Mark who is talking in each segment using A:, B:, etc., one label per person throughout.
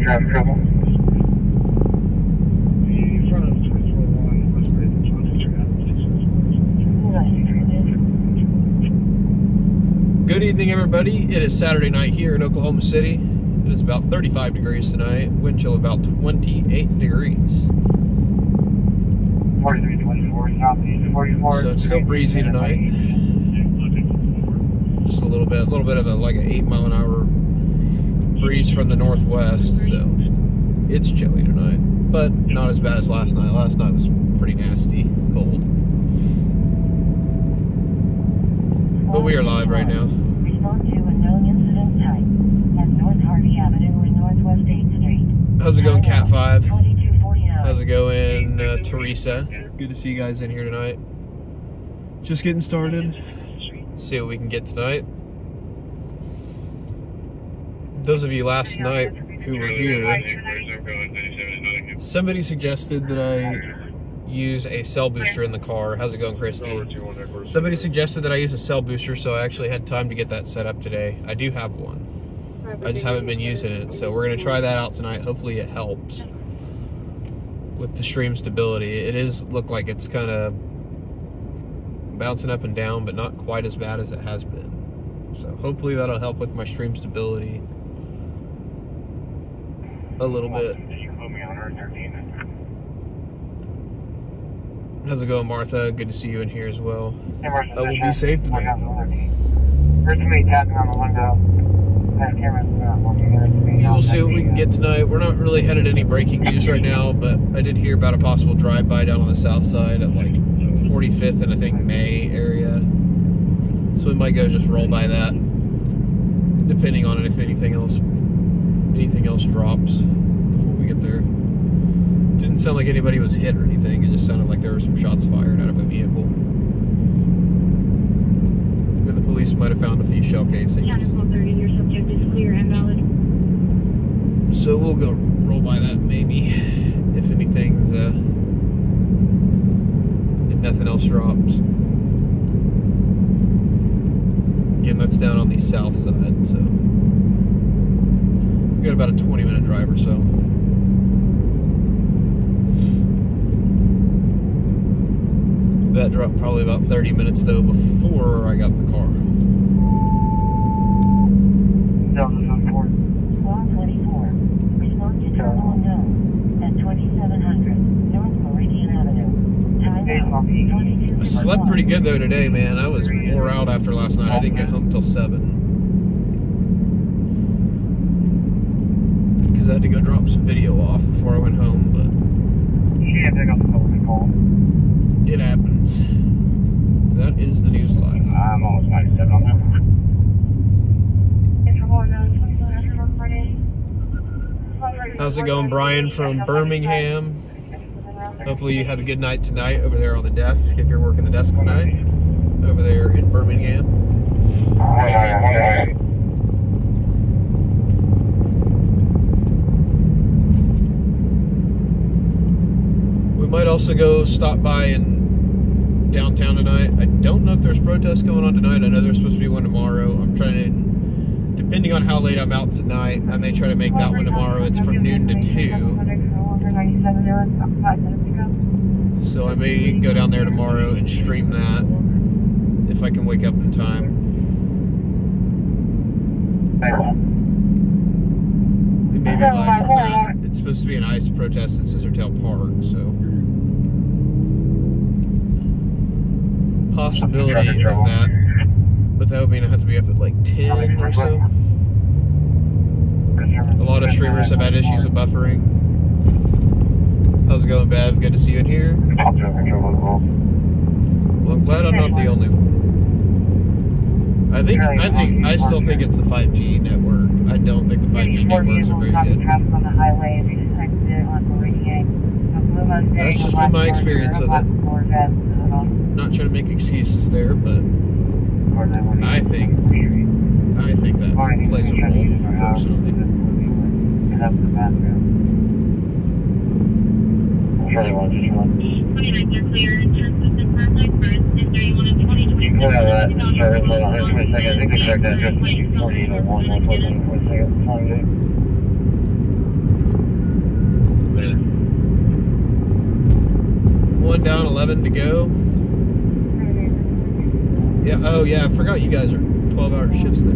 A: Traffic trouble.
B: Good evening, everybody. It is Saturday night here in Oklahoma City. It is about 35 degrees tonight. Wind chill about 28 degrees.
A: 43, 24, southeast 44.
B: So it's still breezy tonight. Just a little bit of an 8 mile an hour breeze from the northwest, so it's chilly tonight, but not as bad as last night. Last night was pretty nasty, cold. But we are live right now.
C: Respond to a known incident type at North Harvey Avenue and Northwest 8th Street.
B: How's it going, Cat 5?
C: 2249.
B: How's it going, Teresa? Good to see you guys in here tonight. Just getting started. See what we can get tonight. Those of you last night who were here, somebody suggested that I use a cell booster in the car. How's it going, Christy? Somebody suggested that I use a cell booster, so I actually had time to get that set up today. I do have one. I just haven't been using it, so we're going to try that out tonight. Hopefully it helps with the stream stability. It is look like it's kind of bouncing up and down, but not quite as bad as it has been. So hopefully that'll help with my stream stability a little bit. How's it going, Martha? Good to see you in here as well. We'll be safe tonight. We'll see what we can get tonight. We're not really headed any breaking news right now, but I did hear about a possible drive-by down on the south side at 45th and I think May area. So we might go just roll by that, depending on it, if anything else drops before we get there. Didn't sound like anybody was hit or anything. It just sounded like there were some shots fired out of a vehicle. And the police might have found a few shell casings.
C: Your subject is clear and valid.
B: So we'll go roll by that maybe, if anything's, if nothing else drops. Again, that's down on the south side, so we got about a 20-minute drive or so. That dropped probably about 30 minutes though before I got in the car.
C: Law 24. Respond to trouble unknown at 2700 North Meridian Avenue. Time out 22.
B: I slept pretty good though today, man. I was wore out after last night. I didn't get home till 7. Because I had to go drop some video off before I went home, but it happens. That is the news live.
A: I'm almost 97 on that one.
B: How's it going, Brian from Birmingham? Hopefully you have a good night tonight over there on the desk, if you're working the desk tonight, over there in Birmingham. We might also go stop by in downtown tonight. I don't know if there's protests going on tonight. I know there's supposed to be one tomorrow. I'm trying to, depending on how late I'm out tonight, I may try to make that one tomorrow. It's from noon to 2. So I may go down there tomorrow and stream that if I can wake up in time. We may be live from that. It's supposed to be an ICE protest at Scissortail Park, so possibility of that. But that would mean I have to be up at 10 or so. A lot of streamers have had issues with buffering. How's it going, Bev? Good to see you in here. Well, I'm not the only one. I still think it's the 5G network. I don't think the 5G networks are very good. That's just been my experience with it. Not trying to make excuses there, but I think that plays a role, personally.
A: Charlie 1, just run.
C: 29, you're clear in terms of the contact first. Is there you want a 20?
A: You can go out of that. Sorry, hold on 120 seconds. I think the correct address is 4801 Northwest 120 seconds. Fine, dude.
B: One down, 11 to go. Yeah, oh yeah, I forgot you guys are 12-hour shifts there.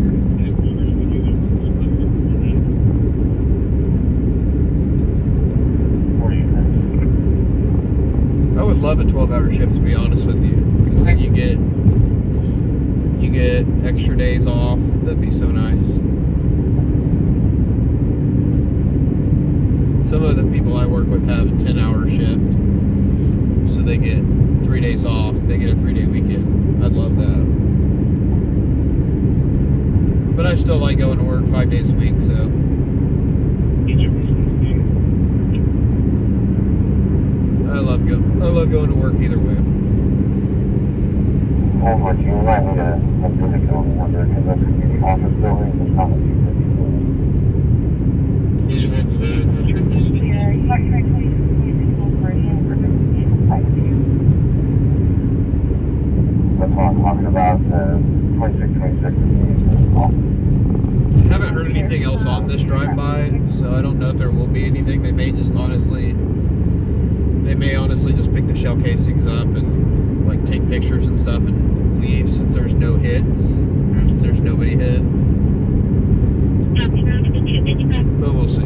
B: I would love a 12-hour shift, to be honest with you, because then you get extra days off. That'd be so nice. Some of the people I work with have a 10-hour shift, so they get 3 days off. They get a 3-day weekend. I'd love that. But I still like going to work 5 days a week, so. I love going to work either way.
A: Oh, but you might need a building one there, because that's the office building. It's not a That's what I'm talking about, 2626.
B: Haven't heard anything else on this drive-by, so I don't know if there will be anything. They may honestly just pick the shell casings up and like take pictures and stuff and leave, since there's no hits, since there's nobody hit. But we'll see.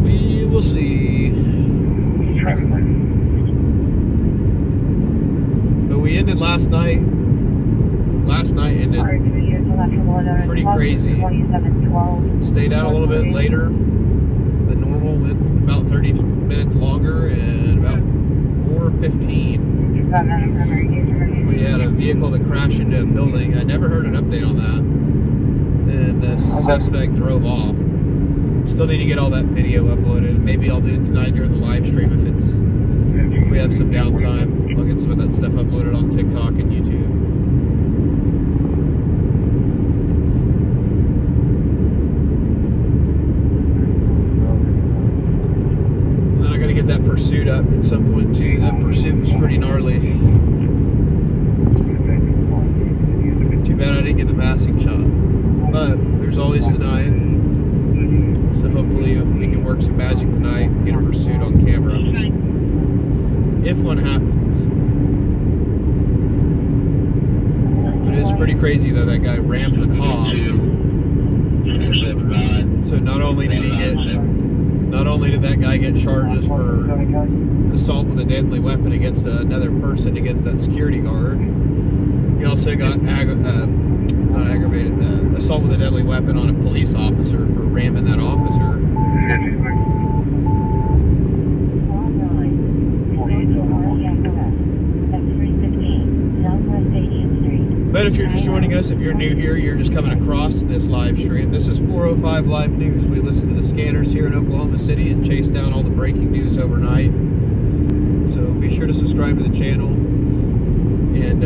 B: We will see. But we ended last night. Last night ended pretty crazy. Stayed out a little bit later than normal, went about 30 minutes longer, and about 4:15 we had a vehicle that crashed into a building. I never heard an update on that, and the suspect drove off. Still need to get all that video uploaded. Maybe I'll do it tonight during the live stream if we have some downtime. I'll get some of that stuff uploaded on TikTok and YouTube. Get that pursuit up at some point too. That pursuit was pretty gnarly. Too bad I didn't get the passing shot, but there's always tonight, so hopefully we can work some magic tonight and get a pursuit on camera if one happens. But it's pretty crazy though, that guy rammed the cop, so not only did that guy get charges for assault with a deadly weapon against another person, against that security guard, he also got assault with a deadly weapon on a police officer for ramming that officer. But if you're just joining us, if you're new here, you're just coming across this live stream. This is 405 Live News. We listen to the scanners here in Oklahoma City and chase down all the breaking news overnight. So be sure to subscribe to the channel. And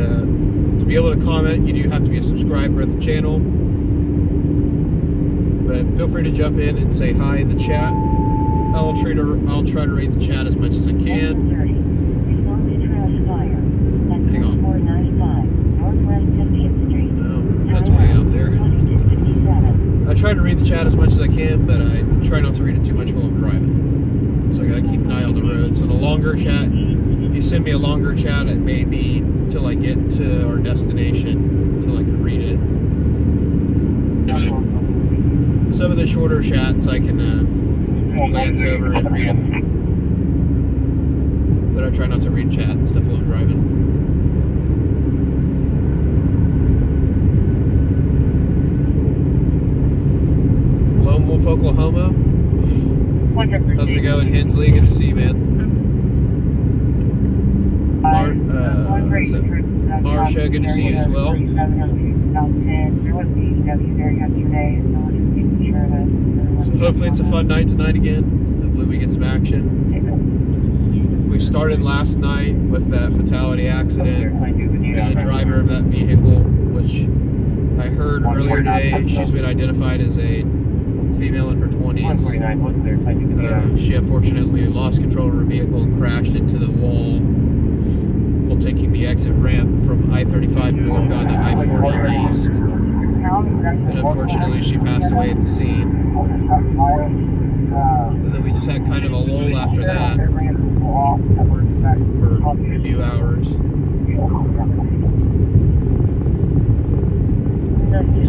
B: to be able to comment, you do have to be a subscriber at the channel. But feel free to jump in and say hi in the chat. I'll try to read the chat as much as I can. Hang on. That's way out there. I try to read the chat as much as I can, but I try not to read it too much while I'm driving. So I gotta keep an eye on the road. So the longer chat, if you send me a longer chat, it may be till I get to our destination, till I can read it. Some of the shorter chats I can glance over and read them. But I try not to read chat and stuff while I'm driving. North Oklahoma. How's it going, Hensley? Good to see you, man. Marsha, good to see you as well. So hopefully it's a fun night tonight again. Hopefully we get some action. We started last night with that fatality accident. The driver of that vehicle, which I heard earlier today, she's been identified as a female in her 20s. She unfortunately lost control of her vehicle and crashed into the wall while taking the exit ramp from I-35 northbound to I-40 east. And unfortunately, she passed away at the scene. And then we just had kind of a lull after that for a few hours.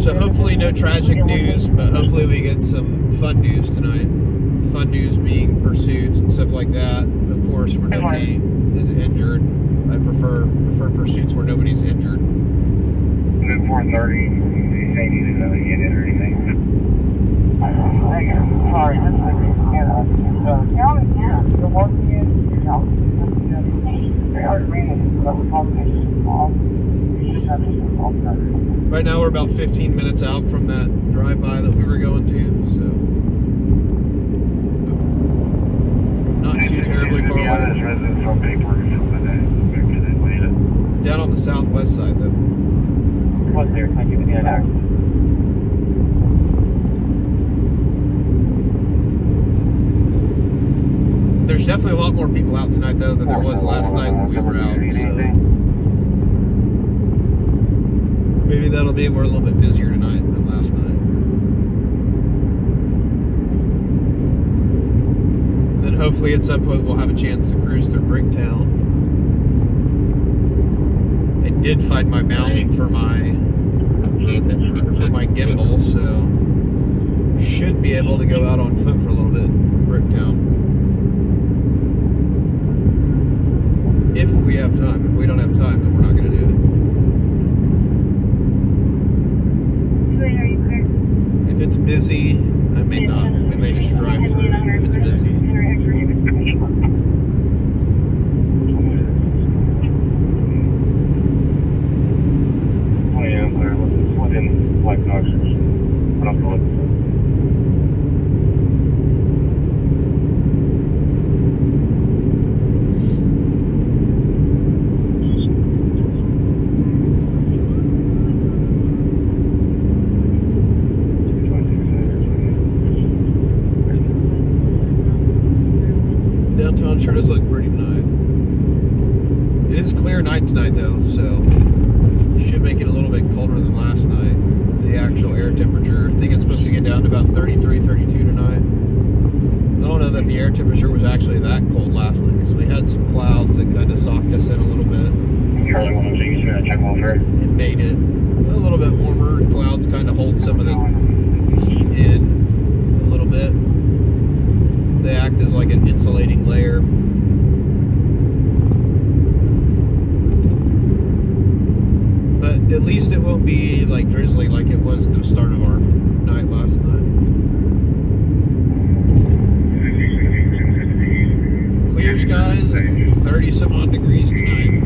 B: So hopefully no tragic news, but hopefully we get some fun news tonight. Fun news being pursuits and stuff like that. Of course, where nobody is injured. I prefer pursuits where nobody's injured.
A: 4:30. You say you didn't really get it or anything.
B: Right now we're about 15 minutes out from that drive-by that we were going to, so not too terribly far away. It's down on the southwest side, though. There's definitely a lot more people out tonight, though, than there was last night when we were out, so maybe that'll be, we're a little bit busier tonight than last night. And then hopefully at some point we'll have a chance to cruise through Bricktown. I did find my mount for my gimbal, so should be able to go out on foot for a little bit in Bricktown. If we have time. If we don't have time, then we're not going to do it. If it's busy, I may not. We may just drive through if it's busy. Downtown sure does look pretty tonight. It is clear night tonight though, so it should make it a little bit colder than last night. The actual air temperature, I think it's supposed to get down to about 33, 32 tonight. I don't know that the air temperature was actually that cold last night because we had some clouds that kind of socked us in a little bit. It made it a little bit warmer. Clouds kind of hold some of the heat in a little bit. They act as like an insulating layer. But at least it won't be like drizzly like it was at the start of our night last night. Clear skies and 30 some odd degrees tonight.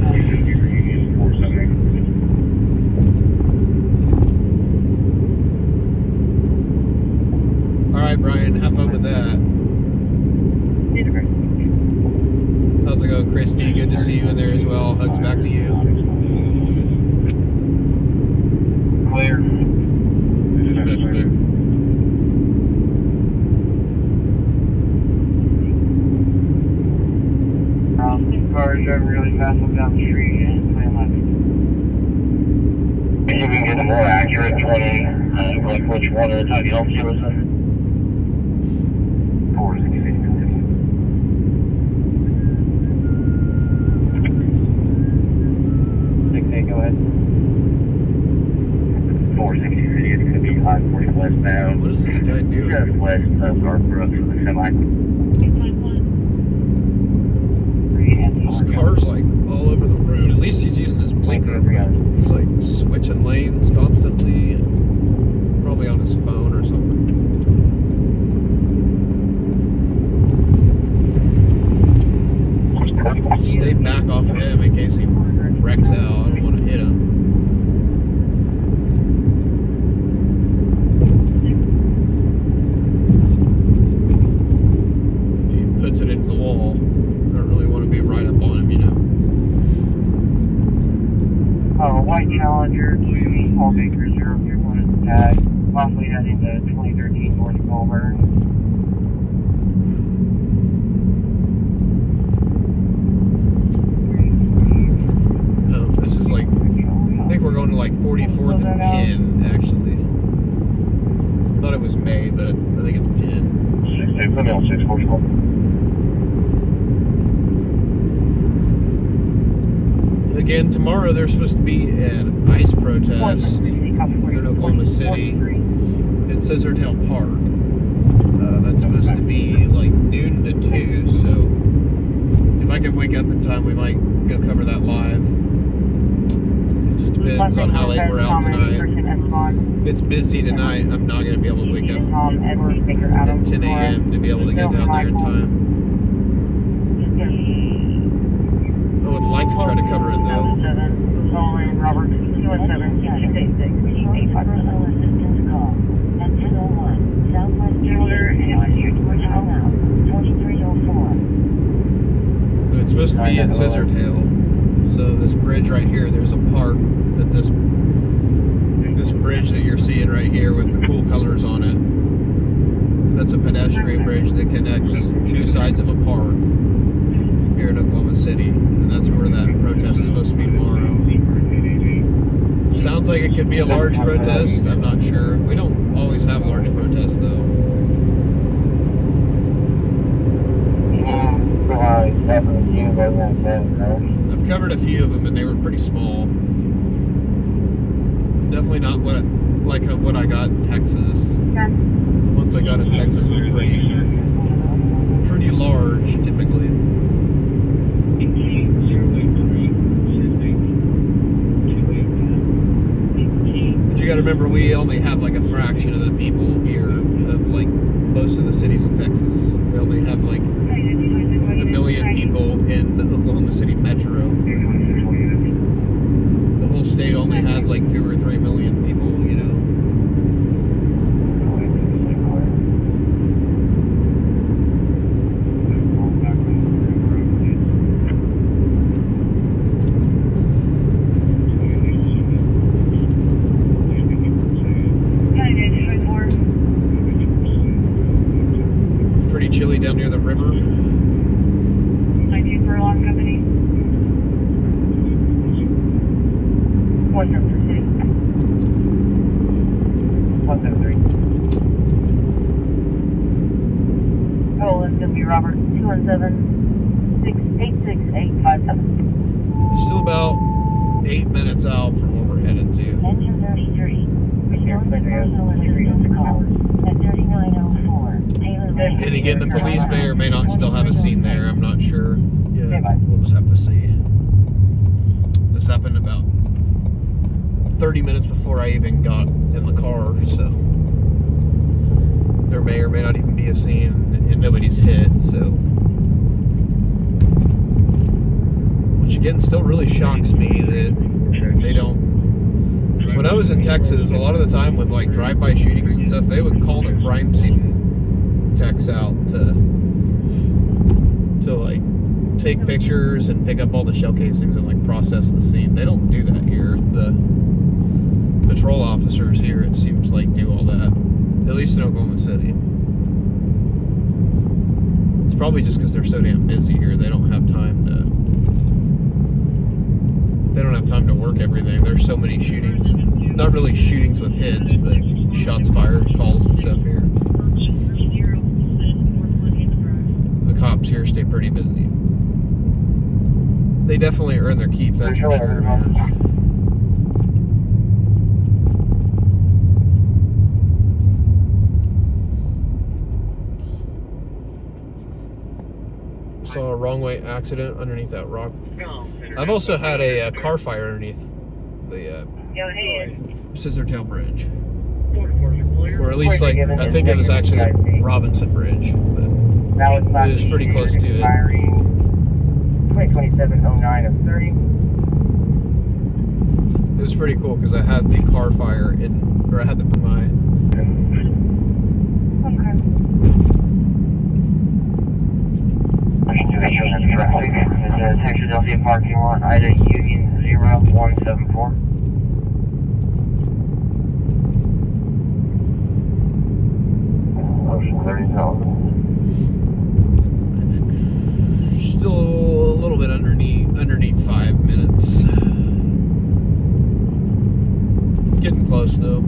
B: Alright, Brian, have fun with that. How's it going, Christy? Good to see you in there as well. Hugs back to you.
A: Clear. Cars driving really fast up down the street. If you can get a more accurate 20, like which one at a time, you don't see what's in. 6-8, go ahead. 460 City, it's going to be I-40 westbound.
B: What is this guy doing?
A: Just west of Garthbrook for the semi.
B: His car's like all over the road. At least he's using his blinker. He's like switching lanes constantly. And probably on his phone or something.
A: Possibly heading to 2013 North Colburn.
B: This is like, I think we're going to like 44th and Penn, actually. I thought it was May, but I think it's Penn.
A: 644.
B: Again, tomorrow there's supposed to be an ice protest in Oklahoma City at Scissortail Park. That's supposed to be like noon to 2, so if I can wake up in time, we might go cover that live. It just depends on how late we're out tonight. If it's busy tonight, I'm not going to be able to wake up at 10 a.m. to be able to get down there in time. I would like to try to cover it though.
C: Robert, 217-686-857. Assistance call at 10:01 Southwest 2304.
B: It's supposed to be at Scissortail. So this bridge right here, there's a park that this bridge that you're seeing right here with the cool colors on it. That's a pedestrian bridge that connects two sides of a park here in Oklahoma City. And that's where that protest is supposed to be tomorrow. Sounds like it could be a large protest. I'm not sure. We don't always have large protests though. I've covered a few of them and they were pretty small. Definitely not what I got in Texas. The ones I got in Texas were pretty large typically. But you gotta remember, we only have like a fraction of the people here of like most of the cities in Texas. We only have like 1 million people in the Oklahoma City metro. The whole state only has like 2 or 3 million people, you know. Pretty chilly down near the river.
C: Company. 173. 173. Oh, it's going to be Robert, 217-686-857.
B: Still about 8 minutes out from where we're headed to.
C: Engine 33. Respond to personal assistance call at 3904.
B: And again, the police may or may not still have a scene there. I'm not sure. Yeah, we'll just have to see. This happened about 30 minutes before I even got in the car, so there may or may not even be a scene, and nobody's hit, so. Which again still really shocks me that they don't. When I was in Texas, a lot of the time with like drive-by shootings and stuff, they would call the crime scene techs out to like take pictures and pick up all the shell casings and like process the scene. They don't do that here. The patrol officers here, it seems like, do all that, at least in Oklahoma City. It's probably just because they're so damn busy here. They don't have time to work everything. There's so many shootings, not really shootings with hits, but shots fired, calls and stuff here. The cops here stay pretty busy. They definitely earn their keep, that's for sure, man. Saw a wrong way accident underneath that rock. I've also had a car fire underneath the Scissortail Bridge. Or at least, like, I think it was actually the Robinson Bridge, but it was pretty close to it.
A: 2027-09 of 30.
B: It was pretty cool because I had the car fire I had my.
A: Texas Philadelphia parking lot, Ida Union 0174.
B: Still a little bit underneath 5 minutes. Getting close though.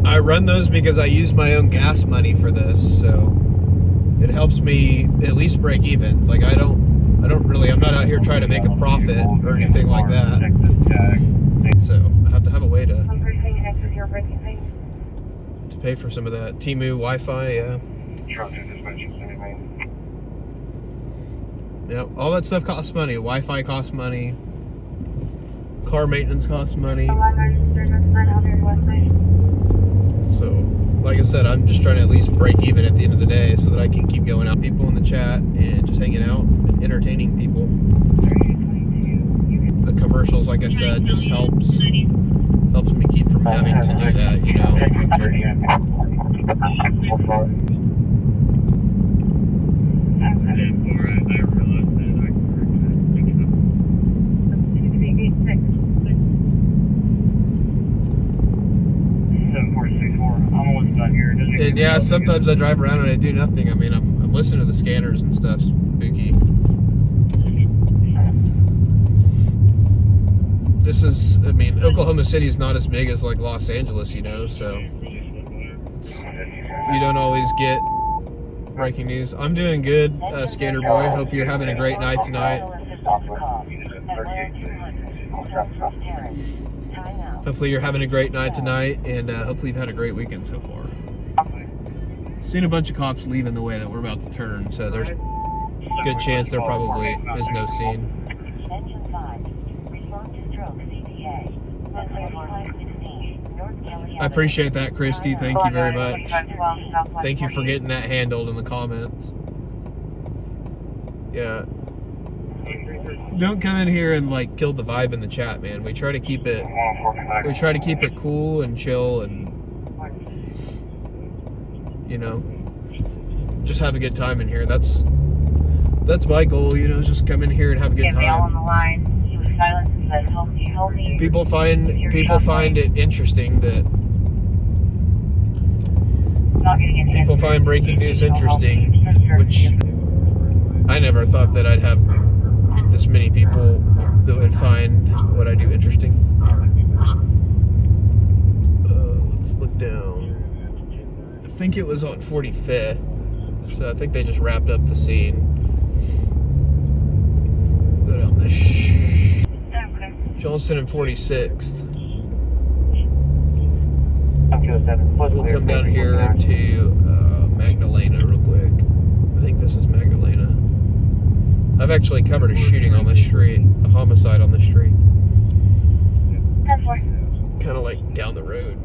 B: I run those because I use my own gas money for this, so it helps me at least break even. Like I'm not out here trying to make a profit or anything like that. So I have to have a way to pay for some of that Temu Wi-Fi. Yeah. Yeah, all that stuff costs money. Wi-Fi costs money. Car maintenance costs money. So, like I said, I'm just trying to at least break even at the end of the day so that I can keep going out people in the chat and just hanging out and entertaining people. The commercials, like I said, just helps me keep from having to do that, you know. And yeah, sometimes I drive around and I do nothing. I mean, I'm listening to the scanners and stuff. Spooky. This is, I mean, Oklahoma City is not as big as like Los Angeles, you know, so you don't always get breaking news. I'm doing good, Skater Boy. Hope you're having a great night tonight. Hopefully you're having a great night tonight, and hopefully you've had a great weekend so far. Seen a bunch of cops leaving the way that we're about to turn, so there's a good chance there probably is no scene. I appreciate that, Christy. Thank you very much. Thank you for getting that handled in the comments. Yeah. Don't come in here and like kill the vibe in the chat, man. We try to keep it cool and chill and, you know, just have a good time in here. That's my goal, you know, is just come in here and have a good time. People find it interesting that people find breaking news interesting, which I never thought that I'd have this many people that would find what I do interesting. Let's look down. I think it was on 45th, so I think they just wrapped up the scene. Go down this. Johnston and 46th. We'll come down here to Magdalena real quick. I think this is Magdalena. I've actually covered a shooting on the street, a homicide on the street. Kind of like down the road.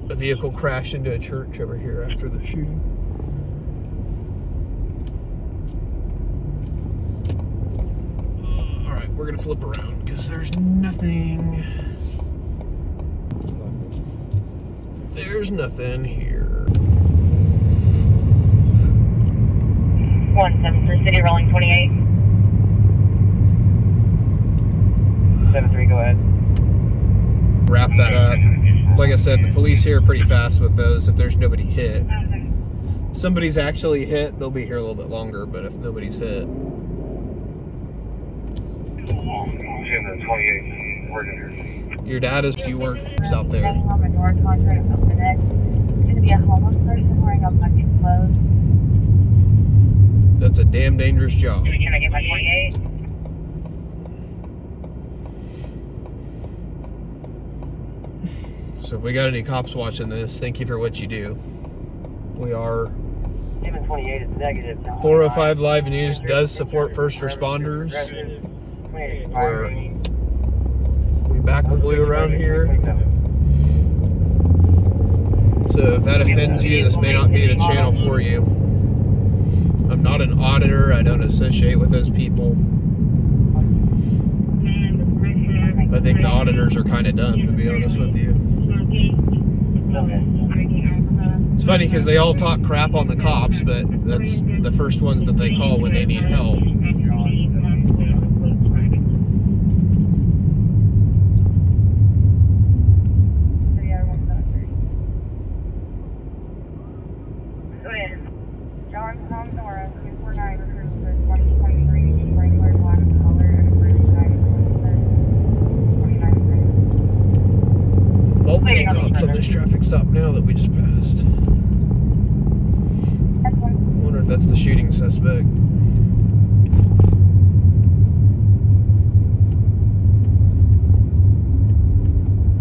B: A vehicle crashed into a church over here after the shooting. Alright, we're gonna flip around because there's nothing. There's nothing here.
C: 173 City, rolling 28. 73, go ahead.
B: Wrap that up. Like I said, the police here are pretty fast with those if there's nobody hit. If somebody's actually hit, they'll be here a little bit longer, but if nobody's hit. Your dad is, you work out there.
C: It's going to be a homeless person wearing a bucket clothes.
B: That's a damn dangerous job.
C: Can I get my 28?
B: So if we got any cops watching this, thank you for what you do. We are
C: 28 is negative.
B: 405 Live News does support first responders. We back the blue around here. So if that offends you, this may not be the channel for you. I'm not an auditor. I don't associate with those people. I think the auditors are kind of dumb, to be honest with you. It's funny because they all talk crap on the cops, but that's the first ones that they call when they need help. Multiple cops on this traffic stop now that we just passed. I wonder if that's the shooting suspect.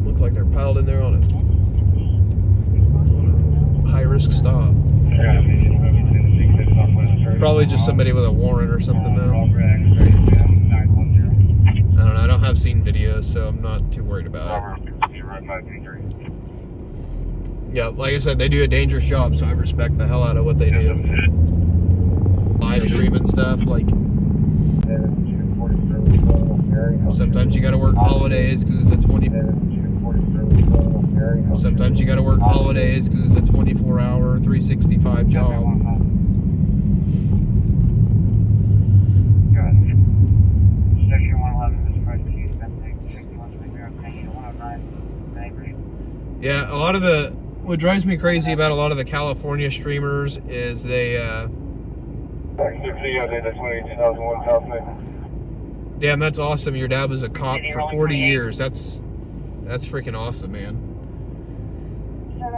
B: Look like they're piled in there on a high-risk stop. Probably just somebody with a warrant or something, though. I don't know. I don't have seen videos, so I'm not too worried about it. Yeah, like I said, they do a dangerous job, so I respect the hell out of what they do. Live streaming stuff, like sometimes you gotta work holidays because it's a 20. Sometimes you gotta work holidays because it's a 24-hour, 365 job. Yeah, a lot of what drives me crazy about a lot of the California streamers is they, damn, that's awesome. Your dad was a cop for 40 years. That's freaking awesome, man.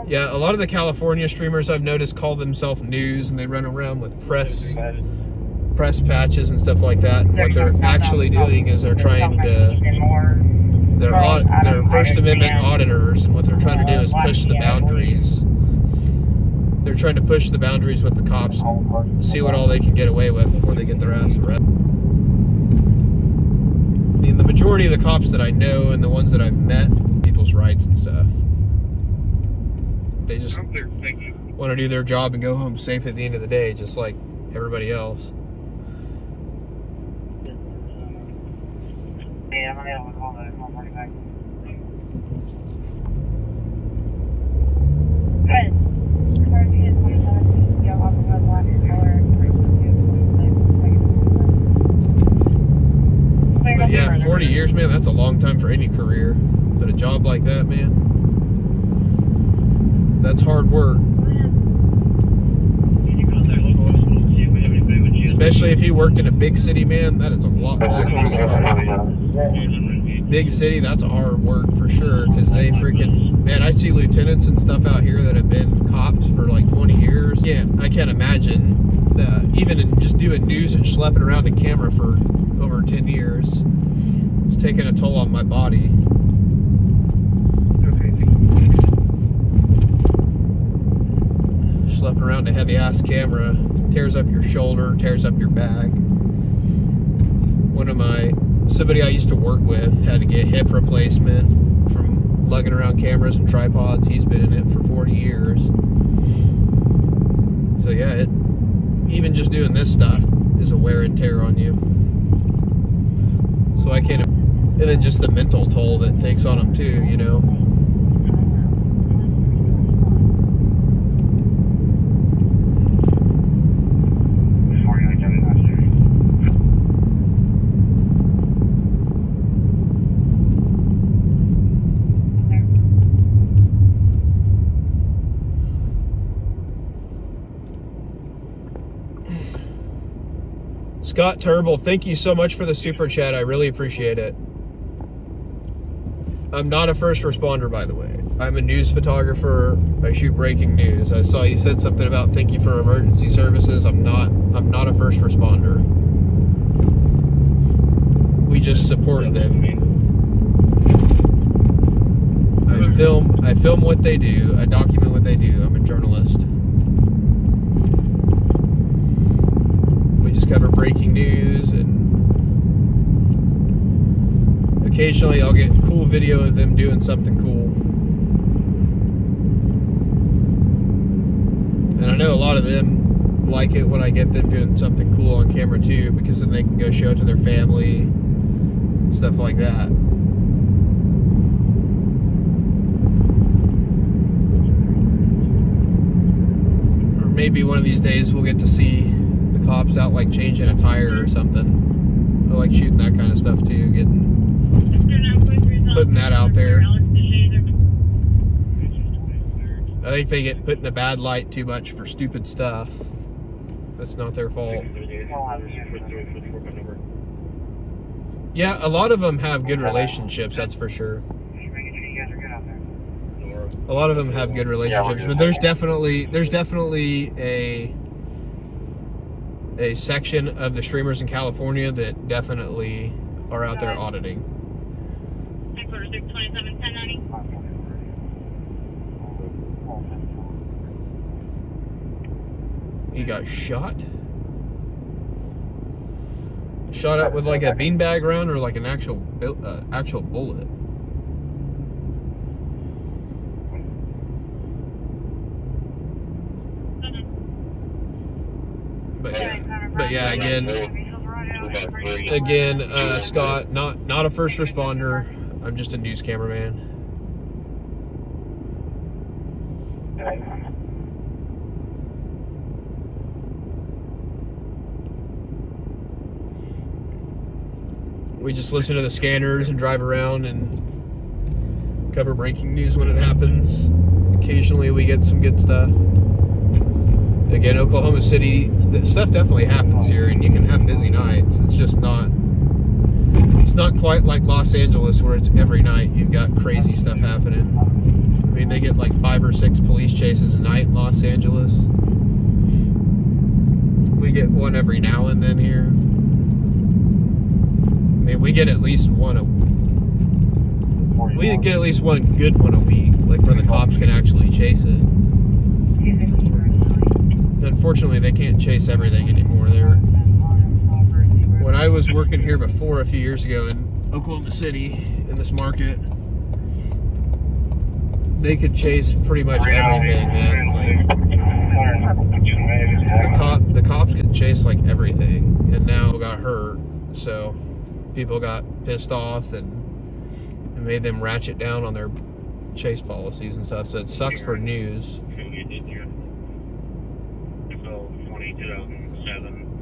B: Yeah, a lot of the California streamers I've noticed call themselves news, and they run around with press patches and stuff like that. And what they're actually doing is they're trying to... They're First Amendment auditors, and what they're trying to do is push the boundaries. They're trying to push the boundaries with the cops and see what all they can get away with before they get their ass arrested. I mean, the majority of the cops that I know and the ones that I've met, people's rights and stuff. They just want to do their job and go home safe at the end of the day, just like everybody else.
A: Yeah, I'm able to call that 145.
C: Good.
B: But yeah, 40 years, man, that's a long time for any career. But a job like that, man, that's hard work. Especially if you worked in a big city, man, that is a lot more hard. Big city, that's hard work for sure, because they freaking, man, I see lieutenants and stuff out here that have been cops for like 20 years. Yeah, I can't imagine even in just doing news and schlepping around a camera for over 10 years. It's taking a toll on my body. Schlepping around a heavy ass camera tears up your shoulder, tears up your back. Somebody I used to work with had to get hip replacement from lugging around cameras and tripods. He's been in it for 40 years. So yeah, even just doing this stuff is a wear and tear on you. So I can't, and then just the mental toll that takes on them too, you know. Scott Turble, thank you so much for the super chat. I really appreciate it. I'm not a first responder, by the way. I'm a news photographer. I shoot breaking news. I saw you said something about thank you for emergency services. I'm not a first responder. We just support them. I film what they do. I document what they do. I'm a journalist. We just cover breaking news, and occasionally I'll get a cool video of them doing something cool. And I know a lot of them like it when I get them doing something cool on camera too, because then they can go show it to their family, stuff like that. Or maybe one of these days we'll get to see the cops out like changing a tire or something. I like shooting that kind of stuff too, putting that out there. I think they get put in a bad light too much for stupid stuff. That's not their fault. Yeah, a lot of them have good relationships, that's for sure. A lot of them have good relationships, but there's definitely a section of the streamers in California that definitely are out there auditing. He got shot? Shot up with like a beanbag round or like an actual bullet? But yeah, again, Scott, not a first responder. I'm just a news cameraman. We just listen to the scanners and drive around and cover breaking news when it happens. Occasionally we get some good stuff. Again, Oklahoma City, stuff definitely happens here, and you can have busy nights. It's just not, it's not quite like Los Angeles where it's every night you've got crazy stuff happening. I mean, they get like 5 or 6 police chases a night in Los Angeles. We get one every now and then here. I mean, we get at least one good one a week, like where the cops can actually chase it. Unfortunately, they can't chase everything anymore. When I was working here before a few years ago in Oklahoma City, in this market, they could chase pretty much everything, man. Like, the cops could chase like everything, and now people got hurt, so people got pissed off and made them ratchet down on their chase policies and stuff. So it sucks for news.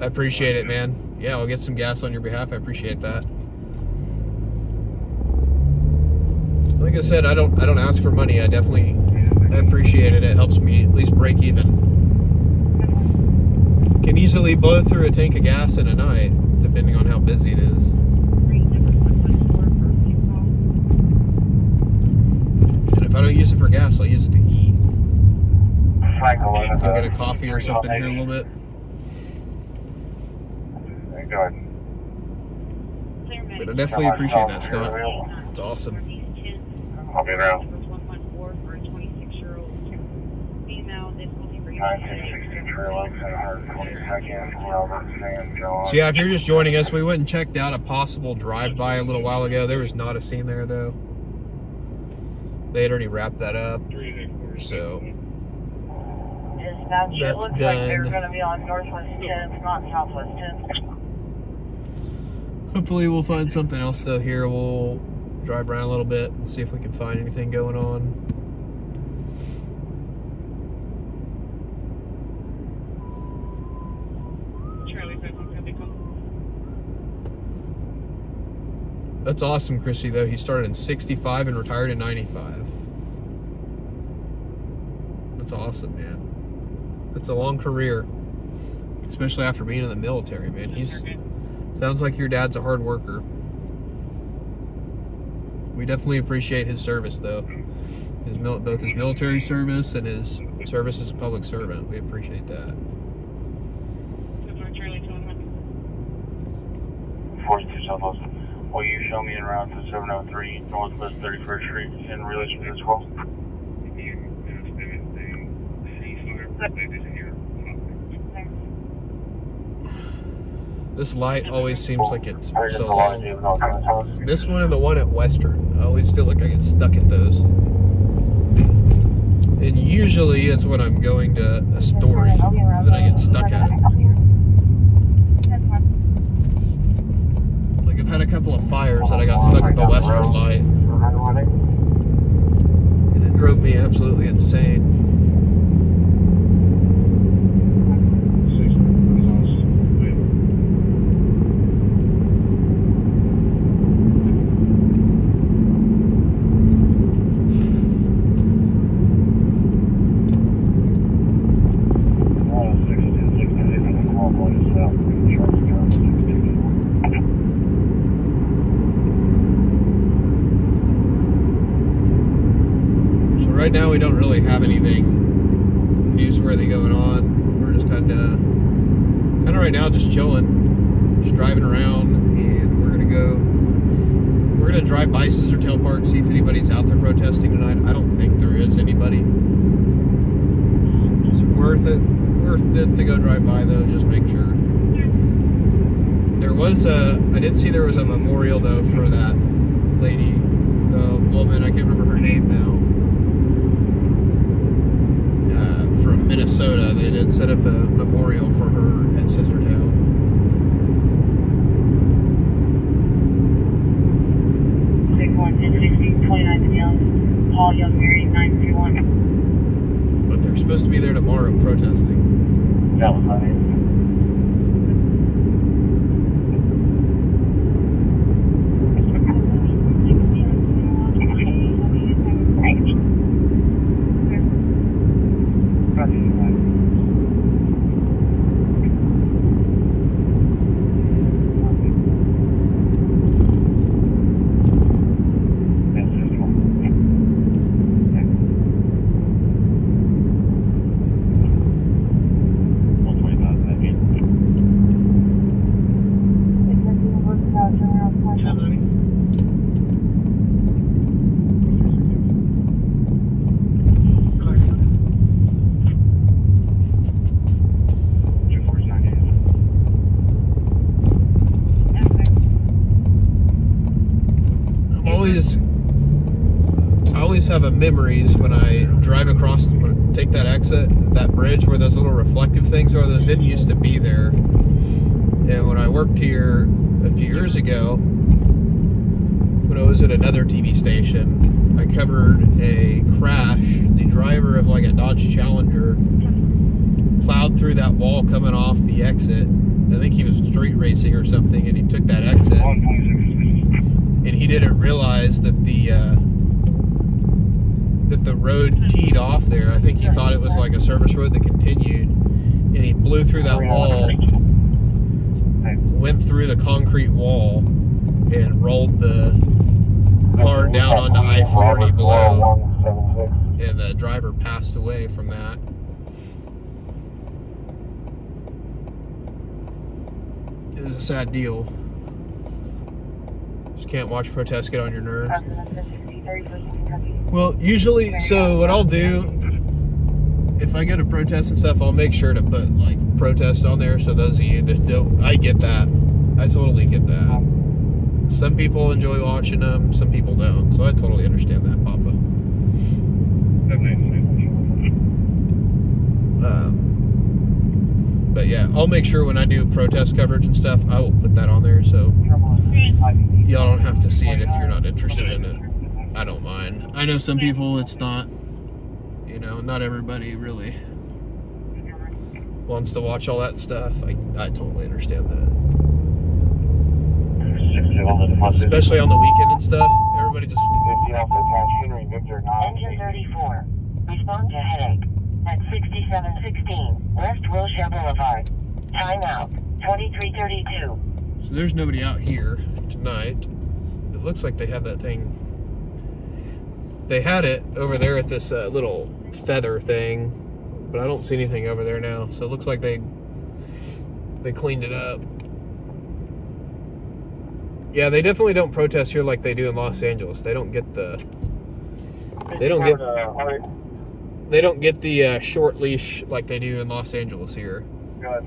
B: I appreciate it, man. Yeah, I'll get some gas on your behalf. I appreciate that. Like I said, I don't ask for money. I appreciate it. It helps me at least break even. Can easily blow through a tank of gas in a night, depending on how busy it is. And if I don't use it for gas, I'll use it to eat. Go get a coffee or something here a little bit. But I definitely appreciate that, Scott. It's awesome.
A: I'll be around.
B: So yeah, if you're just joining us, we went and checked out a possible drive-by a little while ago. There was not a scene there, though. They had already wrapped that up. So
C: it looks like they're going to be on Northwest 10th, not Southwest 10th.
B: Hopefully we'll find something else though here. We'll drive around a little bit and see if we can find anything going on. That's awesome, Chrissy, though. He started in 65 and retired in 95. That's awesome, man. That's a long career, especially after being in the military, man. Sounds like your dad's a hard worker. We definitely appreciate his service, though. Both his military service and his service as a public servant. We appreciate that.
A: 42 Southwest. Will you show me around to 703 Northwest 31st Street in relation to this call?
B: This light always seems like it's so long. This one and the one at Western, I always feel like I get stuck at those. And usually it's when I'm going to a story that I get stuck at. we don't really have anything newsworthy going on. We're just kind of right now just chilling, just driving around, and we're gonna drive by Scissor Tail Park, see if anybody's out there protesting tonight. I don't think there is anybody. It's worth it to go drive by though, just make sure. I did see there was a memorial though for that lady, the woman, I can't remember her name now, from Minnesota. They did set up a memorial for her at Scissor Tail.
C: Paul Young Mary 931.
B: But they're supposed to be there tomorrow protesting.
A: That was funny.
B: I always have memories when I drive across, when I take that exit, that bridge where those little reflective things are. Those didn't used to be there. And when I worked here a few years ago, when I was at another TV station, I covered a crash. The driver of like a Dodge Challenger plowed through that wall coming off the exit. I think he was street racing or something, and he took that exit. And he didn't realize that the road teed off there. I think he thought it was like a service road that continued, and he blew through that wall, went through the concrete wall, and rolled the car down onto I-40 below, and the driver passed away from that. It was a sad deal. Just can't watch protests get on your nerves. Well, usually, so what I'll do, if I go to protests and stuff, I'll make sure to put like protest on there. So those of you that don't, I get that. I totally get that. Some people enjoy watching them, some people don't. So I totally understand that, Papa. But yeah, I'll make sure when I do protest coverage and stuff, I will put that on there. So y'all don't have to see it if you're not interested in it. I don't mind. I know some people it's not, you know, not everybody really wants to watch all that stuff. I totally understand that. Especially on the weekend and stuff. Everybody just...
C: Engine 34. Respond to headache. At 6716 West Wilshire Boulevard. Time out. 2332.
B: So there's nobody out here tonight. It looks like they have that thing. They had it over there at this little feather thing, but I don't see anything over there now. So it looks like they cleaned it up. Yeah, they definitely don't protest here like they do in Los Angeles. They don't get the short leash like they do in Los Angeles here.
A: Good.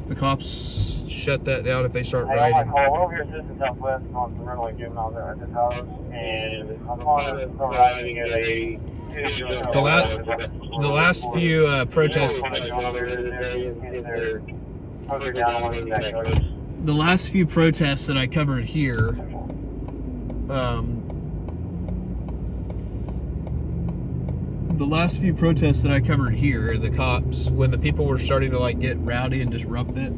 B: The cops shut that down if they start riding.
A: We're over here in Southwest on some rental giving out there at this house, and I'm on arriving at a...
B: The last few protests... The last few protests that I covered here, the cops, when the people were starting to like get rowdy and disrupt it,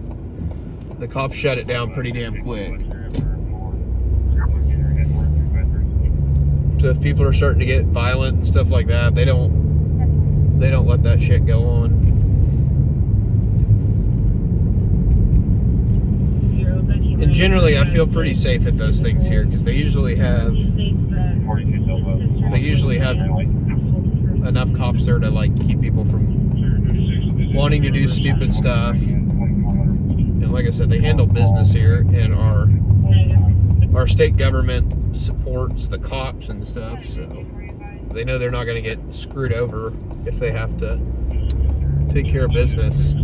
B: the cops shut it down pretty damn quick. So if people are starting to get violent and stuff like that, they don't let that shit go on. And generally, I feel pretty safe at those things here because they usually have enough cops there to like keep people from wanting to do stupid stuff. And like I said, they handle business here, and our state government supports the cops and stuff, so they know they're not going to get screwed over if they have to take care of business.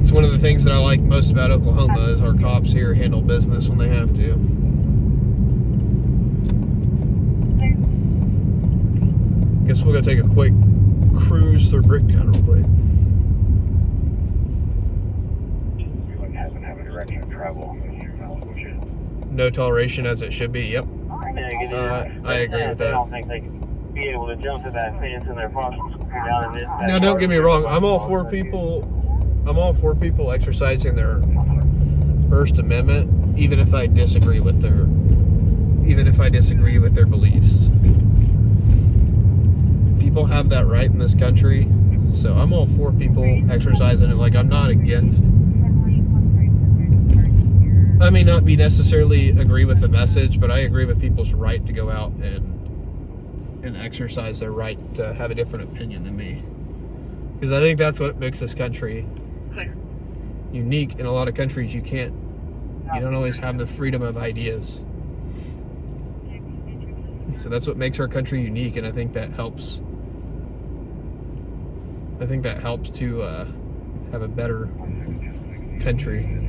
B: It's one of the things that I like most about Oklahoma is our cops here handle business when they have to. Guess we're going to take a quick cruise through Bricktown real quick. No toleration as it should be. Yep. I agree with that.
A: I don't think they can be able to jump to that fence in their front.
B: Now, don't get me wrong. I'm all for people exercising their First Amendment, even if I disagree with their beliefs. People have that right in this country, so I'm all for people exercising it. Like, I'm not against. I may not be necessarily agree with the message, but I agree with people's right to go out and exercise their right to have a different opinion than me. Because I think that's what makes this country unique. In a lot of countries, you don't always have the freedom of ideas. So that's what makes our country unique, and I think that helps. I think that helps to have a better country.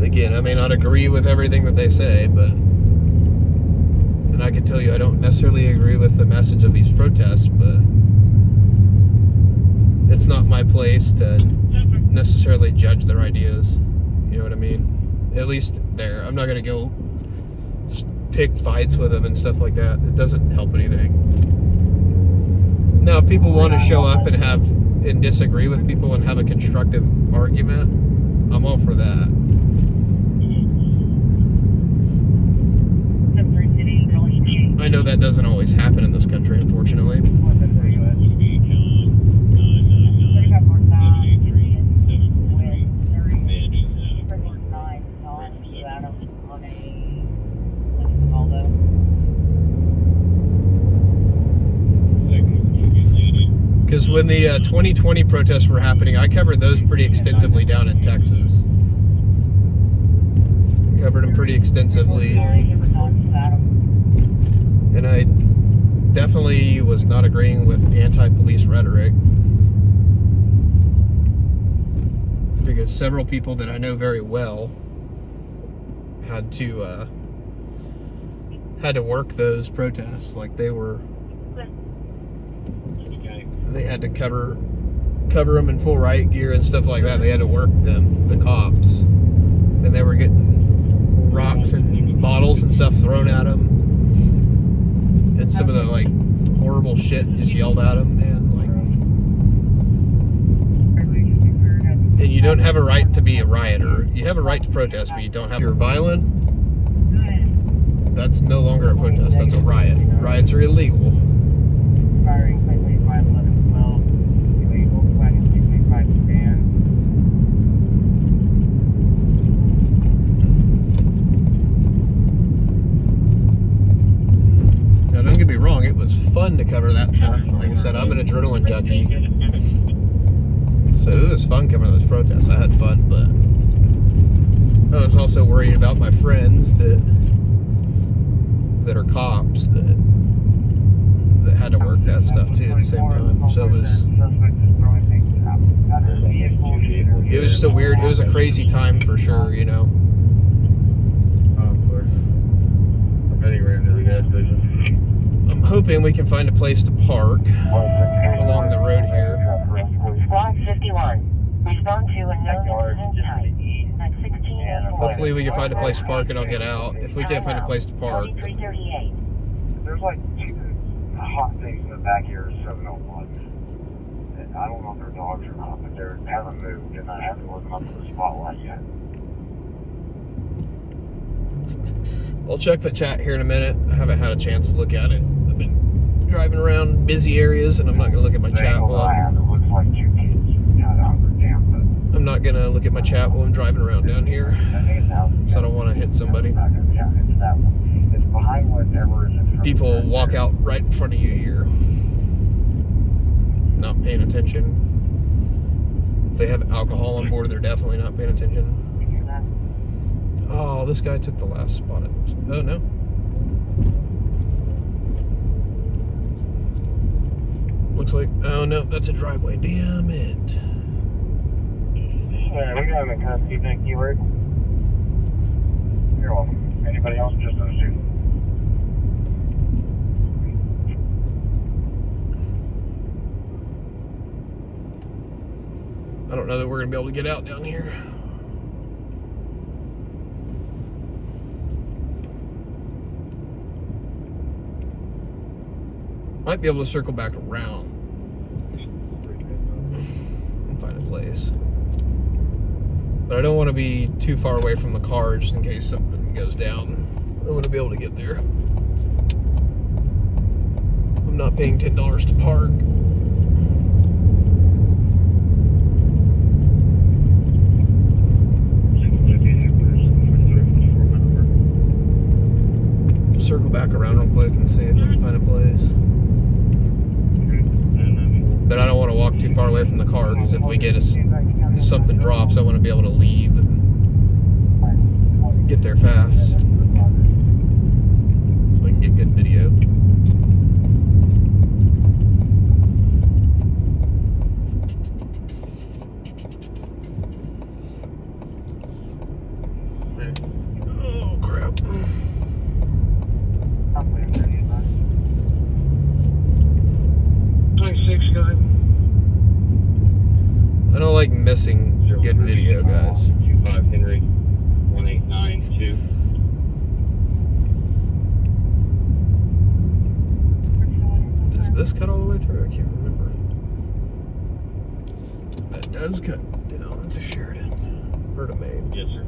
B: Again, I may not agree with everything that they say, and I can tell you I don't necessarily agree with the message of these protests, but it's not my place to necessarily judge their ideas. You know what I mean? At least there. I'm not going to go pick fights with them and stuff like that. It doesn't help anything. Now, if people want to show up and disagree with people and have a constructive argument, I'm all for that. I know that doesn't always happen in this country, unfortunately. Because when the 2020 protests were happening, I covered those pretty extensively down in Texas. Covered them pretty extensively. And I definitely was not agreeing with anti-police rhetoric. Because several people that I know very well had to work those protests. Like they had to cover them in full riot gear and stuff like that. They had to work them, the cops. And they were getting rocks and bottles and stuff thrown at them. And some of the like horrible shit just yelled at them, man. Like, and you don't have a right to be a rioter. You have a right to protest, but you don't have. If you're violent, that's no longer a protest. That's a riot. Riots are illegal. Now, don't get me wrong, it was fun to cover that stuff. Like I said, I'm an adrenaline junkie. So it was fun covering those protests. I had fun, but I was also worried about my friends that are cops that had to work that stuff too at the same time. So it was just a weird, it was a crazy time for sure, you know. I'm hoping we can find a place to park along the road here.
C: Squad 51. Respond to a known type at 16.
B: Hopefully we can find a place to park and I'll get out. If we can't find a place to park.
A: There's like two hot things in the back here of 701. And I don't know if they're dogs or not, but they haven't moved and I haven't looked up to the spotlight yet.
B: I'll check the chat here in a minute. I haven't had a chance to look at it. I've been driving around busy areas and I'm not going to look at my chat while I'm not going to look at my chat while I'm driving around down here. So I don't want to hit somebody.
A: Yeah, it's that one. It's behind whatever is in front of
B: People
A: you.
B: walk out right in front of you here. Not paying attention. If they have alcohol on board, they're definitely not paying attention. Oh, this guy took the last spot. Oh, no. Looks like, oh no, that's a driveway. Damn it.
A: Yeah, we got him in custody, thank you, Rick. You're welcome. Anybody else? Just those two.
B: I don't know that we're gonna be able to get out down here. Might be able to circle back around and find a place. But I don't want to be too far away from the car just in case something goes down. I want to be able to get there. I'm not paying $10 to park. Circle back around real quick and see if I can find a place. But I don't want to walk too far away from the car because if we get if something drops, I want to be able to leave and get there fast so we can get good video. Oh crap. I don't like missing good video, guys.
A: 25 Henry 1892.
B: Does this cut all the way through? I can't remember. That does cut down. It's a Sheridan. Or a Maine.
A: Yes, sir.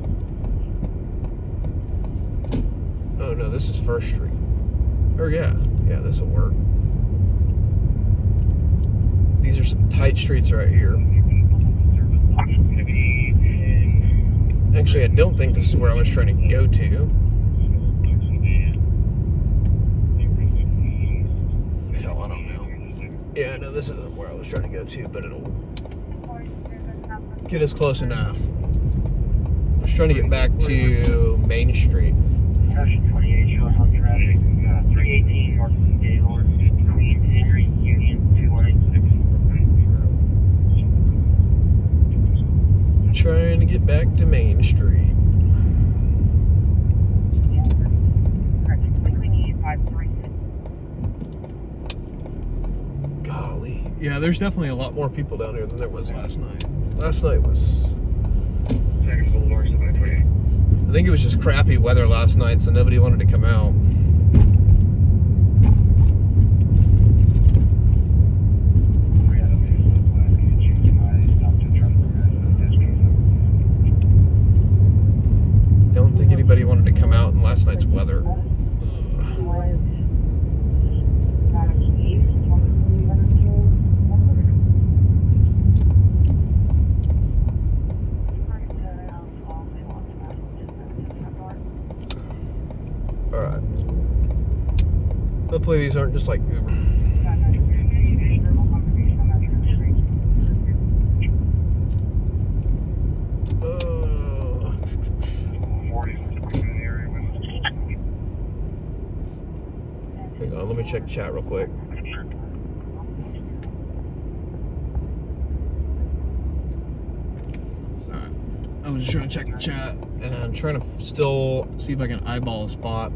B: Oh no, this is First Street. Or yeah, this will work. These are some tight streets right here. Actually, I don't think this is where I was trying to go to. Hell, I don't know. Yeah, no, this isn't where I was trying to go to, but it'll get us close enough. I was trying to get back to Main Street.
A: 28, show us on your 318 North Gaylord, Queens Henry, Union 2186.
B: Trying to get back to Main Street. Golly. Yeah, there's definitely a lot more people down here than there was last night. Last night was...
A: Second Boulevard, somebody for you.
B: I think it was just crappy weather last night, so nobody wanted to come out. Don't think anybody wanted to come out in last night's weather. Alright. Hopefully these aren't just like Uber. Hang on, let me check the chat real quick. Alright. I was just trying to check the chat and trying to still see if I can eyeball a spot.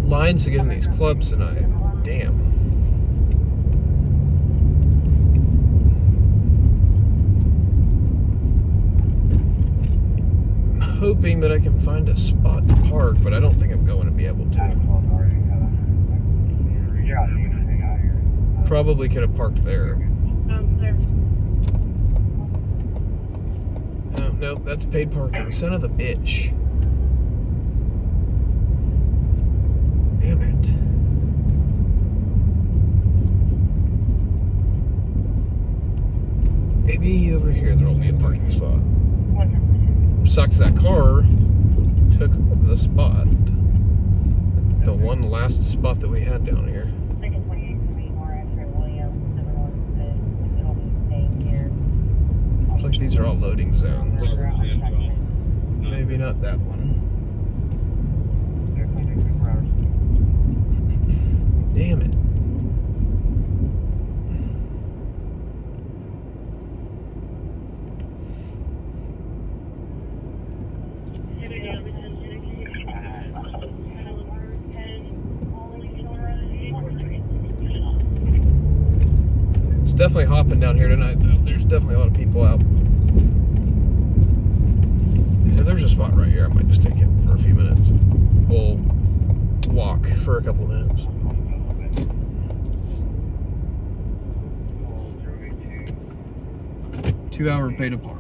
B: Lines to get in these clubs tonight. Damn. I'm hoping that I can find a spot to park, but I don't think I'm going to be able to. Probably could have parked there. Nope, that's paid parking. Son of a bitch. Damn it. Maybe over here there'll be a parking spot. Sucks that car took the spot. The one last spot that we had down here. Looks like these are all loading zones. Maybe not that one. Damn it. It's definitely hopping down here tonight, though. There's definitely a lot of people out. If there's a spot right here, I might just take it for a few minutes. We'll walk for a couple minutes. Two-hour pay to park.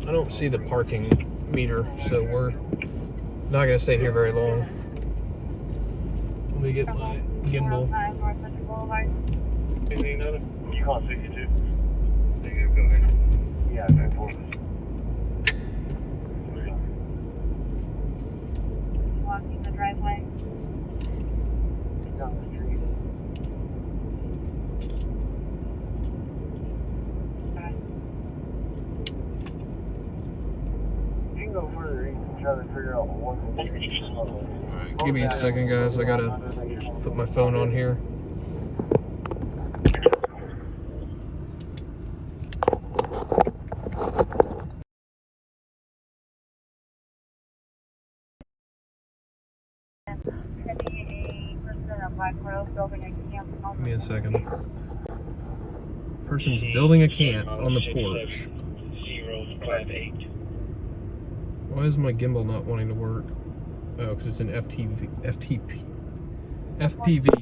B: I don't see the parking meter, so we're not going to stay here very long. Let me get my gimbal.
A: You call 62? Go ahead. Yeah, go for it.
C: Walking the driveway.
A: Down the street. You can go further east and try to figure out what
B: Alright, give me a second, guys. I gotta put my phone on here. Give me a second. Person's building a camp on the porch.
A: 058.
B: Why is my gimbal not wanting to work? Oh, because it's an FPV.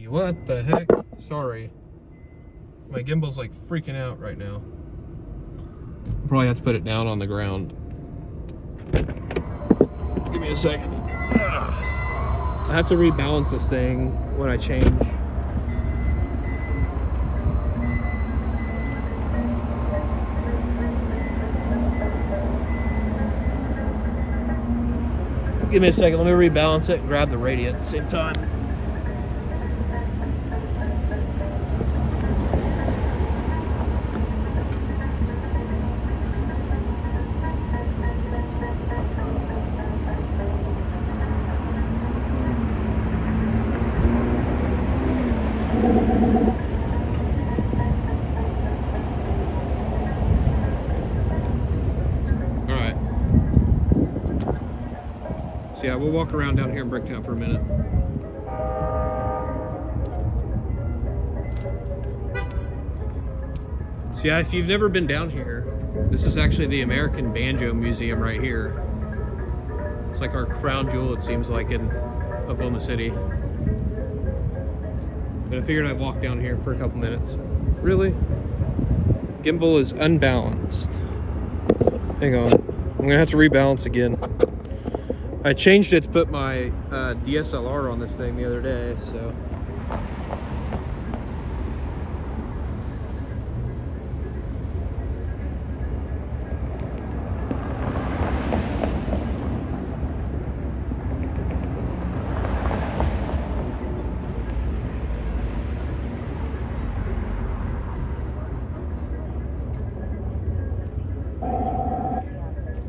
B: What the heck? Sorry. My gimbal's like freaking out right now. I'll probably have to put it down on the ground. Give me a second. I have to rebalance this thing when I change. Give me a second, let me rebalance it and grab the radio at the same time. So yeah, we'll walk around down here in Bricktown for a minute. So yeah, if you've never been down here, this is actually the American Banjo Museum right here. It's like our crown jewel, it seems like, in Oklahoma City. But I figured I'd walk down here for a couple minutes. Really? Gimbal is unbalanced. Hang on, I'm gonna have to rebalance again. I changed it to put my DSLR on this thing the other day, so.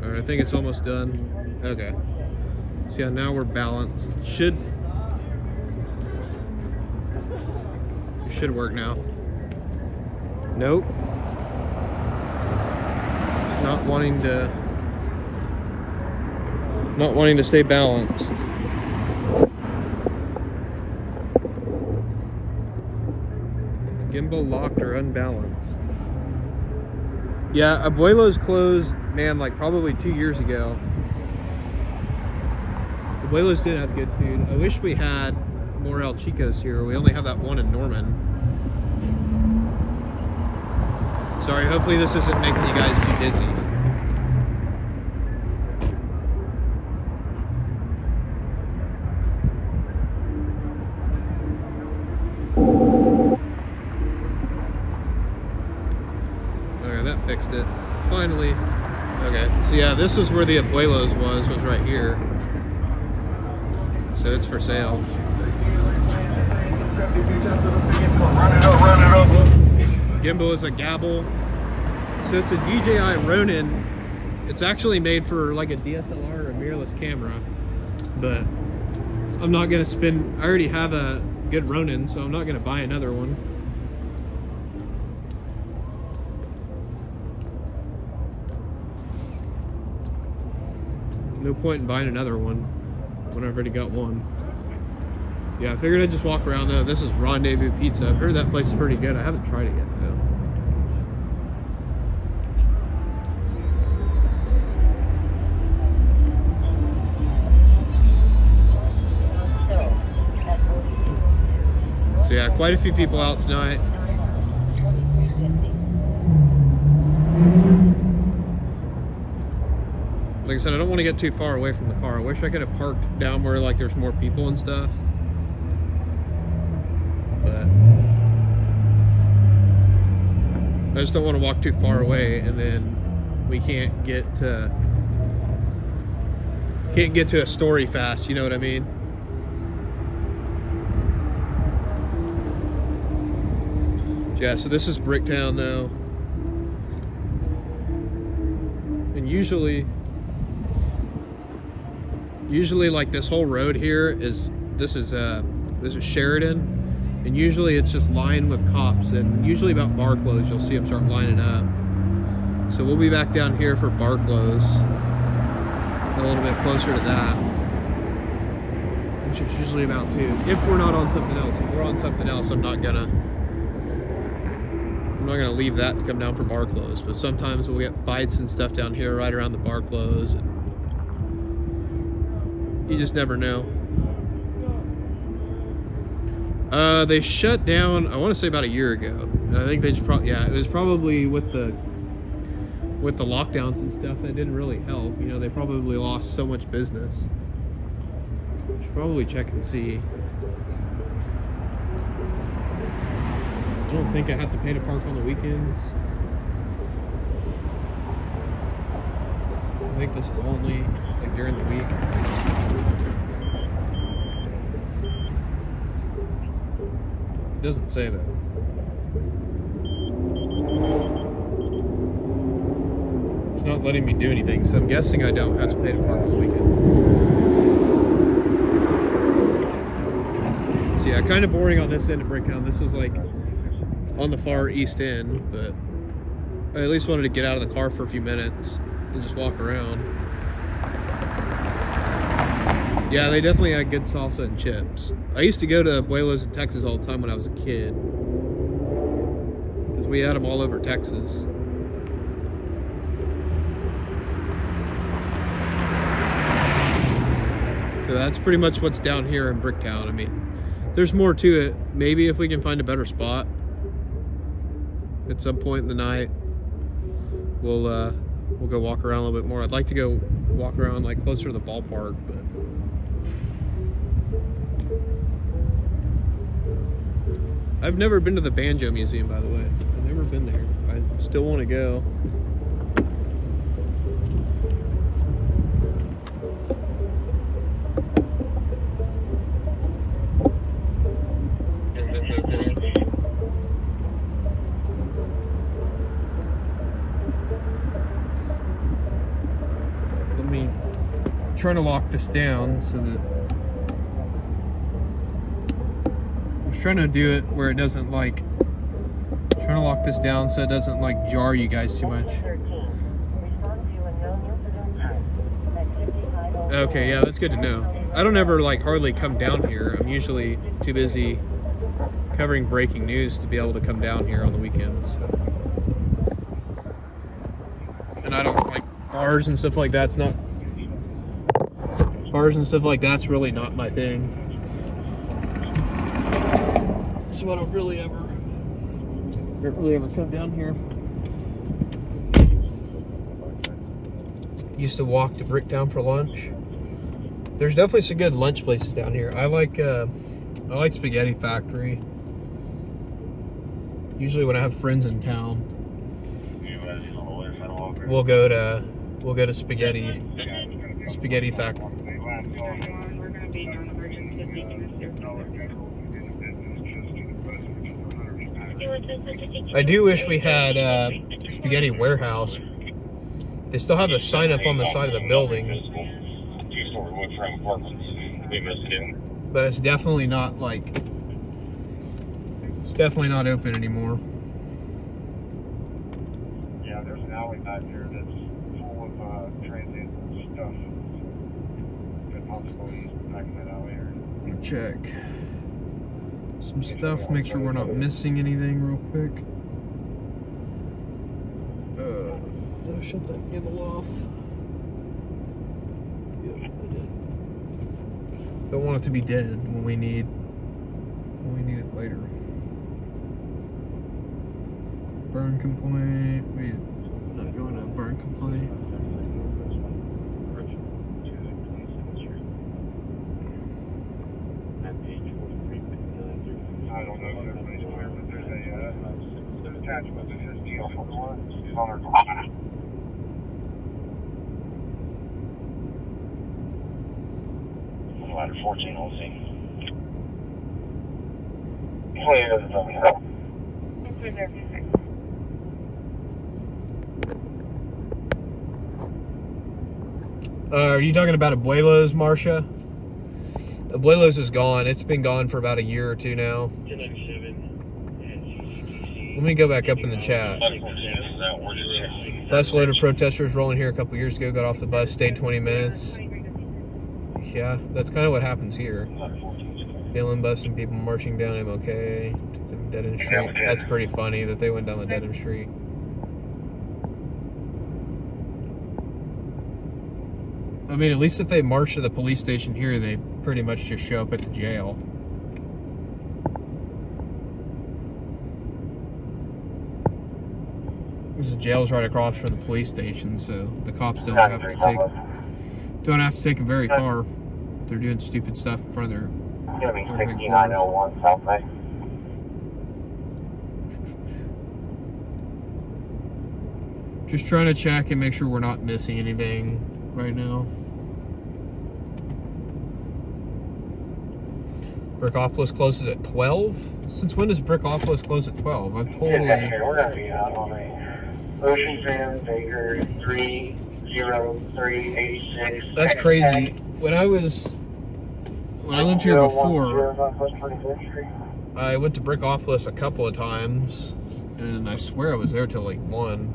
B: All right, I think it's almost done. Okay. So yeah, now we're balanced. Should work now. Nope. It's not wanting to stay balanced. Gimbal locked or unbalanced. Yeah, Abuelo's closed, man, like probably 2 years ago. Abuelo's did have good food. I wish we had more El Chicos here. We only have that one in Norman. Sorry, hopefully this isn't making you guys too dizzy. Okay, that fixed it. Finally. Okay, so yeah, this is where the Abuelos was right here. So it's for sale. Gimbal is a Gabble. So it's a DJI Ronin. It's actually made for like a DSLR or a mirrorless camera. But I'm not gonna spend, I already have a good Ronin, so I'm not gonna buy another one. No point in buying another one when I've already got one. Yeah, I figured I'd just walk around though. This is Rendezvous Pizza. I've heard that place is pretty good. I haven't tried it yet though. So yeah, quite a few people out tonight. Like I said, I don't want to get too far away from the car. I wish I could have parked down where like there's more people and stuff. But I just don't want to walk too far away and then we can't get to a story fast, you know what I mean? Yeah, so this is Bricktown now. And usually like this whole road here is this is Sheridan, and usually it's just lined with cops, and usually about bar close you'll see them start lining up. So we'll be back down here for bar close, a little bit closer to that, which is usually about 2. If we're not on something else. If we're on something else, I'm not gonna leave that to come down for bar close. But sometimes we'll get fights and stuff down here right around the bar close, and you just never know. They shut down, I want to say about a year ago. And I think they just yeah, it was probably with the lockdowns and stuff that didn't really help. You know, they probably lost so much business. Should probably check and see. I don't think I have to pay to park on the weekends. I think this is only like during the week. It doesn't say that. It's not letting me do anything, so I'm guessing I don't have to pay to park on the weekend. So yeah, kind of boring on this end of Bricktown. This is like on the far east end, but I at least wanted to get out of the car for a few minutes and just walk around. Yeah, they definitely had good salsa and chips. I used to go to Abuelos in Texas all the time when I was a kid, because we had them all over Texas. So that's pretty much what's down here in Bricktown. I mean, there's more to it. Maybe if we can find a better spot at some point in the night, we'll go walk around a little bit more. I'd like to go walk around like closer to the ballpark, but I've never been to the Banjo Museum, by the way. I've never been there. I still want to go. Trying to lock this down so that I was trying to do it where it doesn't like trying to lock this down so it doesn't like jar you guys too much. Okay, yeah, that's good to know. I don't ever like hardly come down here. I'm usually too busy covering breaking news to be able to come down here on the weekends. So. And I don't like bars and stuff like that. Bars and stuff like that's really not my thing. So I don't really ever come down here. Used to walk to Bricktown for lunch. There's definitely some good lunch places down here. I like Spaghetti Factory. Usually when I have friends in town, we'll go to Spaghetti Factory. I do wish we had Spaghetti Warehouse. They still have the sign up on the side of the building, but it's definitely not open anymore.
A: Yeah, there's an alley back here that's full of transit stuff. Good possibilities back in that alley area.
B: Let me check some stuff, make sure we're not missing anything real quick. Did I shut that gimbal off? Yep, I did. Don't want it to be dead when we need it later. Burn complaint. We're not going to burn complaint.
A: I don't know if everybody's aware, but there's an attachment that says deal for one. It's on our computer. Ladder 14, we'll see. Clear the phone.
B: Are you talking about Abuelo's, Marcia? Abuelo's is gone. It's been gone for about a year or two now. Let me go back up in the chat. Bus load of protesters rolling here a couple years ago. Got off the bus, stayed 20 minutes. Yeah, that's kind of what happens here. Feeling busting people marching down MLK. Took them dead end street. That's pretty funny that they went down the dead end street. I mean, at least if they march to the police station here, they pretty much just show up at the jail. Because the jail's right across from the police station, so the cops don't have to take it very far if they're doing stupid stuff in front of their
A: It's 6901 South Bay.
B: Just trying to check and make sure we're not missing anything right now. Brickopolis closes at 12? Since when does Brickopolis close at 12? I've totally...
A: We're going to be out on a Ocean Fan Baker 30386.
B: That's crazy. When I lived here before, I went to Brickopolis a couple of times, and I swear I was there till like 1.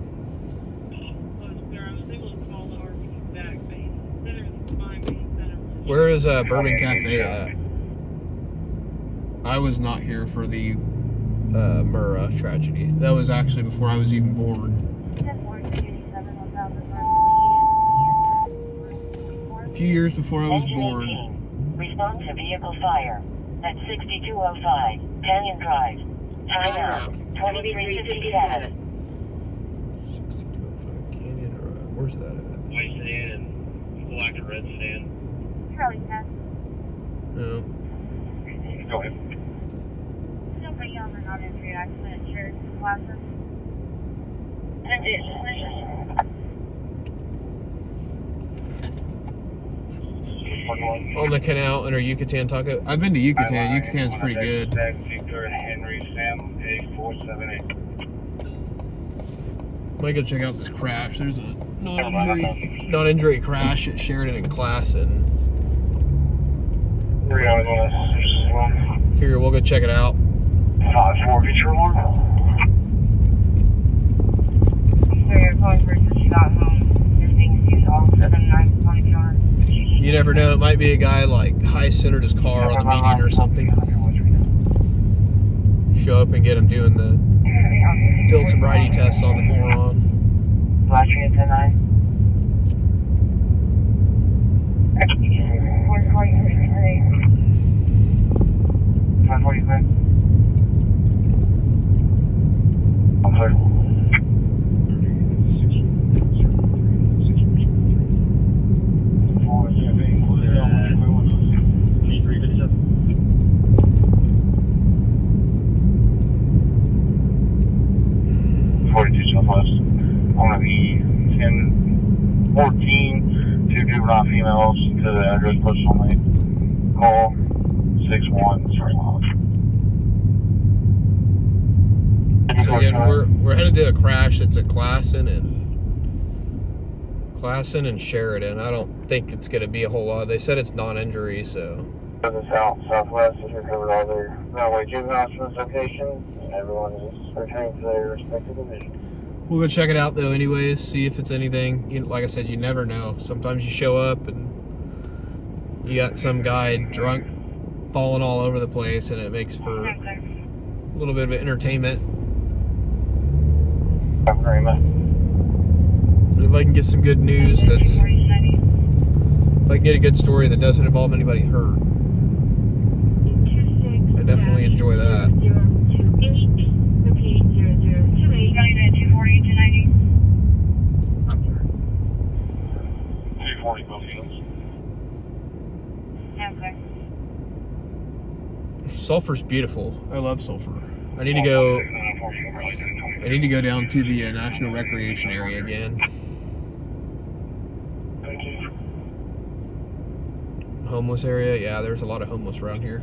B: Where is Bourbon Cafe at? I was not here for the Murrah tragedy. That was actually before I was even born. A few years before I was born.
C: Respond to vehicle fire at 6205 Canyon Drive. Time out 2357.
B: 6205 Canyon Drive. Where's that at?
D: White sedan and black and red sedan.
E: Charlie Test.
B: No.
A: Go ahead.
E: Somebody on the non-entry accident insurance classes.
B: On the canal under Yucatan Taco. I've been to Yucatan. Yucatan's pretty good. Might go check out this crash. There's a non-injury crash at Sheridan and Classen. Figure we'll go check it out.
A: 5-4, get your alarm.
E: So you're calling for just got home. Everything's used all 7924.
B: You never know. It might be a guy like high-centered his car on the median or something. Show up and get him doing the field sobriety tests on the moron.
A: Flashing at 10-9.
E: We're calling for today.
A: 545. I'm sorry. email to the address posted on my call 61. Sorry,
B: So again, we're headed to a crash. It's at Classen and Sheridan. I don't think it's going to be a whole lot. They said it's non-injury, so.
A: The southwest has recovered all their railway juveniles from this location, and everyone is returning to their respective divisions.
B: We'll go check it out though anyways, see if it's anything. Like I said, you never know. Sometimes you show up and you got some guy drunk falling all over the place, and it makes for a little bit of entertainment.
A: Very much.
B: If I can get some good news if I can get a good story that doesn't involve anybody hurt, I definitely enjoy that.
A: 240 both fields.
B: Sulphur's beautiful. I love Sulphur. I need to go down to the National Recreation Area again. Homeless area? Yeah, there's a lot of homeless around here.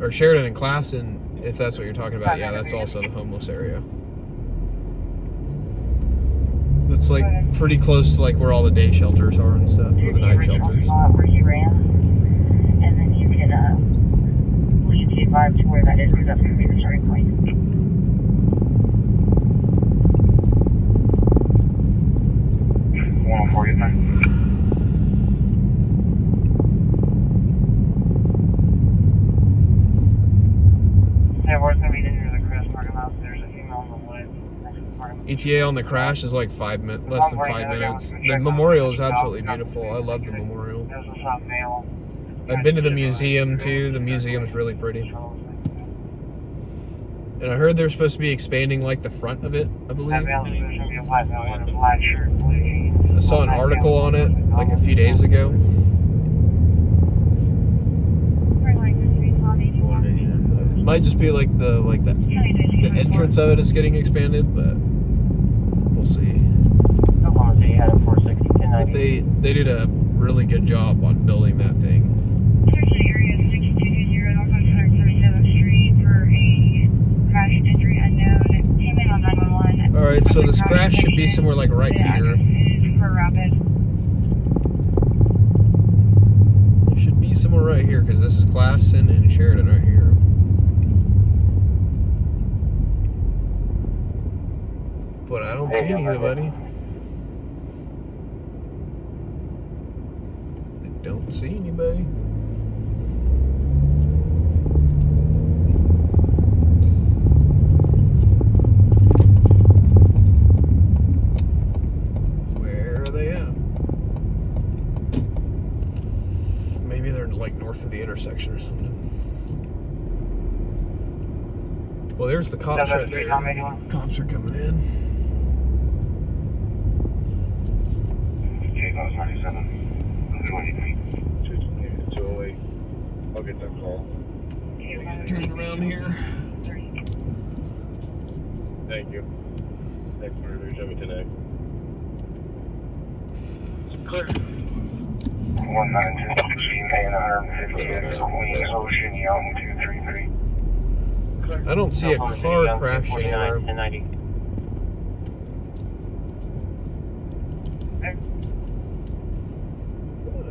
B: Or Sheridan and Classen, if that's what you're talking about. Yeah, that's also the homeless area. It's like pretty close to like where all the day shelters are and stuff, or the night shelters.
C: Where you ran, and then you can leave the vibe to where that is, because that's going to be the starting point.
E: Yeah, where's going to be near the Chris parking lot? There's a female on the way.
B: ETA on the crash is like less than 5 minutes. The memorial is absolutely beautiful. I love the memorial.
E: There's a shop mail.
B: I've been to the museum too. The museum is really pretty. And I heard they're supposed to be expanding like the front of it, I believe.
E: That mail is going to be a black mail with a black shirt, blue jeans.
B: I saw an article on it like a few days ago. It might just be like the entrance of it is getting expanded, but we'll see.
C: Oklahoma City had a 460, 1090.
B: But they did a really good job on building that thing.
E: Thursday area 6220 North 137th Street for a crash injury unknown. Came in on 911.
B: Alright, so this crash should be somewhere like right here.
E: For rapid.
B: It should be somewhere right here because this is Classen and Sheridan right here. But I don't see anybody. I don't see anybody. Where are they at? Maybe they're like north of the intersection or something. Well, there's the cops right there. Cops are coming in.
A: J-Bus 97. 208. I'll get that call.
B: Turn around here.
D: Thank you. Next murder, Chevy tonight.
A: Clear. 19216 and 158 Queen Ocean Young 233.
B: I don't see a car crash anywhere.
C: 1090.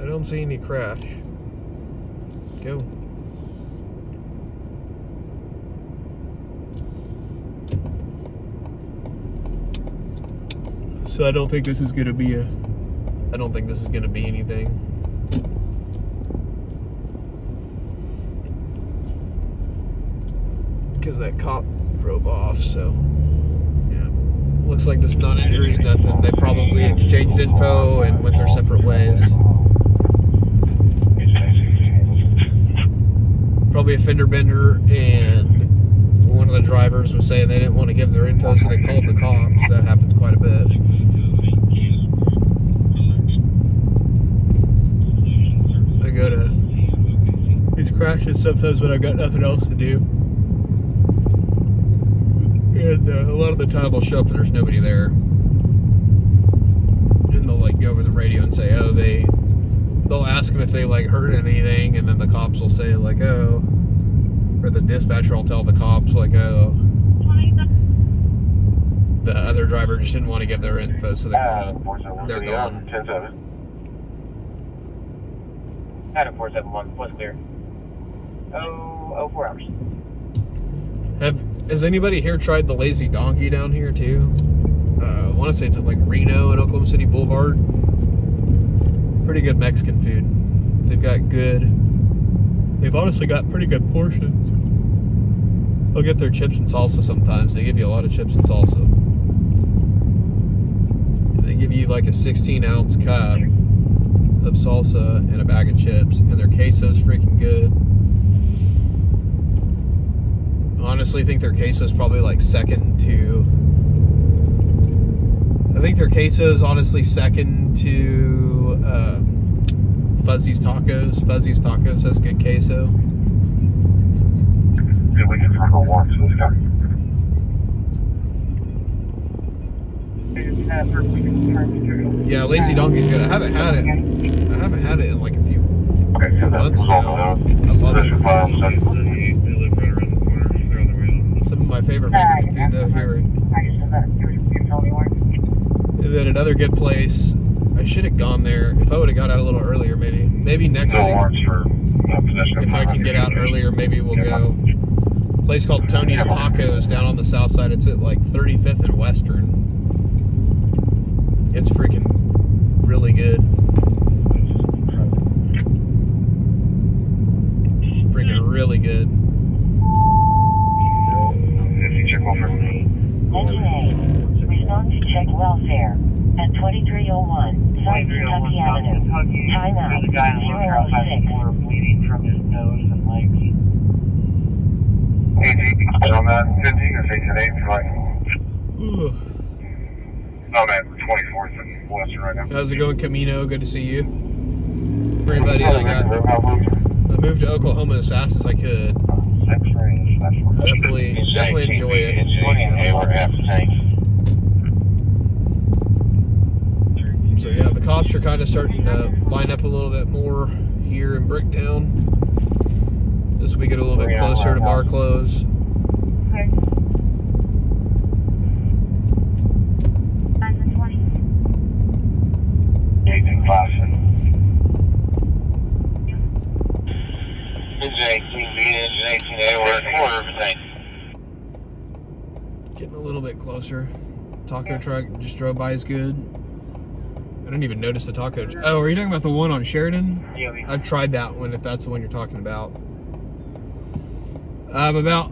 B: I don't see any crash. Go. So I don't think this is gonna be anything. Because that cop drove off, so yeah. Looks like this non-injury is nothing. They probably exchanged info and went their separate ways. Probably a fender bender, and one of the drivers was saying they didn't want to give their info, so they called the cops. That happens quite a bit. I go to these crashes sometimes when I've got nothing else to do. And a lot of the time I'll show up and there's nobody there. And they'll like go over the radio and say, oh, they'll ask them if they like heard anything, and then the cops will say like, oh, or the dispatcher will tell the cops like, oh, the other driver just didn't want to give their info, so they're gone.
A: 10-7.
F: Adam 471, was clear. 4 hours.
B: Has anybody here tried the Lazy Donkey down here too? I want to say it's at like Reno and Oklahoma City Boulevard. Pretty good Mexican food. They've honestly got pretty good portions. They'll get their chips and salsa sometimes. They give you a lot of chips and salsa. They give you like a 16-ounce cup of salsa and a bag of chips, and their queso's freaking good. Honestly, think their queso is probably like second to. I think their queso is honestly second to Fuzzy's Tacos. Fuzzy's Tacos has good queso.
A: Yeah, we can circle once. Let's go.
B: Yeah, Lazy Donkey's good. I haven't had it in like a few months now. I love it. Some of my favorite Mexican food though here. And then another good place. I should have gone there if I would have got out a little earlier. Maybe next week. If I can get out earlier, maybe we'll go. A place called Tony's Tacos down on the south side. It's at like 35th and Western. It's freaking really good. Freaking really good.
C: Respond to check welfare at 2301 South Kentucky Avenue. Time out.
F: There's a guy in the worker outside the door bleeding from his nose and legs.
A: On that 15 or 8 right? No, man, 24th and Western right now.
B: How's it going, Camino? Good to see you. Everybody, I moved to Oklahoma as fast as I could. Definitely enjoy it. So yeah, the cops are kind of starting to line up a little bit more here in Bricktown as we get a little bit closer to bar close. Getting a little bit closer. Taco truck just drove by is good. I didn't even notice the taco. Oh, are you talking about the one on Sheridan?
F: Yeah,
B: I've tried that one, if that's the one you're talking about. About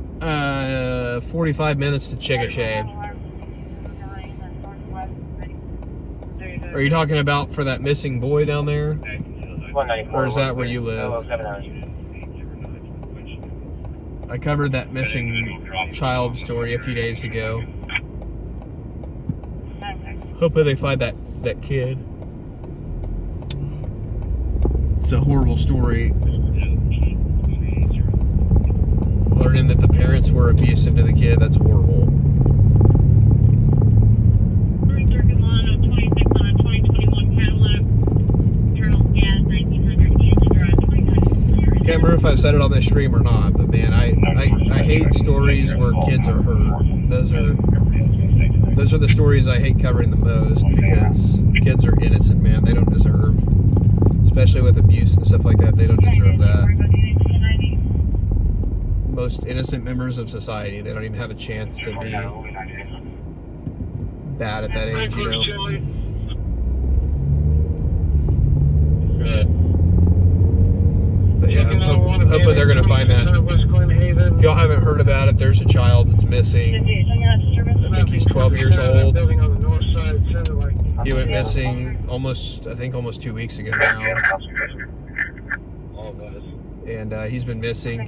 B: 45 minutes to Chickasha. Are you talking about for that missing boy down there?
F: 194.
B: Or is that where you live? I covered that missing child story a few days ago. Hopefully they find that kid. It's a horrible story. Learning that the parents were abusive to the kid, that's horrible. Can't remember if I've said it on this stream or not, but man, I hate stories where kids are hurt. Those are the stories I hate covering the most, because kids are innocent, man. They don't deserve, especially with abuse and stuff like that, they don't deserve that. Most innocent members of society, they don't even have a chance to be bad at that age, you know. But yeah, I'm hoping they're going to find that. If y'all haven't heard about it, there's a child that's missing. I think he's 12 years old. He went missing almost 2 weeks ago now. And he's been missing.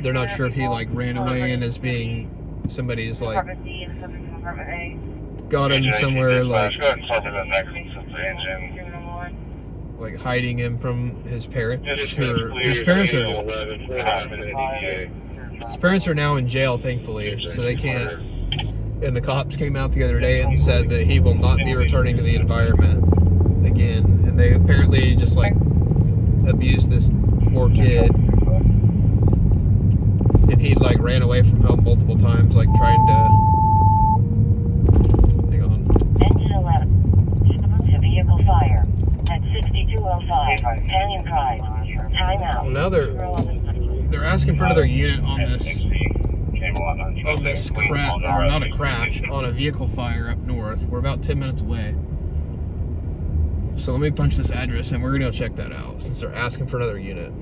B: They're not sure if he like ran away and is being, somebody's like got him somewhere like hiding him from his parents. His parents are now in jail, thankfully, so they can't. And the cops came out the other day and said that he will not be returning to the environment. again, and they apparently just like abused this poor kid, and he like ran away from home multiple times, like trying to. Hang on.
C: Engine 11. To vehicle fire at 6205 Canyon Drive. Timeout.
B: Well, now they're asking for another unit on this crash, or not a crash, on a vehicle fire up north. We're about 10 minutes away. So let me punch this address and we're gonna go check that out since they're asking for another unit.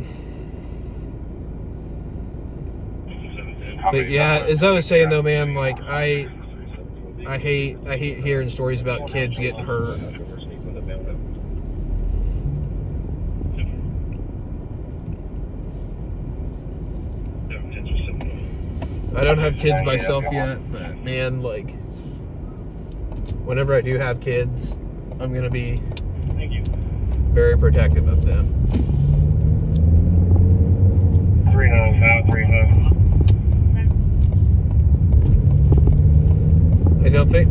B: But yeah, as I was saying though, man, like I hate hearing stories about kids getting hurt. I don't have kids myself yet, but man, like whenever I do have kids, I'm gonna be very protective of them.
A: 3-0.
B: I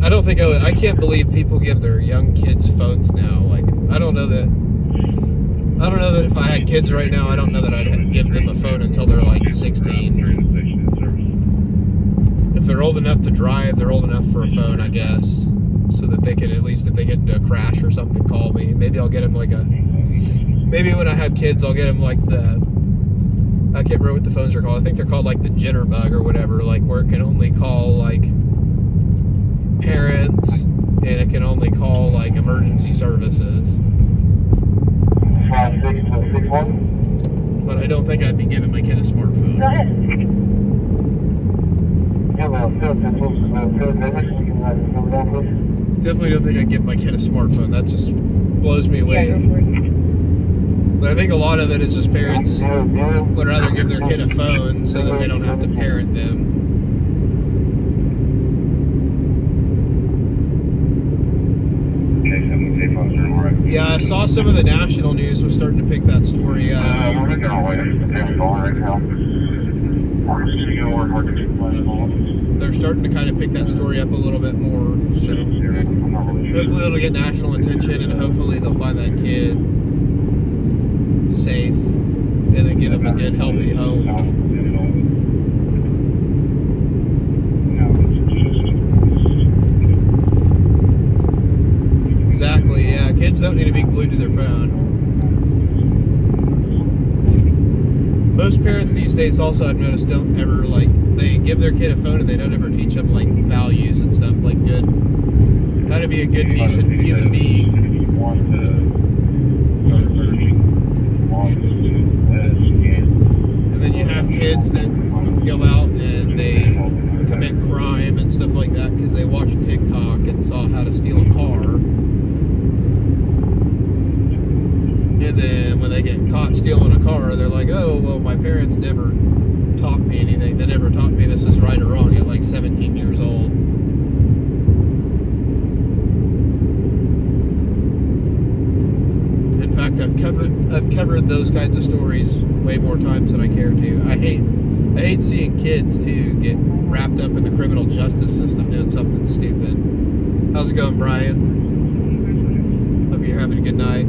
B: don't think I can't believe people give their young kids phones now. Like I don't know that if I had kids right now, I don't know that I'd give them a phone until they're like 16. If they're old enough to drive, they're old enough for a phone, I guess, so that they can at least, if they get into a crash or something, call me. Maybe I'll get them like maybe when I have kids, I'll get them like I can't remember what the phones are called. I think they're called like the jitterbug or whatever, like where it can only call like parents and it can only call like emergency services.
A: 5661.
B: But I don't think I'd be giving my kid a smartphone.
C: Go ahead.
B: Definitely don't think I'd give my kid a smartphone. That just blows me away. But I think a lot of it is just parents would rather give their kid a phone so that they don't have to parent them. Yeah, I saw some of the national news was starting to pick that story up.
A: We're making our way to right now.
B: They're starting to kind of pick that story up a little bit more. So hopefully it'll get national attention and hopefully they'll find that kid safe and then give him a good, healthy home. Exactly, yeah. Kids don't need to be glued to their phone. Most parents these days also, I've noticed, don't ever, like, they give their kid a phone and they don't ever teach them, like, values and stuff, like how to be a good, decent human being. And then you have kids that go out and they commit crime and stuff like that because they watched TikTok and saw how to steal a car. And then when they get caught stealing a car, they're like, oh, well, my parents never taught me anything. They never taught me this is right or wrong at like 17 years old. In fact, I've covered those kinds of stories way more times than I care to. I hate seeing kids, too, get wrapped up in the criminal justice system doing something stupid. How's it going, Brian? Hope you're having a good night.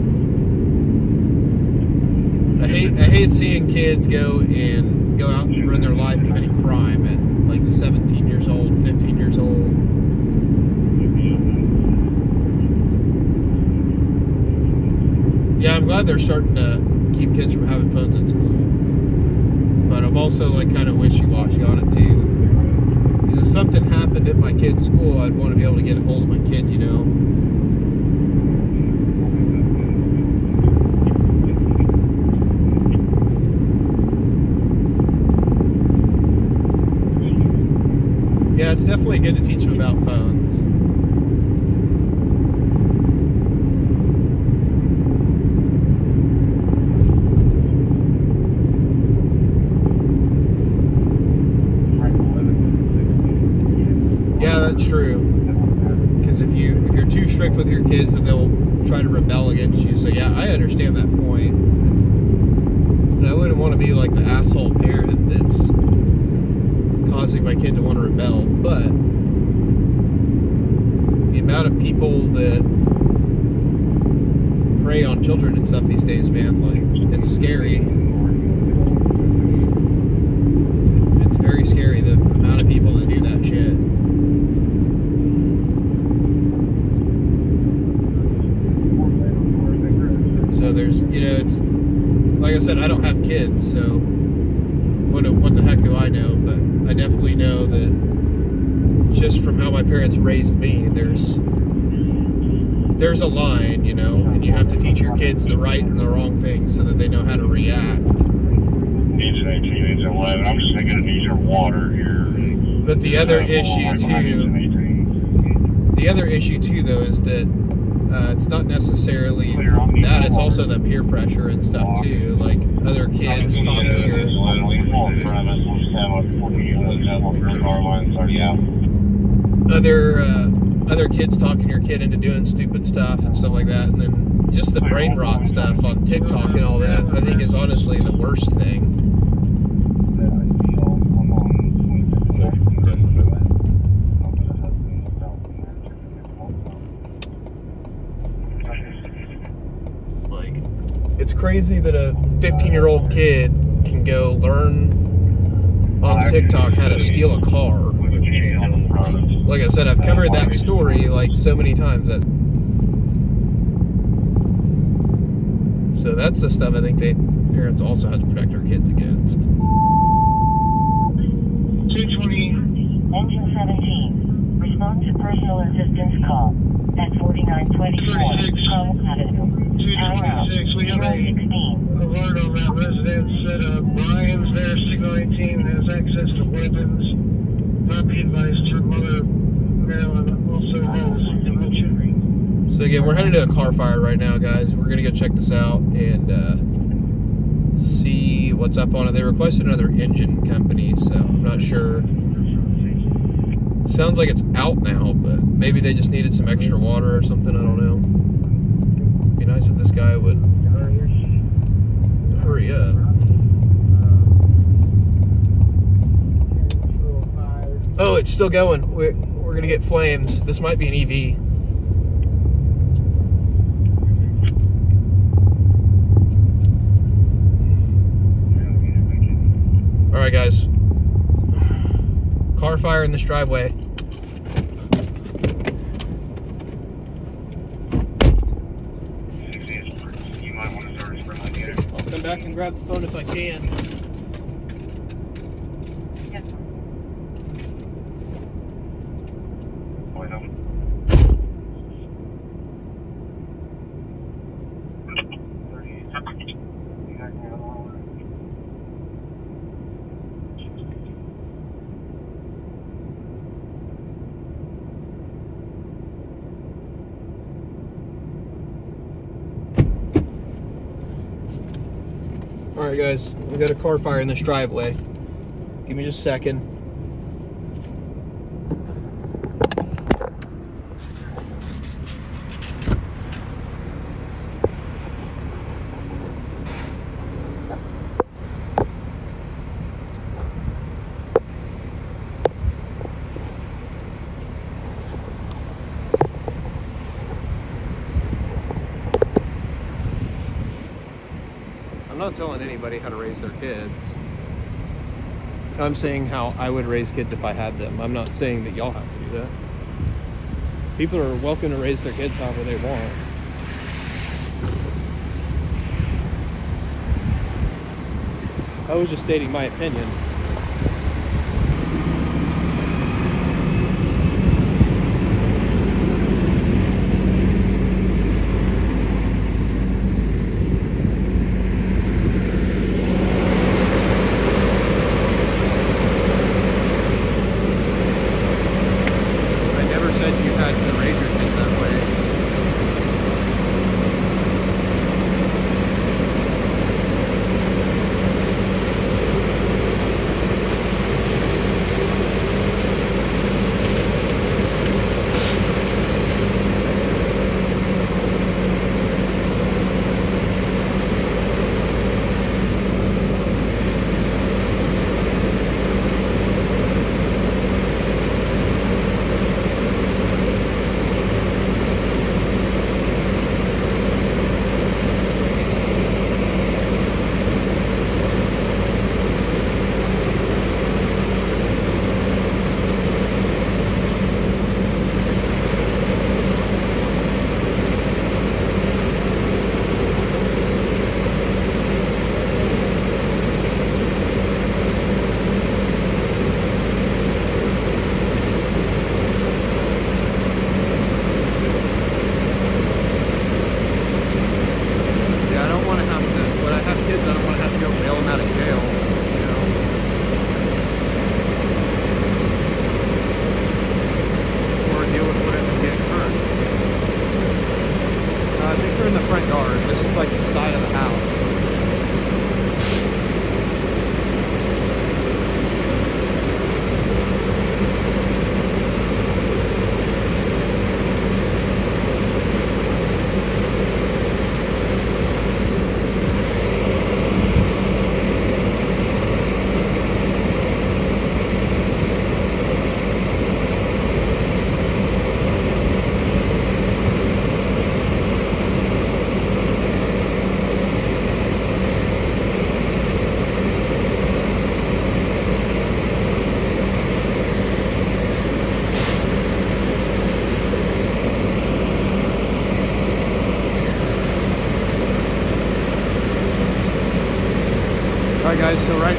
B: I hate seeing kids go out and ruin their life committing crime at like 17 years old, 15 years old. Yeah, I'm glad they're starting to keep kids from having phones at school. But I'm also like kind of wishy-washy on it too. Because if something happened at my kid's school, I'd want to be able to get a hold of my kid, you know. Yeah, it's definitely good to teach them about phones. Yeah, that's true. Because if you're too strict with your kids, then they'll try to rebel against you. So yeah, I understand that point. But I wouldn't want to be like the asshole parent that's causing my kid to want to rebel. But the amount of people that prey on children and stuff these days, man. Like, it's scary. It's very scary, the amount of people that do that shit. So there's, it's, like I said, I don't have kids, so what the heck do I know? But I definitely know that just from how my parents raised me, there's a line, and you have to teach your kids the right and the wrong things so that they know how to react.
A: Needs an 18, needs an 11. I'm just thinking it needs your water here.
B: But the other issue too, though, is that it's not necessarily that, it's also the peer pressure and stuff too, like other kids talking other kids talking your kid into doing stupid stuff and stuff like that, and then just the brain rot stuff on TikTok and all that, I think is honestly the worst thing. It's crazy that a 15-year-old kid can go learn on TikTok how to steal a car. Like I said, I've covered that story like so many times. So that's the stuff I think parents also have to protect their kids against.
C: 220. Engine 17. Respond to personal assistance call at 4924. Call added.
F: 226, we have a alert on that residence that Brian's there, signal 18, has access to weapons. Not be advised, her mother, Marilyn, also has dementia.
B: So again, we're headed to a car fire right now, guys. We're gonna go check this out and see what's up on it. They requested another engine company, so I'm not sure. Sounds like it's out now, but maybe they just needed some extra water or something, I don't know. Be nice if this guy would hurry up. Oh, it's still going. We're gonna get flames. This might be an EV. All right, guys. Car fire in this driveway. I'll come back and grab the phone if I can. Alright guys, we got a car fire in this driveway. Give me just a second. I'm not telling anybody how to raise their kids. I'm saying how I would raise kids if I had them. I'm not saying that y'all have to do that. People are welcome to raise their kids however they want. I was just stating my opinion.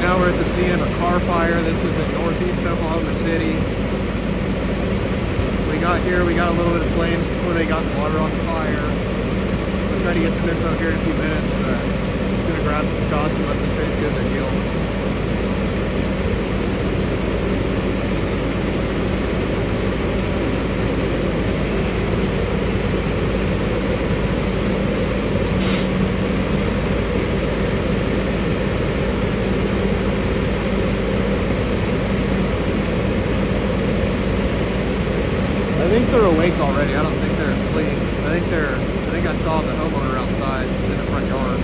B: now we're at the scene of a car fire. This is in northeast Oklahoma City. We got here, we got a little bit of flames before they got the water on the fire. We'll try to get some info here in a few minutes, but I'm just going to grab some shots and let them finish doing their deal. I think they're awake already. I don't think they're asleep. I think I saw the homeowner outside in the front yard.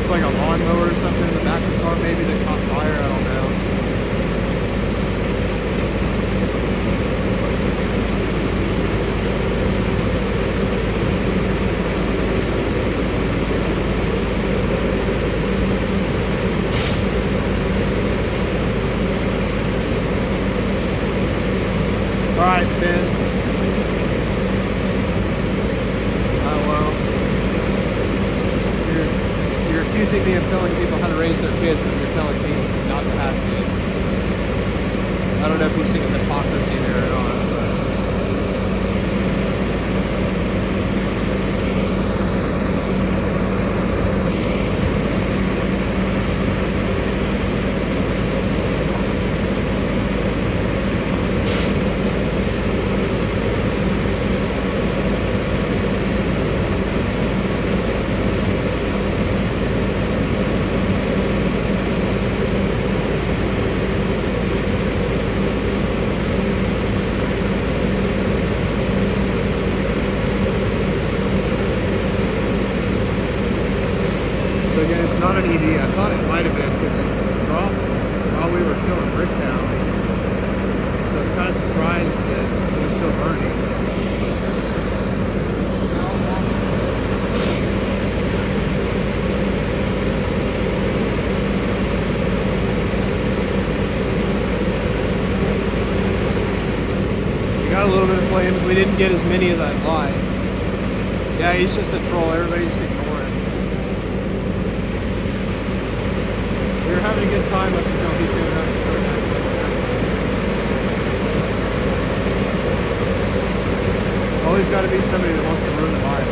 B: Like a lawnmower or something in the back of the car, maybe that caught fire. I don't know. All right, Finn. Oh well. You're accusing me of telling people how to raise their kids, but you're telling me not to have kids. I don't know if you see the hypocrisy there or not. Again, it's not an ED. I thought it might have been because it dropped while we were still in Bricktown. So I was kind of surprised that it was still burning. We got a little bit of flames. We didn't get as many as I'd like. Yeah, he's just a troll. Everybody's ignoring him. We were having a good time up until he showed up and started acting like that. Always got to be somebody that wants to ruin the vibe.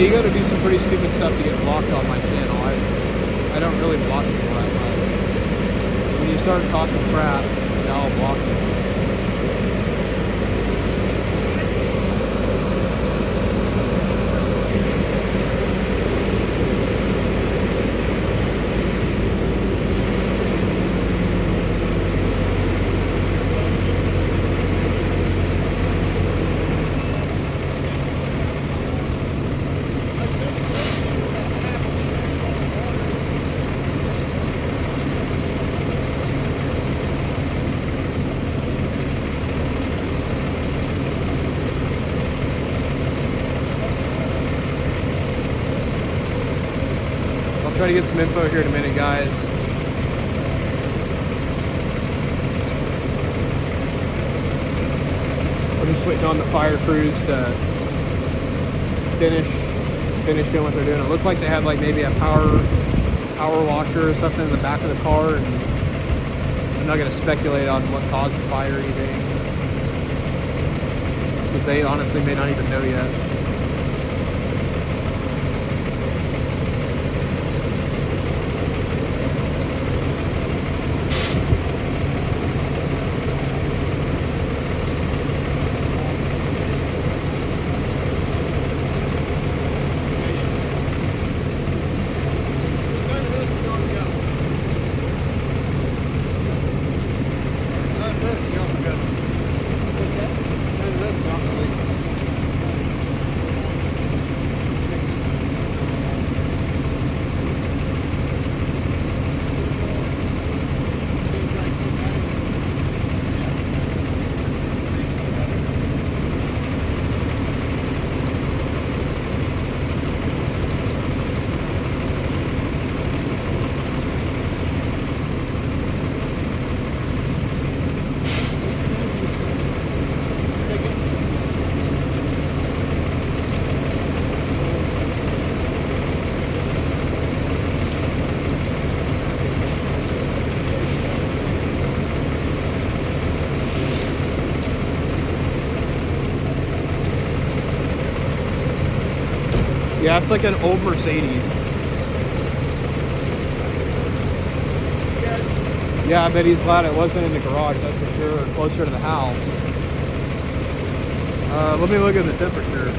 B: you got to do some pretty stupid stuff to get blocked on my channel. I don't really block people that much. When you start talking crap, yeah, I'll block you. Try to get some info here in a minute, guys. We're just waiting on the fire crews to finish doing what they're doing. It looked like they had like maybe a power washer or something in the back of the car, and I'm not going to speculate on what caused the fire or anything, because they honestly may not even know yet. Yeah, it's like an old Mercedes. Yeah, I bet he's glad it wasn't in the garage, that's for sure, or closer to the house. Let me look at the temperature.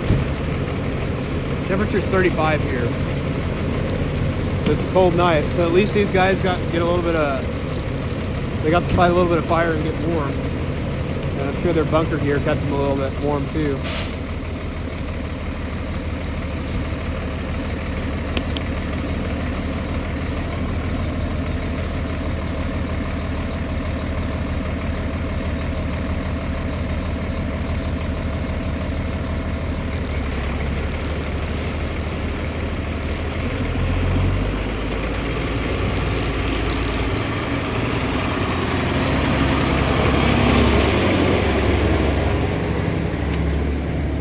B: Temperature's 35 here. So it's a cold night. So at least these guys got to fight a little bit of fire and get warm. And I'm sure their bunker gear kept them a little bit warm too.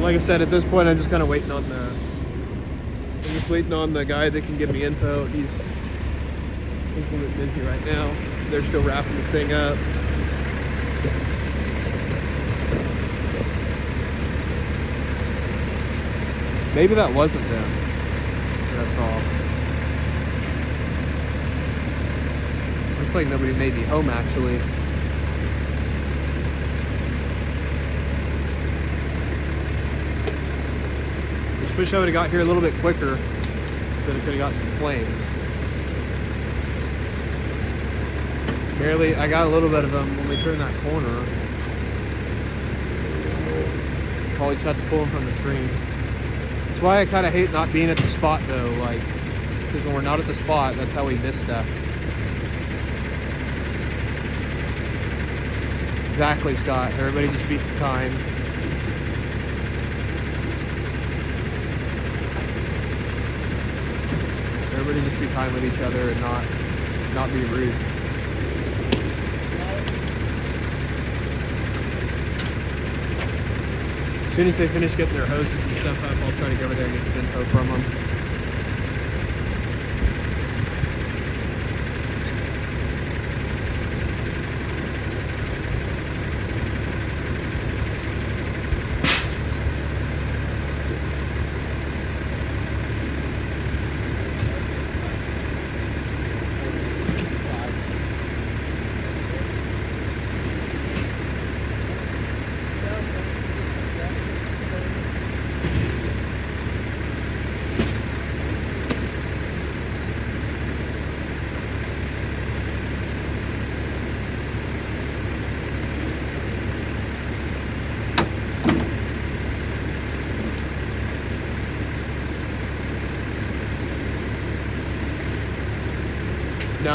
B: Like I said, at this point, I'm just kind of waiting on the guy that can give me info. He's a little bit busy right now. They're still wrapping this thing up. Maybe that wasn't them. That's all. Looks like nobody may be home actually. Just wish I would have got here a little bit quicker, so that I could have got some flames. Barely, I got a little bit of them when we turned that corner. Probably just have to pull them from the screen. That's why I kind of hate not being at the spot though, like, because when we're not at the spot, that's how we miss stuff. Exactly, Scott. Everybody just be kind. Everybody just be kind with each other and not be rude. As soon as they finish getting their hoses and stuff up, I'll try to go over there and get some info from them.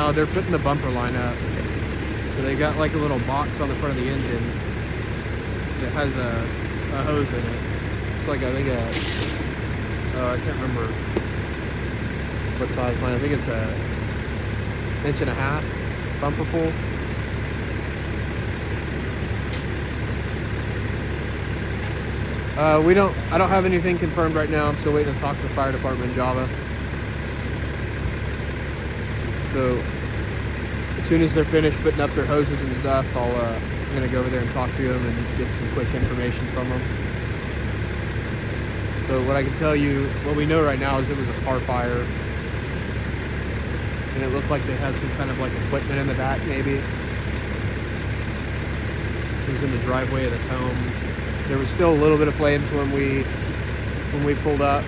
B: No, they're putting the bumper line up. So they got like a little box on the front of the engine that has a hose in it. It's like, I think I can't remember what size line. I think it's a 1.5 inch bumper pull. I don't have anything confirmed right now. I'm still waiting to talk to the fire department in Java. So as soon as they're finished putting up their hoses and stuff, I'm gonna go over there and talk to them and get some quick information from them. So what I can tell you, what we know right now is it was a car fire, and it looked like they had some kind of like equipment in the back. Maybe it was in the driveway of this home. There was still a little bit of flames when we pulled up.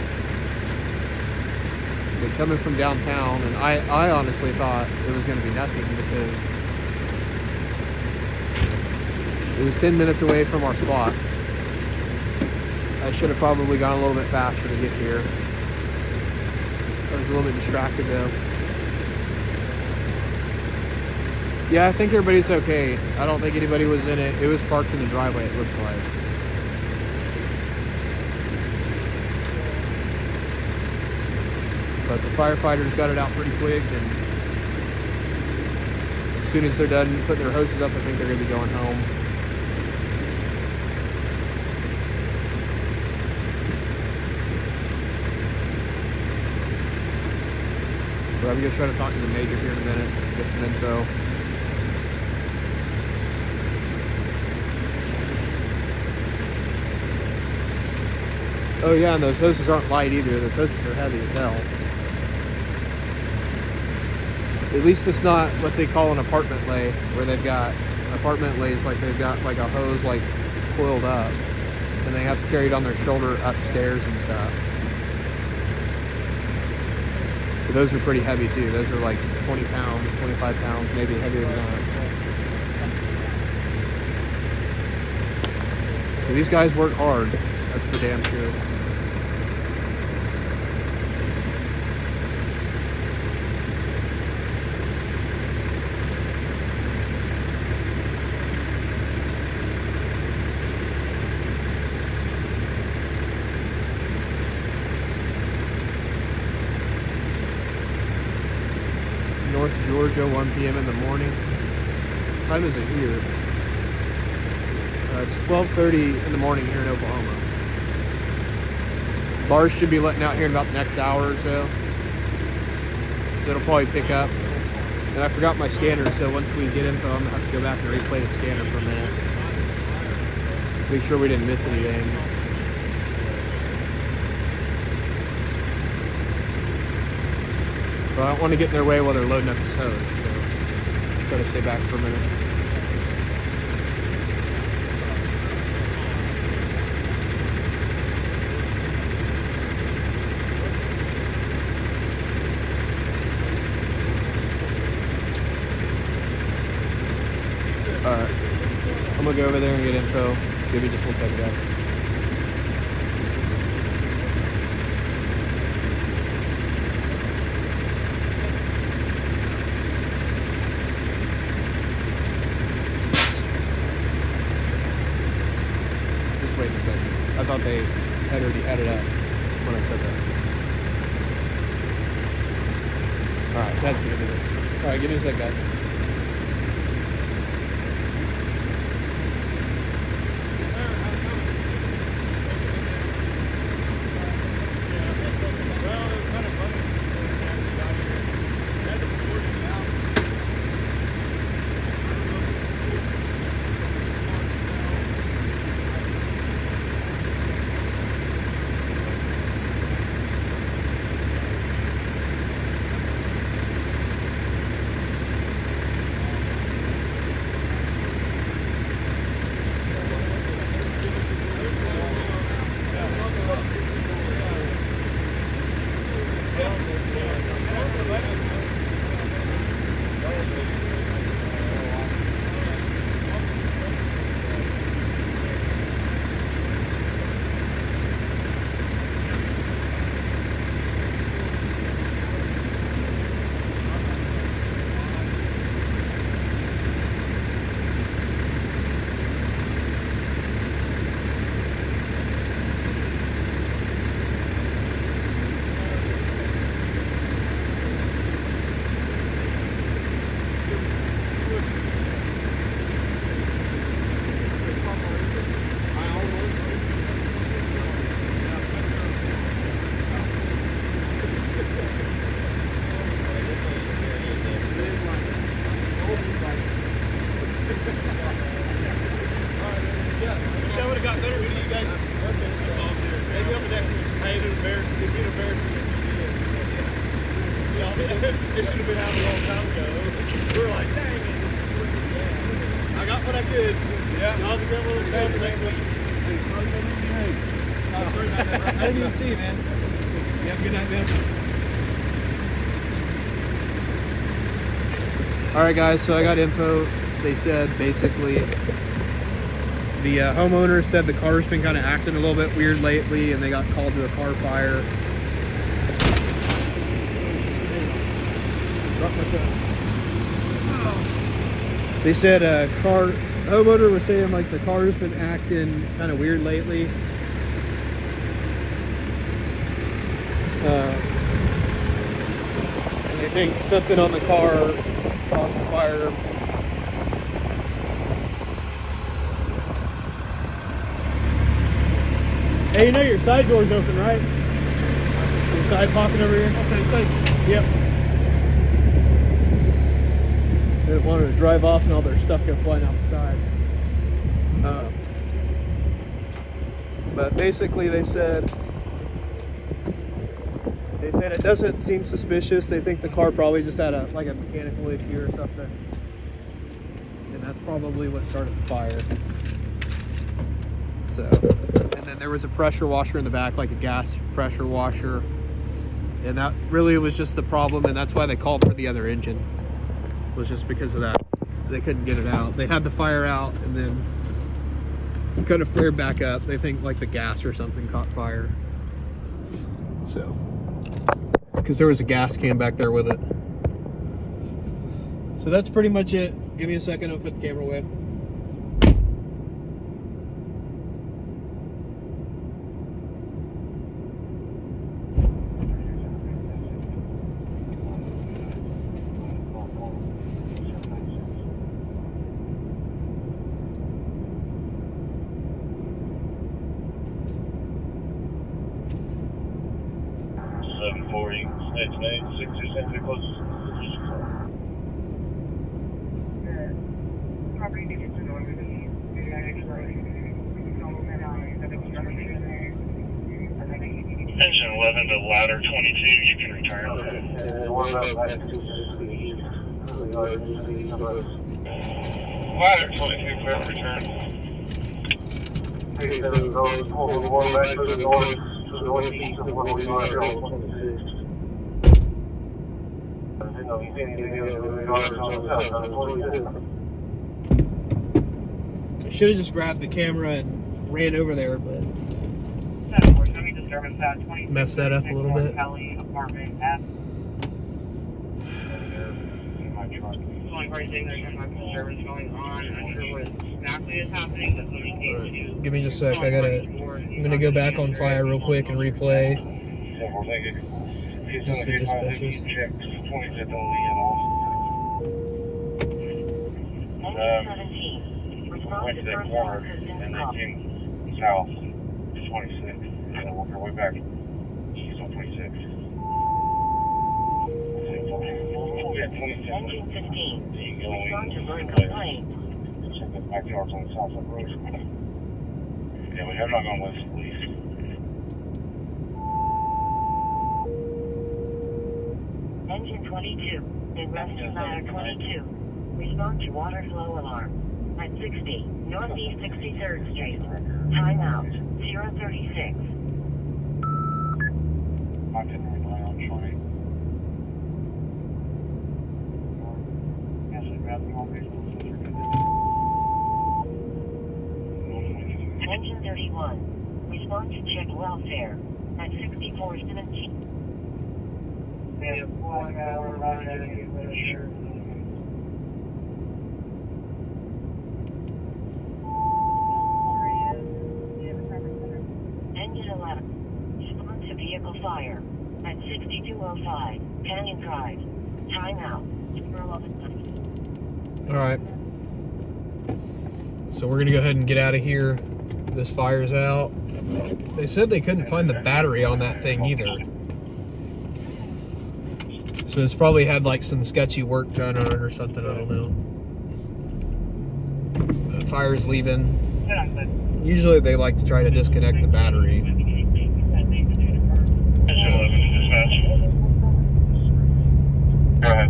B: But coming from downtown, and I honestly thought it was going to be nothing because it was 10 minutes away from our spot. I should have probably gone a little bit faster to get here. I was a little bit distracted though. Yeah, I think everybody's okay. I don't think anybody was in it. It was parked in the driveway, it looks like. But the firefighters got it out pretty quick, and as soon as they're done putting their hoses up, I think they're going to be going home. But I'm going to try to talk to the major here in a minute, get some info. Oh yeah, and those hoses aren't light either. Those hoses are heavy as hell. At least it's not what they call an apartment lay, where they've got apartment lays like they've got like a hose like coiled up, and they have to carry it on their shoulder upstairs and stuff. But those are pretty heavy too. Those are like 20 pounds, 25 pounds, maybe heavier than that. So these guys work hard. That's for damn sure. North Georgia, 1 p.m. in the morning. What time is it here? It's 12:30 in the morning here in Oklahoma. Bars should be letting out here in about the next hour or so. So it'll probably pick up. And I forgot my scanner, so once we get info, I'm going to have to go back and replay the scanner for a minute. Make sure we didn't miss anything. But I don't want to get in their way while they're loading up this hose, so try to stay back for a minute. Alright, I'm gonna go over there and get info. Give me just 1 second, guys. Wait a second. I thought they had already added up when I said that. Alright, that's the end of it. Alright, give me a sec, guys. Yeah, I wish I would have got better with you guys. Maybe I'm next week. I ain't embarrassing. It'd be embarrassing if you did. Yeah, it should have been out a long time ago. We were like, dang it. I got what I could. Yeah. Y'all have a good little time next week. Sorry about that. I didn't even see you, man. You have a good night, man. Alright guys, so I got info. They said basically the homeowner said the car's been kind of acting a little bit weird lately and they got called to a car fire. They said homeowner was saying like the car's been acting kind of weird lately. And they think something on the car caused the fire. Hey, you know your side door's open, right? Your side pocket over here? Okay, thanks. Yep. They didn't want to drive off and all their stuff go flying out the side. But basically they said it doesn't seem suspicious. They think the car probably just had a mechanical issue or something. And that's probably what started the fire. So, and then there was a pressure washer in the back, like a gas pressure washer. And that really was just the problem, and that's why they called for the other engine. Was just because of that. They couldn't get it out. They had the fire out and then it kind of flared back up. They think like the gas or something caught fire. So, because there was a gas can back there with it. So that's pretty much it. Give me a second, I'll put the camera away.
E: Property digits in order to be
A: Engine 11 to ladder 22, you can return. Ladder 22, clear to return.
B: I should have just grabbed the camera and ran over there, but messed that up a little bit.
E: The only thing there's some service going on. I'm not sure what exactly is happening, but let me see.
B: Give me just a sec. I'm gonna go back on fire real quick and replay just the dispatches.
A: Went to that corner and they came south to 26 and then worked our way back east on 26. We had 26.
C: Engine 15. Respond to bird
A: Check
C: complaint.
A: the backyards on the south side road. Yeah, we have not gone west at least.
C: Engine 22. In Western Ladder 22. Respond to water flow alarm. At 60, Northeast 63rd Street. Timeout, 036.
A: I couldn't rely on Shorty.
C: Engine 31. Respond to check welfare. At 6417.
E: We have 1 hour ride at sure.
C: Engine 11. Respond to vehicle fire. At 6205. Canyon Drive. Timeout. 011.
B: Alright. So we're gonna go ahead and get out of here. This fire's out. They said they couldn't find the battery on that thing either. So it's probably had like some sketchy work done on it or something, I don't know. fire's leaving. Usually they like to try to disconnect the battery.
F: It's 11 dispatch. Go ahead.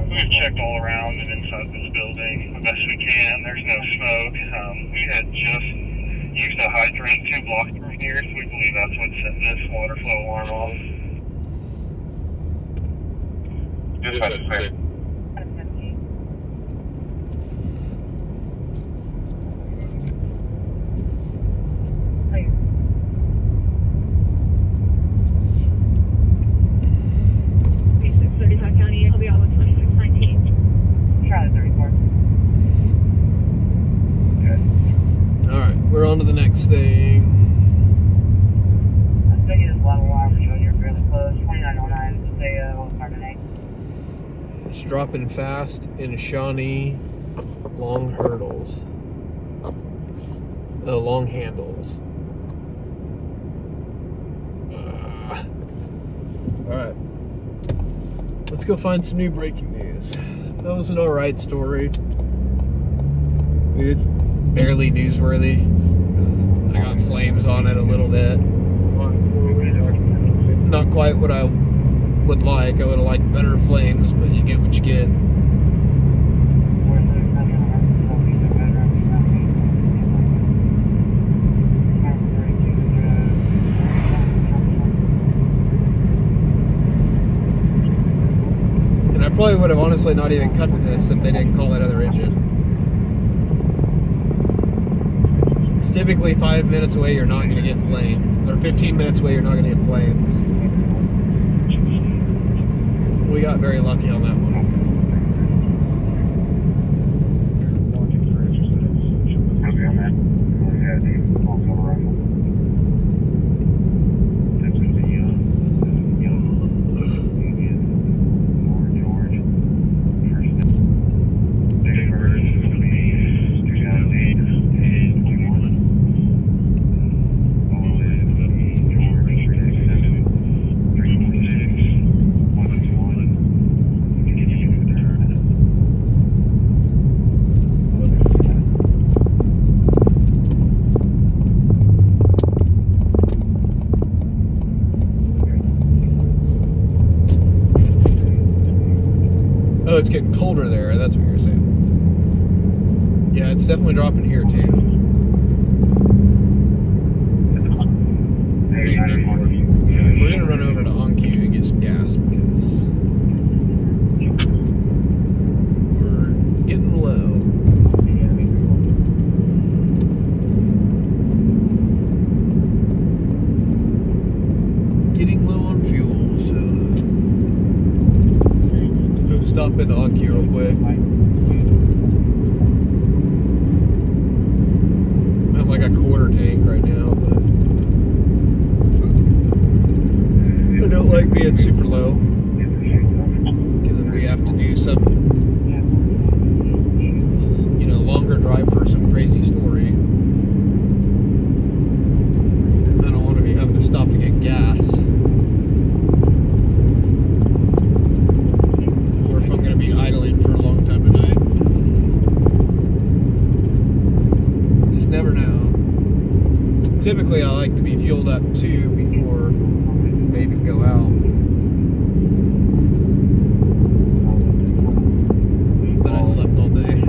F: We've checked all around and inside this building the best we can. There's no smoke. We had just used a hydrant 2 blocks from here, so we believe that's what set this water flow alarm off. Dispatch is clear.
B: Alright, we're on to the next thing. It's dropping fast in Shawnee. Long hurdles. Long handles. Alright. Let's go find some new breaking news. That was an alright story. It's barely newsworthy. I got flames on it a little bit. Not quite what I would like. I would have liked better flames, but you get what you get. And I probably would have honestly not even cut to this if they didn't call that other engine. It's typically 5 minutes away, you're not going to get flame. Or 15 minutes away, you're not going to get flames. We got very lucky on that one. Oh, it's getting colder there. That's what you're saying. Yeah, it's definitely dropping here too. Yeah, we're gonna run over to OnQ and get some gas because we're getting low. Getting low on fuel, so stop into OnQ real quick. I'm at like a quarter tank right now, but I don't like being super low because then we have to do something, you know, longer drive for some crazy story. I don't want to be having to stop to get gas. I'm going to be idling for a long time tonight. Just never know. Typically, I like to be fueled up too before they even go out. But I slept all day.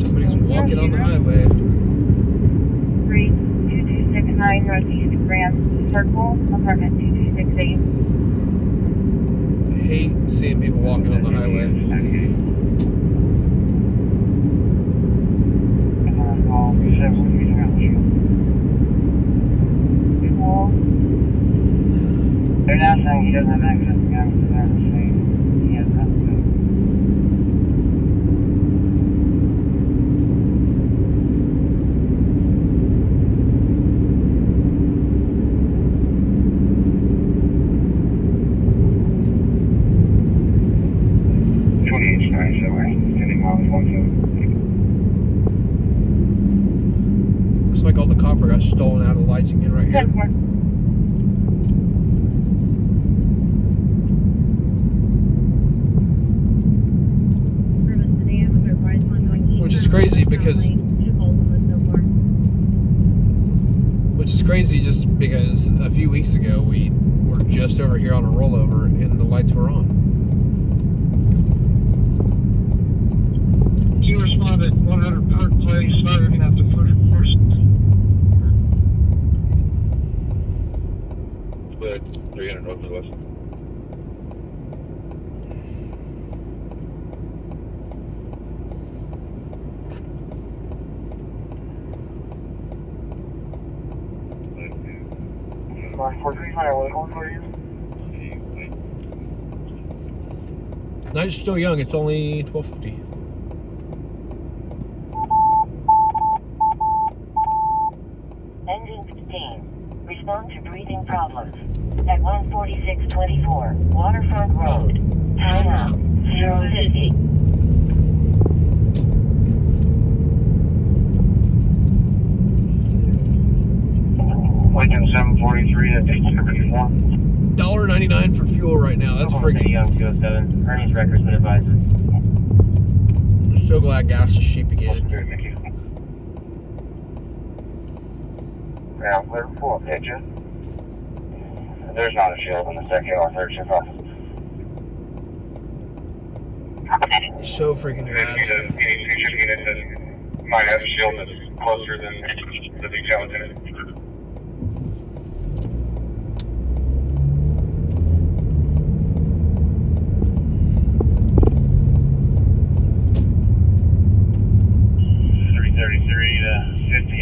B: Somebody's walking on the highway.
E: 32269 Northeast Grand Circle, apartment 2268.
B: I hate seeing people walking on the highway. Looks like all the copper got stolen out of the lights again right here. Which is crazy just because a few weeks ago we were just over here on a rollover and the lights were on.
F: You responded 100 Park Place, starting at the first.
D: But 300 north and west.
B: Night's still young, it's only 12:50.
C: Engine 15. Respond to breathing problems. At 14624 Waterfront Road. Time out. 050.
A: Lincoln 743 to 54.
B: $1.99 for fuel right now. That's freaking.
A: Young 207. Earnings record's been advised.
B: I'm so glad gas is cheap again.
A: Ground clear, full up picture. There's not a shield in the second or third shift office.
B: So freaking bad.
A: Might have a shield that's closer than the detail lieutenant.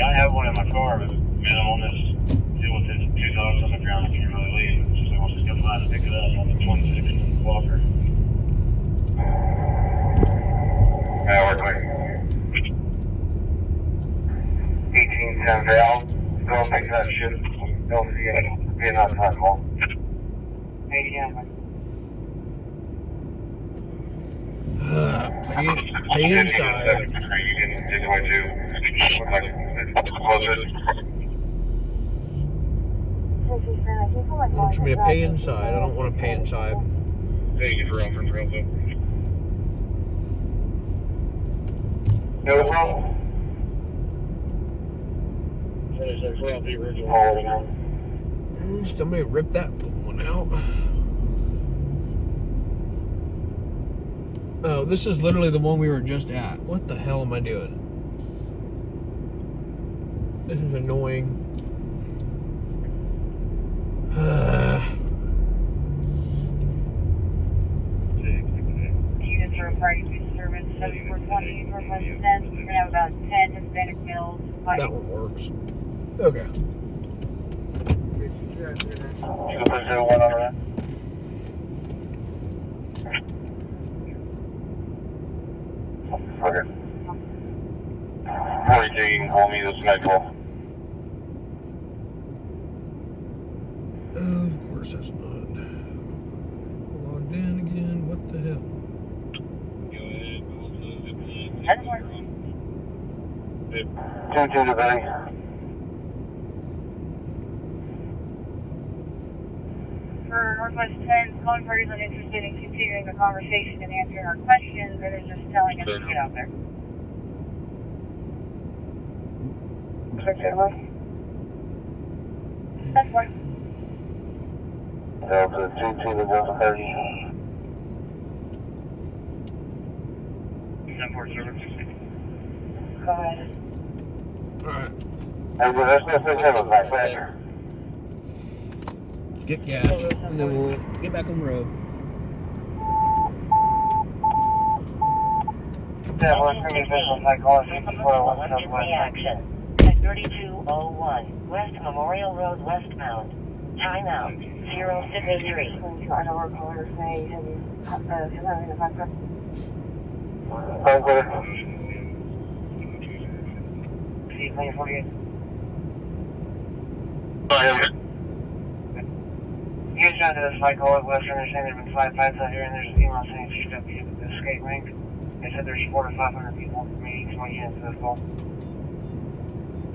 A: I have one in my car, but man, I'm on this deal with his two dogs on the ground. If you really leave, so he wants to come by and pick it up on the 26th Walker. Yeah, we're clear. 1810 Val, go pick that shit. Don't see it. Be enough time, Paul. Hey, yeah.
B: Pay inside.
A: You can just wait to closer.
B: Want me to pay inside? I don't want to pay inside.
D: Thank you for offering to help them.
A: No problem.
D: For all the original.
B: Somebody rip that one out. Oh, this is literally the one we were just at. What the hell am I doing? This is annoying.
E: Units are required to be service 7420 Northwest 10. We're going to have about 10 Hispanic males.
B: That one works. Okay.
A: Super 01 over there. Okay. 42, you can call me this medical.
B: Of course that's not. Logged in again. What the hell?
A: Two to Betty.
E: For Northwest 10, calling parties uninterested in continuing the conversation and answering our questions, or they're just telling us to get out there. That's fine.
A: Delta 2 to Delta 30. 10-4 service.
E: Go ahead.
B: Alright.
A: Hey, let's have back there.
B: Get gas. And then we'll get back on the road.
A: Yeah, we're going to be visual psychology before I went
C: Reaction. At 3201 West Memorial Road westbound. Time out. 063.
E: I know we're calling her saying, have you having a background?
A: Okay.
E: See, 48.
A: You shot to the cycle at Western, they're saying there have been 5 fights out here, and there's an email saying shoot up the escape ring. They said there's 400 to 500 people meeting 20 units in this call.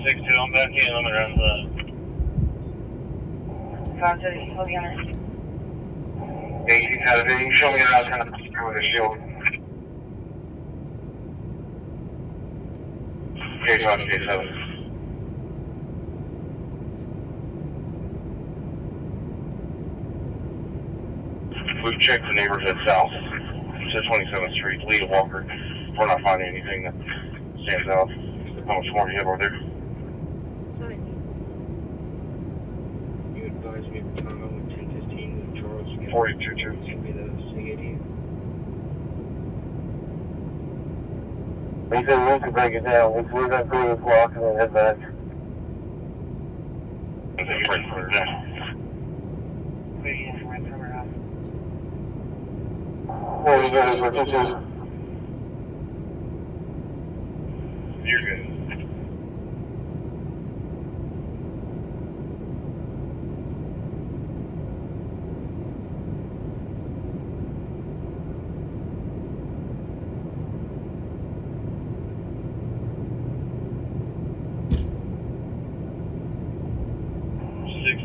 D: 6-2, I'm back in on the round side.
E: 530, hold the honor.
A: Yeah, you can have it. You can show me around kind of with a shield. Okay, go on, K7. We've checked the neighborhood south to 27th Street, Lee to Walker. We're not finding anything that stands out. How much more do you have over there?
F: You advised me to time on 10:15 with Charles.
A: 42-2.
F: Give me the C80.
A: He said we can break it down. We're going to go to the clock and then head back. I think you're ready for it now.
E: Waiting for my summer house.
A: What are you doing for 2-2? You're good.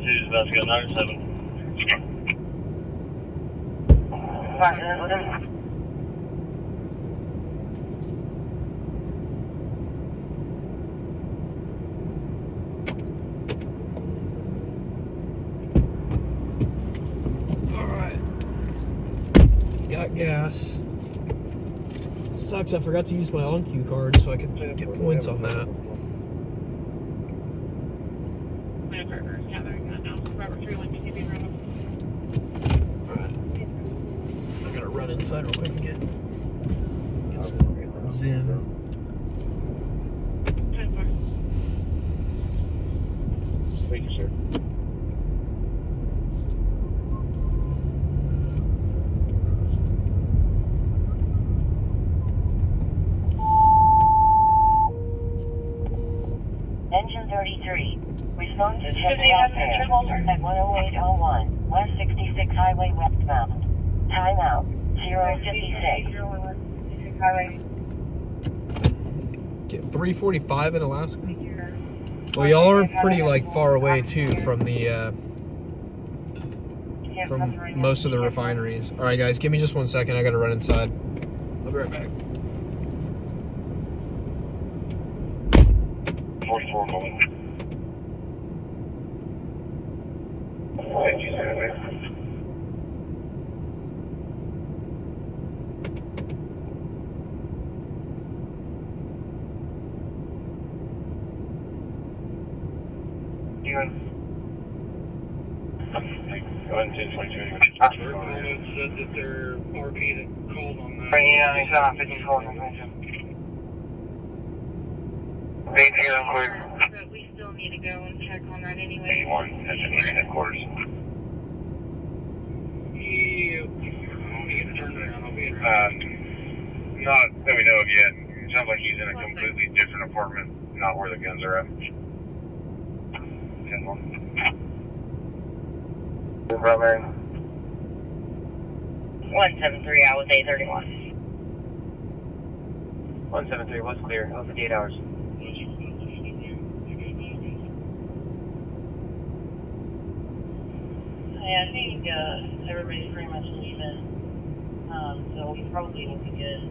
D: Is about to go 97.
B: Alright. Got gas. Sucks, I forgot to use my on-cue card so I could get points on that. I gotta run inside real quick and get some Zen.
D: Thank you, sir.
C: Engine 33. Response to heavy after at 10801, West 66 Highway westbound. Timeout, 056.
E: Highway.
B: Get 345 in Alaska. Well, y'all are pretty like far away too from the from most of the refineries. All right, guys, give me just 1 second. I gotta run inside. I'll be right back.
A: 44 moment. Thank you, sir.
D: Go ahead and 10-22.
F: Said that their RP that called on that.
A: Yeah, he's on 54. Being here real quick.
E: But we still need to go and check on that anyway.
A: 81, engineering headquarters.
F: Yeah. I'll be getting turned around. I'll be in.
A: Not that we know of yet. It sounds like he's in a completely different apartment, not where the guns are at. 10-1. Primary.
C: 173, I was 831.
A: 173, what's clear? That was 8 hours.
C: Yeah, I think everybody's pretty much leaving, so we probably will be good.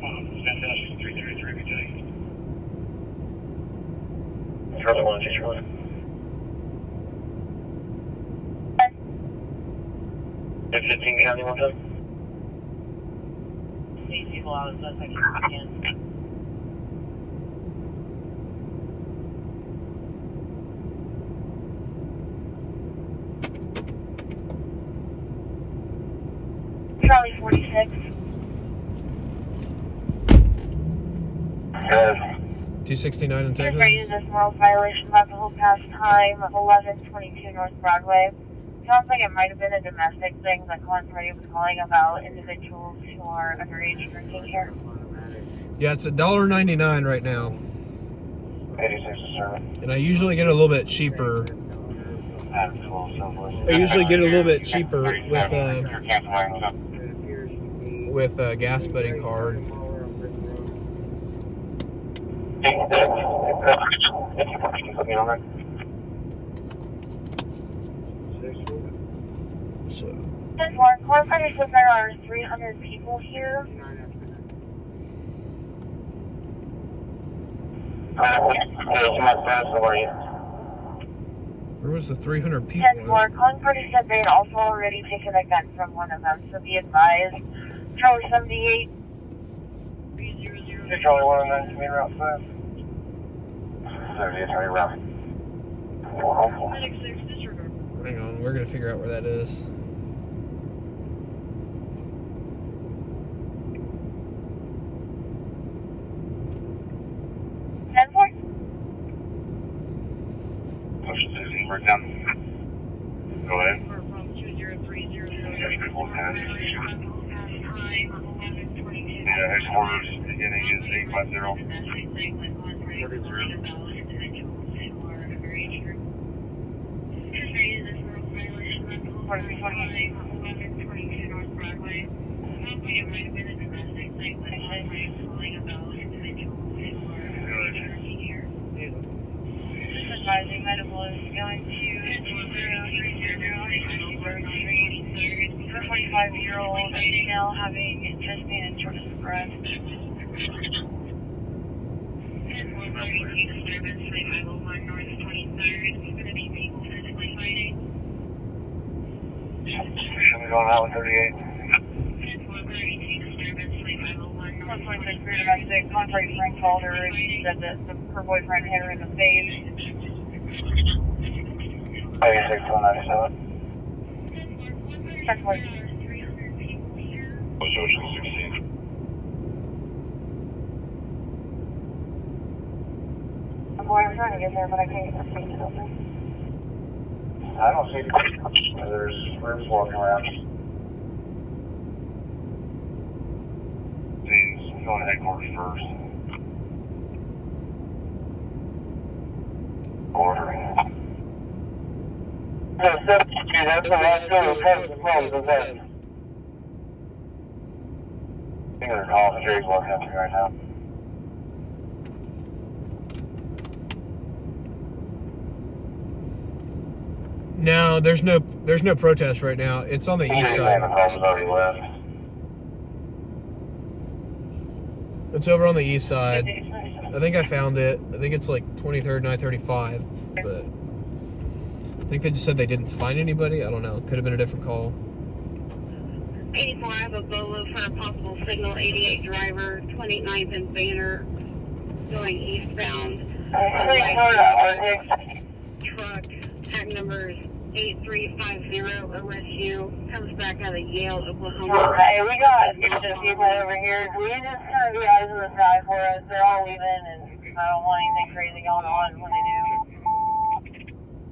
A: Fantastic, 333, good day. Charlie 1, Teacher 1. At 15 County 1 time?
C: These people out as best I can.
E: Charlie 46.
B: 269 in Texas.
E: Rated this moral violation about the whole past time of 1122 North Broadway. Sounds like it might have been a domestic thing that Conrady was calling about individuals who are underage drinking here.
B: Yeah, it's $1.99 right now.
A: 86 sir.
B: And I usually get a little bit cheaper. I usually get a little bit cheaper with with a gas buddy card. So.
E: This one, Corporate says there are 300 people here.
B: Where was the 300 people?
E: 10-4, Concord said they had also already taken a gun from one of them, so be advised. Charlie 78.
A: Charlie 109, main route 5. 78, Charlie route.
B: Hang on, we're gonna figure out where that is.
A: Bricktown. Go ahead. Yeah, headquarters beginning is 850.
E: Advising medical is going to 25-year-old female having chest pain and shortness of breath.
A: Should we go on Highway 38?
E: 126 Rear Domestic, contrary Frank called her and said that her boyfriend hit her in the face.
A: 86 197.
E: 10-4.
A: Ocean 16.
E: Boy, I'm trying to get there, but I can't get the seat open.
A: I don't see there's rooms walking around. He's going to headquarters first. Ordering. So, 72, that's the last one of the problems of that. I think there's an officer he's walking up to right now.
B: No, there's no protest right now. It's on the east side.
A: The problem's already left.
B: It's over on the east side. I think I found it. I think it's like 23rd, 935. But I think they just said they didn't find anybody. I don't know. Could have been a different call.
G: 84, I have a Bolo for a possible signal. 88 driver, 29th and Banner, going eastbound. Truck, tag numbers 8350, arrest you. Comes back out of Yale, Oklahoma.
E: Hey, we got some people over here. We just kind of be eyes in the sky for us. They're all leaving, and I don't want anything crazy going on when they do.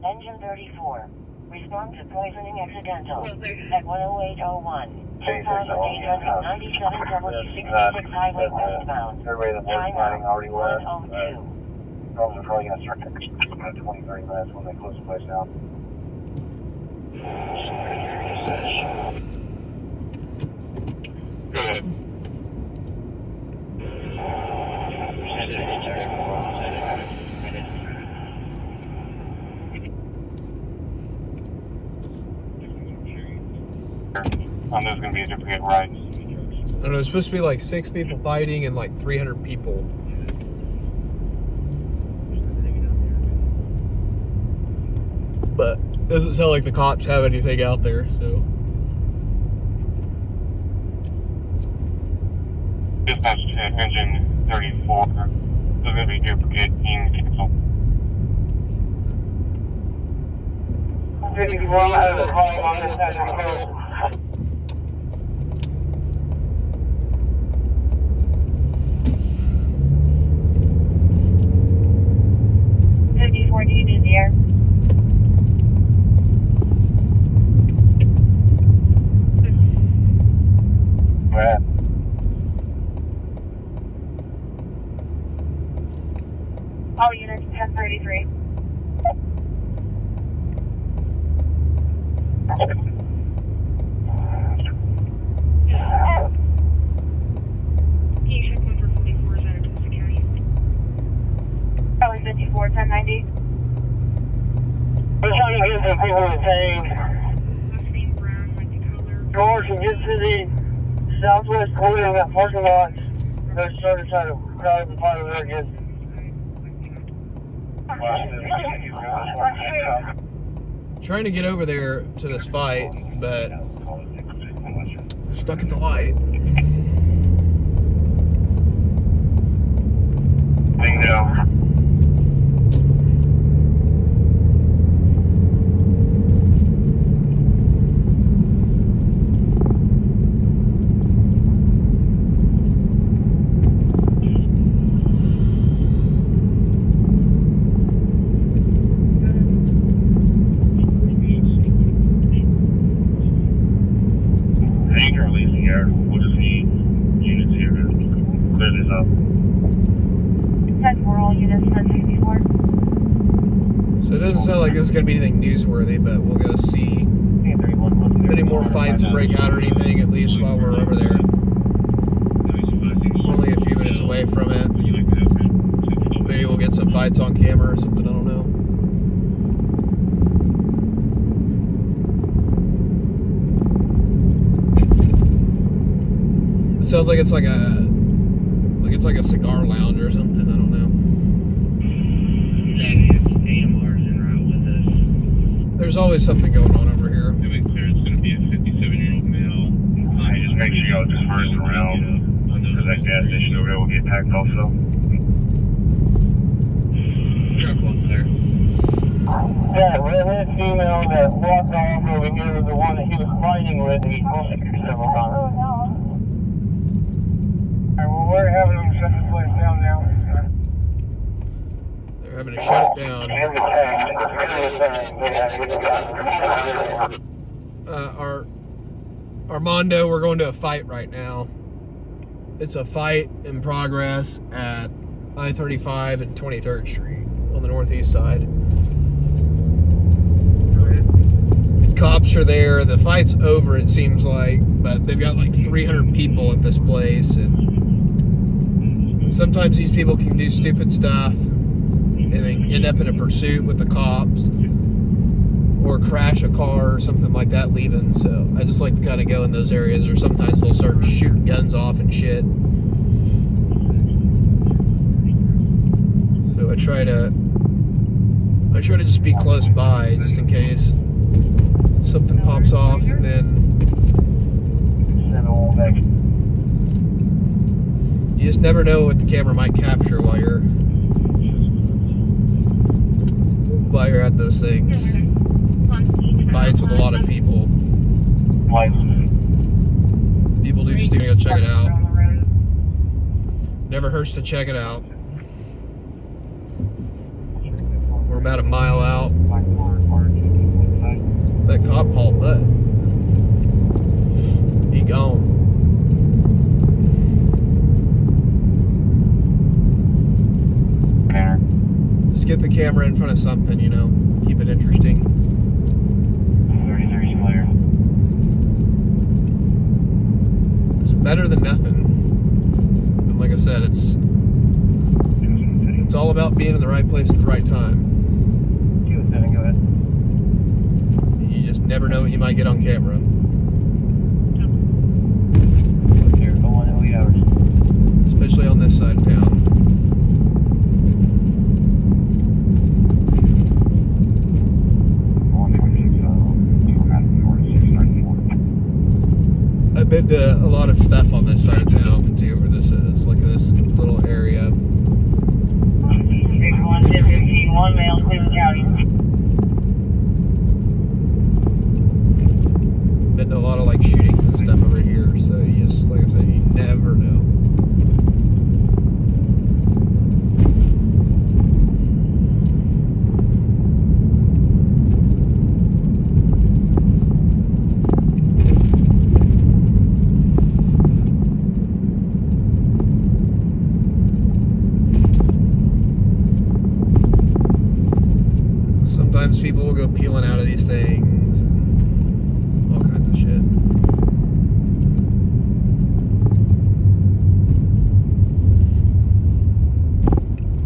C: Engine 34. Respond to poisoning accidental.
G: Well,
C: At 10801. 2897W66 Highway westbound.
A: Everybody that was planning already left.
C: 102.
A: Problems are probably going to start in 20, 30 minutes when they close the place down. Go ahead. There's going to be a duplicate right.
B: I don't know. There's supposed to be like 6 people fighting and like 300 people. But it doesn't sound like the cops have anything out there, so.
A: Dispatch to engine 34. There's going to be duplicate in cancel. 51 out of the calling on this side of the road.
E: 54, do you need the air?
A: Right.
E: All units, 1033.
F: people are saying, George, and get to the southwest corner of that parking lot. They're starting to try to crowd the part of there again.
B: Trying to get over there to this fight, but stuck at the light.
A: Bingo. We'll just need units here to clear this up.
E: 10-4, all units, 1064.
B: So it doesn't sound like this is going to be anything newsworthy, but we'll go see if any more fights break out or anything, at least while we're over there. We're only a few minutes away from it. Maybe we'll get some fights on camera or something, I don't know. Sounds like it's like a cigar lounge or something. I don't know. There's always something going on over here.
D: To be clear, it's going to be a 57-year-old male.
A: Just make sure y'all disperse around, because that gas station over there will get packed also.
D: Truck one clear.
F: That redhead female that walked off over here was the one that he was fighting with, and he posted several times. Alright, well, we're having them shut this place down now.
B: They're having to shut it down. Armando, we're going to a fight right now. It's a fight in progress at I-35 and 23rd Street on the northeast side. Cops are there. The fight's over, it seems like, but they've got like 300 people at this place, and sometimes these people can do stupid stuff and they end up in a pursuit with the cops or crash a car or something like that leaving. So I just like to kind of go in those areas, or sometimes they'll start shooting guns off and shit. So I try to just be close by just in case something pops off, and then you just never know what the camera might capture while you're at those things. Fights with a lot of people. People do stupid. Go check it out. Never hurts to check it out. We're about a mile out. That cop hauled butt. He gone. Just get the camera in front of something, you know. Keep it interesting.
A: 33's clear.
B: It's better than nothing. But like I said, it's all about being in the right place at the right time.
A: Go ahead.
B: You just never know what you might get on camera.
A: Here, go on at 8 hours.
B: Especially on this side of town. I've been to a lot of stuff on this side of town to see where this is, like this little area.
F: 1 male, Cleveland County.
B: Been to a lot of like shootings and stuff over here, so you just, like I said, you never know. Sometimes people will go peeling out of these things and all kinds of shit.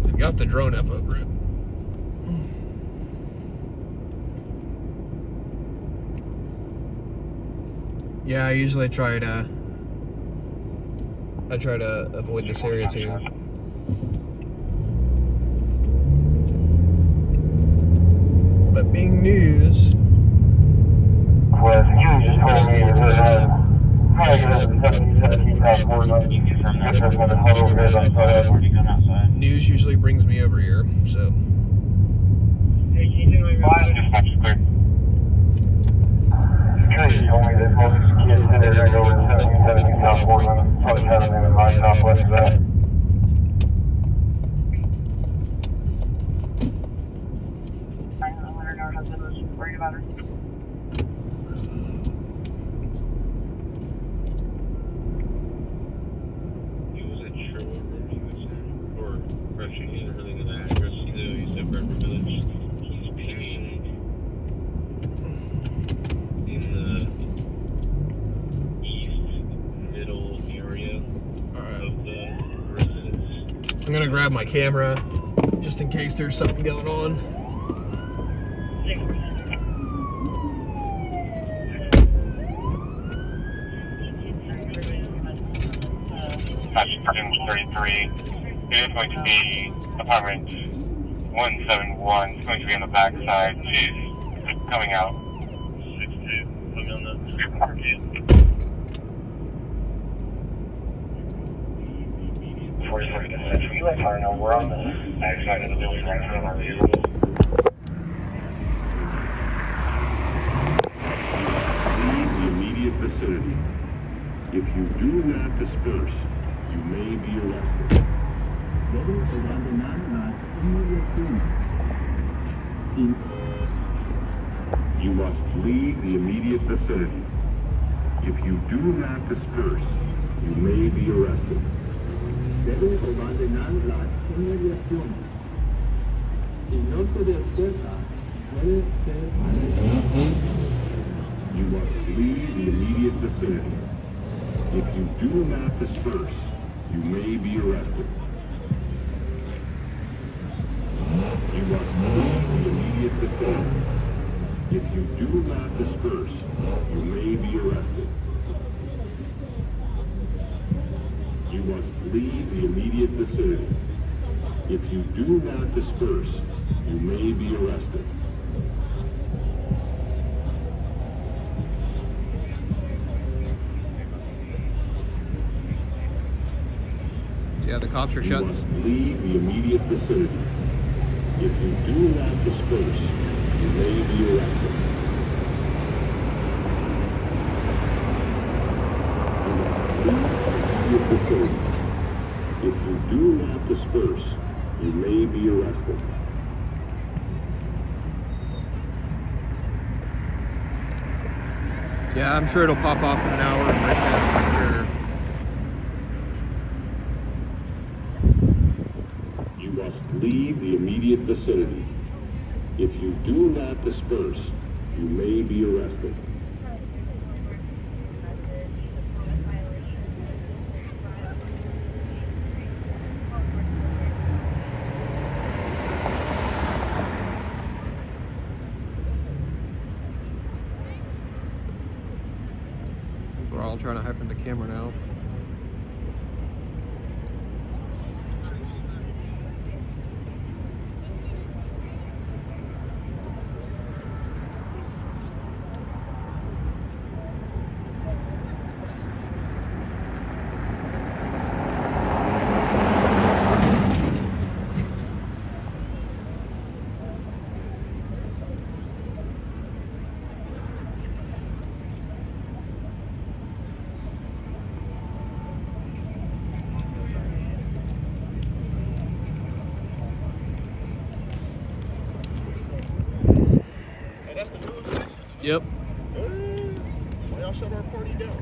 B: They've got the drone up over it. Yeah, I usually try to avoid this area too. But being news,
A: Well, you just told me that it had probably had 17,000 more than you get from that. That's going to huddle over there outside. Where'd you come outside?
B: news usually brings me over here, so.
F: Hey, can you do
A: Well, dispatch is clear. Security told me that most of these kids said they're going to go to 17 South Portland. Probably having them in my southwest of that.
E: I don't know, her husband was worried about her.
D: He wasn't sure what room he was in, or actually he didn't really know the address. He said River Village. He's pinging in the east middle area of the residence.
B: I'm gonna grab my camera just in case there's something going on.
A: Dispatch 33. It is going to be apartment 171. It's going to be on the back side. She's coming out.
D: 6-2. Put me on the parking.
A: Before you look at this, will you let her know we're on the back side of the building right now on our vehicles?
H: Leave the immediate vicinity. If you do not disperse, you may be arrested. You must leave the immediate vicinity. If you do not disperse, you may be arrested.
I: Debe abandonar las inmediaciones. Si no se despierta, puede ser arrestado.
H: You must leave the immediate vicinity. If you do not disperse, you may be arrested. You must leave the immediate vicinity. If you do not disperse, you may be arrested. You must leave the immediate vicinity. If you do not disperse, you may be arrested.
B: Yeah, the cops are
H: You
B: shut.
H: must leave the immediate vicinity. If you do not disperse, you may be arrested. You must leave the immediate vicinity. If you do not disperse, you may be arrested.
B: Yeah, I'm sure it'll pop off in an hour in Bricktown for sure.
H: You must leave the immediate vicinity. If you do not disperse, you may be arrested.
B: We're all trying to hide from the camera now.
D: Hey, that's the news station?
B: Yep.
D: Why y'all shut our party down?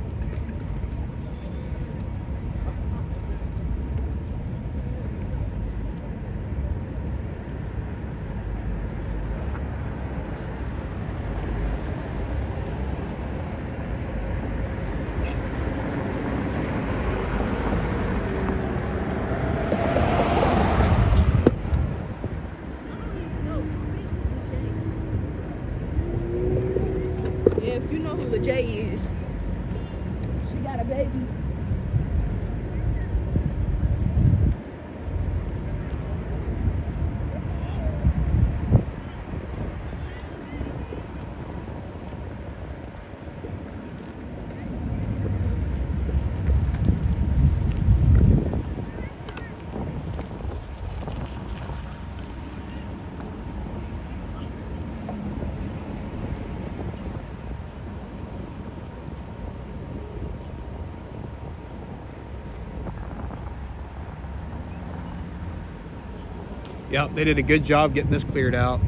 B: Yep, they did a good job getting this cleared out.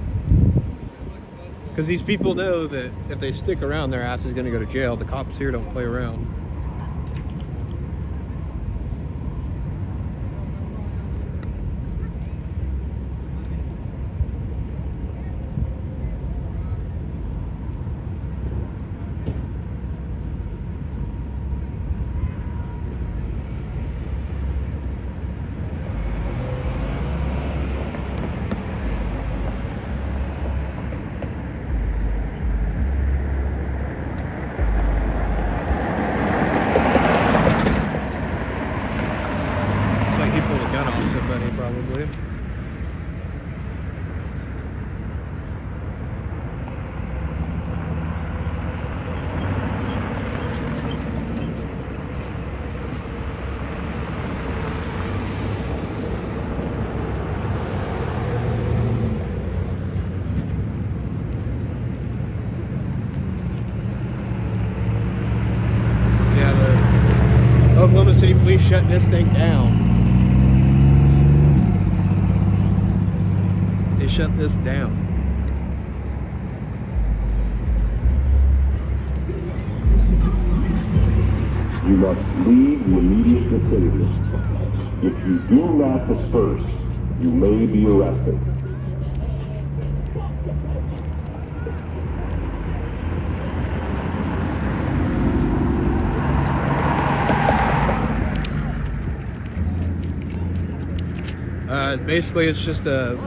B: Because these people know that if they stick around, their ass is going to go to jail. The cops here don't play around. Probably. Yeah, the Oklahoma City Police shut this thing down. They shut this down.
H: You must leave the immediate vicinity. If you do not disperse, you may be arrested.
B: Basically, it's just a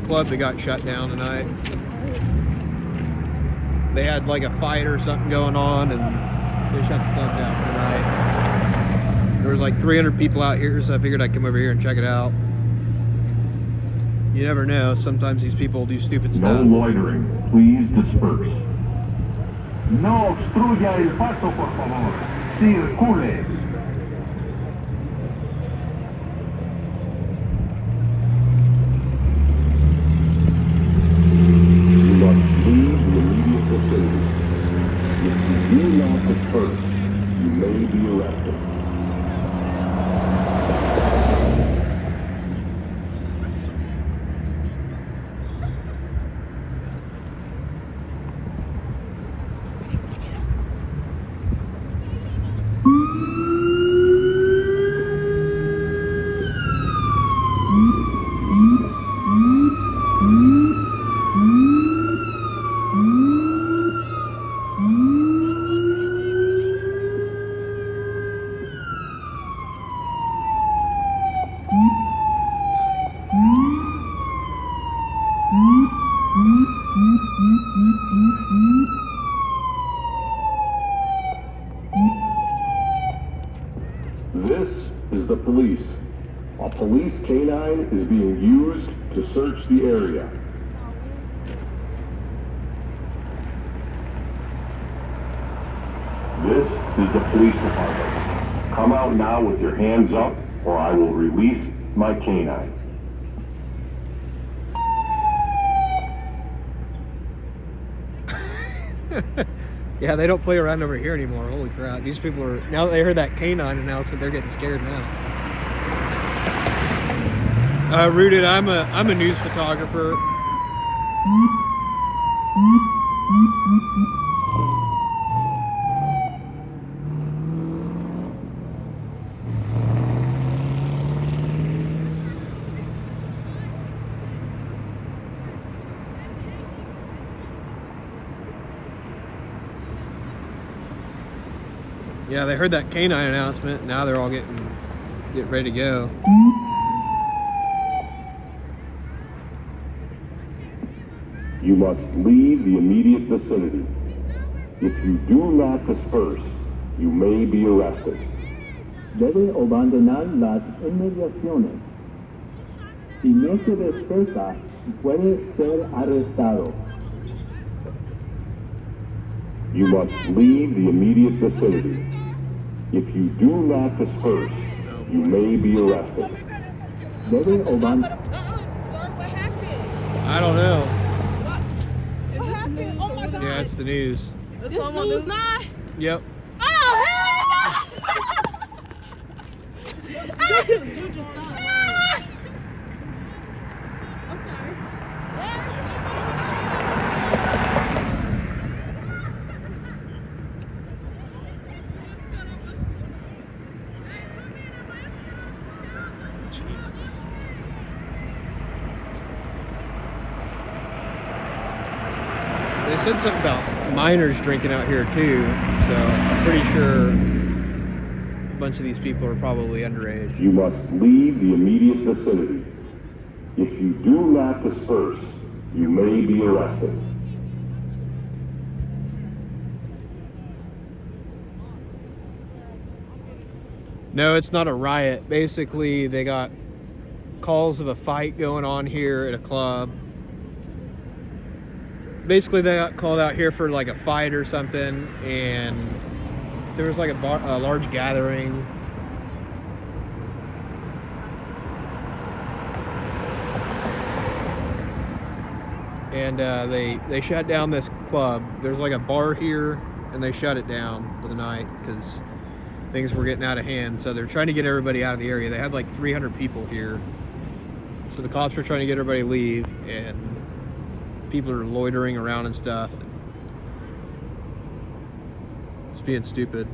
B: club that got shut down tonight. They had like a fight or something going on, and they shut the club down tonight. There was like 300 people out here, so I figured I'd come over here and check it out. You never know. Sometimes these people do stupid
H: No
B: stuff.
H: loitering. Please disperse.
I: No obstruya el paso, por favor. Circule.
H: You must leave the immediate vicinity. If you do not disperse, you may be arrested. This is the police. A police canine is being used to search the area. This is the police department. Come out now with your hands up, or I will release my canine.
B: Yeah, they don't play around over here anymore. Holy crap. These people are, now that they heard that canine announcement, they're getting scared now. Rooted, I'm a news photographer. Yeah, they heard that canine announcement. Now they're all getting ready to go.
H: You must leave the immediate vicinity. If you do not disperse, you may be arrested.
I: Debe abandonar las inmediaciones. Si no se despierta, puede ser arrestado.
H: You must leave the immediate vicinity. If you do not disperse, you may be arrested.
I: Debe abandonar.
J: Sir, what happened?
B: I don't know.
J: What happened? Oh my God.
B: Yeah, it's the news.
J: This news 9?
B: Yep.
J: Oh, hell no! You just stopped.
B: Jesus. They said something about minors drinking out here too, so I'm pretty sure a bunch of these people are probably underage.
H: You must leave the immediate vicinity. If you do not disperse, you may be arrested.
B: No, it's not a riot. Basically, they got calls of a fight going on here at a club. Basically, they got called out here for like a fight or something, and there was like a large gathering. And they shut down this club. There's like a bar here, and they shut it down for the night because things were getting out of hand. So they're trying to get everybody out of the area. They had like 300 people here. So the cops were trying to get everybody to leave, and people are loitering around and stuff. It's being stupid.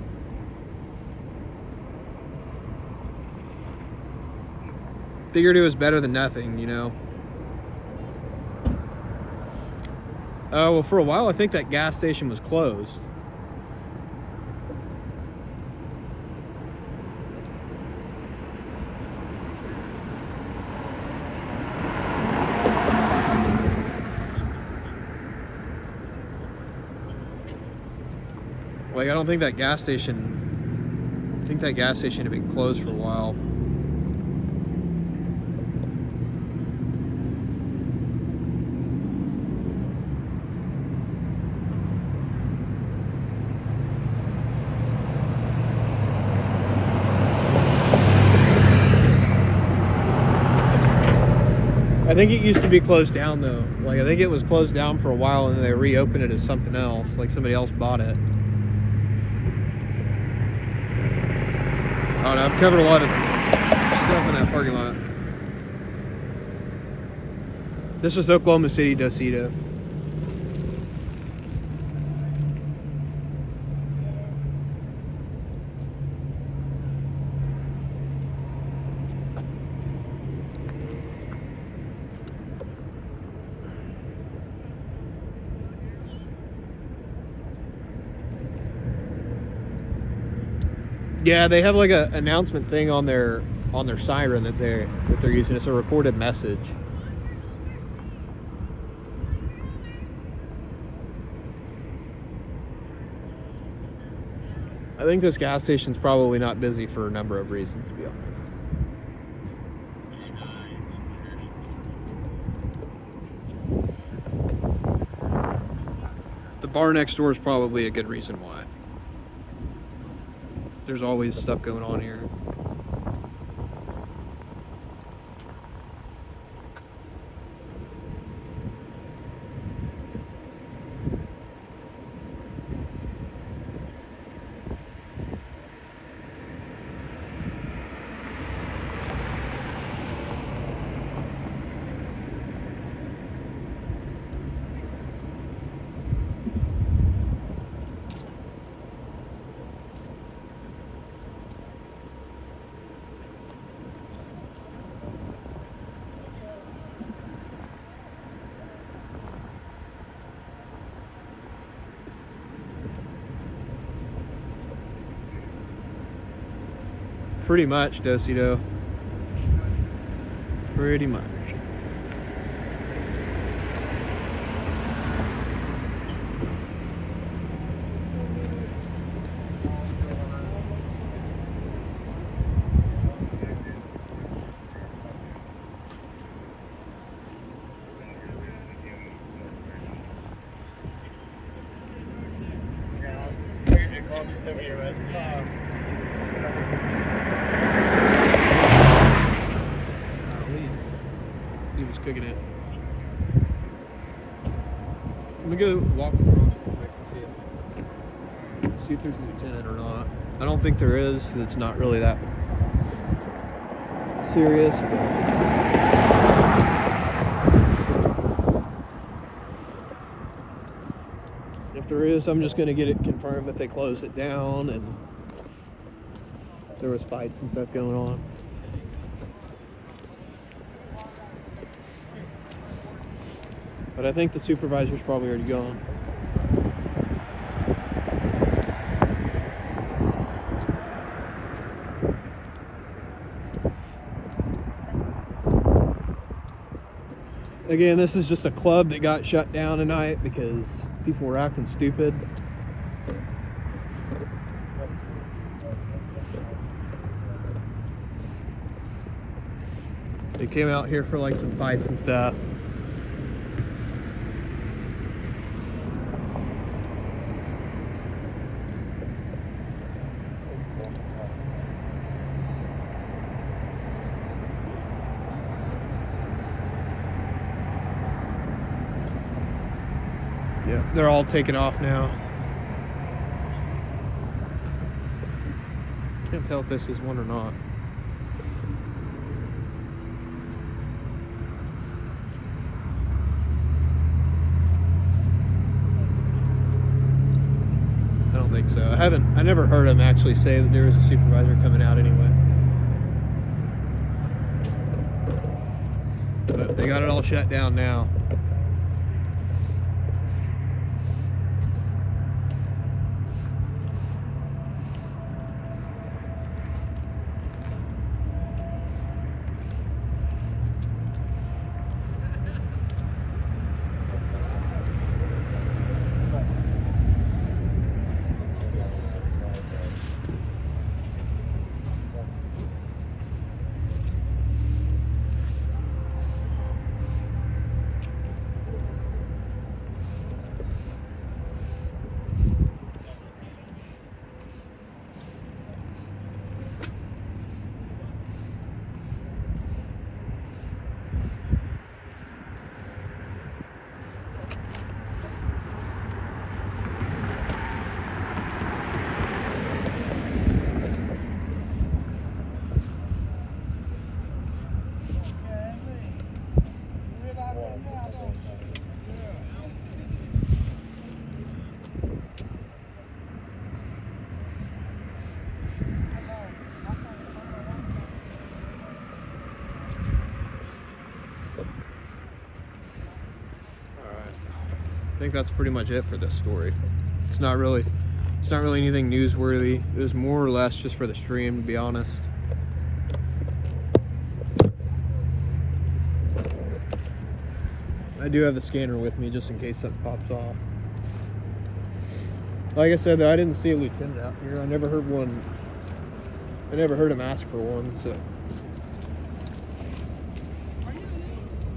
B: Figured it was better than nothing, you know. Well, for a while, I think that gas station was closed. Like, I don't think that gas station, I think that gas station had been closed for a while. I think it used to be closed down though. Like, I think it was closed down for a while and then they reopened it as something else. Like somebody else bought it. I don't know, I've covered a lot of stuff in that parking lot. This is Oklahoma City, Dos Itos. Yeah, they have like a announcement thing on their siren that they're using. It's a recorded message. I think this gas station's probably not busy for a number of reasons, to be honest. The bar next door is probably a good reason why. There's always stuff going on here. Pretty much, Dos Itos. Pretty much. He was cooking it. Let me go walk across real quick and see if there's a lieutenant or not. I don't think there is. It's not really that serious. If there is, I'm just gonna get it confirmed that they closed it down and there was fights and stuff going on. But I think the supervisor's probably already gone. Again, this is just a club that got shut down tonight because people were acting stupid. They came out here for like some fights and stuff. Yeah, they're all taking off now. Can't tell if this is one or not. I don't think so. I never heard him actually say that there was a supervisor coming out anyway. But they got it all shut down now. I think that's pretty much it for this story. It's not really anything newsworthy. It was more or less just for the stream, to be honest. I do have the scanner with me just in case something pops off. Like I said, though, I didn't see a lieutenant out here. I never heard one. I never heard him ask for one, so.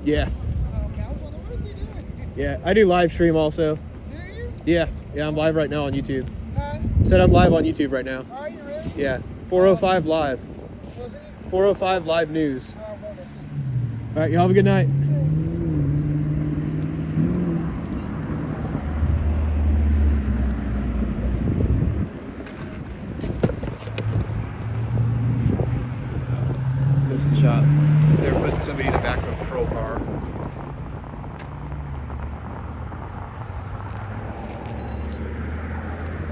B: Yeah. Yeah, I do live stream also.
K: Do you?
B: Yeah, I'm live right now on YouTube.
K: Huh?
B: Said I'm live on YouTube right now.
K: Are you really?
B: Yeah, 405 live.
K: Was it?
B: 405 live news.
K: Oh, well, let's see.
B: All right, y'all have a good night. There's the shot. They're putting somebody in the back of a patrol car.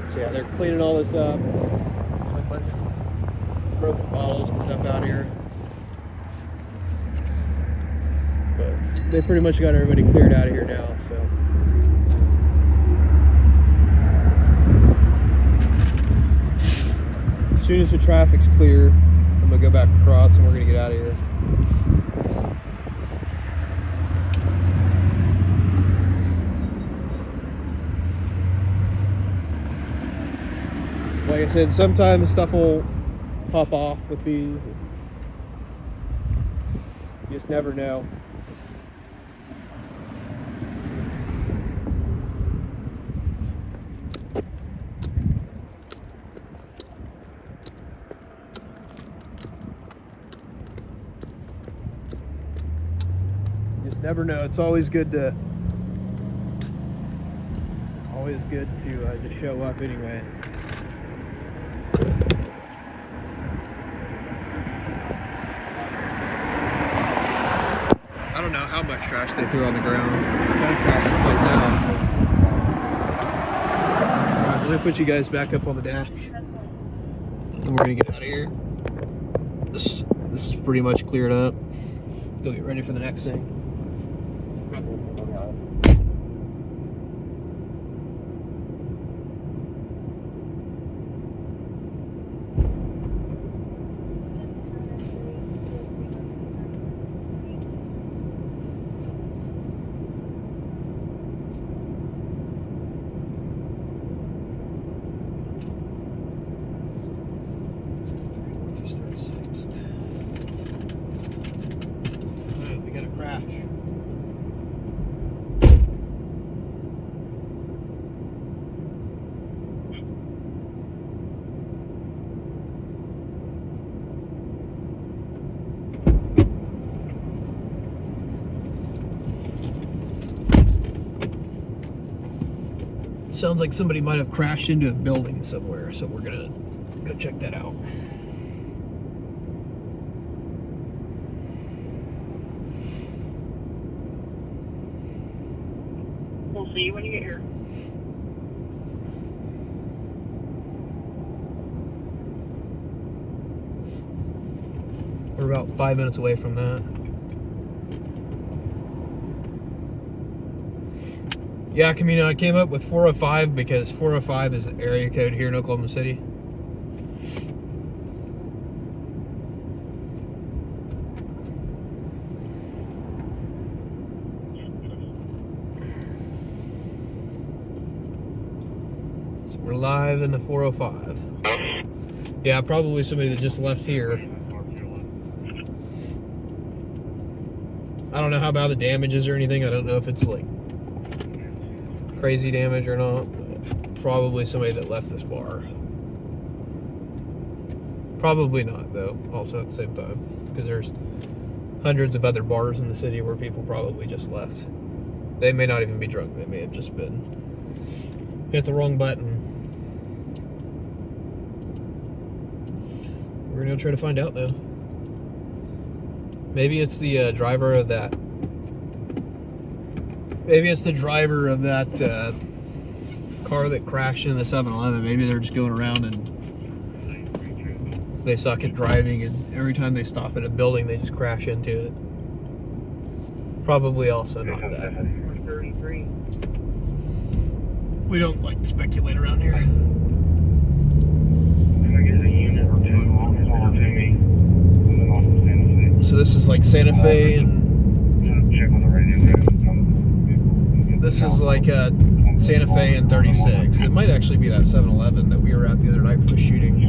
B: So yeah, they're cleaning all this up. Broken bottles and stuff out here. But they pretty much got everybody cleared out of here now, so. As soon as the traffic's clear, I'm gonna go back across and we're gonna get out of here. Like I said, sometimes stuff will pop off with these. You just never know. You just never know. It's always good to just show up anyway. I don't know how much trash they threw on the ground. What kind of trash they place out. Alright, let me put you guys back up on the dash. And we're gonna get out of here. This is pretty much cleared up. Go get ready for the next thing. Sounds like somebody might have crashed into a building somewhere, so we're gonna go check that out.
G: We'll see you when you get here.
B: We're about 5 minutes away from that. Yeah, Camino, I came up with 405 because 405 is the area code here in Oklahoma City. So we're live in the 405. Yeah, probably somebody that just left here. I don't know how bad the damage is or anything. I don't know if it's like crazy damage or not. Probably somebody that left this bar. Probably not, though, also at the same time, because there's hundreds of other bars in the city where people probably just left. They may not even be drunk. They may have just been hit the wrong button. We're gonna try to find out, though. Maybe it's the driver of that. Maybe it's the driver of that car that crashed in the 7-Eleven. Maybe they're just going around and they suck at driving, and every time they stop at a building, they just crash into it. Probably also not that. We don't like to speculate around here. So this is like Santa Fe, and this is like Santa Fe and 36. It might actually be that 7-Eleven that we were at the other night for the shooting.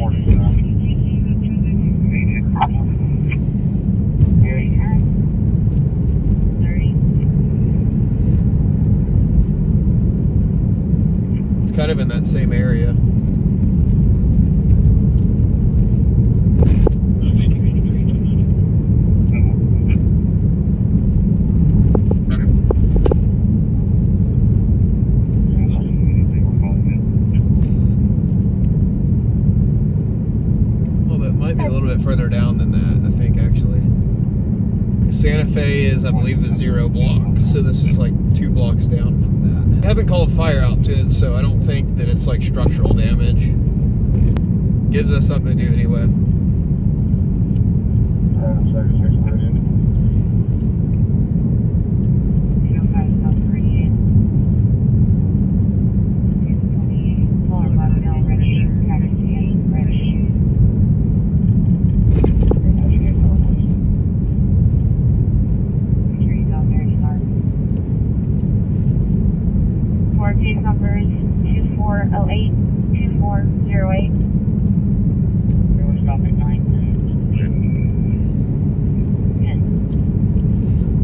B: It's kind of in that same area. Further down than that, I think, actually. Santa Fe is, I believe, the 0 block, so this is like 2 blocks down from that. I haven't called fire out to it, so I don't think that it's like structural damage. Gives us something to do anyway.
E: Numbers 2408, 2408.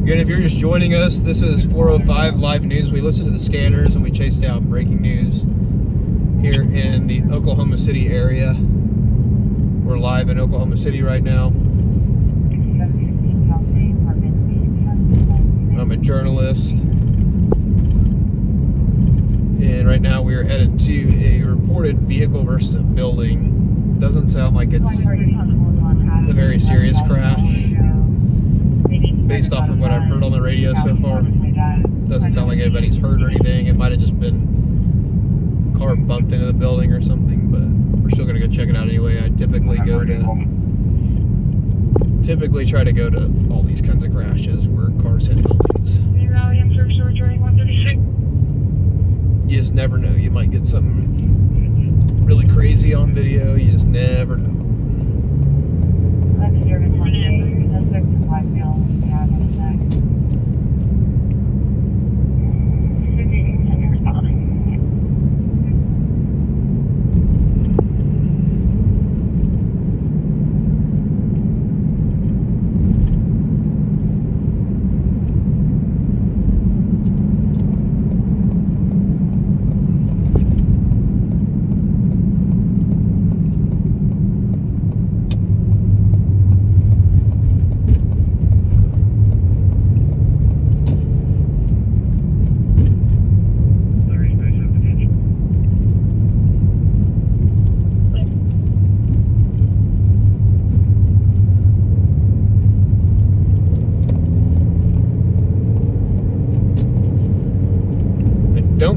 B: Again, if you're just joining us, this is 405 Live News. We listen to the scanners and we chase down breaking news here in the Oklahoma City area. We're live in Oklahoma City right now. I'm a journalist. And right now we are headed to a reported vehicle versus a building. Doesn't sound like it's a very serious crash. Based off of what I've heard on the radio so far. Doesn't sound like anybody's hurt or anything. It might have just been a car bumped into the building or something, but we're still gonna go check it out anyway. I typically try to go to all these kinds of crashes where cars hit buildings. You just never know. You might get something really crazy on video. You just never know.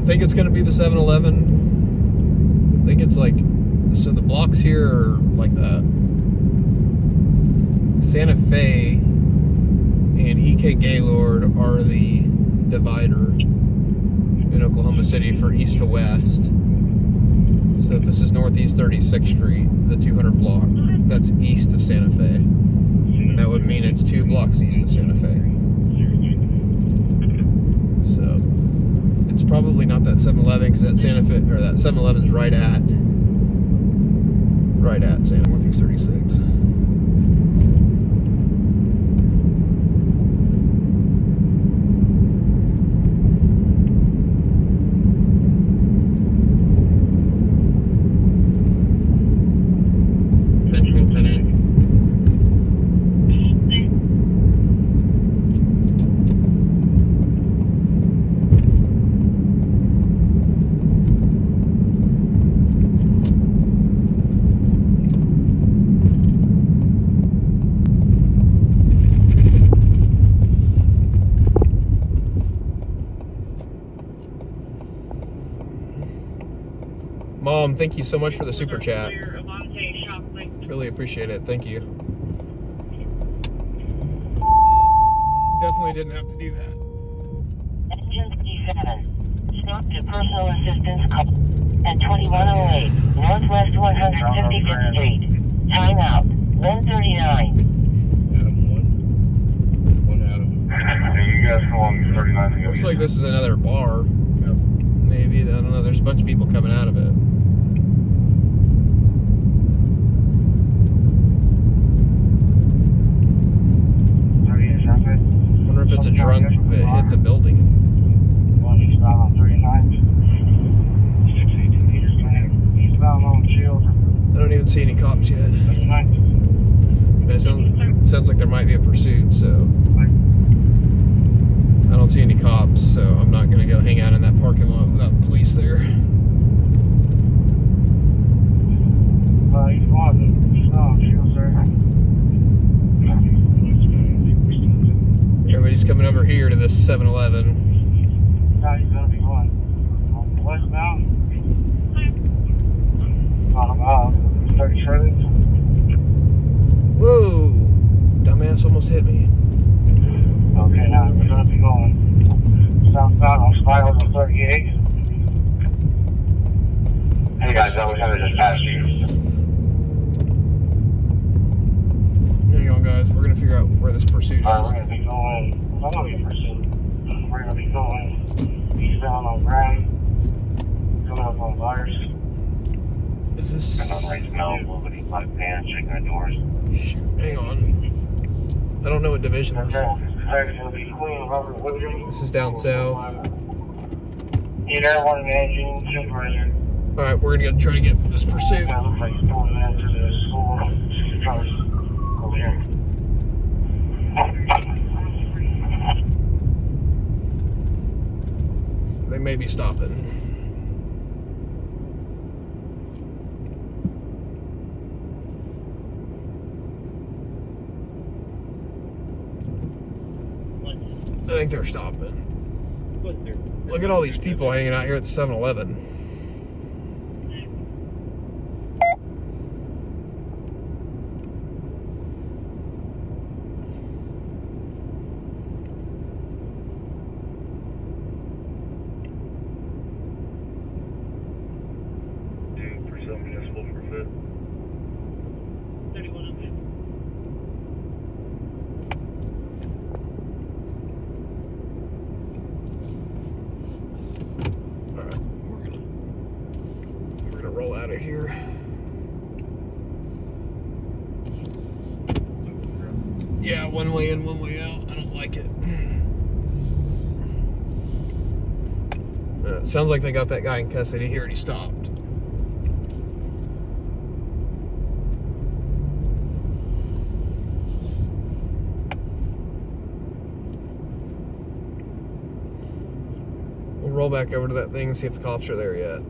B: don't think it's going to be the 7-Eleven. I think it's like, so the blocks here are like the Santa Fe and EK Gaylord are the divider in Oklahoma City for east to west. So if this is Northeast 36th Street, the 200 block, that's east of Santa Fe. And that would mean it's 2 blocks east of Santa Fe. So it's probably not that 7-Eleven, because that Santa Fe, or that 7-Eleven's right at Santa Northeast 36. Mom, thank you so much for the super chat. Really appreciate it. Thank you. Definitely didn't have to do that.
C: Engine 57. Stop to personal assistance call at 2108 Northwest 155th Street. Time out. 139.
A: Hey, you guys go on 39.
B: Looks like this is another bar. Maybe, I don't know. There's a bunch of people coming out of it. Wonder if it's a drunk that hit the building. I don't even see any cops yet. But it sounds like there might be a pursuit, so I don't see any cops, so I'm not going to go hang out in that parking lot without the police there. Everybody's coming over here to this 7-Eleven. Whoa! Dumbass almost hit me.
F: Okay, now we're going to be going southbound on Spirals on 38.
A: Hey guys, I was having just passed you.
B: Hang on, guys. We're going to figure out where this pursuit is.
F: We're going to be going, we're going to be going eastbound on Grand, coming up on Byers.
B: Is this...
A: And on right now, nobody's like pan, checking the doors.
B: Hang on. I don't know what division this is.
F: This
B: is down south.
F: Either one of the engine, supervisor.
B: Alright, we're going to try to get this pursuit.
F: That looks like it's going into the school. Over here.
B: They may be stopping. I think they're stopping. Look at all these people hanging out here at the 7-Eleven. Roll out of here. Yeah, one way in, one way out. I don't like it. It sounds like they got that guy in custody. He already stopped. We'll roll back over to that thing and see if the cops are there yet.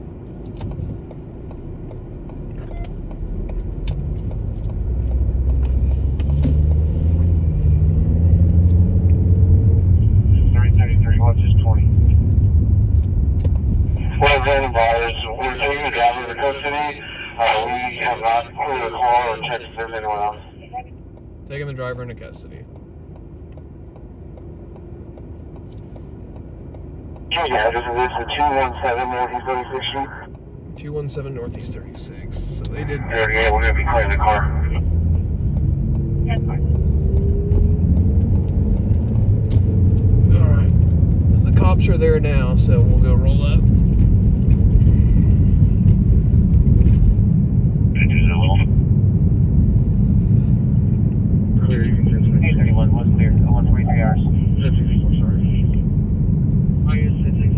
B: taking the driver into custody.
A: Yeah, this is 217 Northeast 36th Street.
B: 217 Northeast 36. So they did.
A: Yeah, we're gonna be clearing the car.
B: Alright. The cops are there now, so we'll go roll up.
D: Clear, you can transfer.
A: 831, what's clear? 143 hours.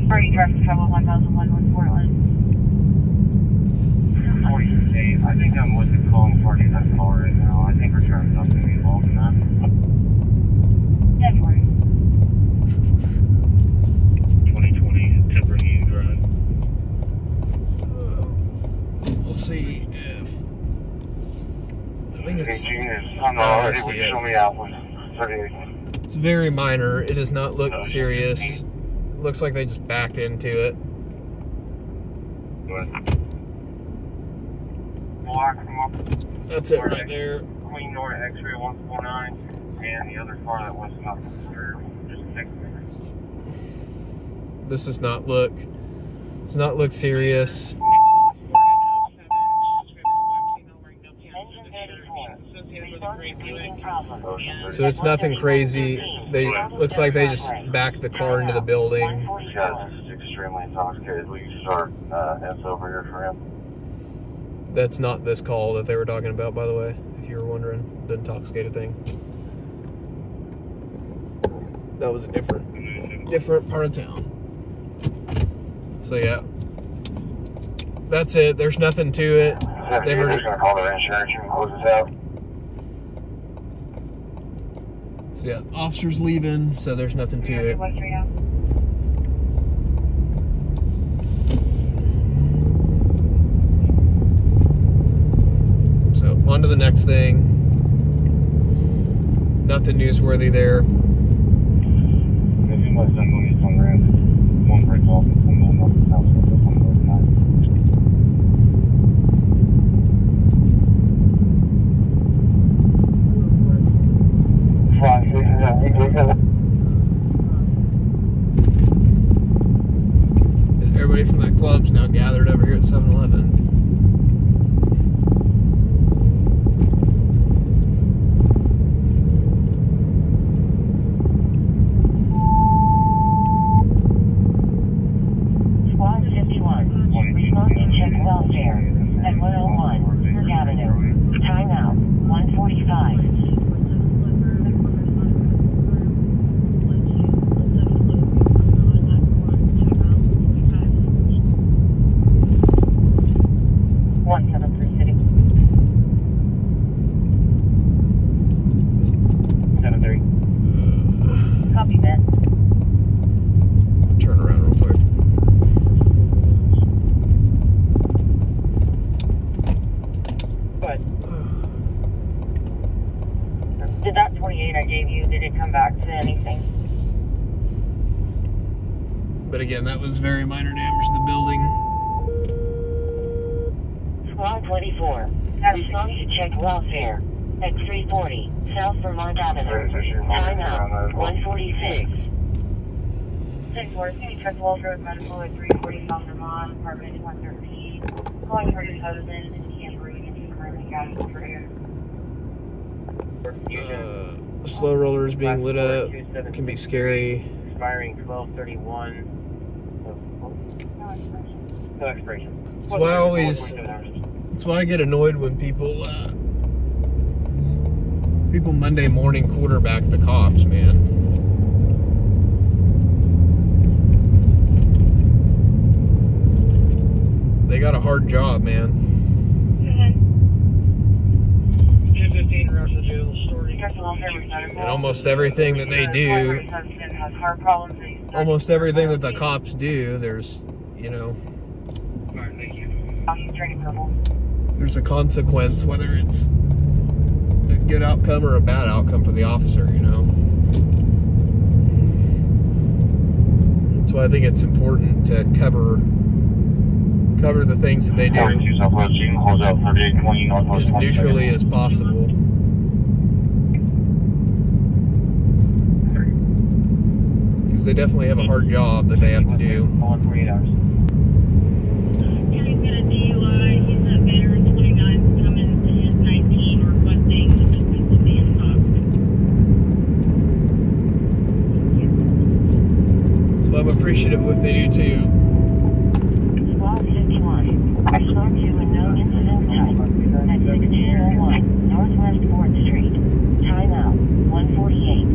E: Party driver travel 1001 Portland.
A: 48. I think I'm with the calling party that's car right now. I think we're trying to be involved in that.
E: 1040.
D: 2020 Temperley Drive.
B: We'll see if. I think it's.
A: I'm not already. Show me out one. 38.
B: It's very minor. It does not look serious. Looks like they just backed into it. That's it right there.
A: Queen Nora X-ray 149, and the other car that was not through just next to me.
B: This does not look serious.
C: Engine 34. Response to breathing problems.
B: So it's nothing crazy. Looks like they just backed the car into the building.
A: Yeah, this is extremely intoxicated. Will you start S over here for him?
B: That's not this call that they were talking about, by the way, if you were wondering, the intoxicated thing. That was a different part of town. So yeah, that's it. There's nothing to it. They've already
A: gonna call their insurance and close this out.
B: So yeah, officers leaving, so there's nothing to it. So on to the next thing. Nothing newsworthy there.
A: If you must send money on ramp, one break off and one going off the house with the one going back.
B: And everybody from that club's now gathered over here at 7-Eleven.
C: Squad 51. Response to check welfare at 101 Park Avenue. Timeout 145.
E: Copy that.
B: Turn around real quick.
E: But did that 28 I gave you, did it come back to anything?
B: But again, that was very minor damage to the building.
C: Squad 24. Response to check welfare at 340 South Vermont Avenue. Timeout 146.
E: 6-4, City Check Welfare Medical at 340 South Vermont, apartment 113. Calling for your husband and can't breathe and he's currently gagging for air.
B: Slow rollers being lit up can be scary.
A: Expiring 12/31. No expiration.
B: That's why I get annoyed when people Monday morning quarterback the cops, man. They got a hard job, man.
F: 215 Russell Jail Story.
B: And almost everything that they do, almost everything that the cops do, there's, there's a consequence, whether it's a good outcome or a bad outcome for the officer, That's why I think it's important to cover the things that they do as neutrally as possible. because they definitely have a hard job that they have to do.
A: All 48 hours.
G: He's got a DUI. He's at Banner 29 coming to his 19 requesting assistance to be stopped.
B: So I'm appreciative of what they do too.
C: Squad 51. Respond to a known incident type at 1601 Northwest 4th Street. Timeout 148.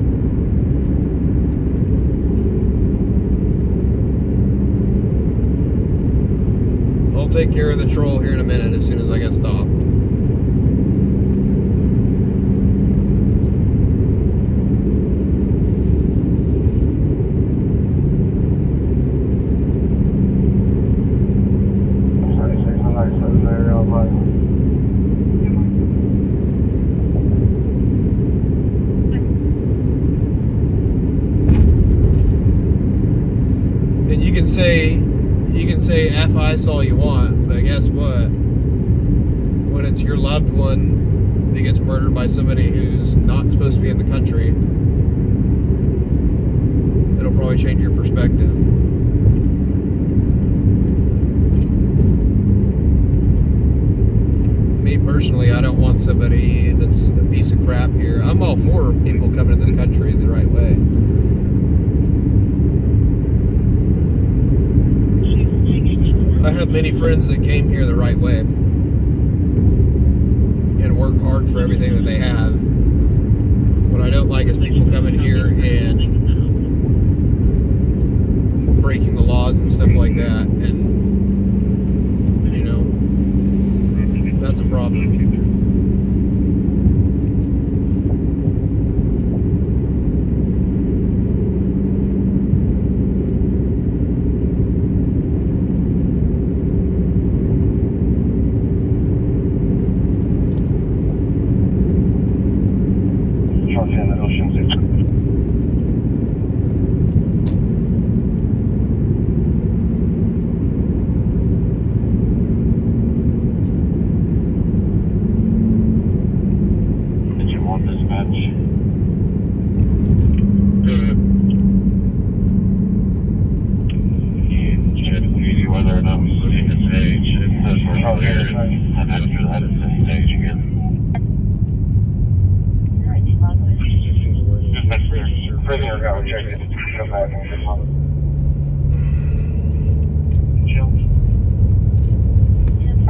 B: I'll take care of the troll here in a minute as soon as I get stopped. And you can say F ice all you want, but guess what? When it's your loved one that gets murdered by somebody who's not supposed to be in the country, it'll probably change your perspective. Me personally, I don't want somebody that's a piece of crap here. I'm all for people coming to this country the right way. I have many friends that came here the right way and work hard for everything that they have. What I don't like is people coming here and breaking the laws and stuff like that, and you know, that's a problem.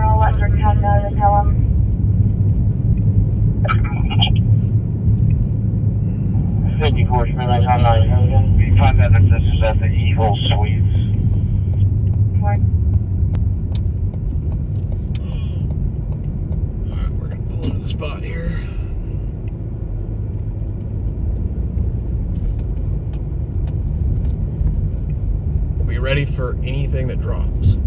E: I'll let Bricktown know to tell him.
A: You find that this is at the Evil Suites.
B: Alright, we're gonna pull into the spot here. Be ready for anything that drops.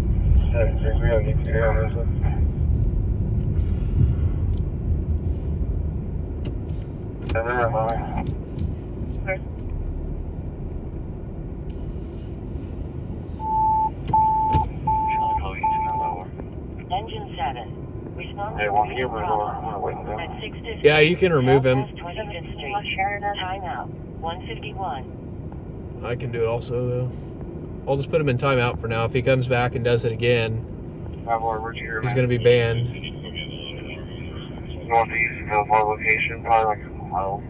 C: Engine 7. Respond
A: Hey,
C: to
A: one
C: a
A: here, we're
C: problem
A: waiting there.
C: at 650
B: Yeah, you can remove him.
C: Northwest 25th Street. Timeout 151.
B: I can do it also, though. I'll just put him in timeout for now. If he comes back and does it again, he's going to be banned.
A: Northeast, more location, probably like a mile.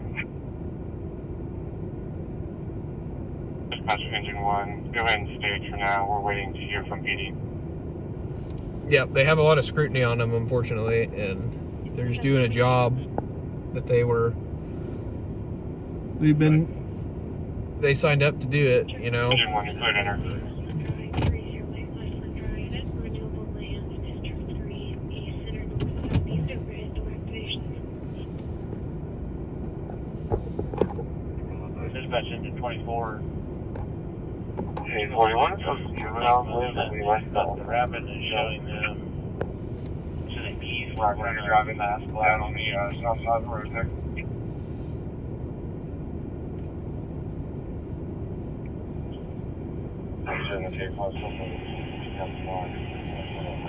A: Dispatch engine 1, go ahead and stage for now. We're waiting to hear from PD.
B: Yep, they have a lot of scrutiny on them, unfortunately, and they're just doing a job that they signed up to do it, you know.
A: Engine 1, you cleared enter. Dispatch engine 24. Hey, 41, so juveniles live and we left that one. The rapid is showing them to the east where we're driving that down on the south side of the road there.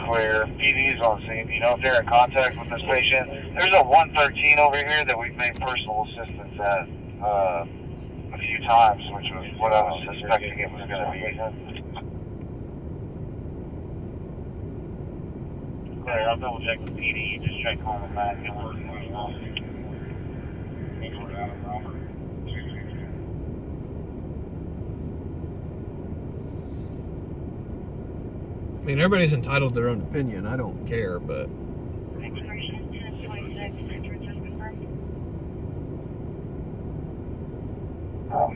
A: Clear. PD's on scene. You know if they're in contact with this patient. There's a 113 over here that we've made personal assistance at. a few times, which was what I was suspecting it was going to be. Alright, I'll double check with PD. Just try calling them back.
B: I mean, everybody's entitled to their own opinion. I don't care, but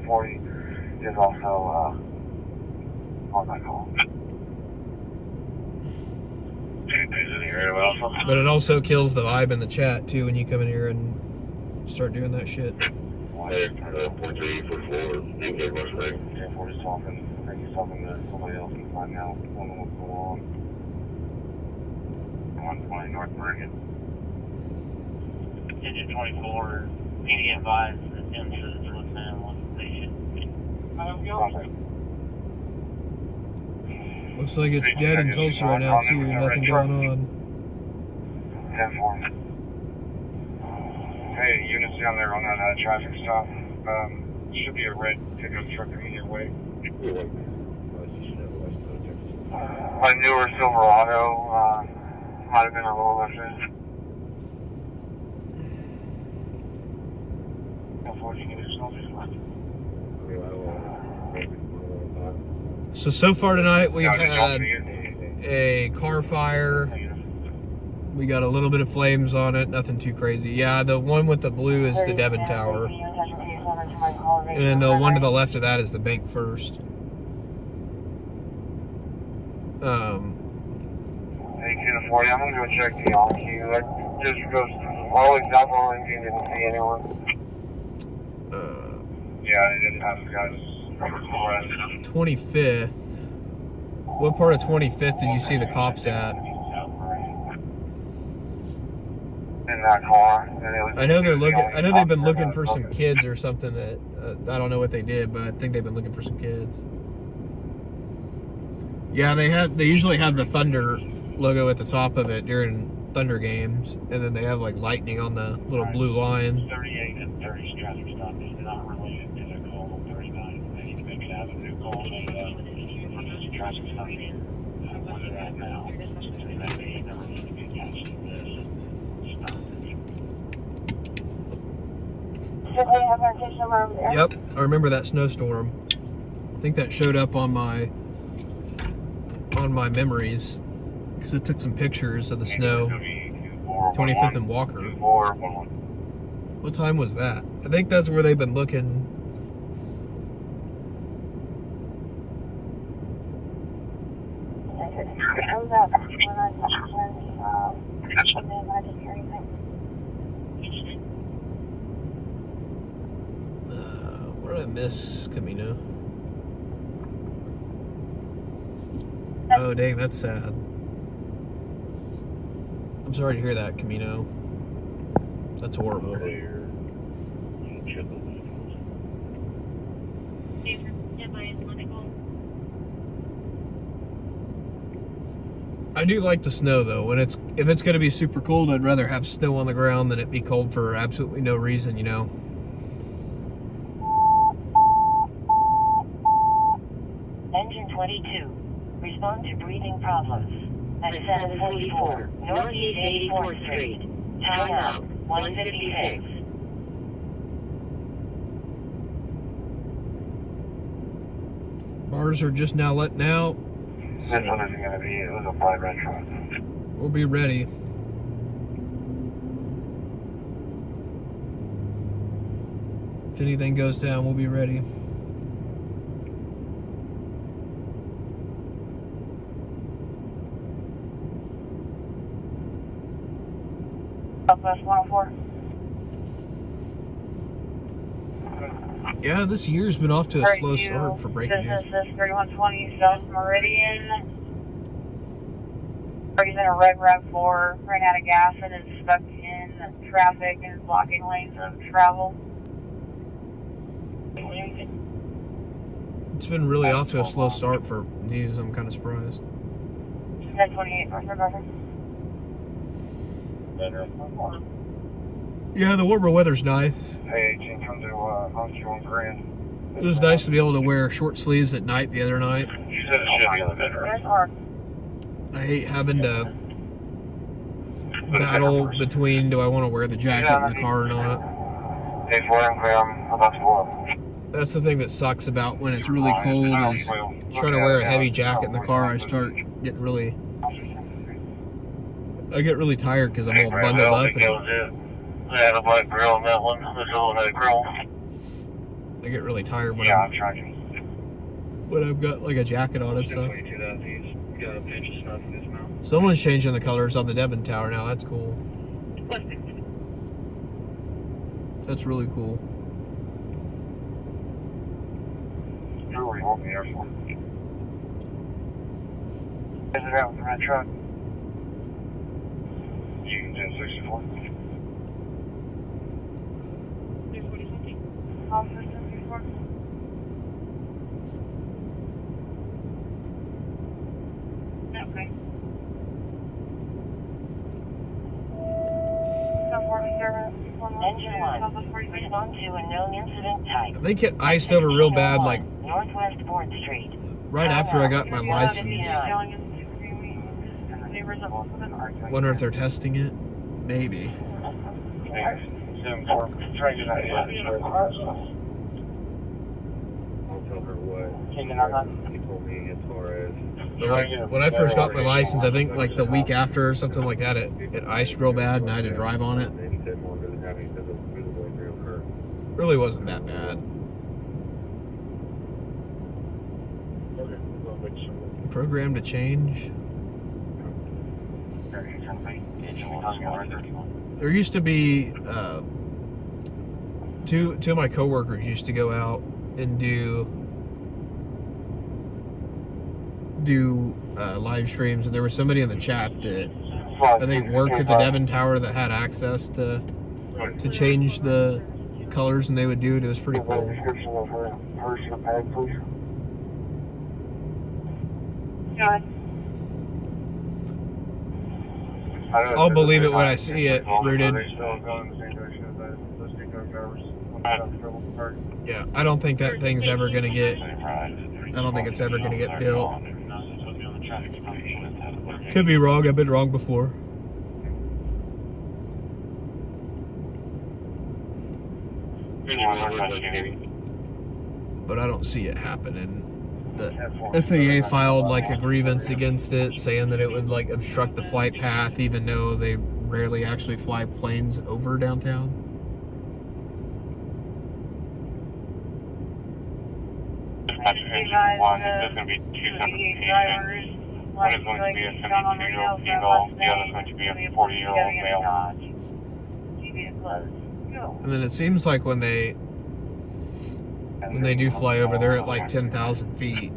A: 40 is also on that call.
B: but it also kills the vibe in the chat too when you come in here and start doing that shit.
H: Hey, 43 for 4. UK West Rig.
A: Yeah, 40's talking. I think he's talking to somebody else and find out what's going on. 120 North Bergen. Engine 24, PD advised that into the Lieutenant on station.
B: Looks like it's dead in Tulsa right now too. Nothing going on.
A: 10-4. Hey, units down there on that traffic stop. Should be a red pickup truck coming your way. A newer Silverado. Might have been a little left in.
B: So far tonight we've had a car fire. We got a little bit of flames on it, nothing too crazy. Yeah, the one with the blue is the Devon Tower. And then the one to the left of that is the Bank First.
A: Hey, 2 to 40, I'm gonna go check the on queue. That just goes all the way south on Lincoln, didn't see anyone. Yeah, I didn't have the guys.
B: 25th. What part of 25th did you see the cops at?
A: In that car.
B: I know they're looking. I know they've been looking for some kids or something that I don't know what they did, but I think they've been looking for some kids. Yeah, they usually have the Thunder logo at the top of it during Thunder games, and then they have like lightning on the little blue line.
A: 38 and 30 traffic stop is not related to the call on 39. They need to make it have a new call made for this traffic stop here. Where they're at now. And that may never need to be attached to this.
B: Yep, I remember that snowstorm. I think that showed up on my memories because it took some pictures of the snow. 25th and Walker. What time was that? I think that's where they've been looking. What did I miss, Camino? Oh, dang, that's sad. I'm sorry to hear that, Camino. That's horrible. I do like the snow though. If it's going to be super cold, I'd rather have snow on the ground than it be cold for absolutely no reason, you know.
C: Engine 22. Respond to breathing problems. At 744 Northeast 84th Street. Time out 156.
B: Bars are just now letting out.
A: This one isn't going to be, it was a flight retro.
B: We'll be ready. If anything goes down, we'll be ready.
E: Southwest 104.
B: Yeah, this year's been off to a slow start for breaking news.
E: This is 3120 South Meridian. He's in a red RAV4, ran out of gas and is stuck in traffic and is blocking lanes of travel.
B: It's been really off to a slow start for news. I'm kind of surprised.
E: 1028 North.
B: Yeah, the warmer weather's nice.
A: Hey, 18, come to on Grand.
B: It was nice to be able to wear short sleeves at night the other night.
A: You said it should be in the bedroom.
B: I hate having to battle between do I want to wear the jacket in the car or not.
A: Hey, about to blow.
B: That's the thing that sucks about when it's really cold is trying to wear a heavy jacket in the car. I start getting really, I get really tired because I'm all bundled up.
A: They had a black grill on that one. There's a little grill.
B: I get really tired when
A: I'm trying.
B: when I've got like a jacket on and stuff.
D: He's got a pinch of snuff in his mouth.
B: Someone's changing the colors on the Devon Tower now. That's cool. That's really cool.
A: Where were you holding the air for? Is it out with the red truck? You can do 64.
E: Officer 74. Okay.
C: Engine 1, respond to a known incident type.
B: They get iced over real bad, like
C: Northwest 4th Street.
B: right after I got my license. Wonder if they're testing it. Maybe.
A: Try to get that.
D: I'll tell her what he told me as far as.
B: But like when I first got my license, I think like the week after or something like that, it iced real bad and I had to drive on it. Really wasn't that bad. Program to change. There used to be two of my coworkers used to go out and do live streams, and there was somebody in the chat that I think worked at the Devon Tower that had access to change the colors, and they would do it. It was pretty cool. I'll believe it when I see it, Rooted. Yeah, I don't think that thing's ever gonna get. I don't think it's ever gonna get built. Could be wrong. I've been wrong before. But I don't see it happening. The FAA filed like a grievance against it, saying that it would like obstruct the flight path, even though they rarely actually fly planes over downtown.
A: One is going to be two separate drivers. One is going to be a 72-year-old female, the other is going to be a 40-year-old male.
B: And then it seems like when they do fly over, they're at like 10,000 feet.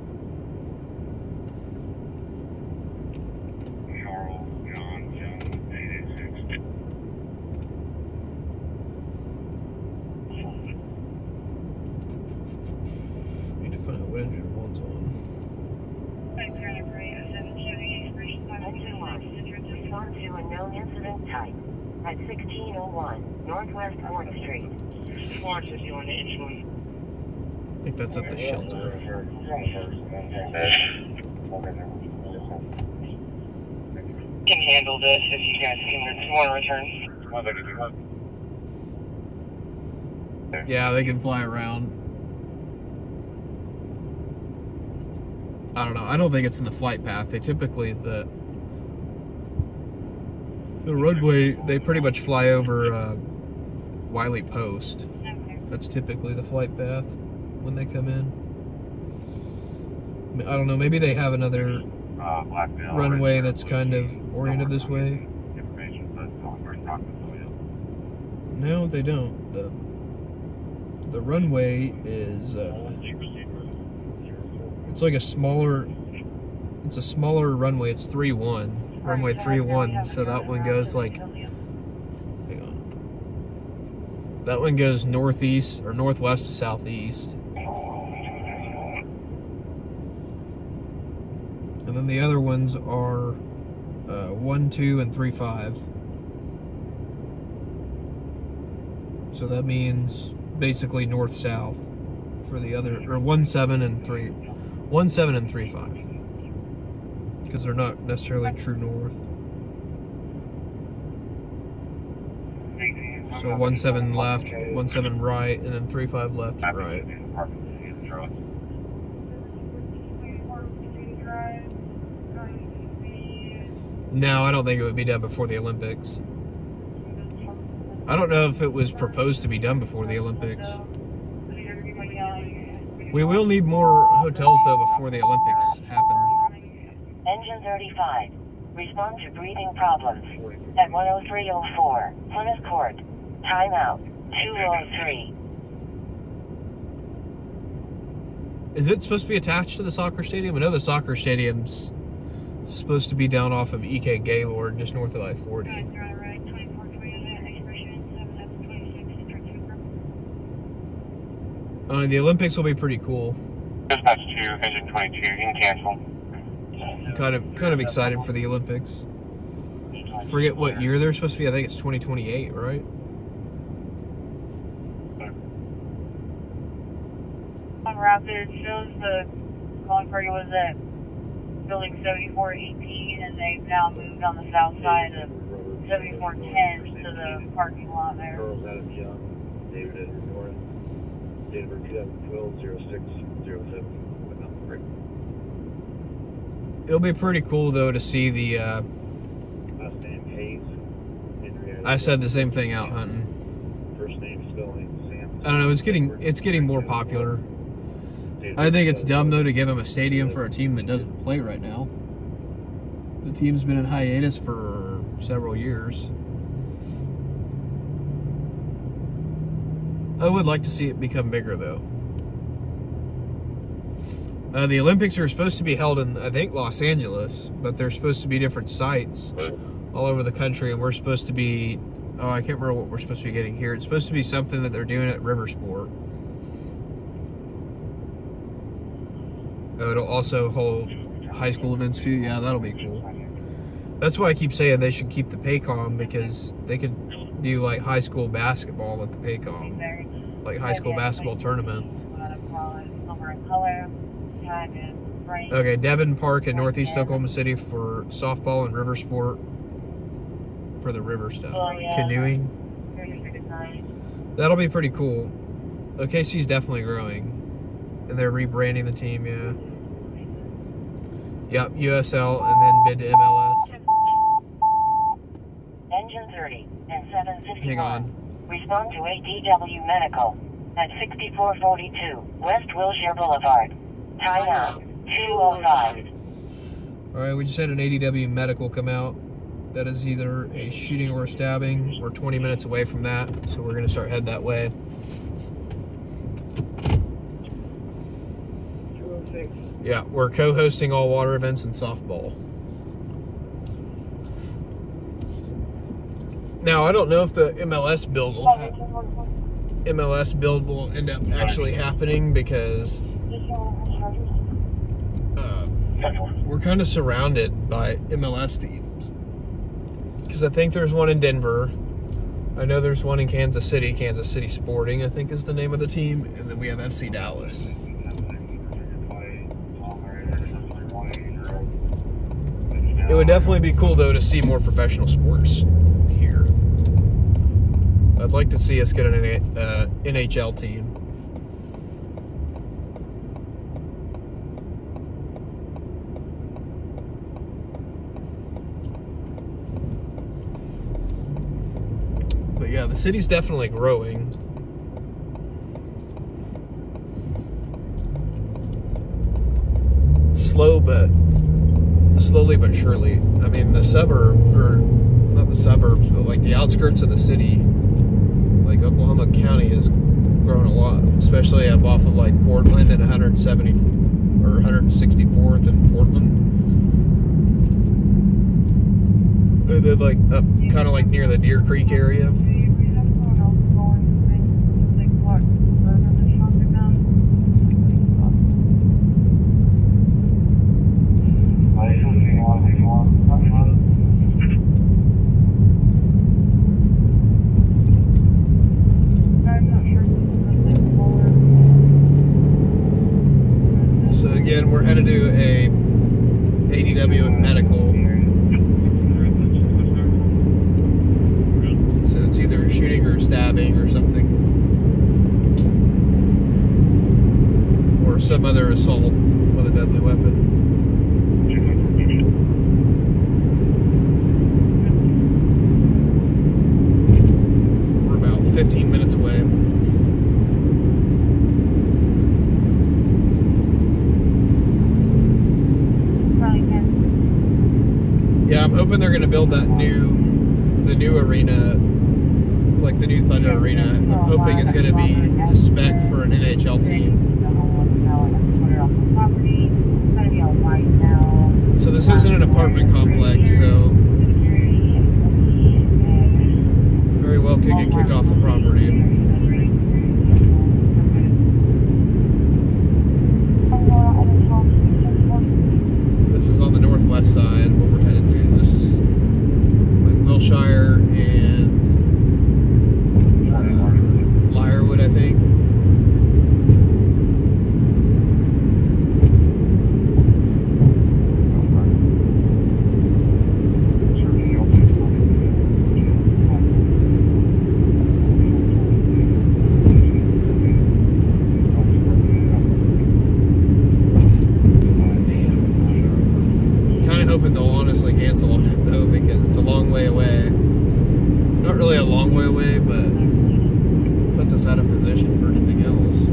B: Need to find out what engine one's on.
C: Respond to a known incident type at 1601 Northwest 4th Street.
B: I think that's at the shelter.
A: Can handle this if you guys want to return.
B: Yeah, they can fly around. I don't know. I don't think it's in the flight path. They typically the runway, they pretty much fly over Wiley Post. That's typically the flight path when they come in. I don't know, maybe they have another runway that's kind of oriented this way. No, they don't. The runway is it's like a smaller runway. It's 3-1. Runway 3-1, so that one goes like, hang on. That one goes northeast or northwest to southeast. And then the other ones are 1, 2, and 3, 5. So that means basically north-south. for the other, or 1-7 and 3-5, because they're not necessarily true north. So 1-7 left, 1-7 right, and then 3-5 left and right. No, I don't think it would be done before the Olympics. I don't know if it was proposed to be done before the Olympics. We will need more hotels, though, before the Olympics happen.
C: Engine 35. Respond to breathing problems. At 10304, Plymouth Court. Timeout. 203.
B: Is it supposed to be attached to the soccer stadium? I know the soccer stadium's supposed to be down off of E.K. Gaylord, just north of I-40. The Olympics will be pretty cool.
A: Dispatch 2, engine 22, you can cancel.
B: I'm kind of excited for the Olympics. Forget what year they're supposed to be. I think it's 2028, right?
E: On Rapid shows the calling party was at building 7418, and they've now moved on the south side of 7410 to the parking lot there.
D: Charles Adam Young, David Edward North, date of birth 2012-06-07.
B: It'll be pretty cool, though, to see the...
D: Last name Hayes.
B: I said the same thing out hunting.
D: First name spelling Sam.
B: I don't know. It's getting more popular. I think it's dumb, though, to give them a stadium for a team that doesn't play right now. The team's been in hiatus for several years. I would like to see it become bigger, though. The Olympics are supposed to be held in, I think, Los Angeles, but they're supposed to be different sites all over the country, and we're supposed to be... Oh, I can't remember what we're supposed to be getting here. It's supposed to be something that they're doing at Riversport. It'll also hold high school events too. Yeah, that'll be cool. That's why I keep saying they should keep the Paycom, because they could do like high school basketball at the Paycom, like high school basketball tournaments. Okay, Devon Park in Northeast Oklahoma City for softball and river sport, for the river stuff. Canoeing. That'll be pretty cool. OKC's definitely growing. And they're rebranding the team, yeah. Yep, USL and then bid to MLS.
C: Engine 30 and 751.
B: Hang on.
C: Respond to ADW Medical at 6442 West Wilshire Boulevard. Timeout. 205.
B: Alright, we just had an ADW medical come out. That is either a shooting or a stabbing. We're 20 minutes away from that, so we're going to start heading that way.
D: 206.
B: Yeah, we're co-hosting all water events and softball. Now, I don't know if the MLS build will end up actually happening, because we're kind of surrounded by MLS teams. Because I think there's one in Denver. I know there's one in Kansas City. Kansas City Sporting, I think, is the name of the team. And then we have FC Dallas. It would definitely be cool, though, to see more professional sports here. I'd like to see us get an NHL team. But yeah, the city's definitely growing. Slowly but surely. I mean, the suburb, or not the suburbs, but like the outskirts of the city, like Oklahoma County, has grown a lot, especially up off of like Portland and 170 or 164th and Portland. And then like up kind of like near the Deer Creek area. Again, we're headed to a ADW with medical. So it's either shooting or stabbing or something. Or some other assault with a deadly weapon. We're about 15 minutes away. Yeah, I'm hoping they're going to build the new arena, like the new Thunder Arena. I'm hoping it's going to be to spec for an NHL team. So this isn't an apartment complex, so very well could get kicked off the property. This is on the northwest side, what we're headed to. This is like Wilshire and Lyrewood, I think. Hoping they'll honestly cancel on it though, because it's a long way away. Not really a long way away, but puts us out of position for anything else.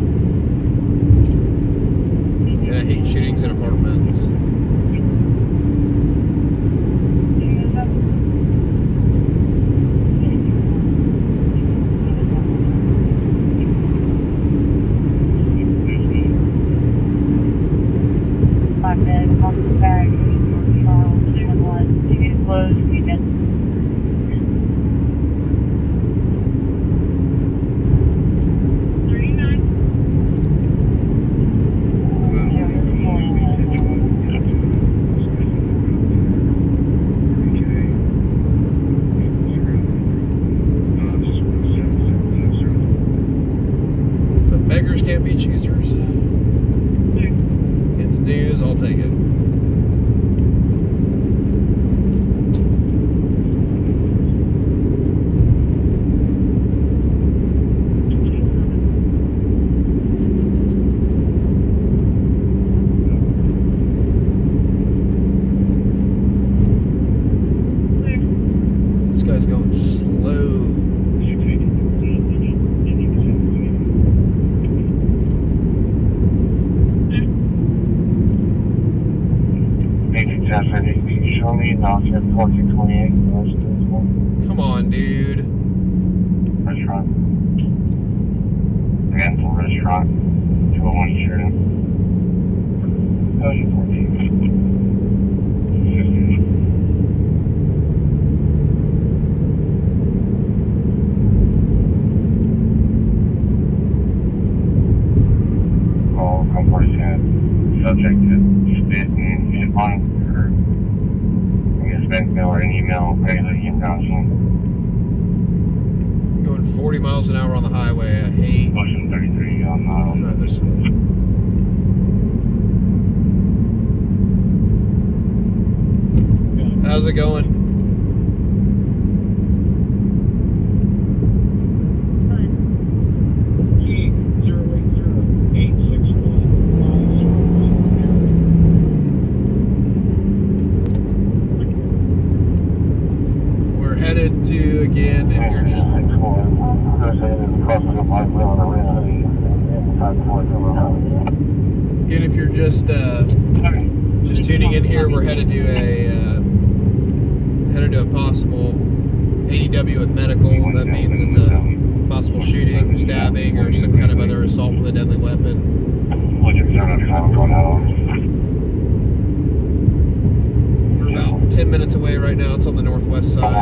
B: And I hate shootings in apartments. Beggars can't be choosers. It's news, I'll take it. This guy's going slow.
A: Show me now, 1428.
B: Come on, dude.
A: Restaurant. Manful Restaurant. 201 Sheridan. Oh, you 14. Call, Concourse had subject to spit and hit on or an email regularly in Johnson.
B: Going 40 miles an hour on the highway. I hate.
A: Motion 33 on
B: rather slow. How's it going? Headed to, again, if you're just tuning in here, we're headed to a possible ADW with medical. That means it's a possible shooting, stabbing, or some kind of other assault with a deadly weapon. We're about 10 minutes away right now. It's on the northwest side.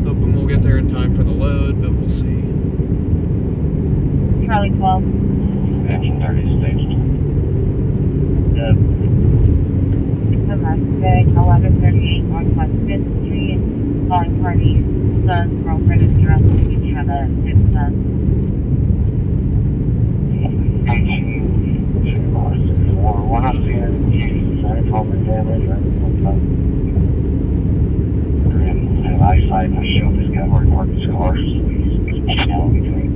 B: Hoping we'll get there in time for the load, but we'll see.
E: Charlie 12.
A: Engine 30 staged.
E: Domestic 1138 Northwest 5th Street, calling party son's girlfriend is drunk and he's trying to hit the son.
A: 18, we're not seeing any cases of property damage or anything like that. And eyesight to show this guy where he parked his car, so he's now between.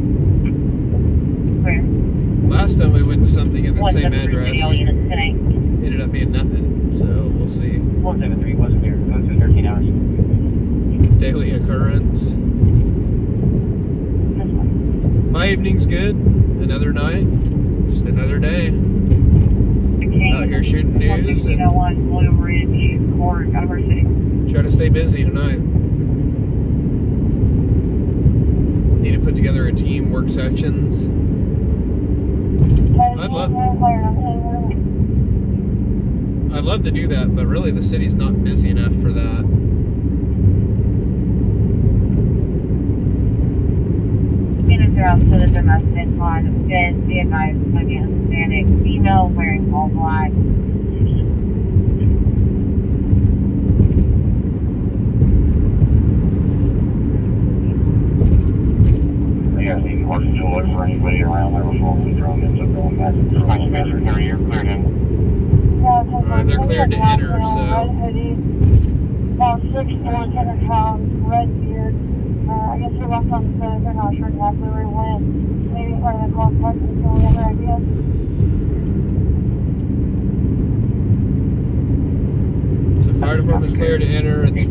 E: Where?
B: Last time we went to something at the same
E: 173
B: address,
E: jail units today.
B: ended up being nothing, so we'll see.
A: 173 wasn't there. It was 13 hours.
B: Daily occurrence. My evening's good. Another night. Just another day. Out here shooting news and
E: 161 Blue Ridge Court, Culver City.
B: try to stay busy tonight. Need to put together a team, work sections. I'd love to do that, but really the city's not busy enough for that.
E: Units are out to the domestic line of Fed, see a guy smoking Hispanic female wearing all black.
A: Yeah, the important to look for anybody around there before we drone ends up going back. Nice measure here, you're cleared in.
B: Alright, they're cleared to enter, so.
E: About 6'4", 10 pounds, red beard. I guess we left on the they're not sure exactly where he went. Maybe part of the call park, if you have any idea.
B: So fire department's clear to enter. It's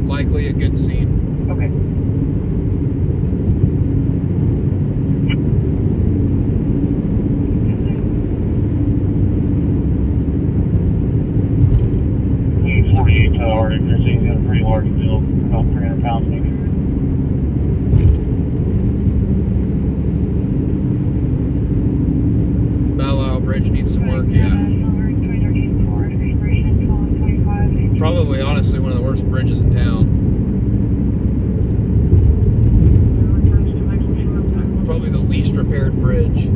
B: likely a good scene.
A: Okay. The 48 tower, you're seeing a pretty large build, about 300 pounds maybe.
B: Belle Bridge needs some work, yeah. Probably, honestly, one of the worst bridges in town. Probably the least repaired bridge.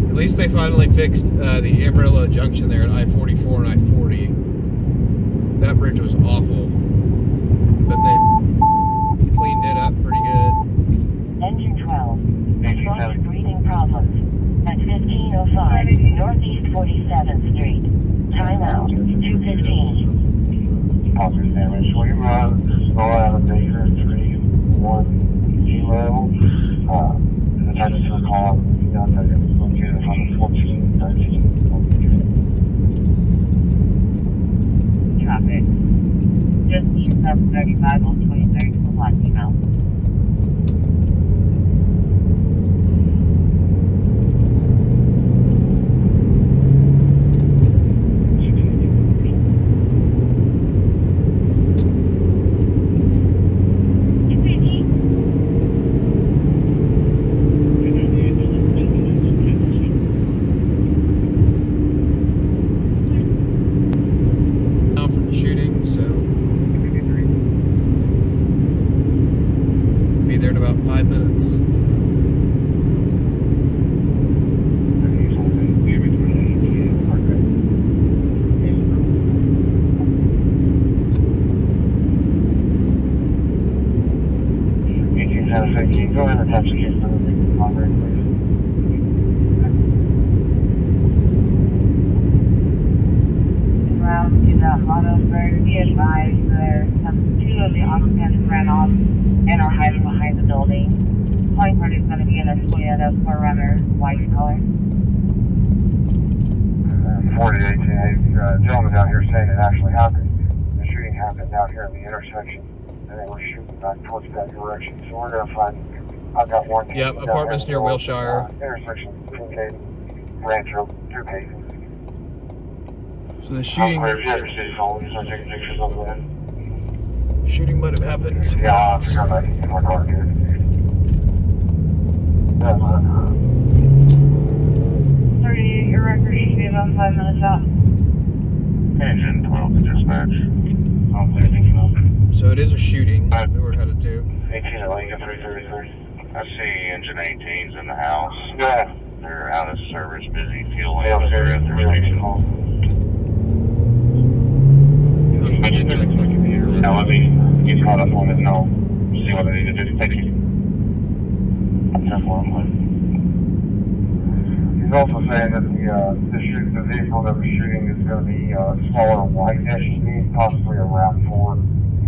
B: At least they finally fixed the Amarillo Junction there at I-44 and I-40. That bridge was awful. But they cleaned it up pretty good.
C: Engine 12. Respond to breathing problems. At 1505 Northeast 47th Street. Timeout. 2:15.
A: Positive damage. We run slow out of Baker 310. Attached to the call, down there, it's located on 1413.
E: Traffic. Just east of 35 on 23rd to the Black email.
B: Now from the shooting, so be there in about 5 minutes.
A: Go ahead and attach the case to the Congress, please.
E: Around to the Auto-Bird, be advised there two of the occupants ran off and are hiding behind the building. Calling party is going to be in a Toyota 4Runner, white color.
A: 4018, gentleman down here saying it actually happened. The shooting happened down here in the intersection, and they were shooting back towards that direction. So we're going to find, I've got one.
B: Yep, apartments near Wilshire.
A: Intersection, Kincaid, Rancho, 2 cases.
B: So the shooting shooting might have happened.
A: Yeah, I forgot that in my car, dude.
E: 38, your record should be about 5 minutes out.
A: Engine 12 to dispatch. I'm clear, thank you, Mom.
B: So it is a shooting that we're headed to.
A: 18 at Lincoln 333.
D: I see engine 18's in the house.
A: Yeah.
D: They're out of service, busy fueling.
A: Yeah,
D: They're at their station hall.
A: I didn't know it's like in the air. Now let me get caught up on it and I'll see what I need to do to take you. He's also saying that the vehicle that we're shooting is going to be a smaller white SUV, possibly a RAV4.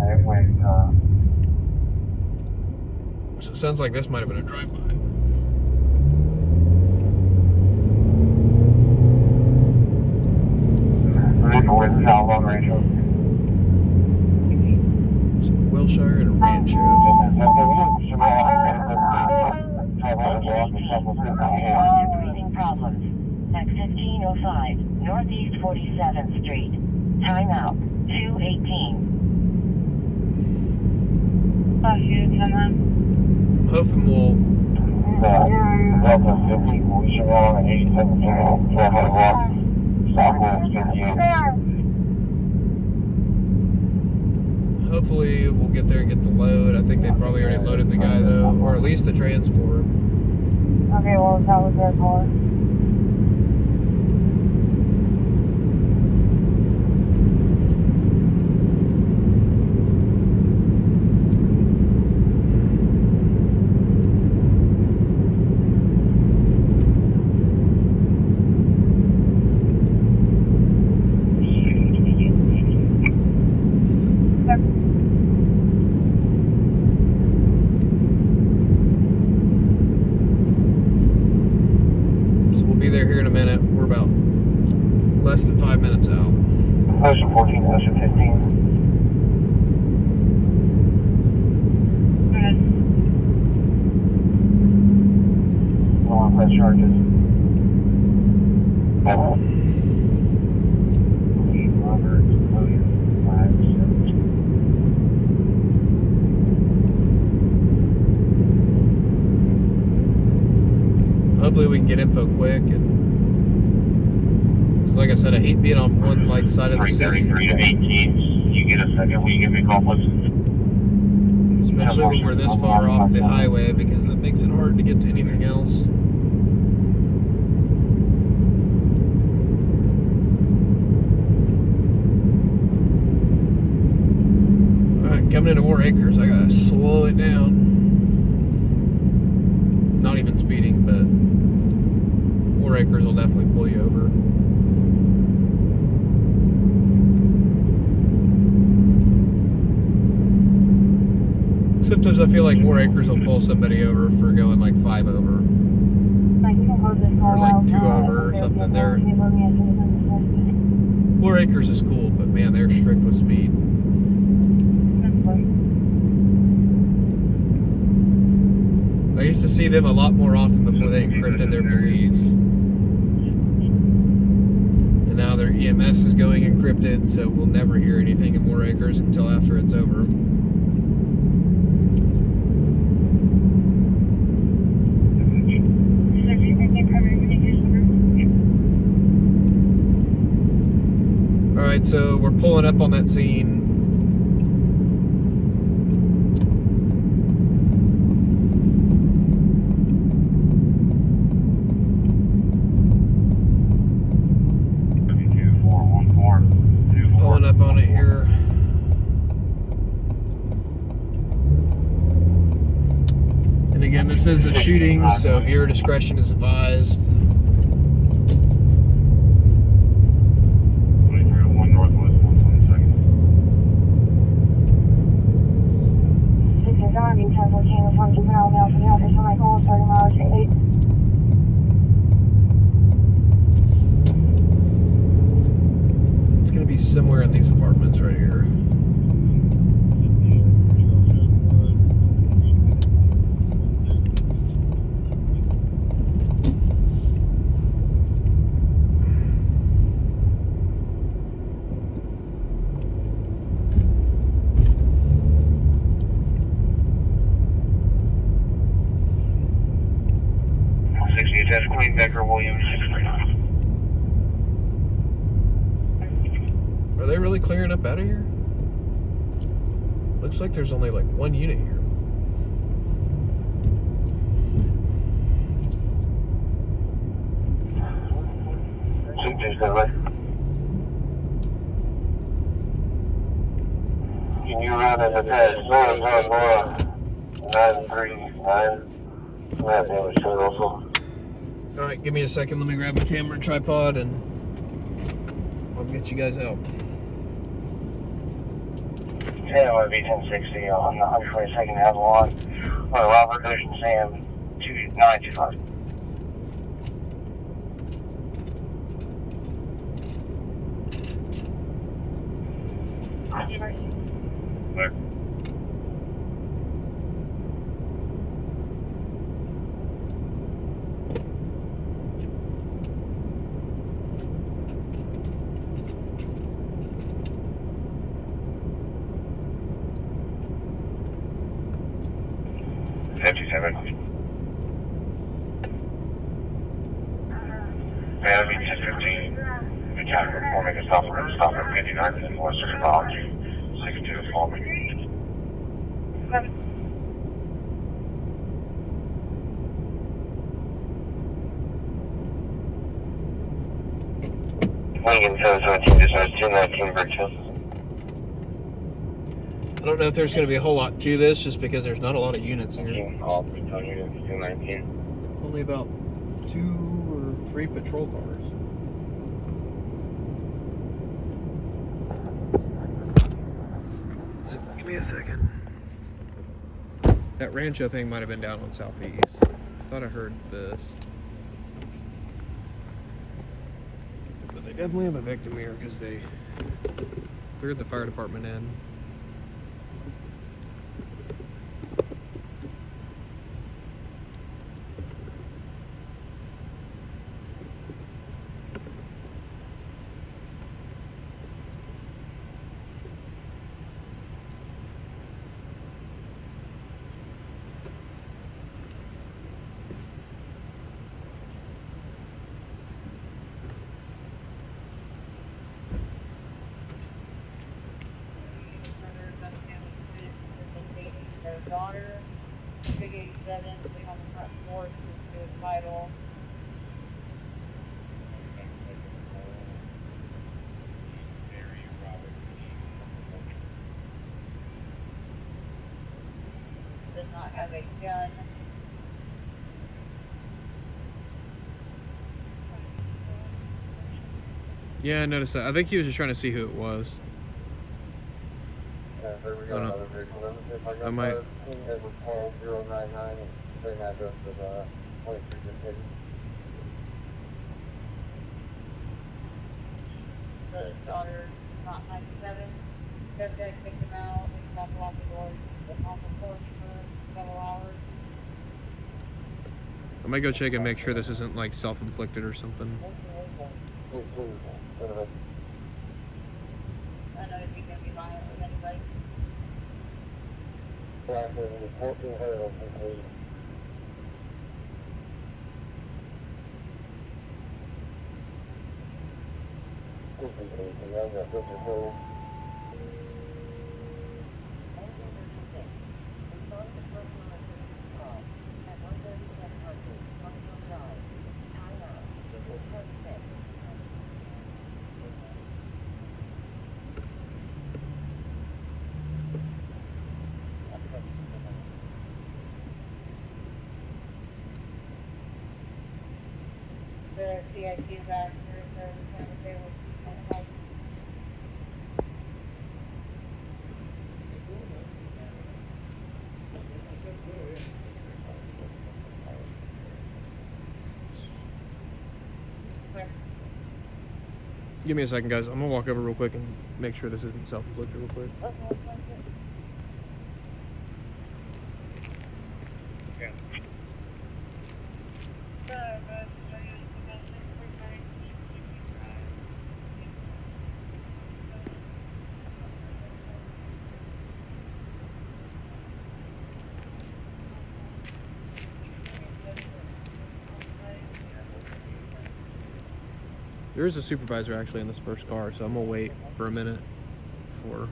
A: And it went,
B: So it sounds like this might have been a drive-by.
A: the vehicle went south on Rancho.
B: Wilshire and Rancho.
C: Breathing problems. At 1505 Northeast 47th Street. Timeout 2:18.
B: I'm hoping we'll
A: Delta 50, we should go on an 87 channel, 1200 watts, Southwest 58.
B: hopefully we'll get there and get the load. I think they probably already loaded the guy though, or at least the transport.
E: Okay, well, that was their car.
B: Be there here in a minute. We're about less than 5 minutes out.
A: Session 14, session 15. No one press charges. Robert, William, 5, 7.
B: Hopefully we can get info quick. And so like I said, I hate being on one like side of the city.
A: 3:33 to 18. You get a second. Will you give me a call, please?
B: Especially when we're this far off the highway, because that makes it hard to get to anything else. Alright, coming into War Acres, I gotta slow it down. Not even speeding, but War Acres will definitely pull you over. Sometimes I feel like War Acres will pull somebody over for going like 5 over. Or like 2 over or something. War Acres is cool, but man, they're strict with speed. I used to see them a lot more often before they encrypted their police. And now their EMS is going encrypted, so we'll never hear anything in War Acres until after it's over. Alright, so we're pulling up on that scene. Pulling up on it here. And again, this is a shooting, so viewer discretion is advised. It's going to be somewhere in these apartments right here.
A: Queenbecker, Williams.
B: Are they really clearing up out of here? Looks like there's only like one unit here.
A: Can you run in the test? 939. We have damage to it also.
B: Alright, give me a second. Let me grab my camera and tripod and I'll get you guys out.
A: Yeah, it would be 1060 on the 122nd Avalon. Robert Ocean Sam 2925.
D: There.
A: Man, it'll be 1015. The captain forming a stop at 59 and then more circuit biology. 62 forming. Lincoln 717, discharge 219, Bricktown.
B: I don't know if there's going to be a whole lot to this just because there's not a lot of units here.
A: Call Bricktown unit 219.
B: Only about 2 or 3 patrol cars. So, give me a second. That Rancho thing might have been down on Southeast. I thought I heard this. But they definitely have a victim here because they cleared the fire department in.
E: Their daughter, Big 87, sitting on the front porch, is vital. Does not have a gun.
B: Yeah, I noticed that. I think he was just trying to see who it was.
A: There we go, another vehicle. If I got
B: I might.
A: it was called 099, same address as 23 Good
E: The daughter, not 97. Stepdad kicked him out. He had to lock the door on the porch for several hours.
B: I might go check and make sure this isn't like self-inflicted or something.
E: I know if he's going to be violent with anybody. The CIT is after the they will help.
B: Give me a second, guys. I'm gonna walk over real quick and make sure this isn't self-inflicted real quick. There is a supervisor actually in this first car, so I'm gonna wait for a minute before,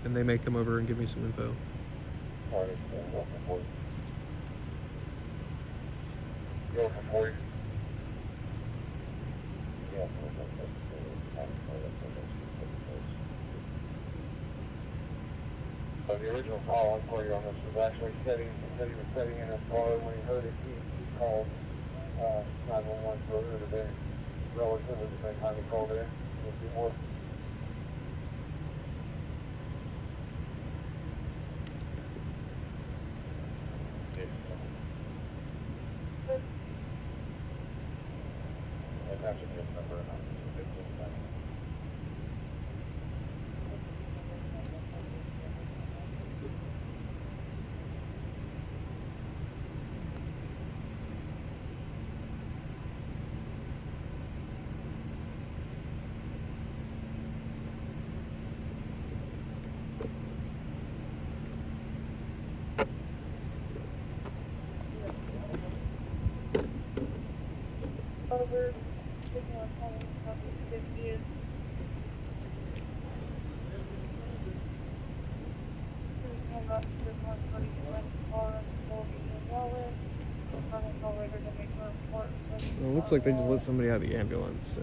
B: and they may come over and give me some info.
A: The original call for you on this was actually said he was sitting in his car when he heard it. He called 911, so it would have been relatively the same time he called in. A few more. That's a good number.
E: Over. Signal calling from the 50th. Hang up to 141 car and wallet. Call later to make a report.
B: Well, it looks like they just let somebody out of the ambulance, so.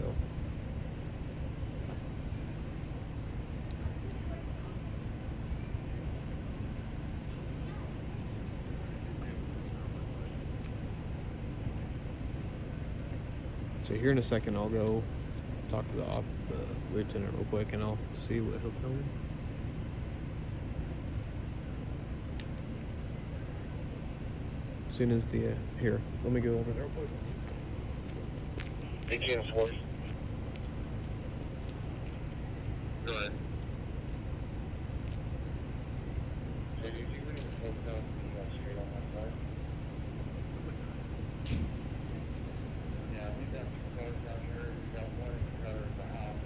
B: So here in a second, I'll go talk to the lieutenant real quick, and I'll see what he'll tell me. As soon as the here, let me go over there real quick.
A: 18 force. Go ahead. So do you think we need to focus on the street on that side? Yeah, I think that's cars down here. We got one in the gutter at the house.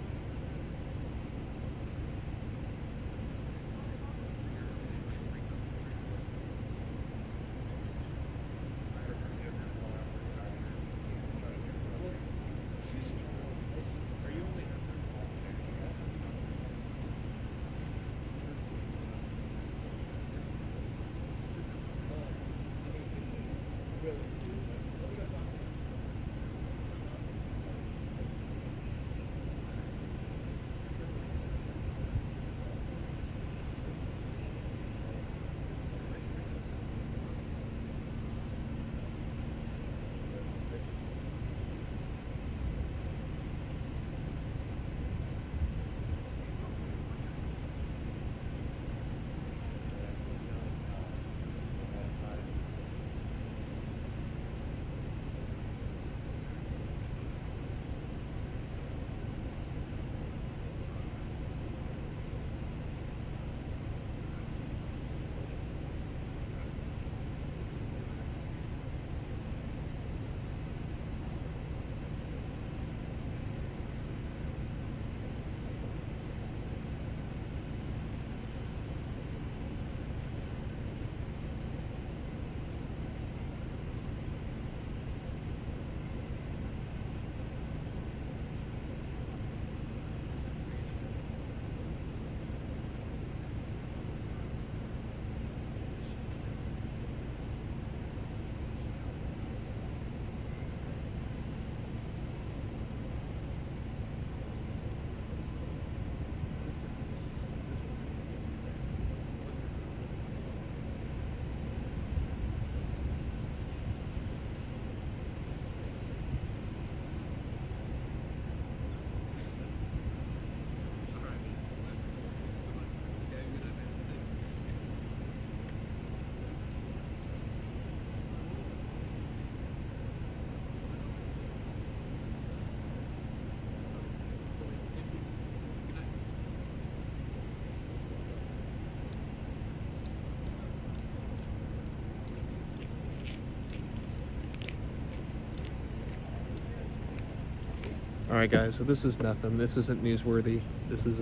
B: Alright guys, so this is nothing. This isn't newsworthy. This is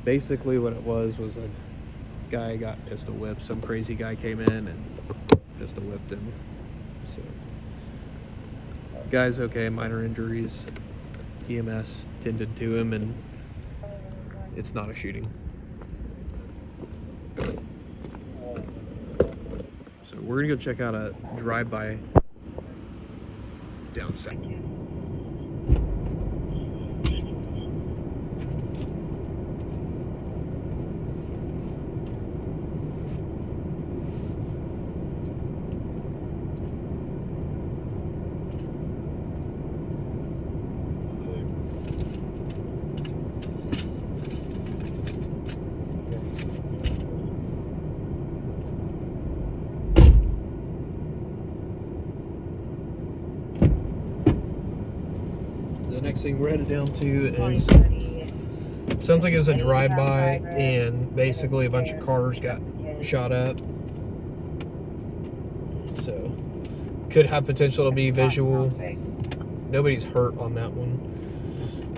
B: basically what it was a guy got pistol whipped. Some crazy guy came in and pistol whipped him. So guy's okay, minor injuries. EMS tended to him, and it's not a shooting. So we're gonna go check out a drive-by down south. next thing we're headed down to is, sounds like it was a drive-by, and basically a bunch of cars got shot up. So, could have potential to be visual. Nobody's hurt on that one,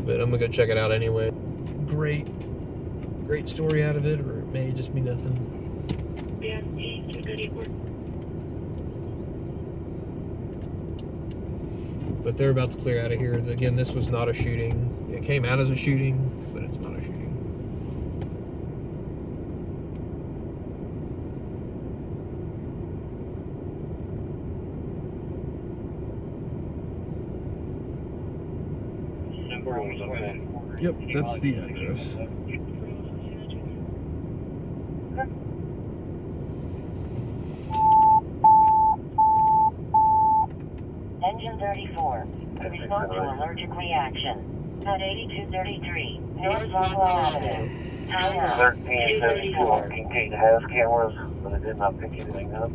B: but I'm gonna go check it out anyway. Great story out of it, or it may just be nothing. But they're about to clear out of here. Again, this was not a shooting. It came out as a shooting, but it's not a shooting. Yep, that's the address.
C: Engine 34. Respond to allergic reaction. At 8233 North Rockwell Avenue. Hang up.
A: 1334. Contain has cameras, but it did not pick anything up.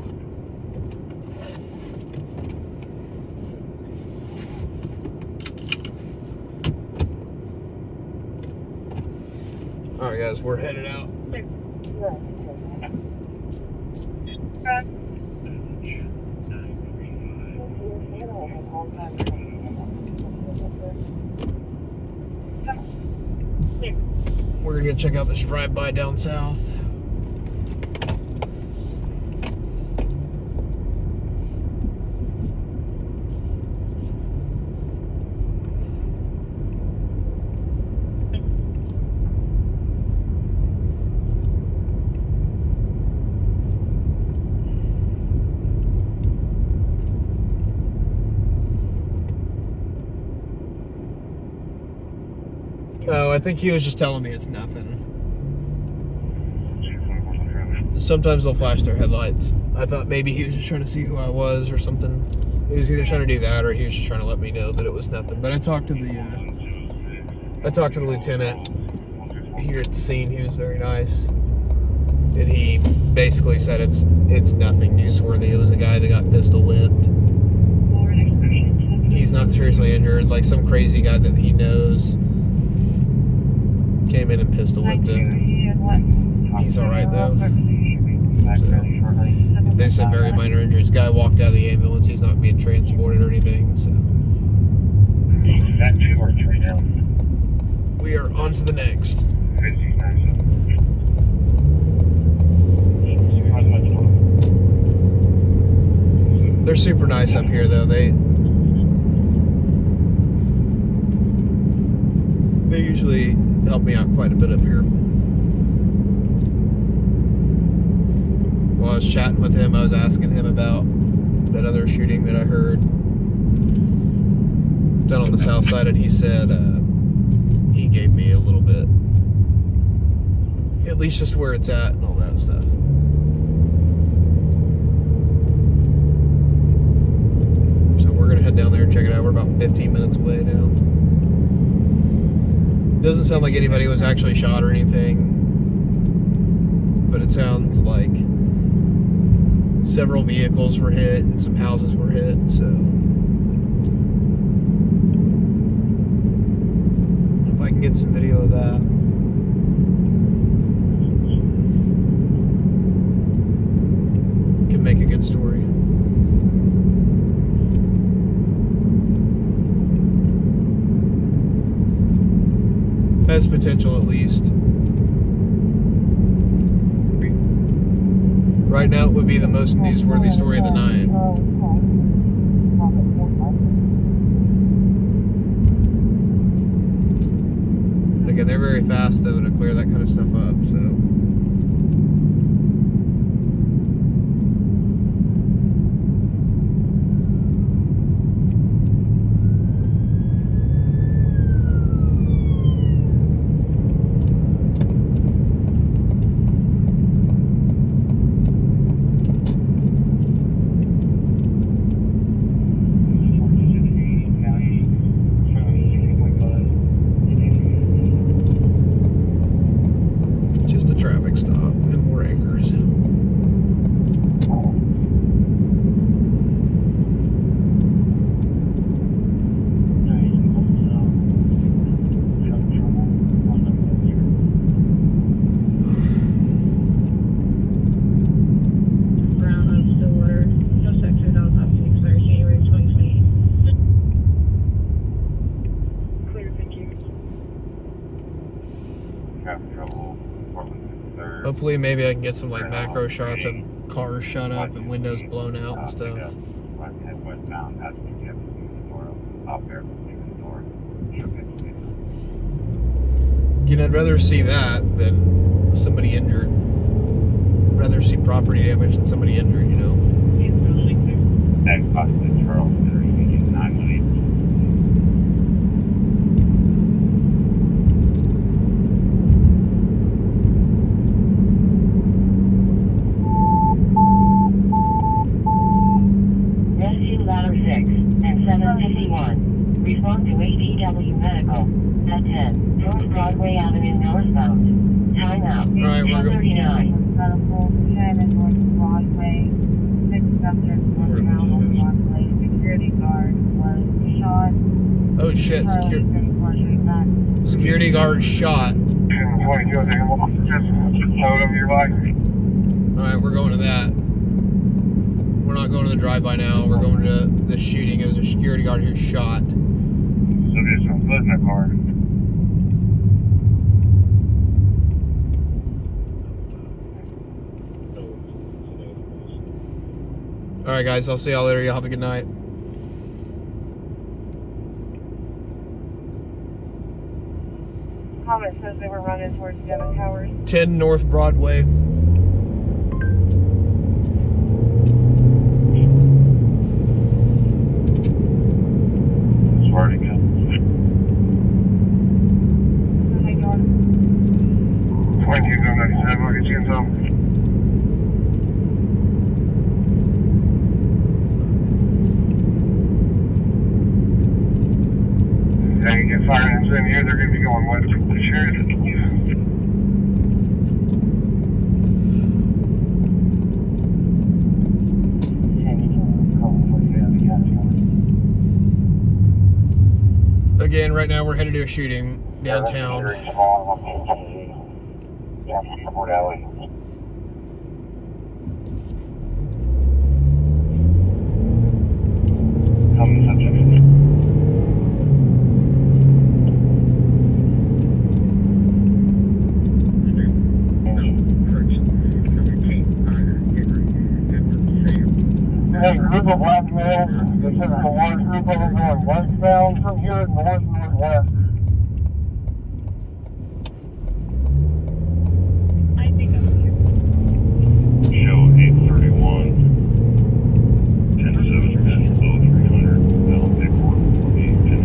B: Alright guys, we're headed out. We're gonna check out this drive-by down south. Oh, I think he was just telling me it's nothing. Sometimes they'll flash their headlights. I thought maybe he was just trying to see who I was or something. He was either trying to do that or he was just trying to let me know that it was nothing. But I talked to the lieutenant here at the scene. He was very nice, and he basically said it's nothing newsworthy. It was a guy that got pistol whipped. He's not seriously injured. Like some crazy guy that he knows came in and pistol whipped him. He's alright though. So, they said very minor injuries. Guy walked out of the ambulance. He's not being transported or anything. So
A: That 2 or 3 now.
B: we are on to the next. They're super nice up here though. They usually help me out quite a bit up here. While I was chatting with him, I was asking him about that other shooting that I heard down on the south side, and he said he gave me a little bit, at least just where it's at and all that stuff. So we're gonna head down there and check it out. We're about 15 minutes away now. Doesn't sound like anybody was actually shot or anything, but it sounds like several vehicles were hit and some houses were hit, so if I can get some video of that. Can make a good story. Has potential at least. Right now it would be the most newsworthy story of the night. Again, they're very fast though to clear that kind of stuff up, so. Just a traffic stop. Hopefully, maybe I can get some like macro shots of cars shut up and windows blown out and stuff. Again, I'd rather see that than somebody injured. I'd rather see property damage than somebody injured, you know.
C: Rescue Ladder 6 and 751. Respond to ADW Medical at 10 North Broadway Avenue northbound. Time out.
B: Alright, we're
C: 10:39.
E: Medical 10 and North Broadway. 6 subjects were found on Broadway. Security guard was shot.
B: Oh shit!
E: Charlie been flushing back.
B: Security guard shot.
F: 22, load of your life.
B: Alright, we're going to that. We're not going to the drive-by now. We're going to the shooting. It was a security guard who shot.
A: So there's some foot in the car.
B: Alright guys, I'll see y'all later. Y'all have a good night.
E: Comment says they were running towards Devon Towers.
B: 10 North Broadway.
A: It's already good.
E: Oh my god.
F: 22, 97, we'll get you some. Hey, you get fire engines in here, they're going to be going west to the sheriff.
B: Again, right now we're headed to a shooting downtown.
A: Ford Alley.
F: Hey, group of black males, this is a large group of them going westbound from here, north-northwest.
E: I think I'm here.
A: Show 831. 10-7, 300. That'll take 448. 10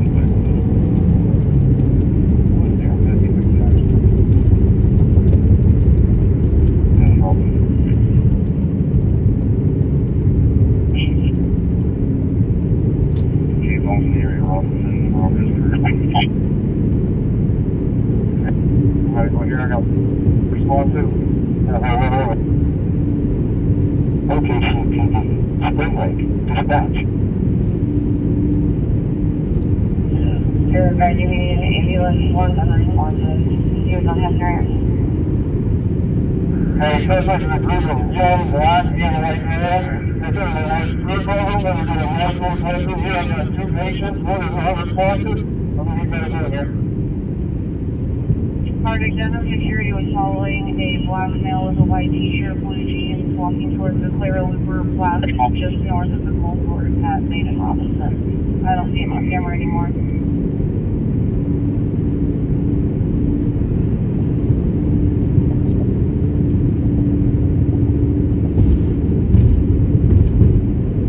E: Everybody, do we need an ambulance? 1 he was on Hester.
F: Hey, especially the group of young, black, white males. This is a large group of them, and we're going to have more places here. I've got 2 patients, one is unresponsive. I'm going to need medicine here.
E: Project Denver Security was following a black male with a white t-shirt, blue jeans, walking towards the Clara Looper Plaza just north of the Cold Court at Main and Robinson. I don't see him on camera anymore.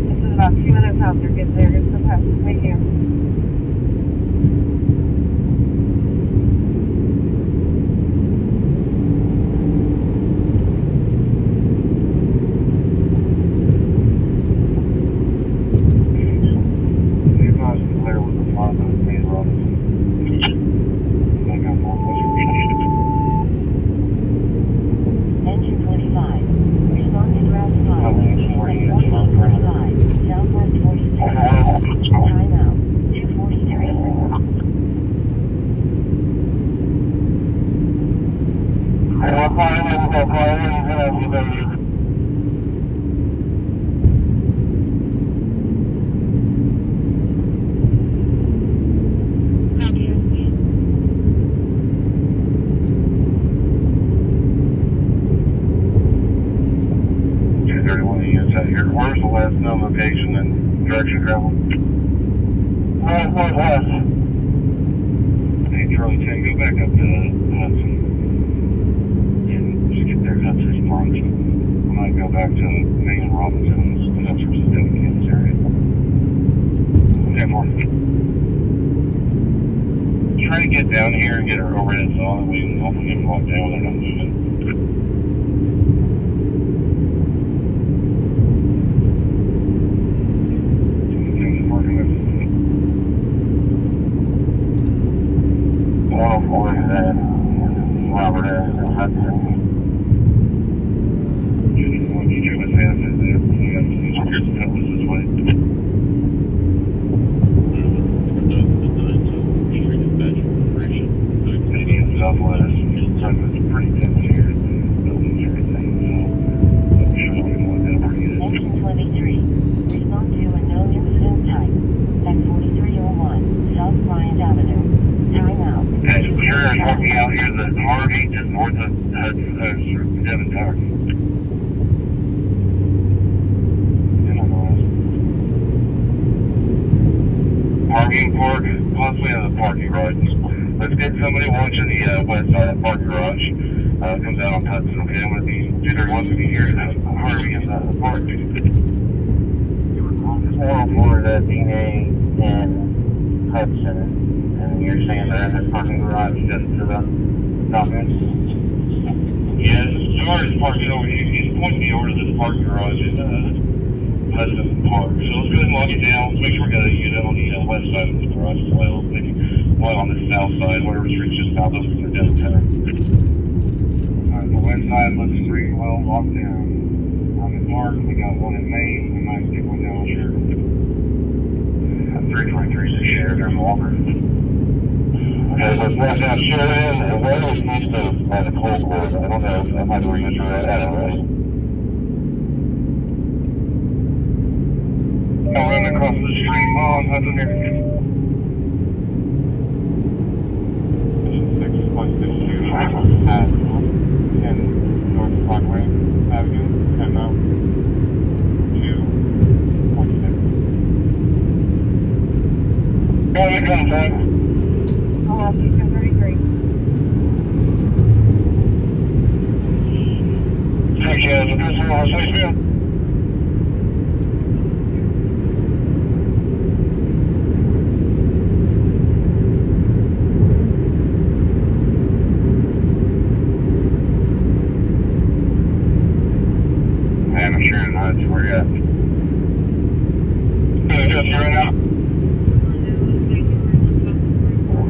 E: This is about 2 minutes after get there. Get the pass. Thank you.
C: Engine 45. Respond to ground fire. East 145. Southwest 46. Time out. 243.
A: here. Where's the last known location and direction travel? Northwest. Hey, Charlie 10, go back up to Hudson. And just get there, Hudson's Park. I might go back to Main and Robinson's, because that's where the Kansas area. 10-4. Try to get down here and get her over in zone, and we can hopefully get them locked down and not moving. Robert and Hudson. You want to do with that? You got to this way. Southwest. It's pretty dense here. Buildings and everything. I'm sure we can look that pretty good.
C: Engine 23. Respond to a known incident type. At 4301 South Bryant Avenue. Time out.
A: As you're walking out here, the Harvey just north of Devon Tower. Parking park, possibly on the parking garage. Let's get somebody watching the west side of the parking garage. Comes out on Hudson, okay? I'm going to be, Jigger wants to be here at Harvey inside the park. 404 to DNA and Hudson. And you're saying that this parking garage just to the documents? Yeah, as far as parking over here, he's pointing me over to this parking garage in Hudson Park. So let's go ahead and lock it down. Let's make sure we got a unit on the west side of the garage as well. Maybe one on the south side, whatever street's just south of the Devon Center. Alright, the west side looks pretty well locked down. On the park, we got one in Maine. We might stick one down here. 323 is a share. There's Walker. Okay, let's walk down Sheridan, and where is east of the cold court? I don't know. I might be where you threw that at, right? Running across the street on Hudson here. 6.62 at 10 North Parkway Avenue, 10 miles, 2.6. Go ahead, contact.
E: Oh, Houston 33.
A: Take care of the person on the station. I'm sure it's not where you're at. Just you right now?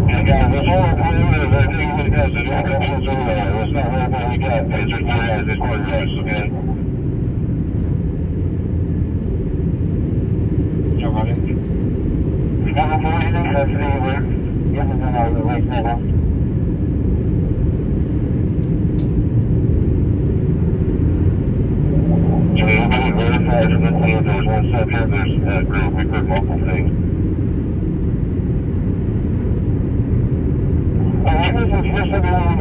A: Yeah, guys, there's only one way that I think we got to do. It's not what we got. It's just more guys. It's more guys, okay? So, buddy. Number 40, that's anywhere. Yes, it's on the right now. So everybody verified from this team, there's one subject, there's a group, we've heard multiple things. I think this is just a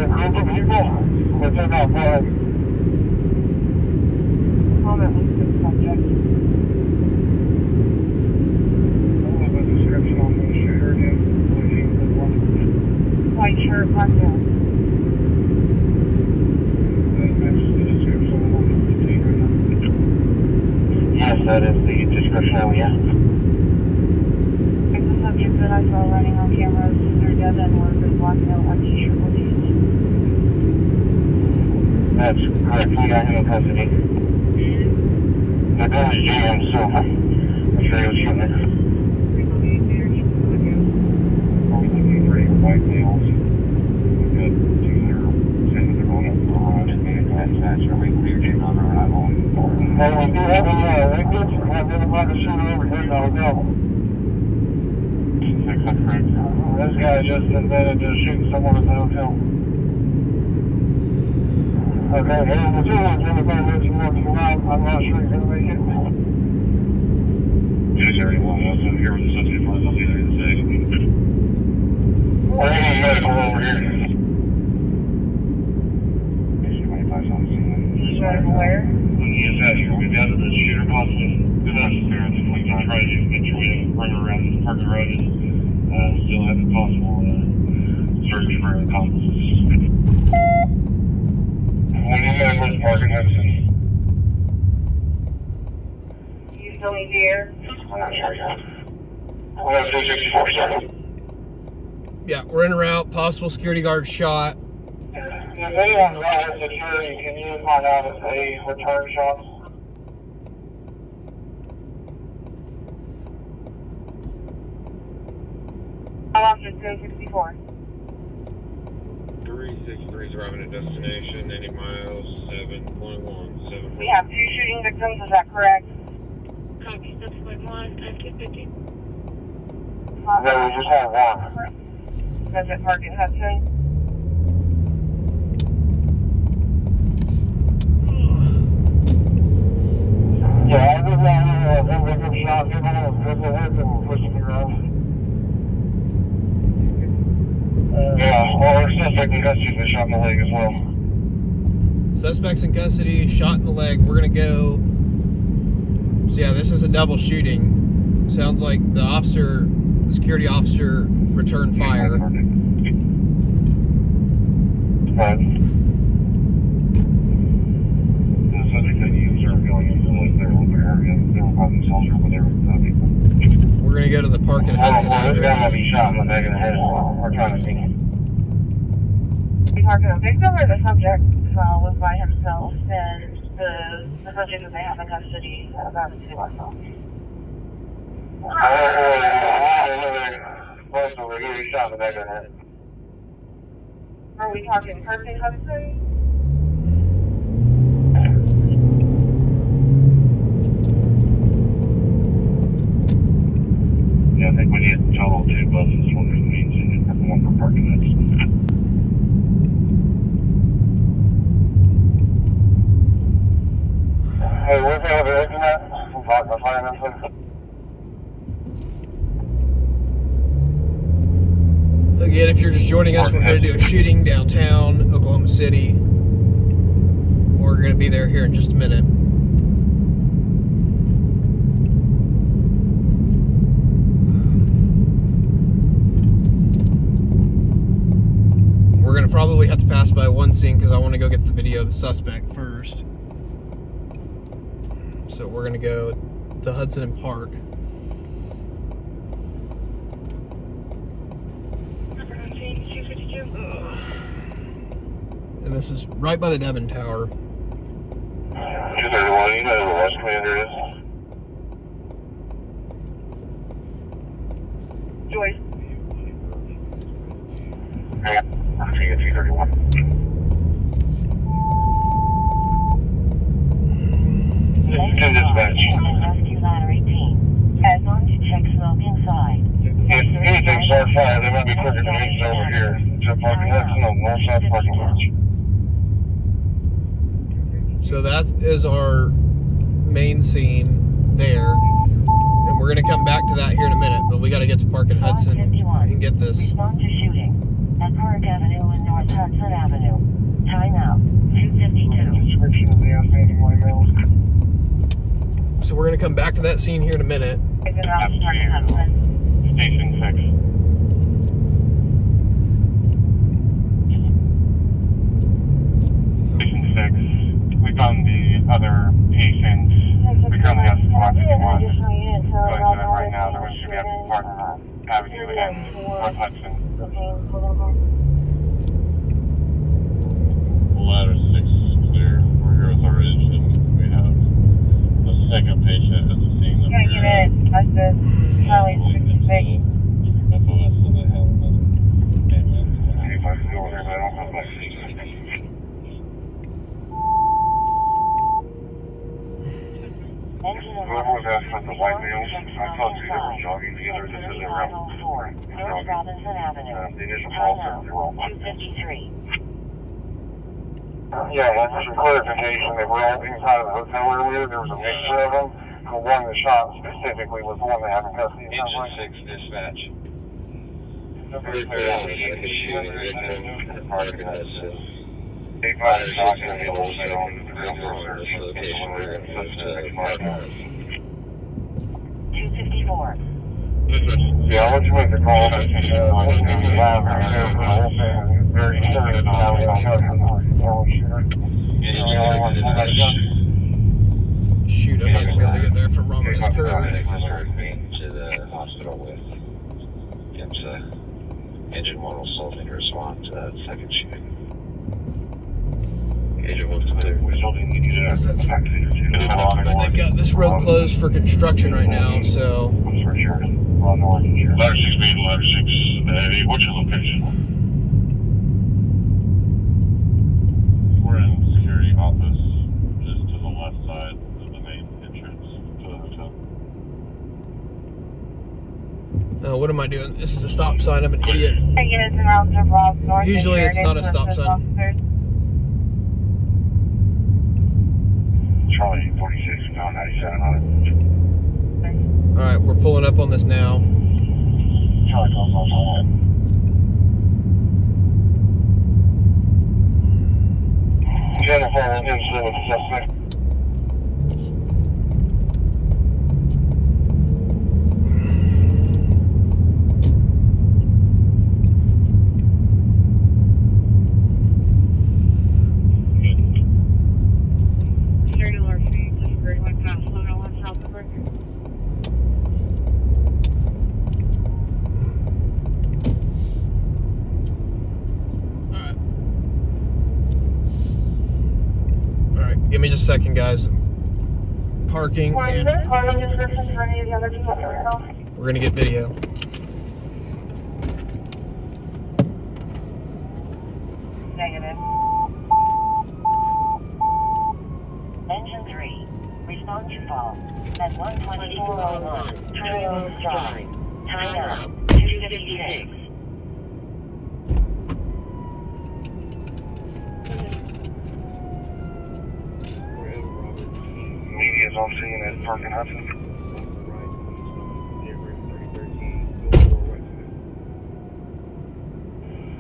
A: group of people, what's in that flag?
E: Comment with the subject.
A: I don't have a description on the shooter again.
E: White shirt, black belt.
A: Yes, that is the description of yeah.
E: It's the subject that I saw running on cameras. They're dead end work with black belt, white t-shirt, blue jeans.
A: That's correct. We got him in custody. The gun is jammed, so I'm sure he was shooting it. Probably looking for any white males. We got 207 that are going up for a run and that's really clear check on arrival. Hey, we do have a linkage. We have anybody shooting over here now, go. This guy just invented just shooting someone at the hotel. Okay, hey, the two ones, everybody lives in working around. I'm not sure he's gonna make it. Just everyone else over here with the subject for the leader in a second. We're getting medical over here. He's
E: Where?
A: ESA that here. We've added the shooter positive. Good enough experience if we can try to get your way further around this parking road and still have a possible search for accomplices. When you guys went parking, Hudson.
E: You still need the air?
A: I'm not sure yet. We have 264, sir.
B: Yeah, we're en route. Possible security guard shot.
A: If anyone's not at security, can you find out if they return shots?
E: How long is 264?
D: 363 is arriving at destination, 80 miles, 7.1.
E: We have 2 shooting victims, is that correct?
G: Copy, 6.1, 250.
A: No, we just have one.
E: Does it target Hudson?
A: Yeah, I just want to one victim shot, give them a pistol hit and push them around. Yeah, or suspect in custody has been shot in the leg as well.
B: Suspects in custody, shot in the leg. We're gonna go. So yeah, this is a double shooting. Sounds like the security officer returned fire.
A: But the subject that you are going into their open area, they were by themselves or whatever.
B: We're gonna go to the park in Hudson.
A: This guy might be shot in the back of the head. We're trying to see him.
E: Are you talking a victim or the subject was by himself and the subject that they have in custody about to see myself?
A: Most of them are shot in the back of the head.
E: Are we talking person custody?
A: Yeah, I think we need a total of 2 buses, one for the main city and one for parking lots. Hey, where's the other internet? I'm talking about flying this thing.
B: Again, if you're just joining us, we're going to do a shooting downtown Oklahoma City. We're going to be there here in just a minute. We're going to probably have to pass by one scene because I want to go get the video of the suspect first. So we're going to go to Hudson and Park. And this is right by the Devon Tower.
A: 231, you know who the West Commander is?
E: Joyce.
A: Hang on, I'm seeing a 231. This is dispatch.
C: Rescue ladder 18. As on to check smoke inside.
A: If anything starts fire, they might be quicker than me over here to parking Hudson on north-south parking lots.
B: So that is our main scene there. And we're going to come back to that here in a minute, but we got to get to Park and Hudson and get this.
C: Respond to shooting at Park Avenue and North Hudson Avenue. Time out. 252.
A: Description of the outstanding white males.
B: So we're going to come back to that scene here in a minute.
A: Station 6. Station 6. We found the other patient. We currently have squad 51 going to them right now. They're going to be at Park Avenue and North Hudson.
D: Ladder 6 is clear. We're here with our engine. We have a second patient at the scene.
E: Can I get it? That's the Charlie 66.
D: FOS, so they have another payment.
A: If I can go there, but I don't have my seat. Whoever was asked about the white males, I told you they were jogging together. This is around 4.
C: North Robinson Avenue.
A: The initial call said they were all white.
C: 253.
A: Yeah, and for some clarification, they were all inside of the hotel earlier. There was a mixture of them. The one that shot specifically was the one they have in custody.
D: Engine 6 dispatch.
A: Very clear on the second shooting victim.
D: Park Hudson.
A: They fired a shot in the middle, so
D: confirm this location. We're going to move to Parkhouse.
C: 254.
A: Yeah, let's make the call. We have the whole thing very clear about how
B: Shoot, I'm not gonna be able to get there from Romulus Curve.
D: To the hospital with IMSA. Engine 1 will still need to respond to that second shooting. Agent 1's clear.
B: They've got this road closed for construction right now, so.
A: Ladder 6B to ladder 6A. What's your location? We're in security office, just to the left side of the main entrance to the hotel.
B: What am I doing? This is a stop sign. I'm an idiot. Usually it's not a stop sign.
A: Charlie 46, pound 97 on it.
B: Alright, we're pulling up on this now.
A: Charlie calls on that. Jennifer, incident with the suspect.
B: Give me just a second, guys. Parking. And we're gonna get video.
C: Negative. Engine 3. Respond to fall. At 12401. Trails Drive. Time out. 256.
A: Media's on scene at Park and Hudson.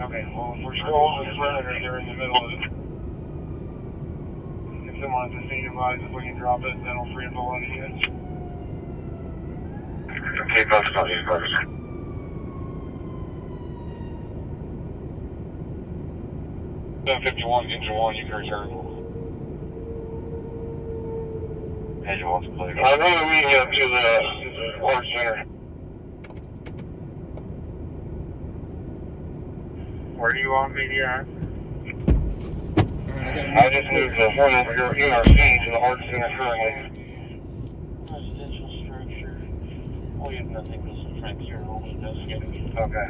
A: Okay, well, if we're still on this road right there in the middle of it, if someone has to see advise if we can drop it, then we'll free up a lot of units. Okay, folks, not these folks. 751, engine 1, you can return. Engine 1's clear. I'm going to meet you up to the Art Center. Where do you want me to at? I just moved the front of your NRC to the Art Center currently. Residential structure. We have nothing but some Frank here only investigators. Okay.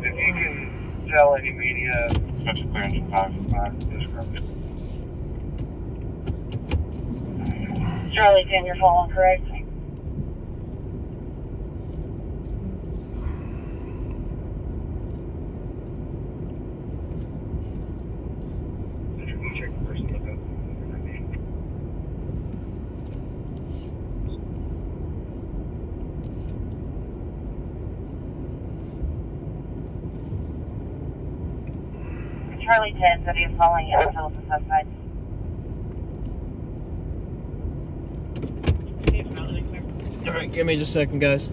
A: If you can tell any media, such a clear engine 5 description.
E: Charlie, Jen, you're following correct? Charlie 10, so he is following you until the suspect.
B: Alright, give me just a second, guys.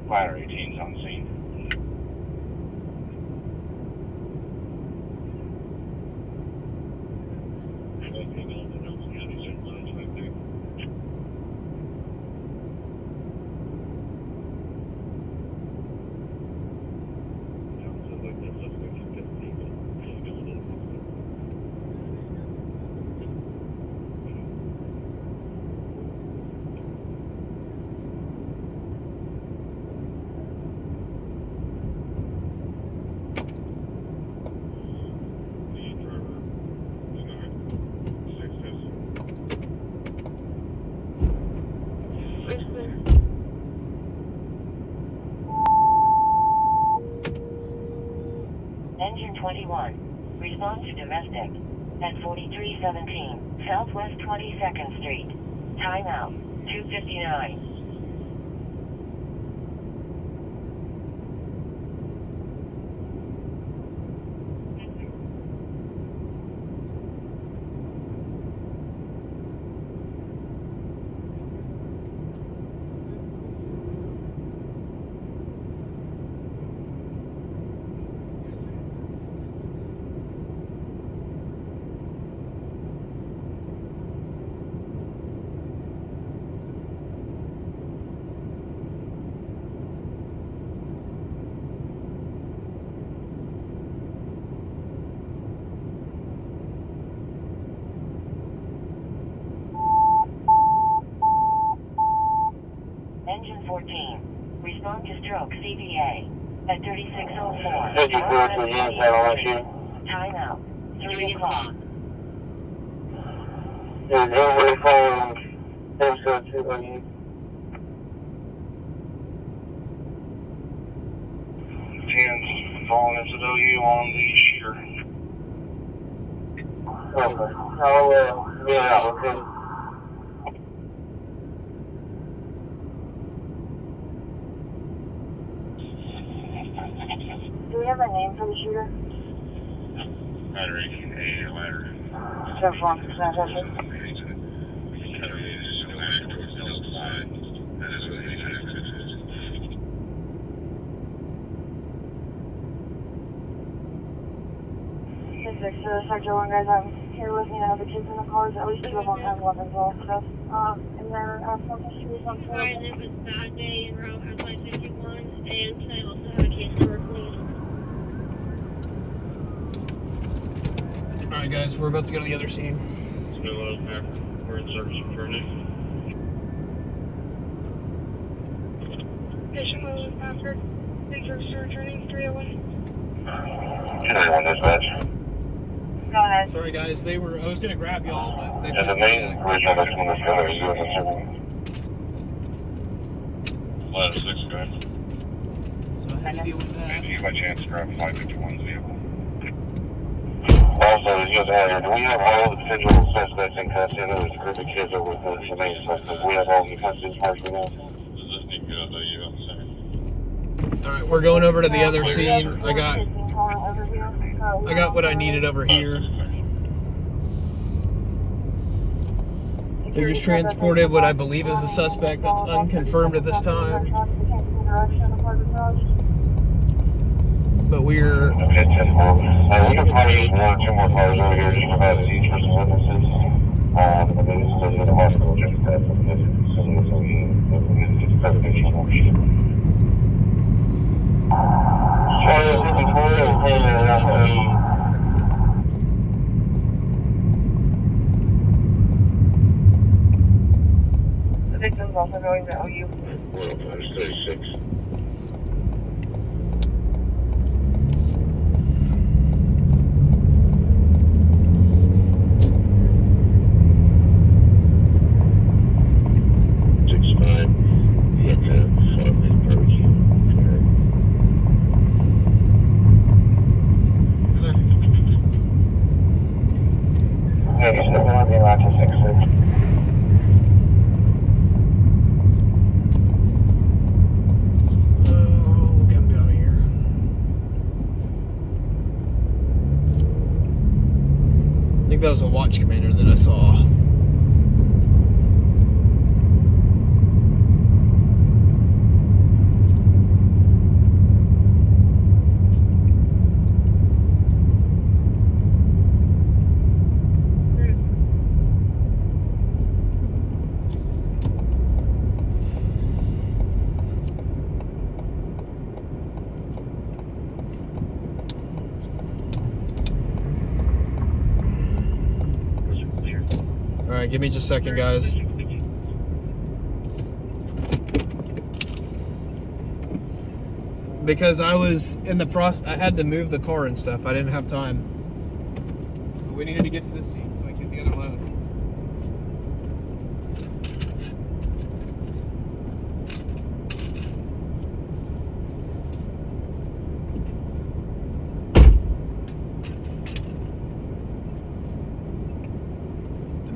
A: Ladder 18's on scene.
C: Engine 21. Respond to domestic. At 4317 Southwest 22nd Street. Timeout. 2:59. Engine 14. Respond to stroke CVA. At 3604.
A: 54 to the unit, I'll let you.
C: Timeout. 3 o'clock.
A: Yeah, nobody following. Thanks, to you. Tens falling into OU on the shooter. Okay. I'll, yeah, okay.
E: Do we have a name for the shooter?
D: Battery, a ladder.
E: So far, fantastic. Sector 1 guys, I'm here with me. I have the kids in the cars. At least 2 of them have weapons also. And they're asking us to do something.
G: Alright, it was bad day in route at 551, and I also have a case for police.
B: Alright guys, we're about to go to the other scene.
D: We're in service for Fernie.
G: Patient was after. Victor returning 301.
A: 291 dispatch.
E: Go ahead.
B: Sorry guys, I was gonna grab y'all, but they
A: Yeah, the main original that's on this gun is doing the
D: Last 6 guys.
B: So I had to deal with that.
D: If you by chance grab 551's vehicle.
A: Also, as you guys have, do we have all the potential suspects in custody? I know there's a group of kids over with the main suspects. We have all the custody as far as we know.
D: Does this need to go to you on the second?
B: Alright, we're going over to the other scene. I got what I needed over here. They just transported what I believe is the suspect that's unconfirmed at this time. But we're...
A: Okay, 10-4. We can probably use 1 or 2 more cars over here just to have these for some witnesses. And then it's still in the hospital just to have some witnesses. So it's presentation on shit. Sorry, I'm looking for it.
E: The victim's also going to OU.
D: Well, there's 36.
B: That was a watch commander that I saw. Alright, give me just a second, guys. Because I was in the process, I had to move the car and stuff. I didn't have time. But we needed to get to this scene so I could get the other load.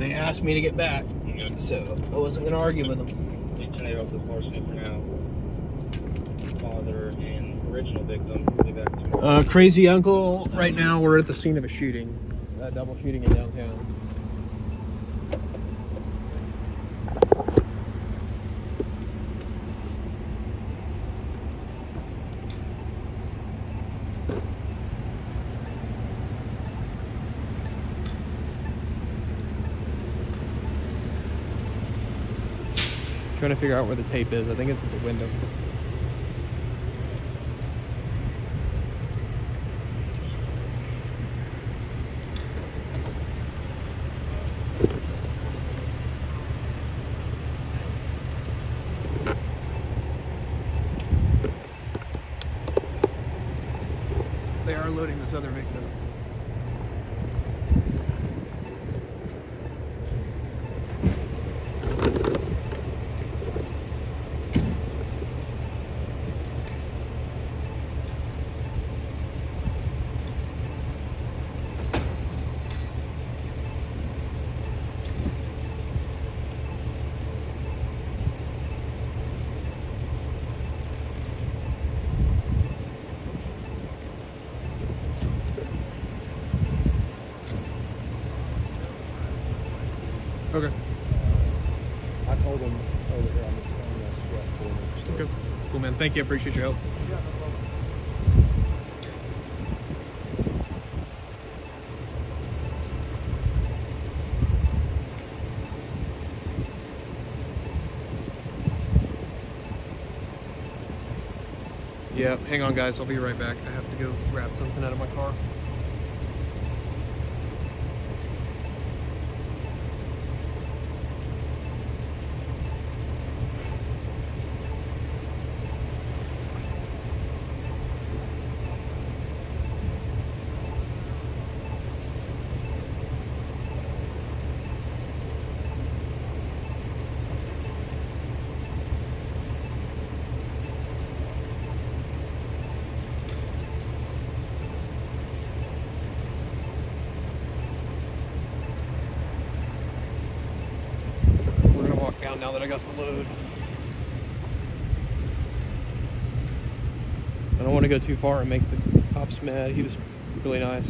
B: They asked me to get back, so I wasn't going to argue with them.
D: They tied off the parcel for now. Father and original victim. Be back tomorrow.
B: Crazy uncle. Right now, we're at the scene of a shooting, a double shooting in downtown. Trying to figure out where the tape is. I think it's at the window. They are loading this other victim. Okay.
K: I told him over here I'm expanding this west corner. So.
B: Okay. Cool, man. Thank you. I appreciate your help.
K: Yeah, no problem.
B: Yeah, hang on, guys. I'll be right back. I have to go grab something out of my car. Down now that I got the load. I don't want to go too far and make the cops mad. He was really nice.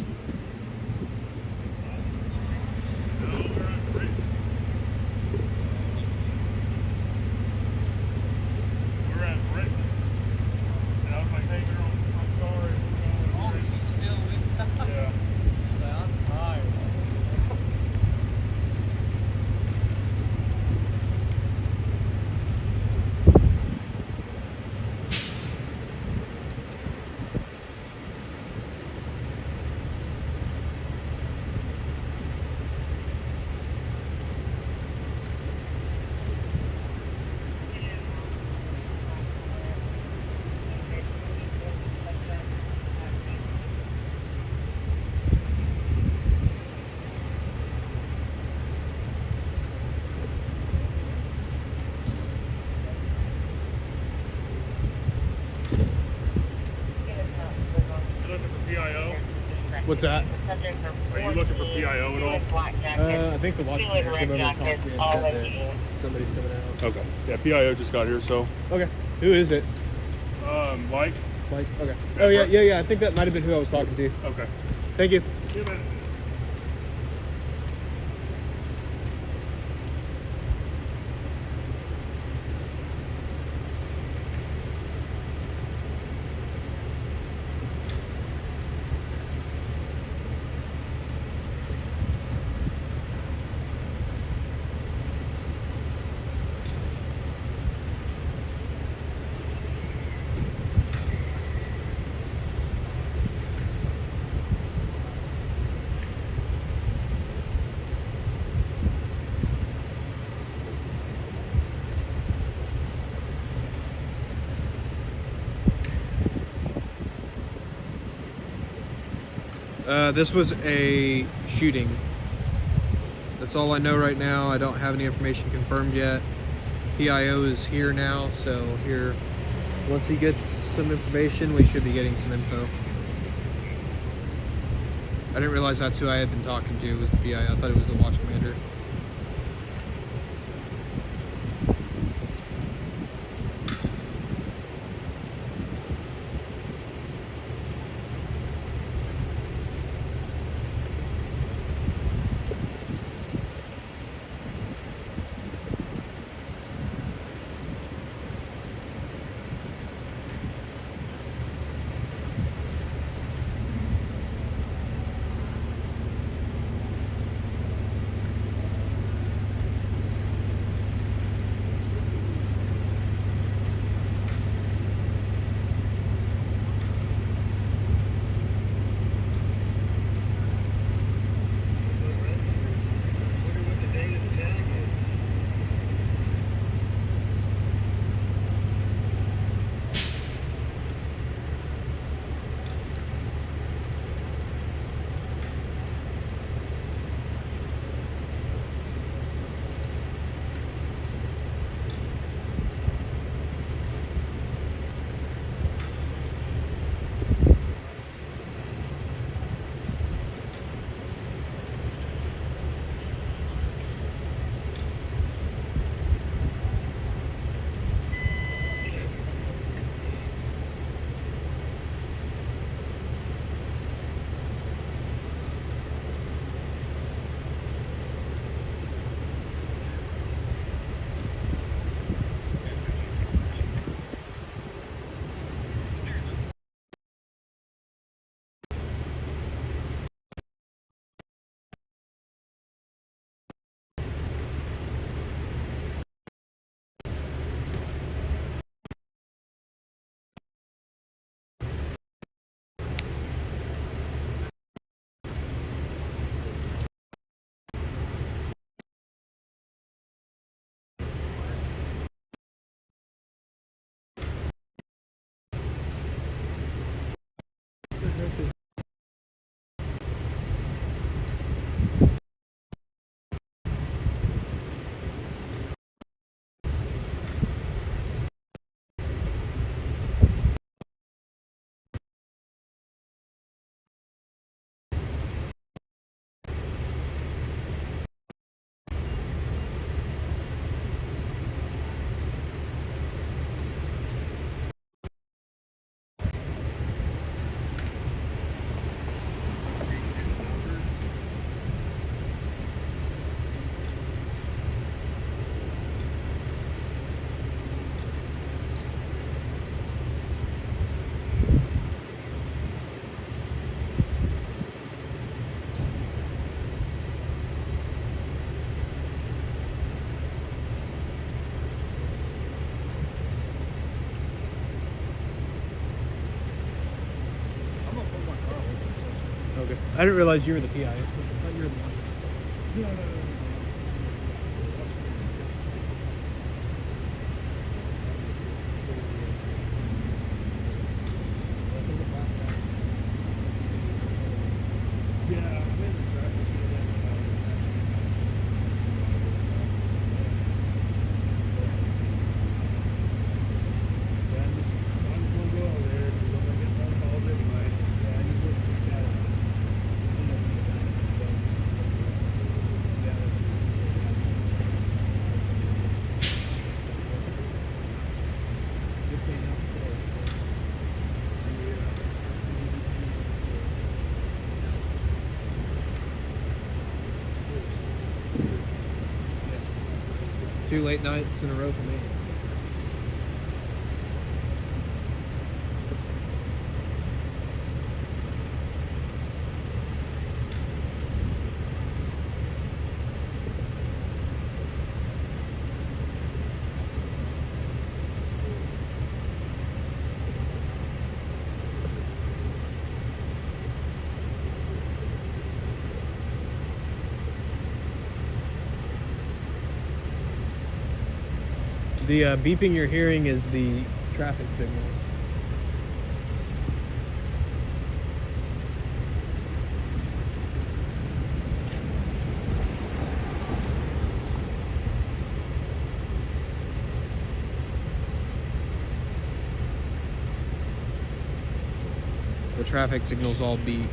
L: We're at Bricktown. And I was like, hey girl, I'm sorry. Oh, she's still with Yeah. I'm tired.
B: What's that?
L: Are you looking for PIO at all?
B: I think the watchman came over and talked to me and said that somebody's coming out.
L: Okay. Yeah, PIO just got here, so.
B: Okay. Who is it?
L: Mike.
B: Mike. Okay. Oh yeah. I think that might have been who I was talking to.
L: Okay.
B: Thank you.
L: See you, man.
B: This was a shooting. That's all I know right now. I don't have any information confirmed yet. PIO is here now, so here, once he gets some information, we should be getting some info. I didn't realize that's who I had been talking to, was the PIO. I thought it was the watch commander. Okay. I didn't realize you were the PI. I thought you were the one.
L: No. Yeah, I'm in the traffic. I'm just going to go over there because I'm going to get phone calls anyway. Yeah, I just look at that. Just came out today.
B: Two late nights in a row for me. The beeping you're hearing is the traffic signal. The traffic signals all beep.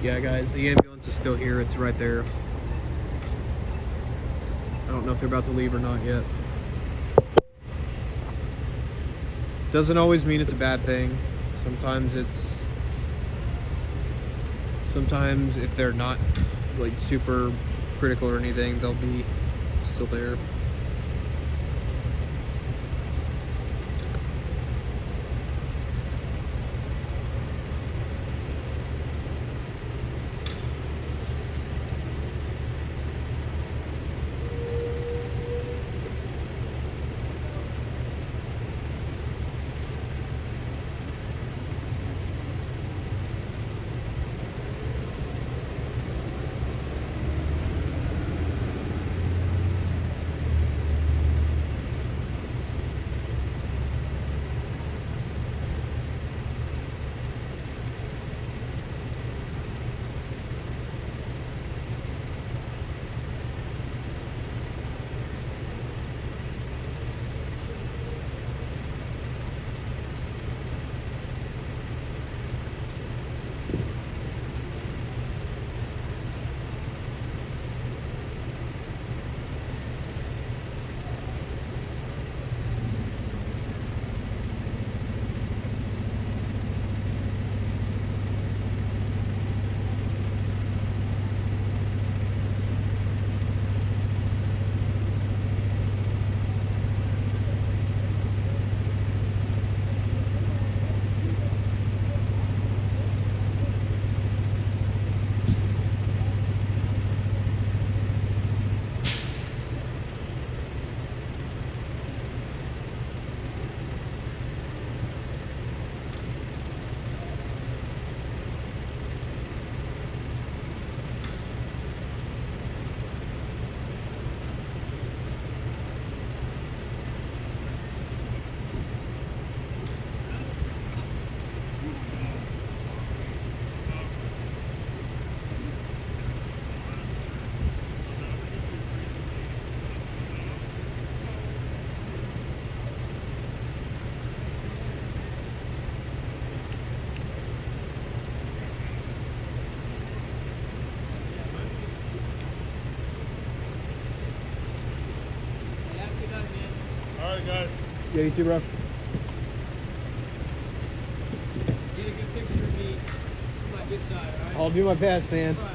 B: Yeah, guys, the ambulance is still here. It's right there. I don't know if they're about to leave or not yet. Doesn't always mean it's a bad thing. Sometimes if they're not like super critical or anything, they'll be still there.
L: Alright, guys.
B: Yeah, you too, bro.
M: Get a good picture of me. It's my good side, alright?
B: I'll do my best, man.
M: All right.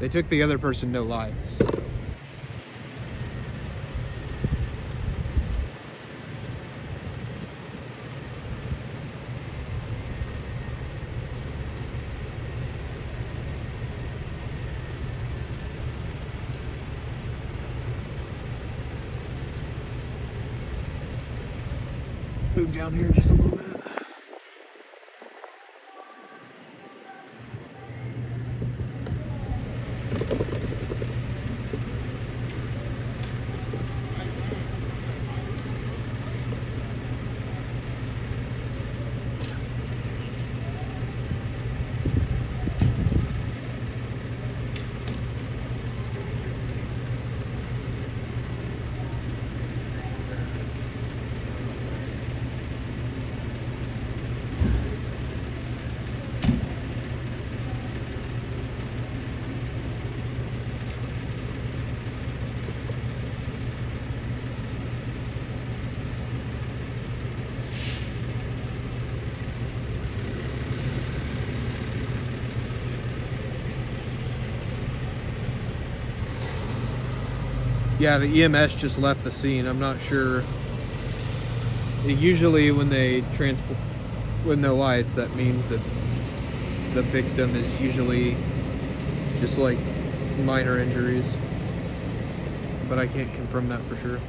B: They took the other person no lights. Move down here just a little bit. Yeah, the EMS just left the scene. I'm not sure. Usually when they transport with no lights, that means that the victim is usually just like minor injuries. But I can't confirm that for sure.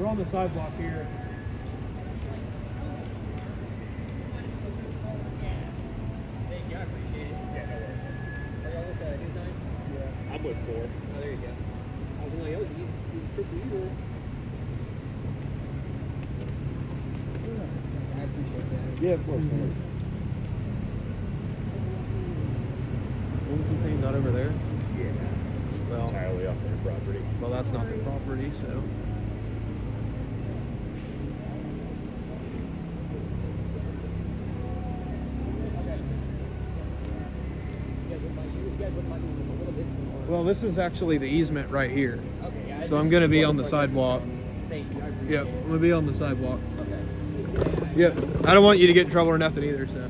L: We're on the sidewalk here.
M: Thank you, I appreciate it.
L: Yeah, no worries.
M: Are y'all with News 9?
L: Yeah. I'm with 4.
M: Oh, there you go. I was like, that was an easy trip for you. I appreciate that.
L: Yeah, of course.
B: What was he saying? Not over there?
L: Yeah.
B: Well,
L: Entirely off their property.
B: well, that's not their property, so. Well, this is actually the easement right here.
M: Okay, yeah,
B: So I'm going to be on the sidewalk.
M: Thank you, I appreciate
B: Yep,
M: it.
B: I'm going to be on the sidewalk.
M: Okay.
B: Yep, I don't want you to get in trouble or nothing either, so.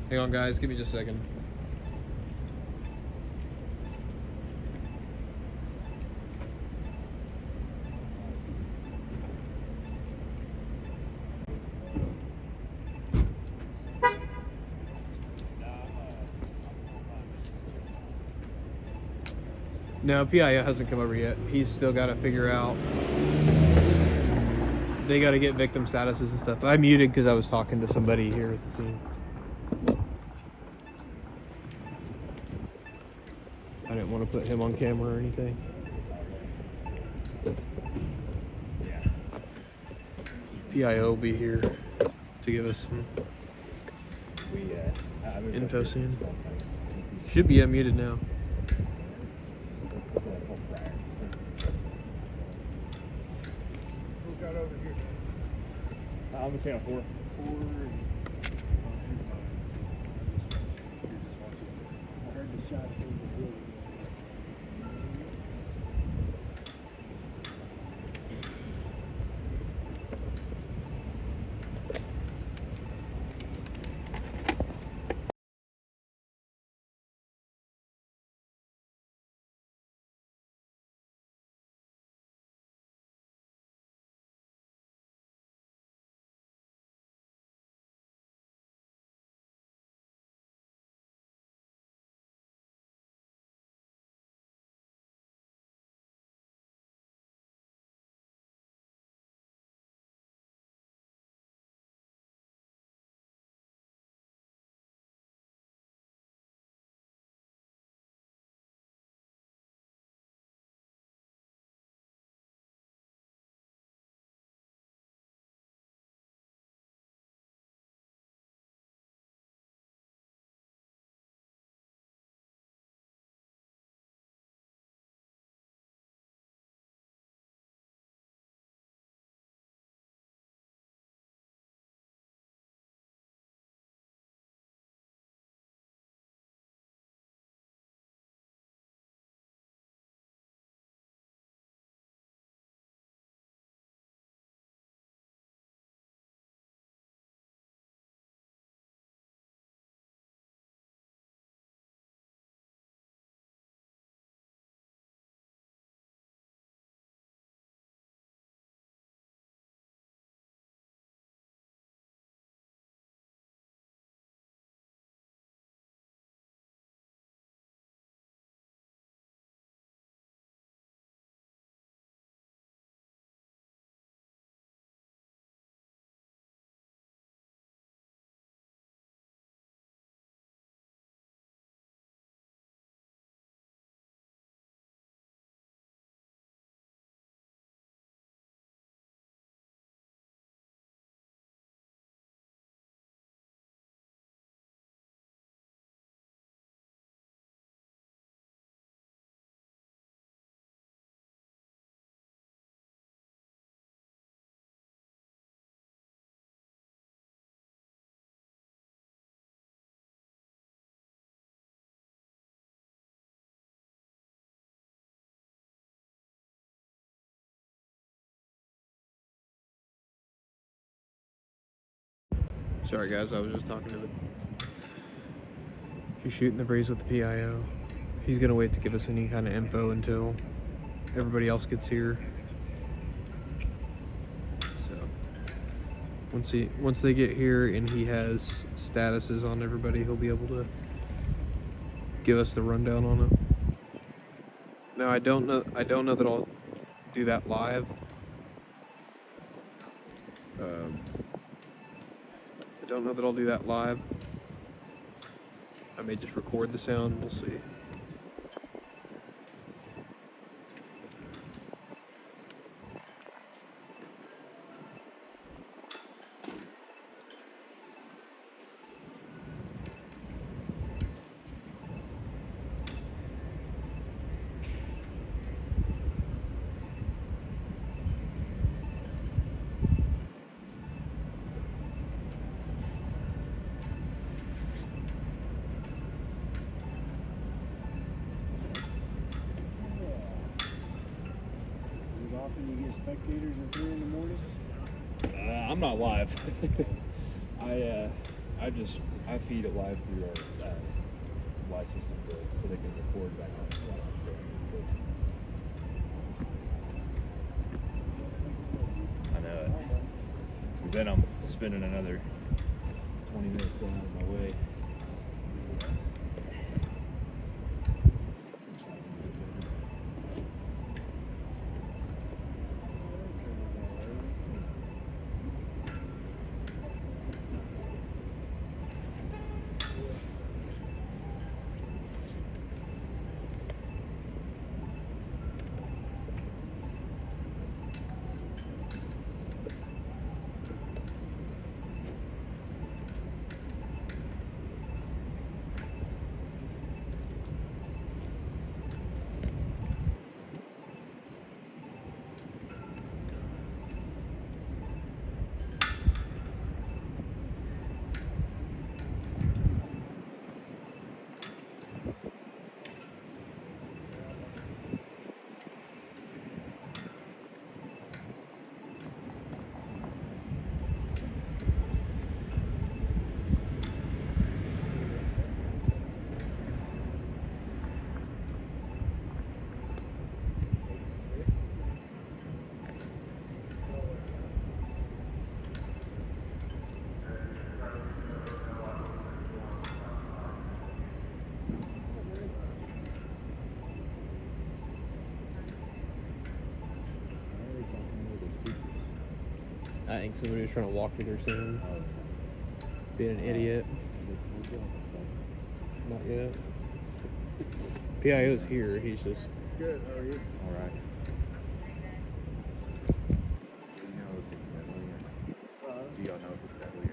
B: Hang on, guys. Give me just a second. No, PIO hasn't come over yet. He's still got to figure out. They got to get victim statuses and stuff. I muted because I was talking to somebody here at the scene. I didn't want to put him on camera or anything. PIO will be here to give us some info soon. Should be unmuted now.
K: Who's got over here? I'm a channel 4. I heard the shots from the building.
B: Sorry guys, I was just talking to the... He's shooting the breeze with the PIO. He's gonna wait to give us any kind of info until everybody else gets here. So once they get here and he has statuses on everybody, he'll be able to give us the rundown on it. Now I don't know that I'll do that live. I don't know that I'll do that live. I may just record the sound, we'll see.
K: Often you get spectators at 3 in the morning?
N: I'm not live. I
K: I feed it live through our live system so they can record that on Slack. I know it. Because then I'm spending another 20 minutes going out of my way.
B: I think somebody was trying to walk me through soon. Being an idiot. Not yet. PIO's here. He's just...
K: Good, how are you?
B: Alright.
K: Do you know if it's deadly or do y'all know if it's deadly or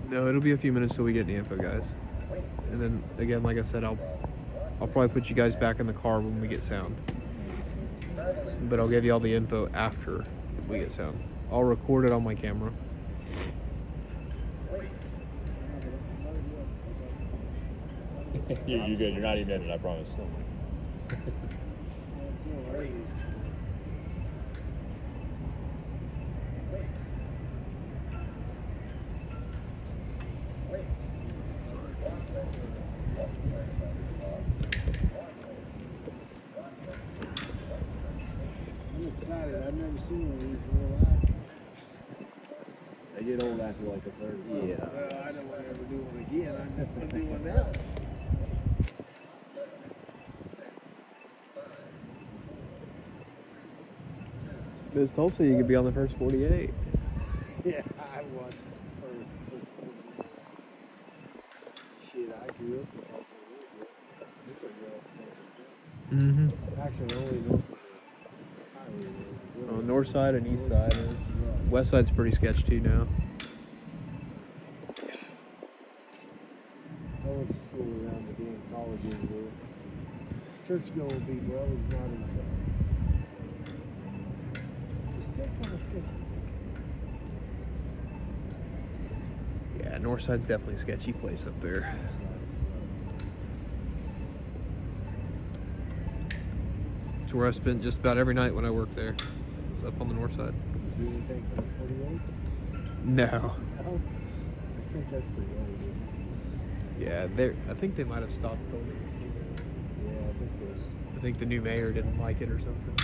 B: No, it'll be a few minutes till we get the info, guys. And then, again, like I said, I'll probably put you guys back in the car when we get sound. But I'll give you all the info after we get sound. I'll record it on my camera.
K: You're good. You're not even in it, I promise.
N: I'm excited. I've never seen one of these in real life.
K: They get old after like a third.
N: Yeah. Well, I don't want to ever do one again. I'm just going to do one now.
B: Ms. Tulsa, you could be on the first 48.
N: Yeah, I was for shit. I grew up in Tulsa. It's a real thing.
B: Mm-hmm.
N: Actually, only north of the highway.
B: On north side and east side. And west side's pretty sketch too now.
N: I went to school around the damn college over there. Church going people, that was not as bad. It's still kind of sketchy.
B: Yeah, north side's definitely a sketchy place up there. It's where I spent just about every night when I worked there. It's up on the north side.
N: Do anything for the 48?
B: No.
N: No? I think that's pretty old, isn't it?
B: Yeah, I think they might have stopped filming.
N: Yeah, I think there's.
B: I think the new mayor didn't like it or something.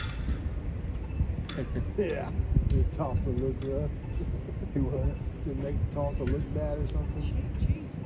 N: Yeah. Make Tulsa look rough.
B: Who was?
N: Said make Tulsa look bad or something. Jesus.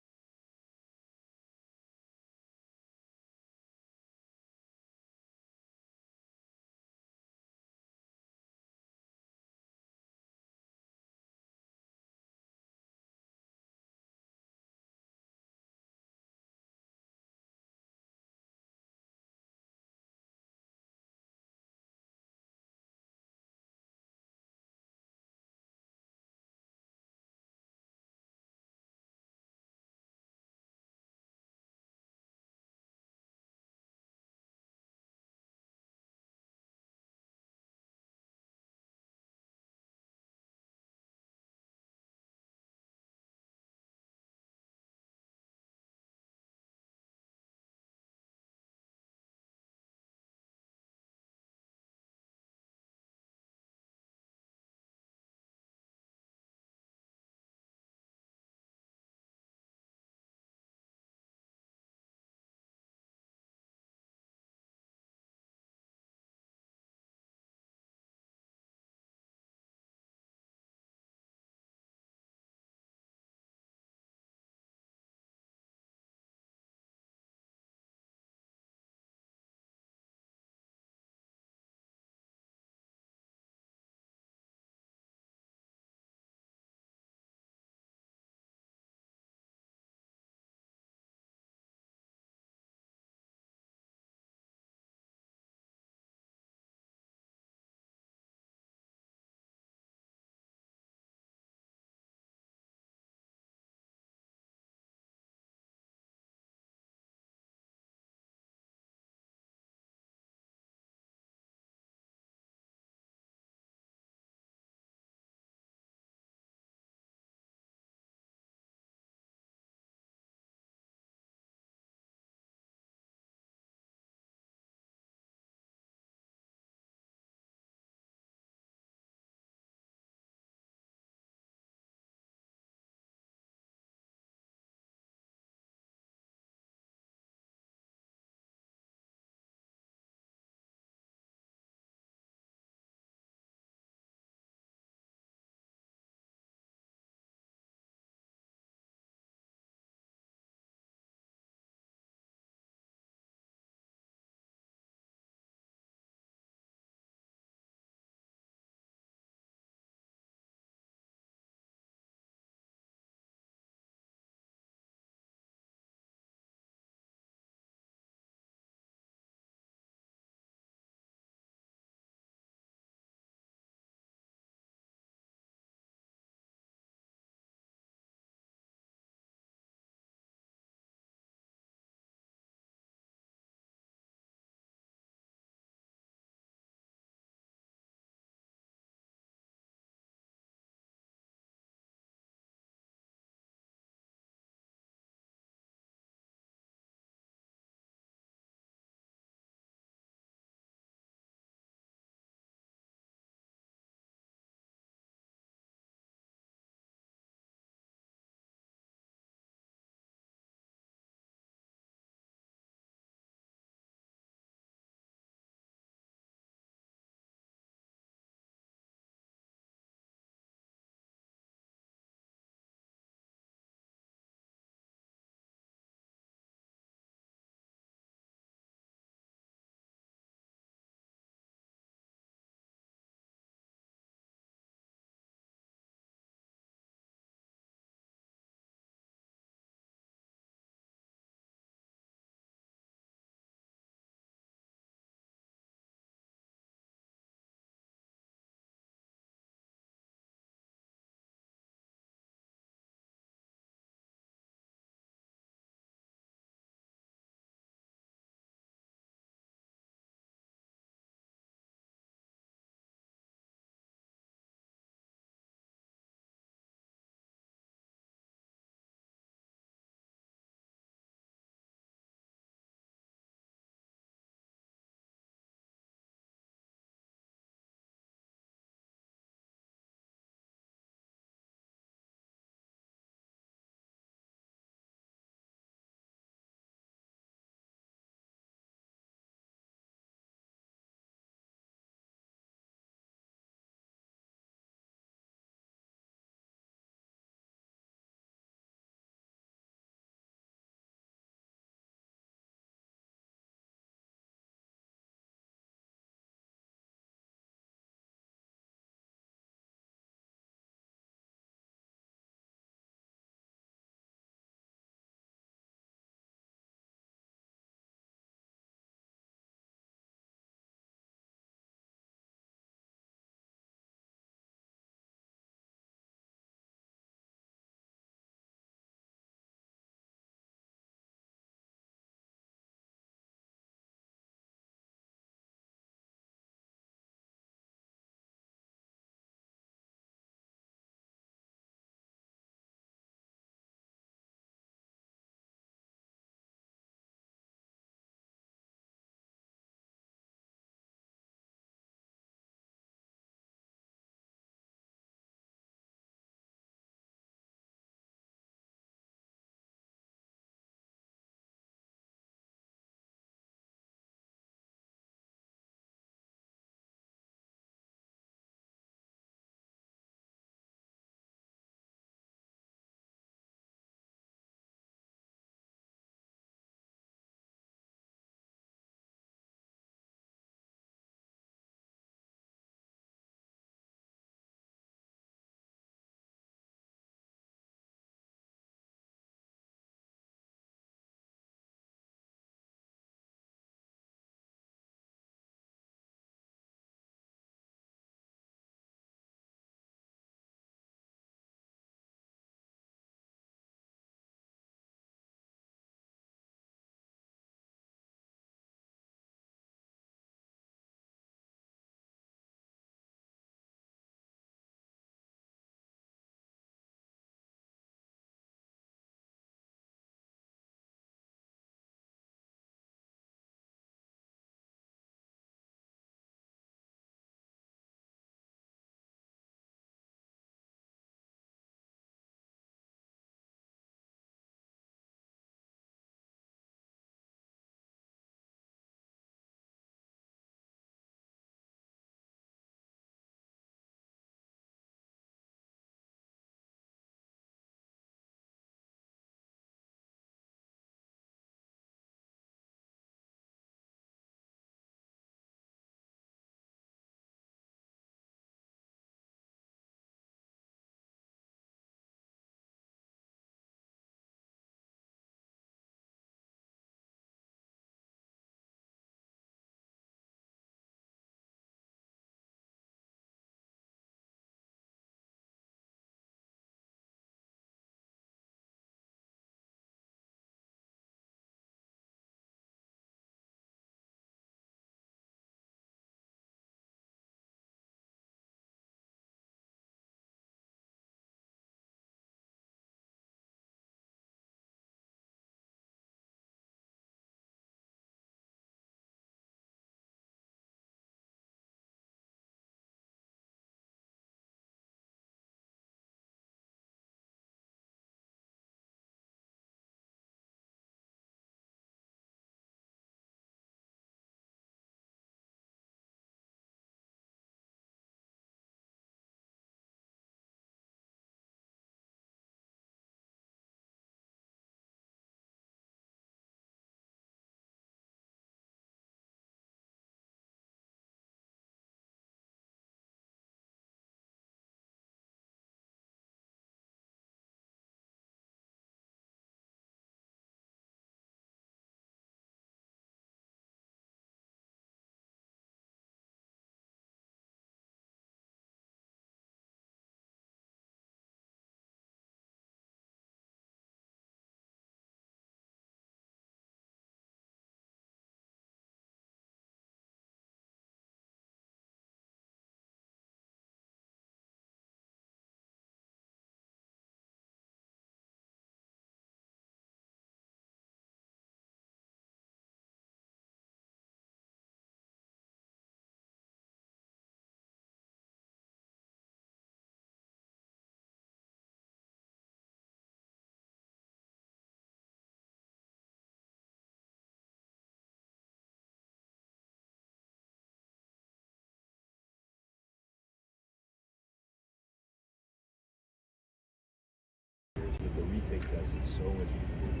K: retake test is so much easier than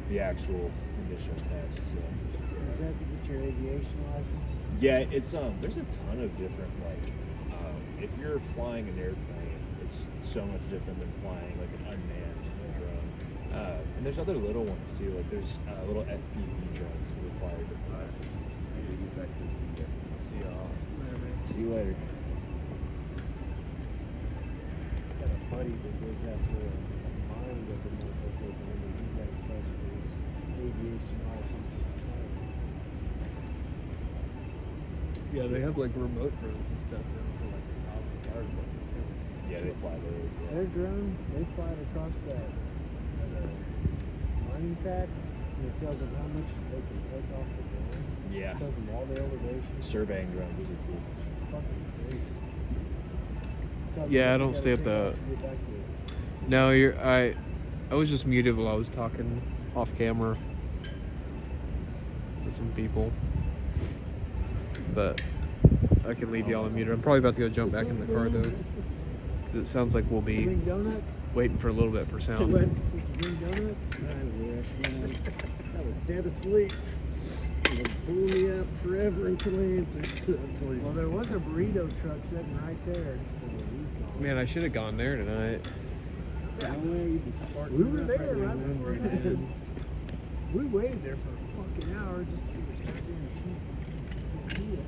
K: the actual initial test. So.
N: Is that to get your aviation license?
K: Yeah, it's there's a ton of different if you're flying an airplane, it's so much different than flying like an unmanned drone. And there's other little ones too. Like there's little FPV drones required different licenses. See y'all. See you later.
N: Got a buddy that does that for a mine up in Northwest Oklahoma. He's got a test for his aviation license just to fly.
B: Yeah, they have like remote drones and stuff now for like the top of the fire department too.
K: Yeah, they fly those. Yeah.
N: Their drone, they fly it across that mining pad, and it tells them how much they can take off the ground.
K: Yeah.
N: It tells them all the elevations.
K: Surveying drones, those are cool.
N: It's fucking crazy. Tells
B: Yeah,
N: them
B: I
N: what
B: don't
N: they
B: stay
N: gotta
B: at the.
N: take off to get back to it.
B: No, I was just muted while I was talking off camera to some people, but I can leave y'all unmuted. I'm probably about to go jump back in the car though, because it sounds like we'll be
N: Bring donuts?
B: waiting for a little bit for
N: Say
B: sound.
N: what? Bring donuts? I wish, man. I was dead asleep. It blew me up forever until I answered. Well, there was a burrito truck sitting right there.
B: Man, I should have gone there tonight.
N: We were there right before that. We waited there for a fucking hour just to get the goddamn cheese.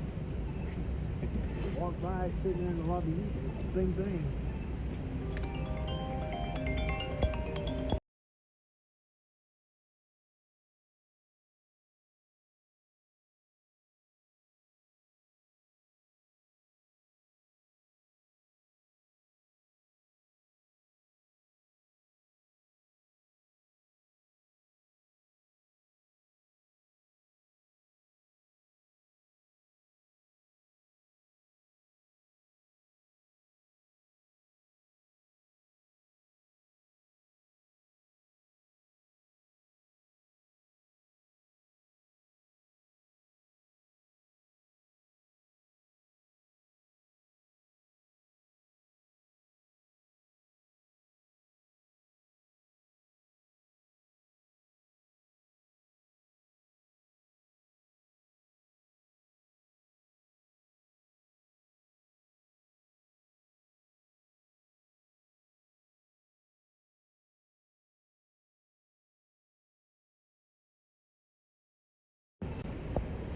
N: Walked by, sitting there in the lobby eating. Bing, bang.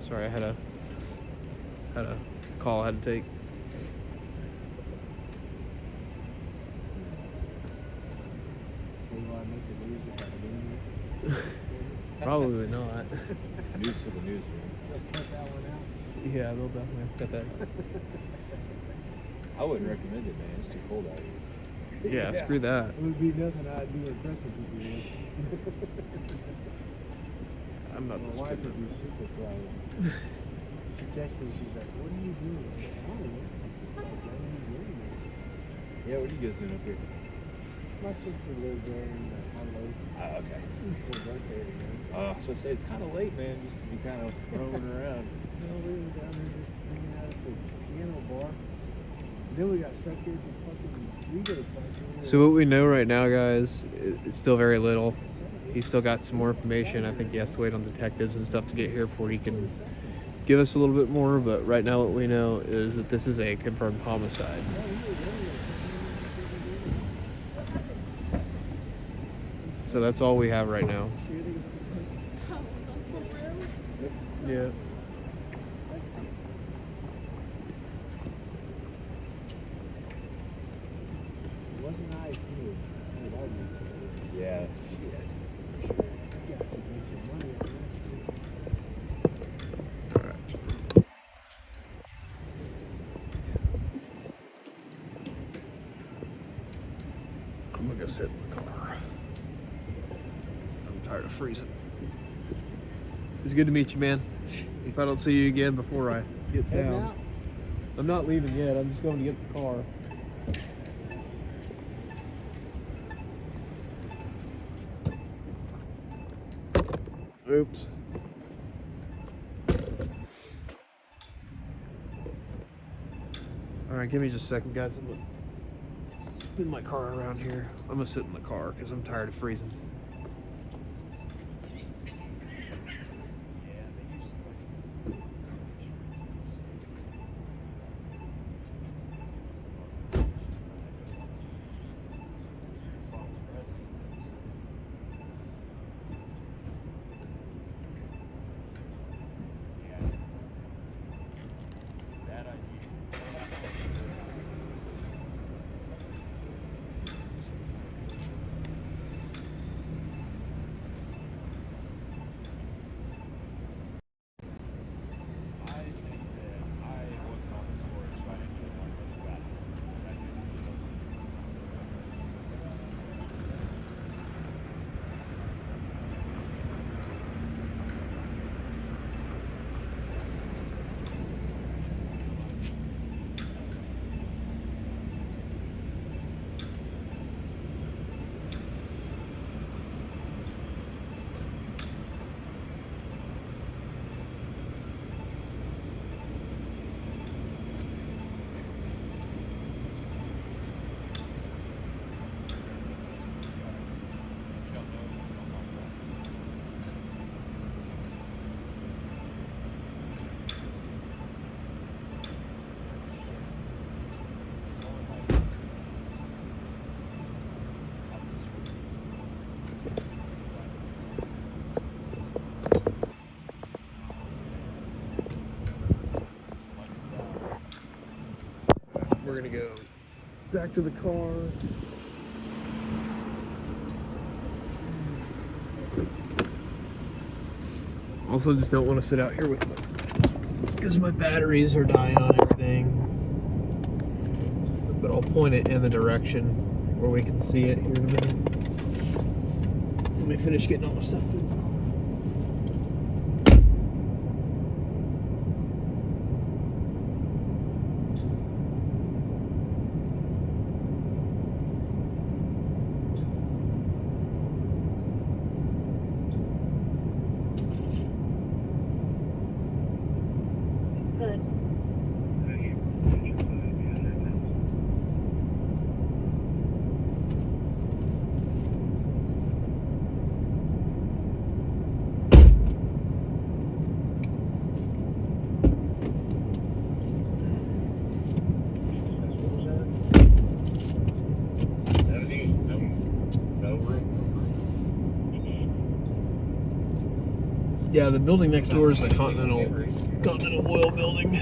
B: Sorry, I had a call I had to take.
N: They want to make the news without doing it.
B: Probably not.
K: News to the newsroom.
N: They'll cut that one out.
B: Yeah, they'll definitely have to cut that.
K: I wouldn't recommend it, man. It's too cold out here.
B: Yeah, screw that.
N: It would be nothing I'd be impressing people with.
B: I'm not
N: My
B: this
N: wife
B: big.
N: would be super proud. She texted me, she's like, what are you doing? I said, I don't know. It's like, why are you doing this?
K: Yeah, what are you guys doing up here?
N: My sister lives there in Harlow.
K: Okay.
N: It's her birthday today. So.
K: So I say it's kind of late, man, just to be kind of roaming around.
N: No, we were down there just hanging out at the piano bar. Then we got stuck here at the fucking burrito factory.
B: So what we know right now, guys, it's still very little. He's still got some more information. I think he has to wait on detectives and stuff to get here before he can give us a little bit more. But right now what we know is that this is a confirmed homicide. So that's all we have right now. Yeah.
N: It wasn't nice either. That makes it.
K: Yeah.
N: Shit. For sure. You guys would make some money on that shit.
B: Alright. I'm gonna go sit in the car. I'm tired of freezing. It's good to meet you, man. If I don't see you again before I get
N: Heading
B: down.
N: out?
B: I'm not leaving yet. I'm just going to get the car. Oops. All right, give me just a second, guys. spin my car around here. I'm gonna sit in the car because I'm tired of freezing. We're gonna go back to the car. Also, just don't want to sit out here with because my batteries are dying on everything. But I'll point it in the direction where we can see it here in a minute. Let me finish getting all my stuff done. Yeah, the building next door is the Continental Oil building.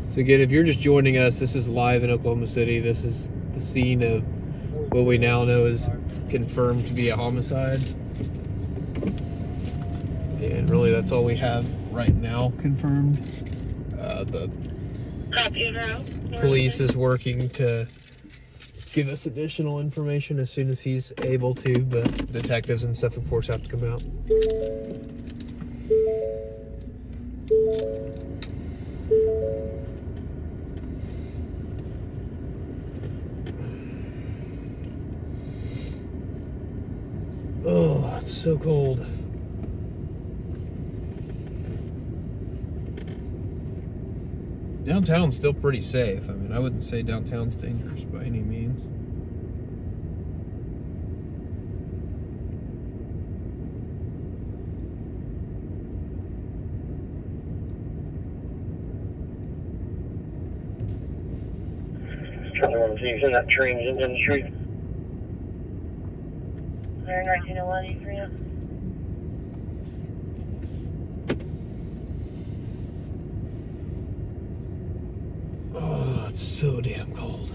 B: So again, if you're just joining us, this is live in Oklahoma City. This is the scene of what we now know is confirmed to be a homicide. And really that's all we have right now confirmed. The police is working to give us additional information as soon as he's able to, but detectives and stuff, of course, have to come out. Oh, it's so cold. Downtown's still pretty safe. I mean, I wouldn't say downtown's dangerous by any means.
F: Trying to see if that train's in the street.
E: 1901 for you.
B: Oh, it's so damn cold.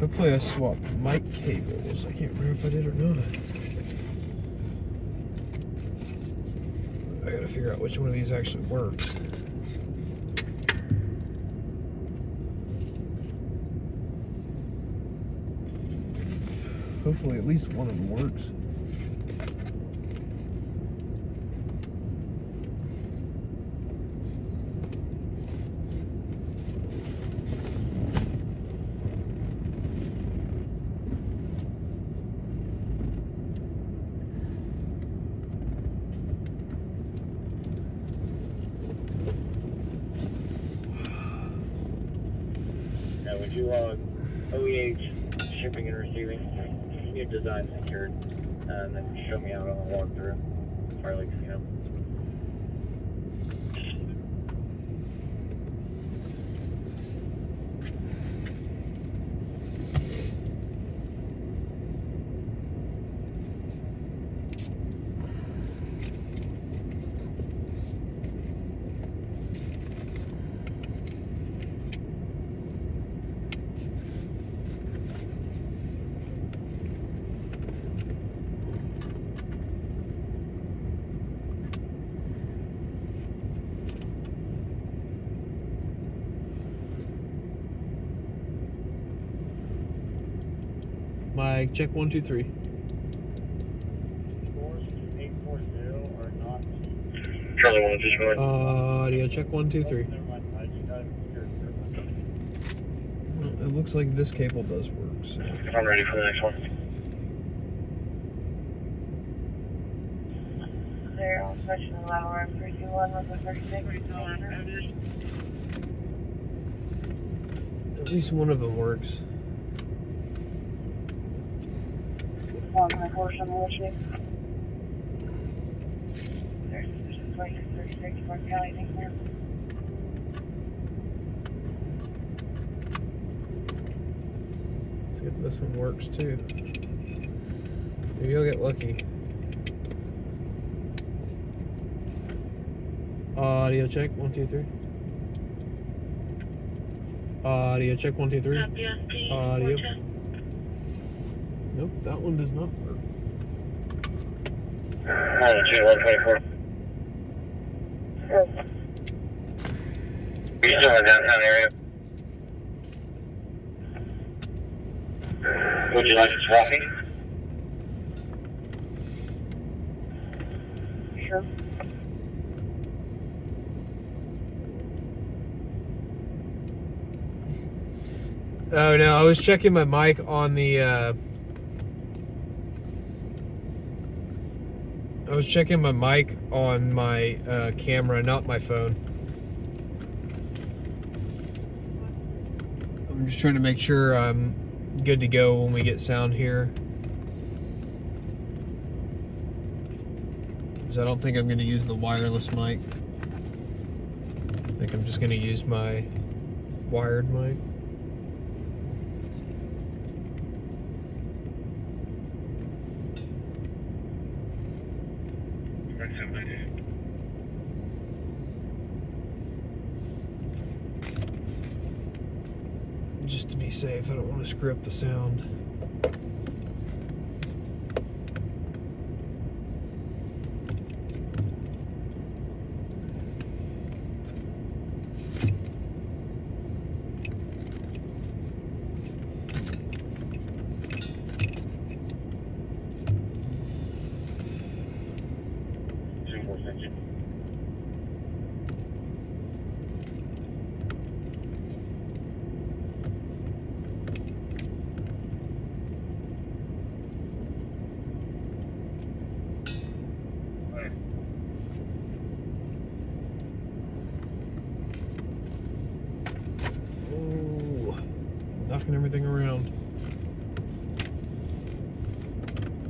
B: Hopefully I swapped mic cables. I can't remember if I did or not. I gotta figure out which one of these actually works. Hopefully at least one of them works.
A: you log OEH shipping and receiving, new design secured, and then show me out on the walkthrough. Farley Casino.
B: Mike, check 1, 2, 3.
A: Scores 840 are not. Charlie 1, just going.
B: Audio, check 1, 2, 3. Well, it looks like this cable does work. So.
A: I'm ready for the next one.
E: 0, switch to the lower 321 with the 36.
B: At least one of them works.
E: On my horse on the listening. There's 36 for Kelly here.
B: See if this one works too. Maybe you'll get lucky. Audio check 1, 2, 3. Audio check 1, 2, 3. Audio. Nope, that one does not work.
A: 124. Are you still in the downtown area? Would you like some coffee?
E: Sure.
B: Oh no, I was checking my mic on the I was checking my mic on my camera, not my phone. I'm just trying to make sure I'm good to go when we get sound here. Because I don't think I'm going to use the wireless mic. I think I'm just going to use my wired mic. Just to be safe, I don't want to screw up the sound. Knocking everything around.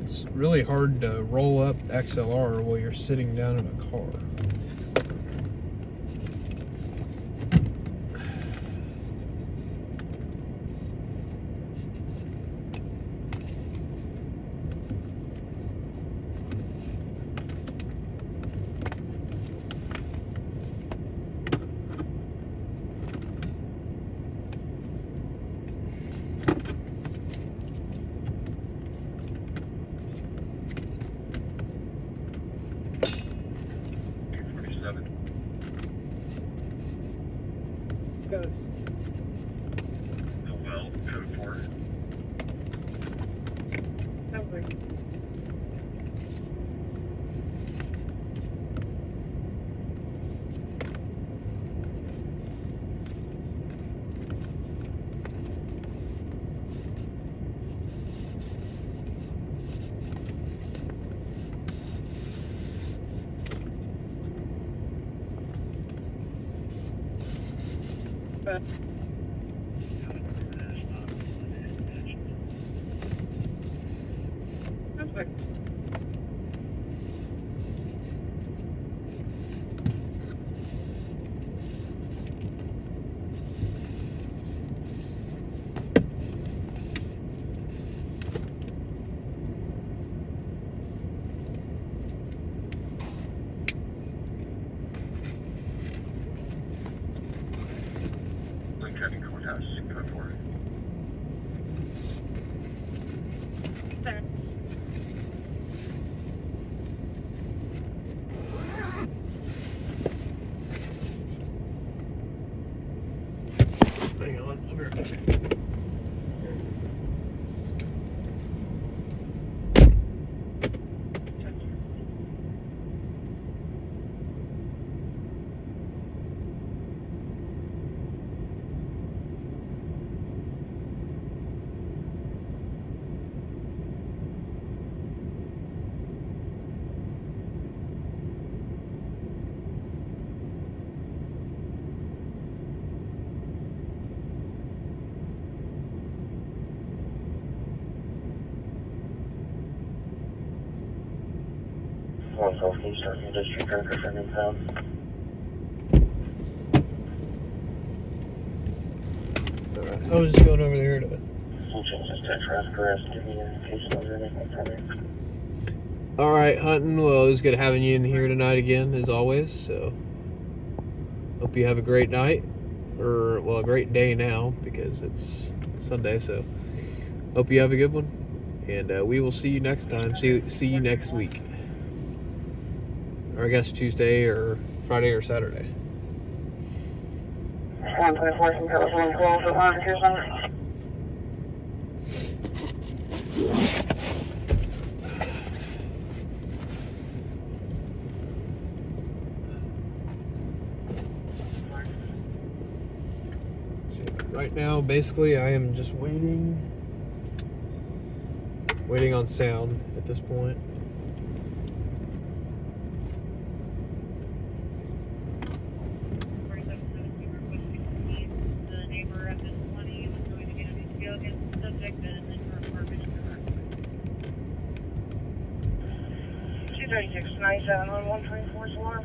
B: It's really hard to roll up XLR while you're sitting down in a car.
A: Yes, go for it.
B: Hang on, I'll be right back.
A: One Gulf East, Army District, Anchor for Bricktown.
B: I was just going over there to. All right, Hunting. Well, it was good having you in here tonight again, as always. So, hope you have a great night, or well, a great day now because it's Sunday. So, hope you have a good one, and we will see you next time. See you next week, or I guess Tuesday or Friday or Saturday.
A: 124 from California, 12 to 1, here's one.
B: Right now, basically, I am just waiting on sound at this point.
E: The neighbor at the 20 was going to get a PCO against the subject and then for permission.
A: 236, 97 on 124's alarm.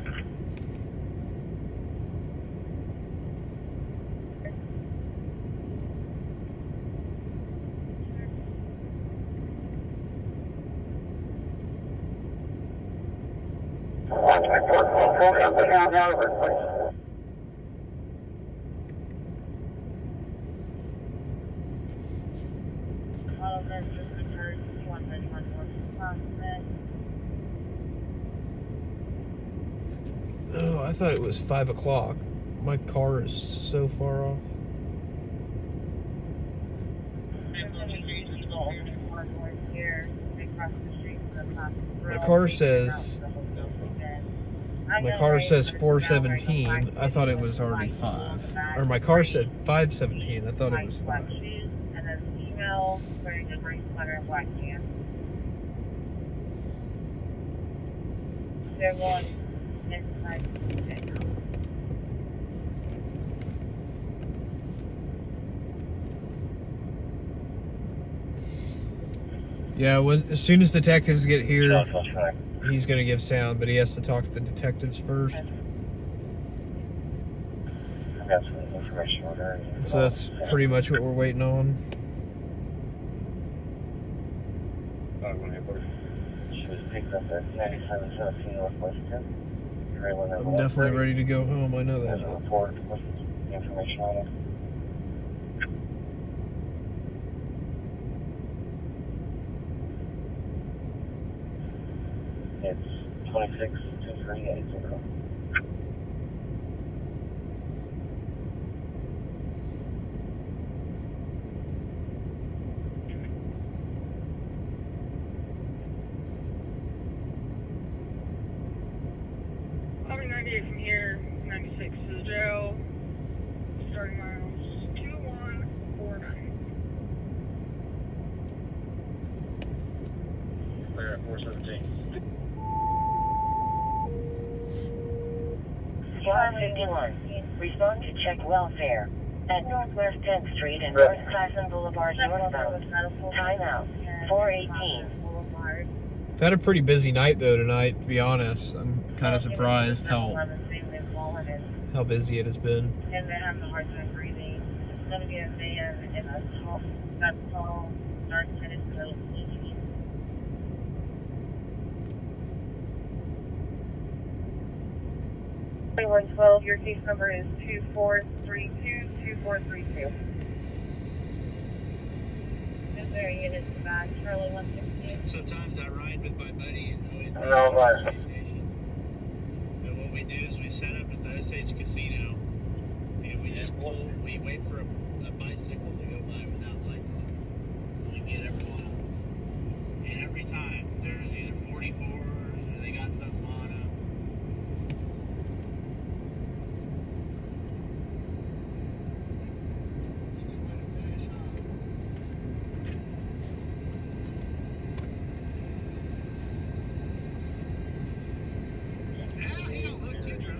B: Oh, I thought it was 5 o'clock. My car is so far off. My car says 4:17. I thought it was already 5. Or my car said 5:17. I thought it was 5.
E: And then email wearing a gray sweater and black pants. Everyone inside.
B: Yeah, as soon as detectives get here, he's going to give sound, but he has to talk to the detectives first.
A: I've got some information on her.
B: So that's pretty much what we're waiting on.
A: She was picked up at 9717 Northwest 10.
B: I'm definitely ready to go home, I know that.
A: There's a report with the information on it. It's 262380.
E: I'll be 98 from here, 96 to the jail. Starting miles 2149.
A: Clear at 417. 551. Respond to check welfare at Northwest 10th Street and North Classen Boulevard northbound. Timeout 418.
B: I've had a pretty busy night though tonight, to be honest. I'm kind of surprised how busy it has been.
E: And they're having a hard time breathing. It's going to be a van in a tall, dark tennis coat. 2112, your case number is 24322432. There, units back, Charlie 160.
B: Sometimes I ride with my buddy and
A: No, but
B: and what we do is we set up at the SH Casino and we just we wait for a bicycle to go by without lights on. We get everyone. And every time there's either 44s or they got something on them. Yeah, he don't look too drunk.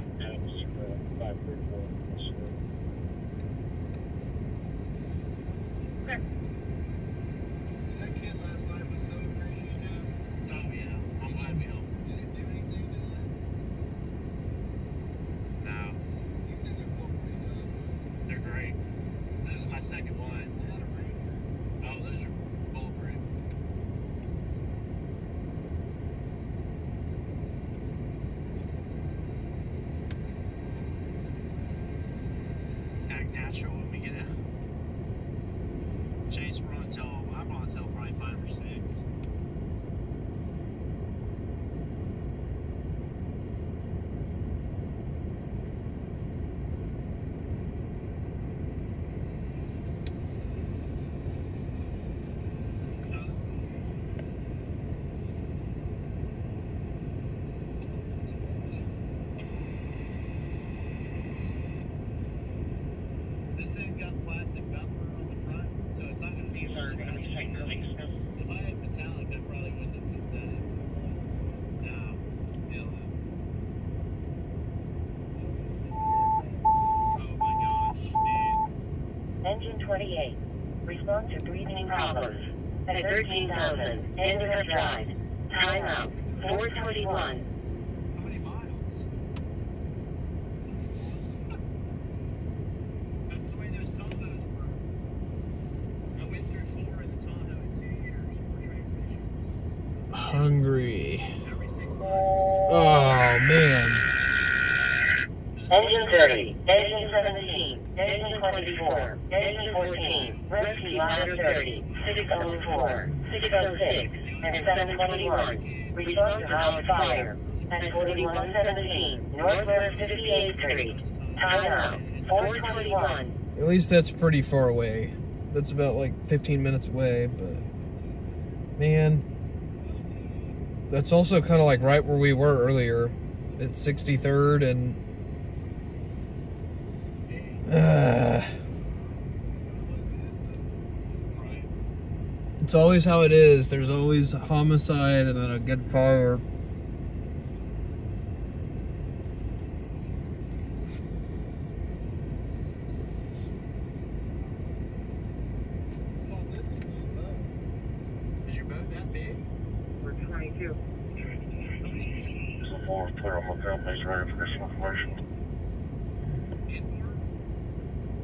M: That kid last night was so appreciative.
B: Oh yeah, I'm glad we helped.
M: Did it do anything to that?
B: No,
M: He said they're both pretty good.
B: they're great. This is my second one.
M: They had a Ranger.
B: Oh, those are bulletproof. Act natural when we get a chase. We're on till I'm on till probably 5 or 6. This thing's got a plastic bumper on the front, so it's not going to be If I had metallic, I probably wouldn't have put that in. No. Hell no. Oh my gosh, dude.
C: Engine 28. Respond to breathing problems. At 13,000. End of the drive. Time out. 421.
B: How many miles? That's the way those Tahoes were. I went through 4 in the Tahoe in 2 years, 4 transmissions. Hungry. Every 6 months. Oh man.
C: Engine 30. Engine 17. Engine 24. Engine 14. Rescue ladder 30. 604. 606. And 721. Respond to house fire. At 4117. Northwest 58th Street. Time out. 421.
B: At least that's pretty far away. That's about like 15 minutes away, but man, that's also kind of like right where we were earlier at 63rd and it's always how it is. There's always a homicide and then a good fire. Is your boat that big?
F: We're 22.
A: So we'll put on my company's ready for some information.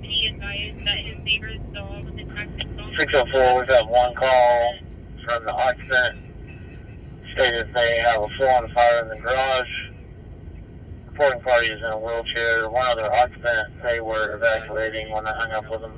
G: He advised that his neighbor's dog was in cracked
A: 604, we've got one call from the occupant. Stated they have a full-on fire in the garage. Reporting party is in a wheelchair. One other occupant, they were evacuating when I hung up with them.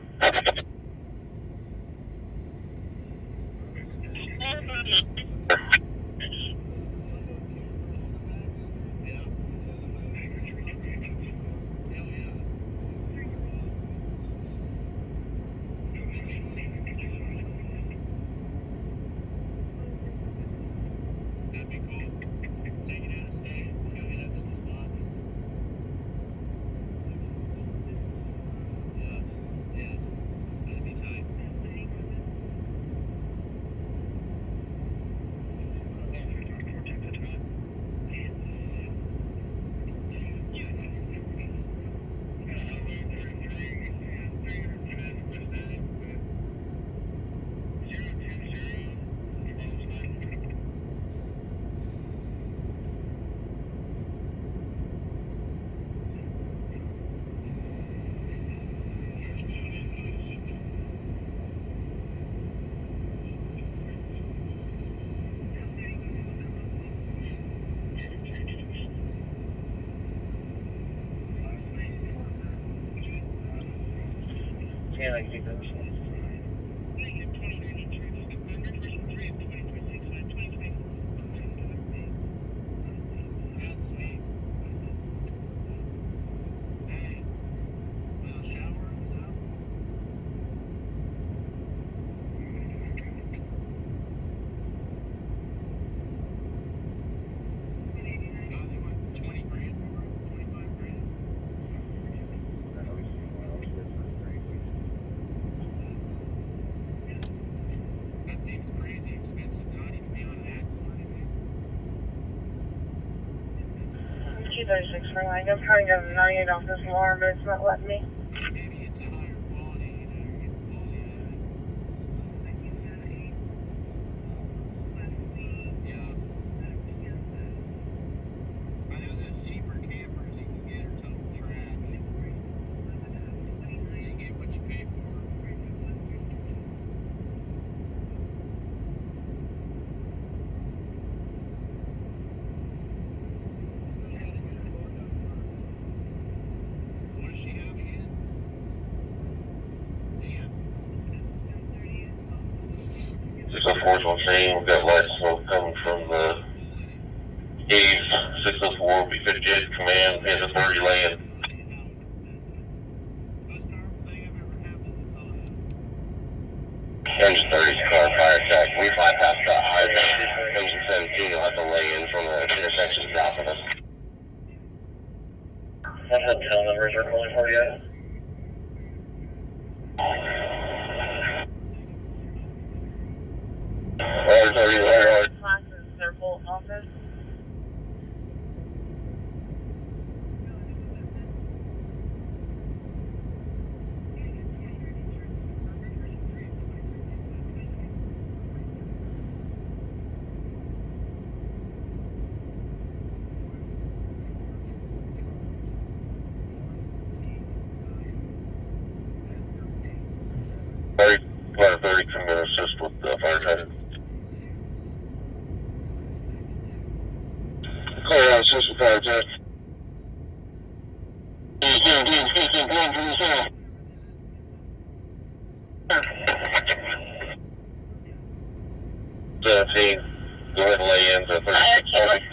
B: That'd be cool. Take it out of state, go hit up some spots. Yeah, that'd be tight.
A: Yeah, like you those.
E: 236 for line. I'm trying to go 98 off this alarm, but it's not letting me.
M: Maybe it's a higher quality, you know, you're getting quality out of it. Yeah. I know those cheaper campers you can get are total trash. You get what you pay for. What does she have again? Damn.
A: 604's on scene. We've got light smoke coming from the Eves. 604 B58 command in the 30 lane.
M: Most powerful thing I've ever had was the Tahoe.
A: Engine 30 car fire attack. We fly past the highway. Engine 17 will have to lay in from the intersection south of us. What hotel numbers are calling for you?
E: Classes, their full office.
A: Fire 30 come in assist with the fire attendant. Clear on assist with fire attendant. 17, go ahead and lay in to 36.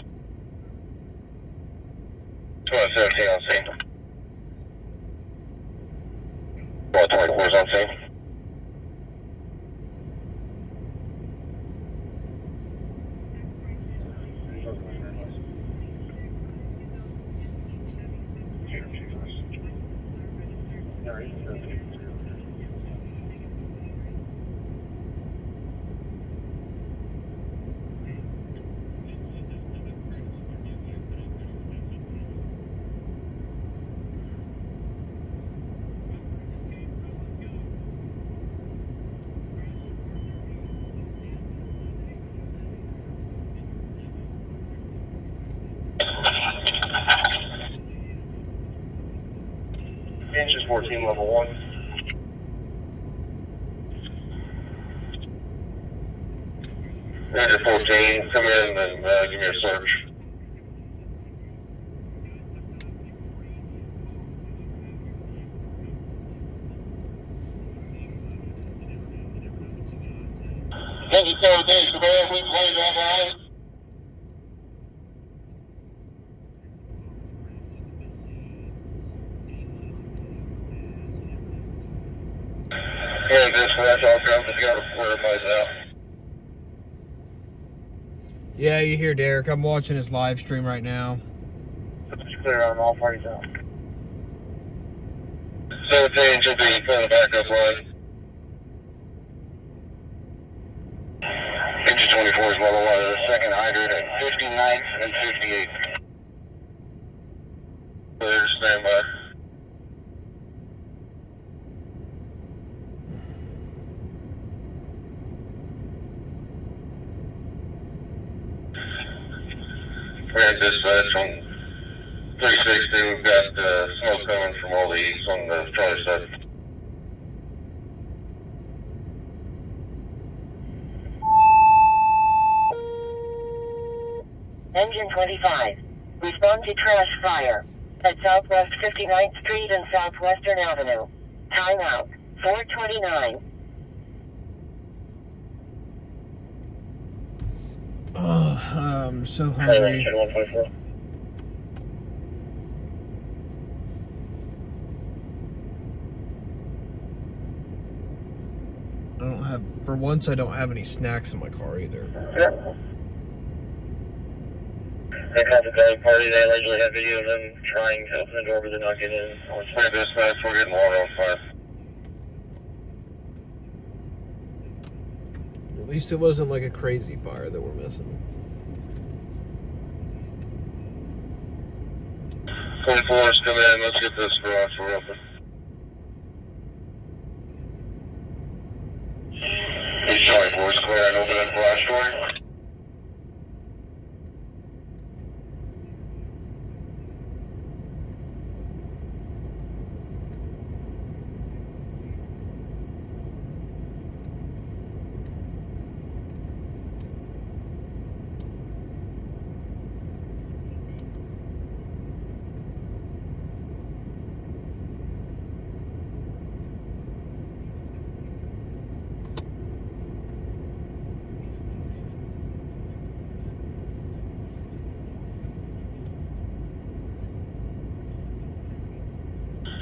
A: 17 on scene. 24 is on scene. Engine 14, level 1. Engine 14, come in and give me a search. Engine 17, command, we play that line. Yeah, dispatch, all traffic, got to clear everybody's out.
B: Yeah, you hear Derek. I'm watching his live stream right now.
A: It's clear on all parties out. 17 should be putting the backup line. Engine 24 is level 1 of the second hydrant at 59th and 58th. Clear, stand by. Grand dispatch on 360, we've got smoke coming from all the east on the Charlie side.
C: Engine 25. Respond to trash fire at Southwest 59th Street and Southwestern Avenue. Time out. 429.
B: Oh, I'm so hungry. I don't have, for once, I don't have any snacks in my car either.
A: Yep. They called the dog party. They allegedly have video of them trying to open the door, but they're not getting in. We're dispatch. We're getting water on fire.
B: At least it wasn't like a crazy fire that we're missing.
A: 24's come in. Let's get this garage door open. These 24's clear and open that garage door.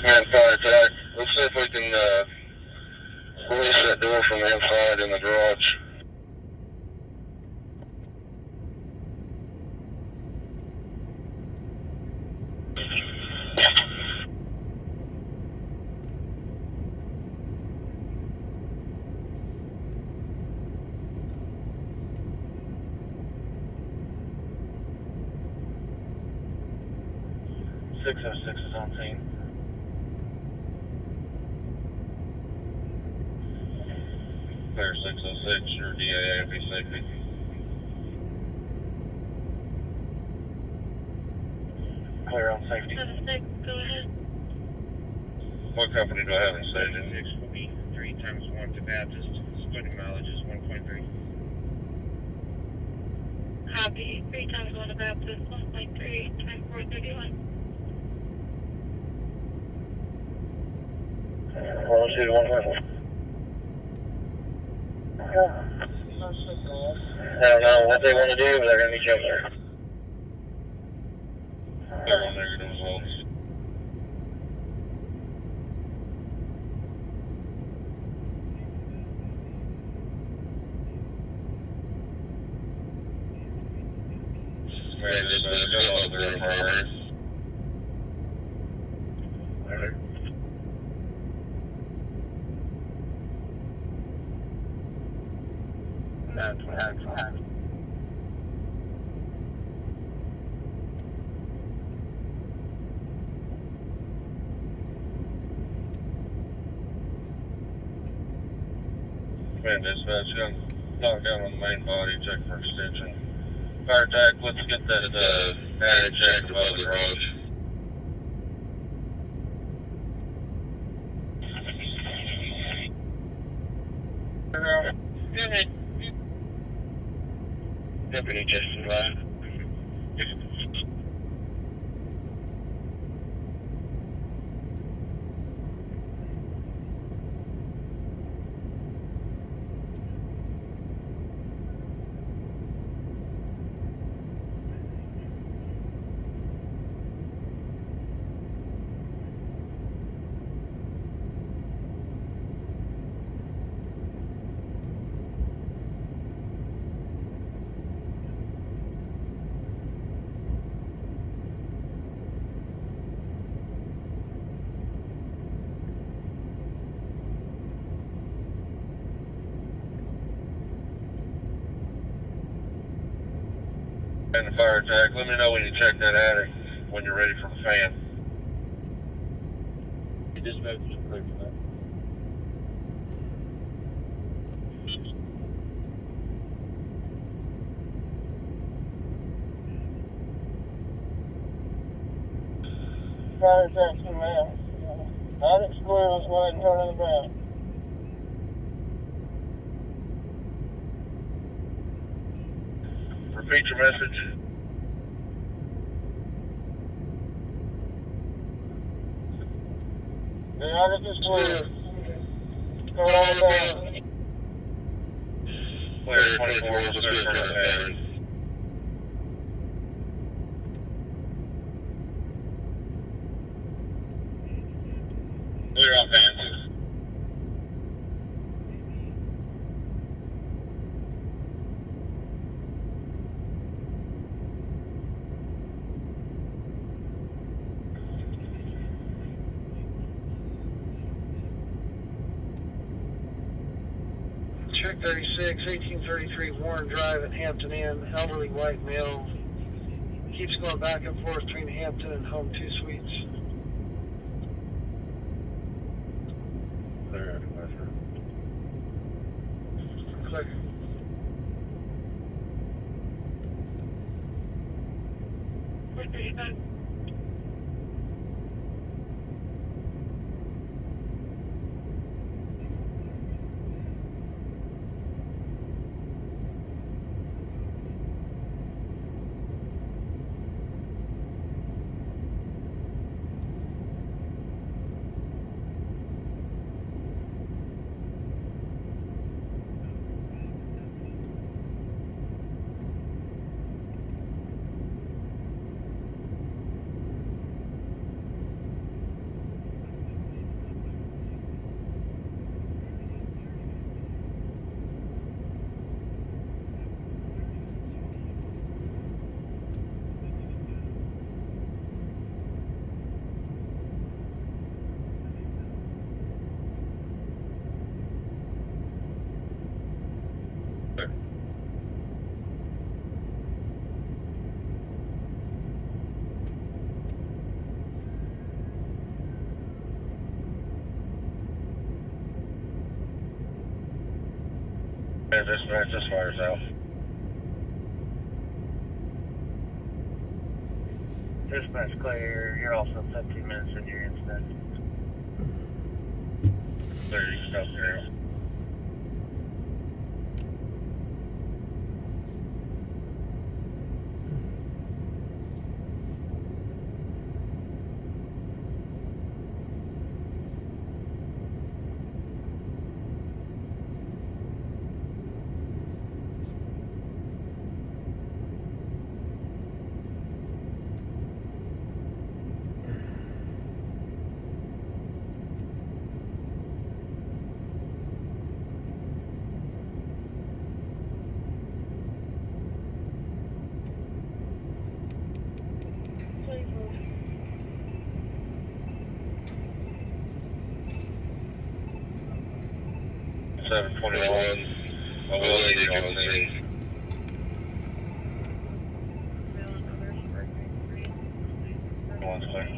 A: Man, fire attack. Let's see if we can release that door from the inside in the garage. Six is on scene. Clear 606, your DAA will be safety. Clear on safety.
G: 76, go ahead.
A: What company do I have in staging?
O: 6 will be 3 times 1 to Baptist. Splitting mileage is 1.3.
G: Copy. 3 times 1 to Baptist, 1.3, 2431.
A: Well, let's do 1.1. I don't know what they want to do, but they're going to meet you up there. They're on negative results. Man, this is going over there for hours. That's fine. Man, dispatch, gonna knock down on the main body, check for extension. Fire attack, let's get that attic checked above the garage.
G: Go ahead.
A: Deputy Justin Live. And the fire attack, let me know when you check that attic, when you're ready for the fan. You dispatch is clear for that. Fire attack, man. Attic's clear, let's go ahead and turn in the ground. Repeat your message. The attic is clear. Turn on the fan. Clear 24, let's go turn on the fan. Clear on fan. Check 36, 1833 Warren Drive at Hampton Inn, elderly white male,
F: keeps going back and forth between Hampton and Home 2 Suites.
O: Clear.
F: Clear.
O: Dispatch, this fires out.
A: Dispatch clear. You're also 15 minutes into your incident.
O: Clear, you can stop there. $721. I will need you on scene. One's clear.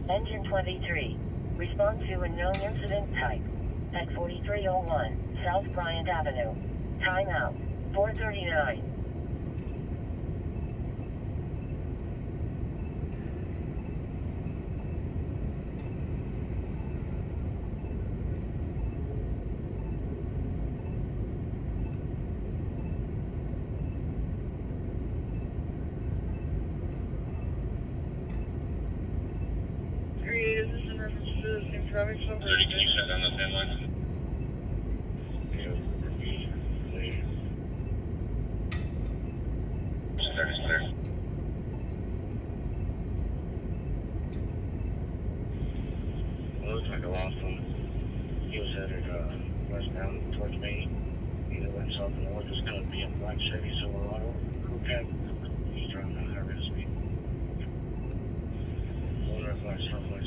C: Engine 23. Respond to a known incident type at 4301 South Bryant Avenue. Timeout 4:39.
O: Can you shut down the fan line? Clear.
A: Looks like I lost one. around towards me. Either way, something, we're just going to be in Black Chevy Silverado. Okay. He's driving at a high rate of speed. Low reflex, reflex.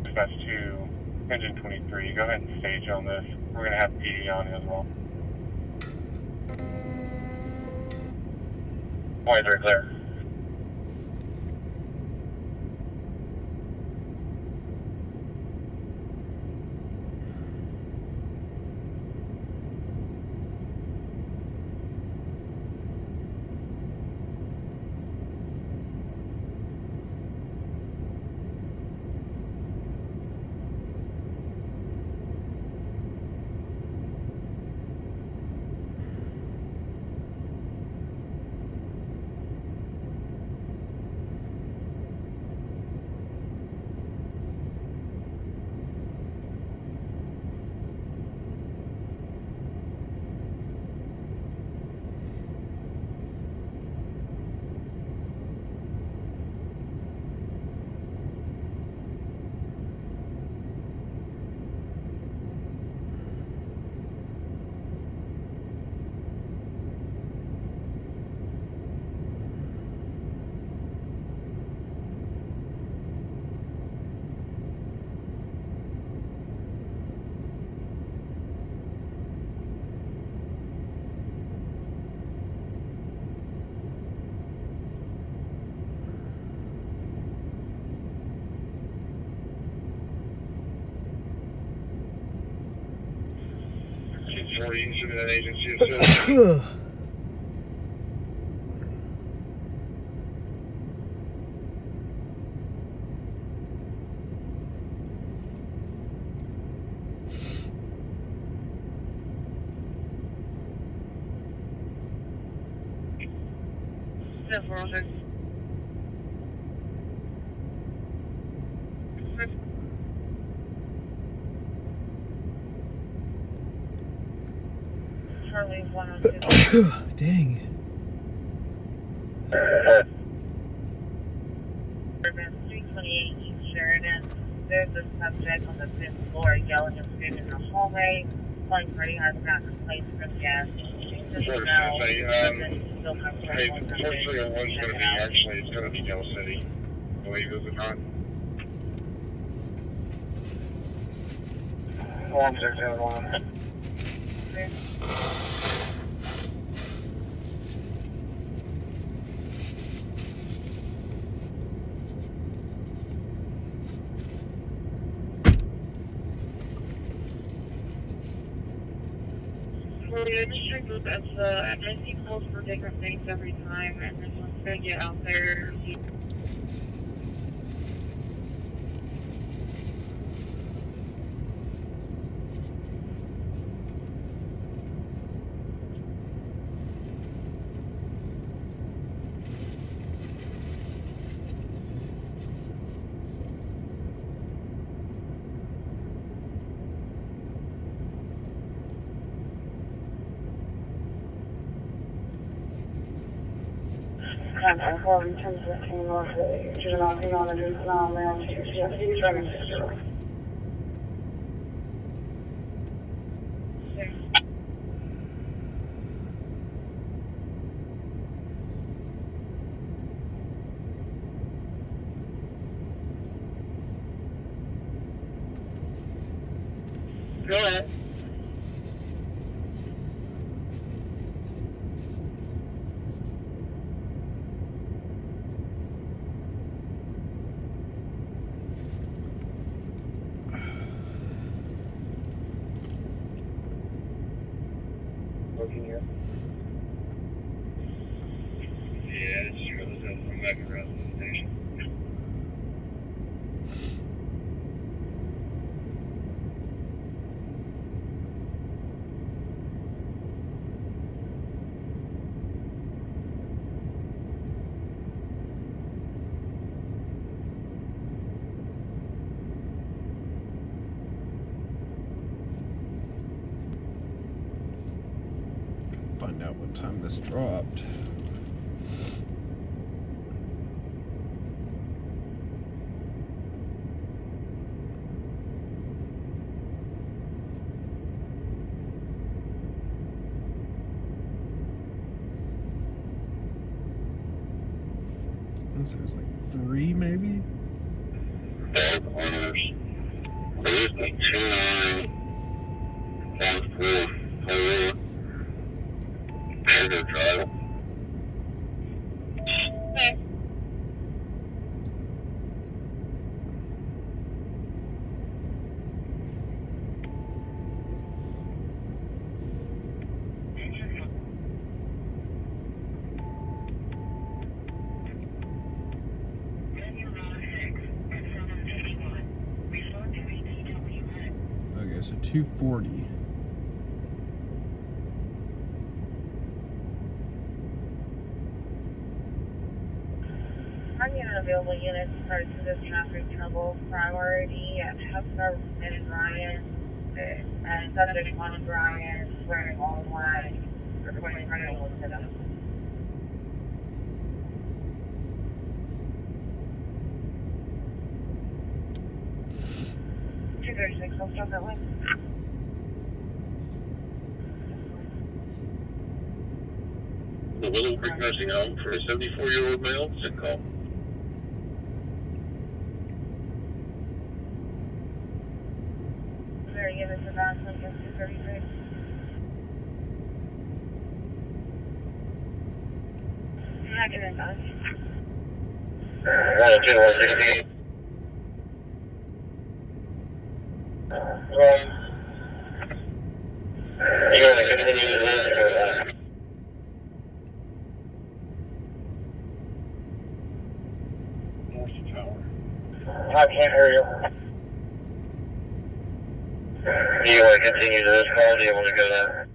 A: Dispatch to engine 23. Go ahead and stage on this. We're going to have PD on as well. Points are clear. Should be that agency of
E: Charlie 102.
B: Dang.
E: Urban 328 East Sheridan. There's a subject on the 5th floor yelling and screaming in the hallway. Calling pretty hard not to place for gas.
A: Unfortunately, it was going to be, actually, it's going to be Dell City. I believe, is it not? Forms are 10-1.
E: For the industry group, as I see calls for different things every time, and this one's going to get out there. 10 4 1015 north juvenile female and juvenile male CFC driving 60.
A: Go ahead.
O: Looking here. Yeah, it's true. I'm back around the station.
B: Find out what time this dropped. This is like 3 maybe?
O: Corners. There's the 2914. Their drive.
B: Okay, so 240.
E: Our unit available units started position after trouble priority at Heffner and Ryan and subject on Brian wearing all white reporting running over to them. I'll start that way.
O: The Willow Creek Nursing Home for a 74-year-old male. Sick call.
E: There, give us a bounce on 233. I'm not getting bounce.
O: 116. You're going to continue to live or that?
A: North Tower.
O: I can't hear you. Do you want to continue to this call or do you want to go there?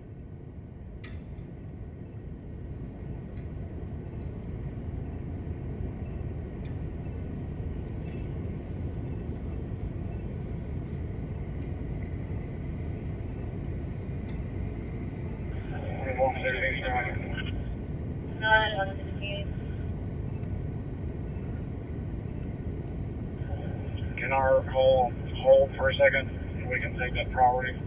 E: No, I don't want to continue.
A: Can our call hold for a second? We can take that priority.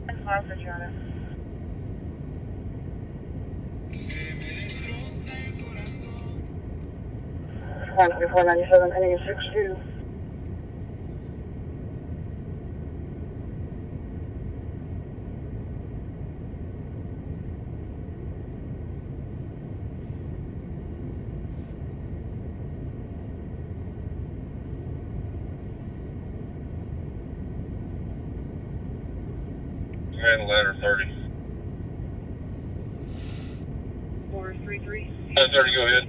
E: That's fine for Jonah. One 497, ending in 62.
O: And ladder 30.
E: 433.
O: Ladder 30, go ahead.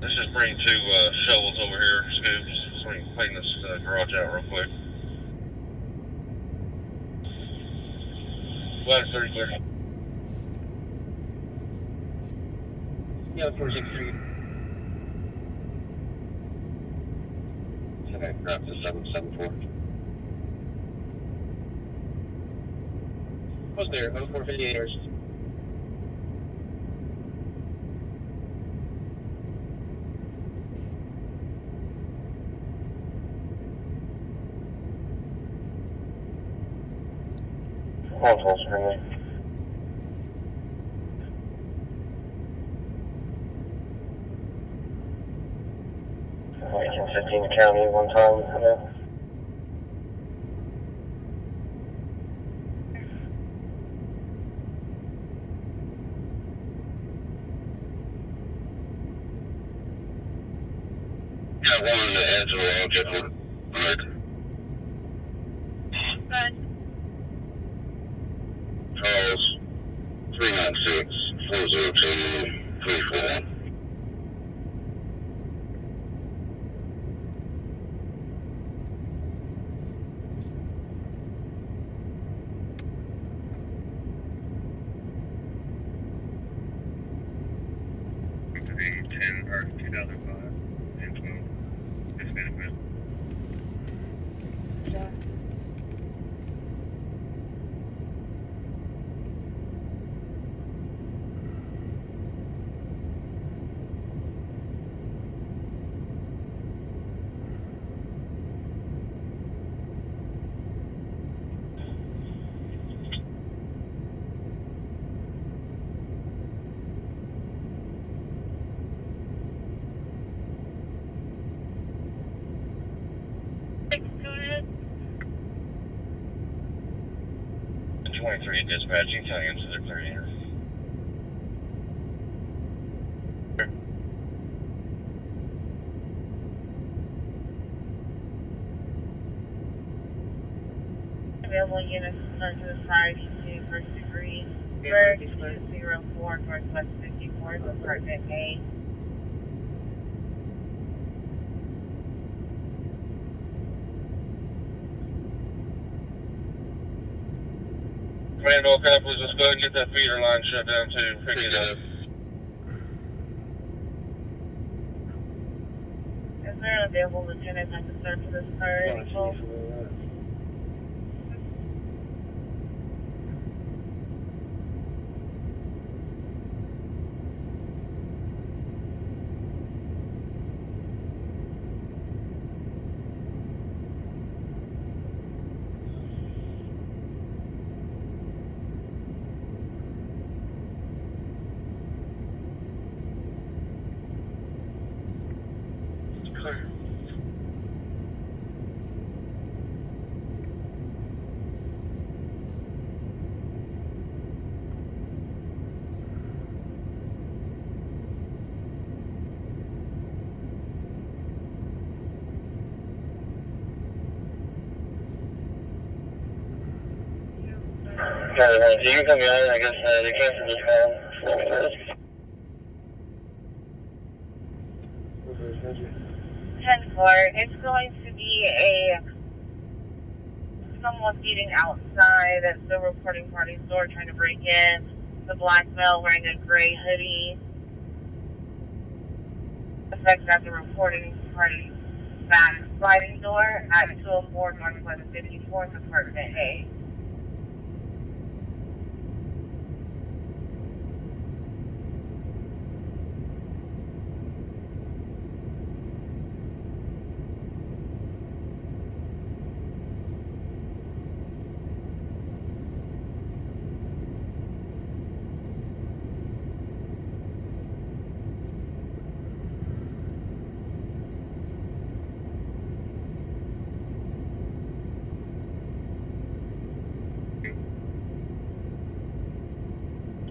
O: Let's just bring 2 shovels over here, scoops, so we can clean this garage out real quick. Ladder 30 clear.
A: Yeah, 463. Okay, grab the 774. What's there? 0458ers. Control screen. 15 county one time. Yeah. Got one on the edge of the object. Charles 396 402 341. Or 2005 and 12. Just been a bit.
E: Go ahead.
A: 23 dispatching, telling him to the clear here.
E: Available units start to the side to first degree. Berg 204 Northwest 54, Apartment A.
O: Commando, can I please just go ahead and get that feeder line shut down too? Pick it up.
E: Is there an available lieutenant that can serve for this car?
A: You can come behind, I guess they canceled this call.
E: 10-4, it's going to be someone seating outside at the reporting party's door trying to break in. The black male wearing a gray hoodie. Effects at the reporting party's back sliding door at 204 Northwest 54th, Apartment A.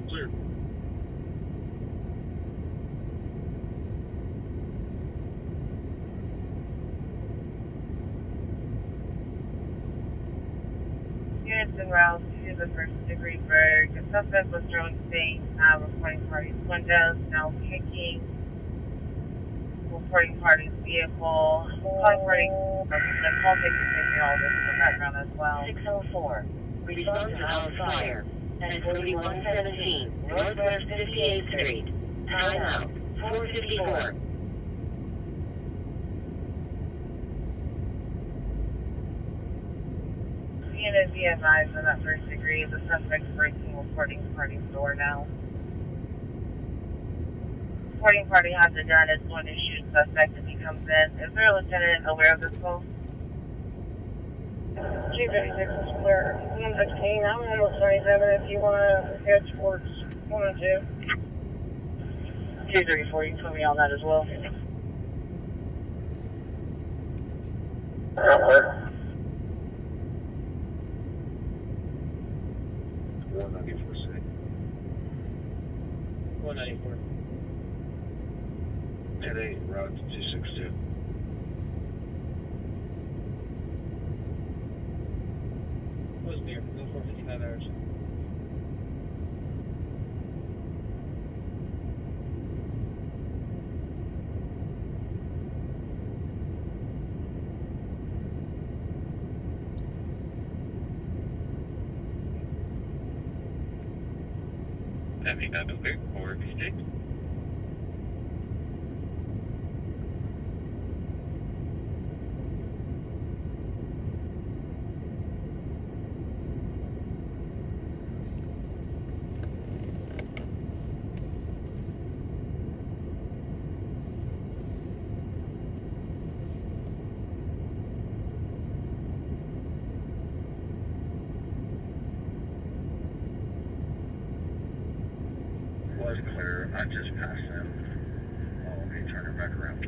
O: Clear.
E: Units en route to the first degree Berg. The suspect was throwing things at reporting party's windows, now kicking reporting party's vehicle. Calling party, the call taking all this in the background as well.
C: 604. Respond to house fire at 4117 Northwest 58th Street. Time out. 454.
E: Unit be advised on that first degree. The suspect's breaking reporting party's door now. Reporting party has it done. It's going to shoot suspect if he comes in. Is there a lieutenant aware of this call?
F: G56 is clear. 116, I'm in with 27 if you want to head towards 102.
E: 234, you can put me on that as well.
F: Clear.
D: 194 city.
M: 194.
D: 10-8, route to 262.
M: What's near? No 455 hours.
O: Having got no big for stick. Was clear. I just passed them. I'll be turning back around.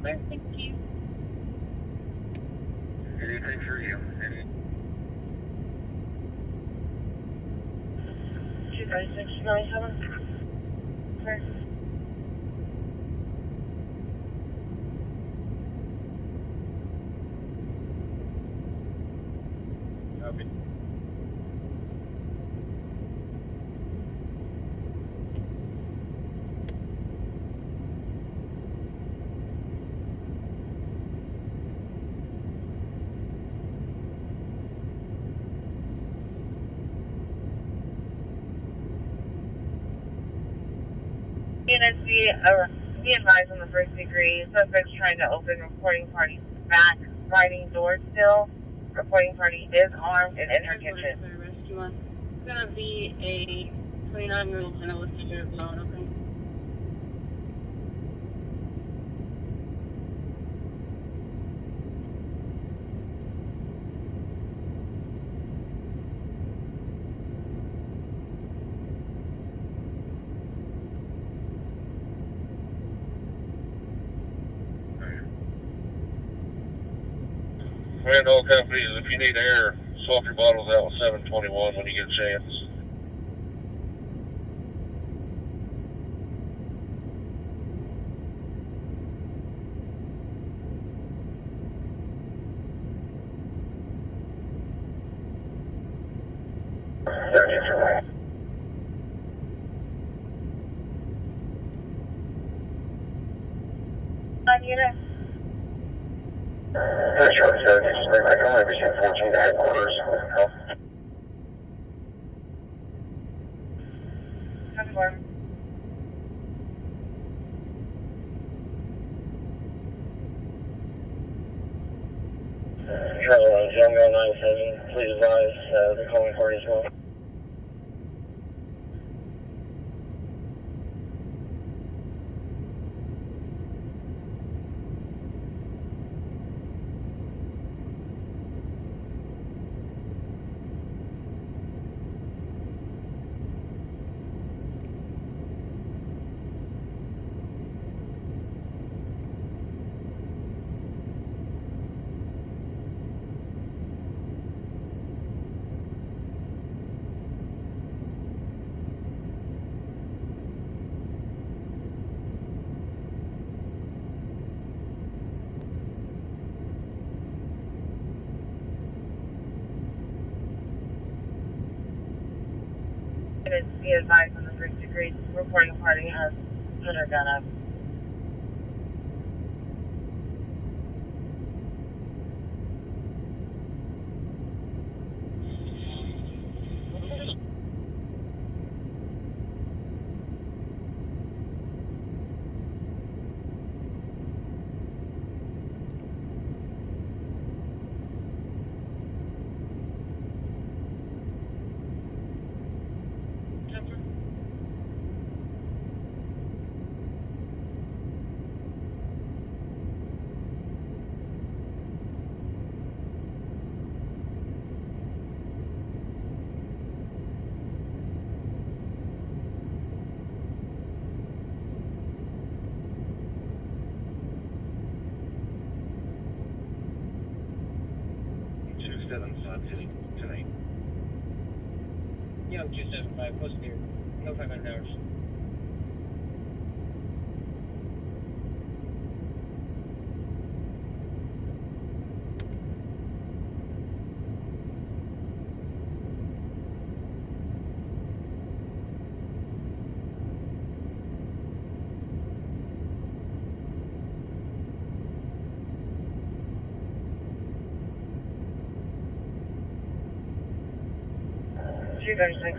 G: Clear, thank you.
O: Anything for you?
F: 23697. Clear.
M: Copy.
E: Unit be advised on the first degree. Suspect's trying to open reporting party's back sliding door still. Reporting party is armed and in her kitchen.
G: It's gonna be a 29-year-old and a listener zone, okay?
O: Command all companies, if you need air, swap your bottles out with 721 when you get a chance.
E: Unit.
O: Sure, so just bring back on every 14 to headquarters.
E: Confirm.
F: Charlie, Jungle 97, please advise the calling party as well.
E: Be advised on the first degree. Reporting party has put her gun up.
A: 277 Sun City tonight.
M: Young 275, what's there? No 500 hours.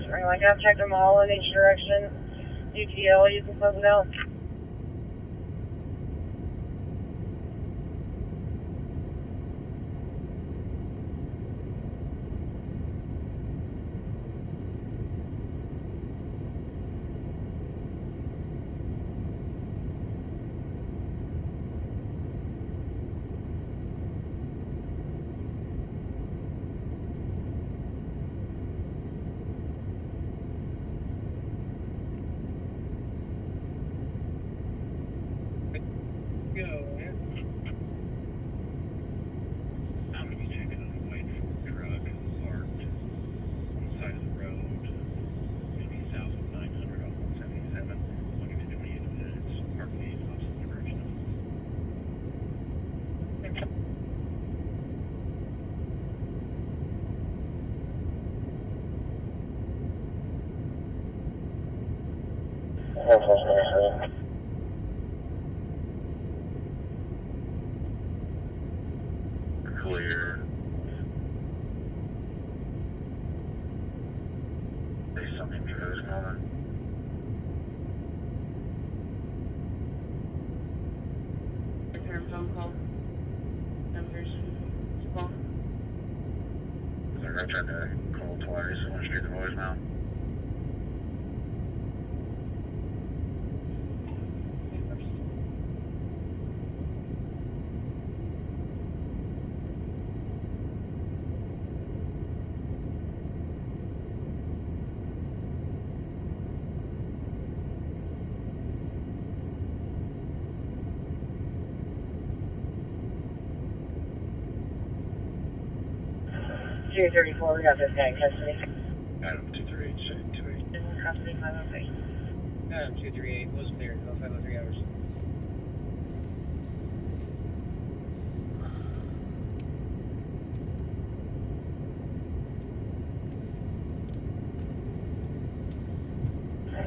E: Ring line, I've checked them all in each direction. UTL, you can close it out.
A: I'm going to be taking a white Ford truck parked on the side of the road, maybe south of 900 off 177, looking to 28 minutes, parking in opposite direction. Clear. There's something new this moment.
E: Return phone call. Numbers. Phone.
A: I tried to call twice. I went straight to voicemail.
E: June 34, we got this guy in custody.
A: Adam 238,
E: In custody, 503.
M: Adam 238, what's there? No 503 hours.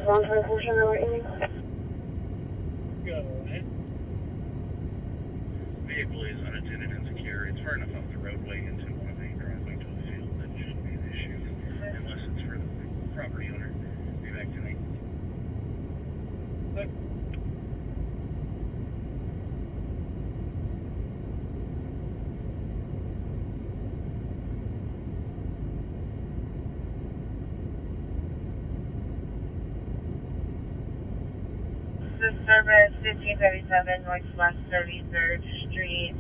E: Long time portion of our evening.
A: Go ahead. Vehicle is unattended and secure. It's far enough off the roadway into one of the driveway to the field that shouldn't be an issue unless it's for the property owner. Be back tonight. But
E: This service 1537 Northwest 33rd Street.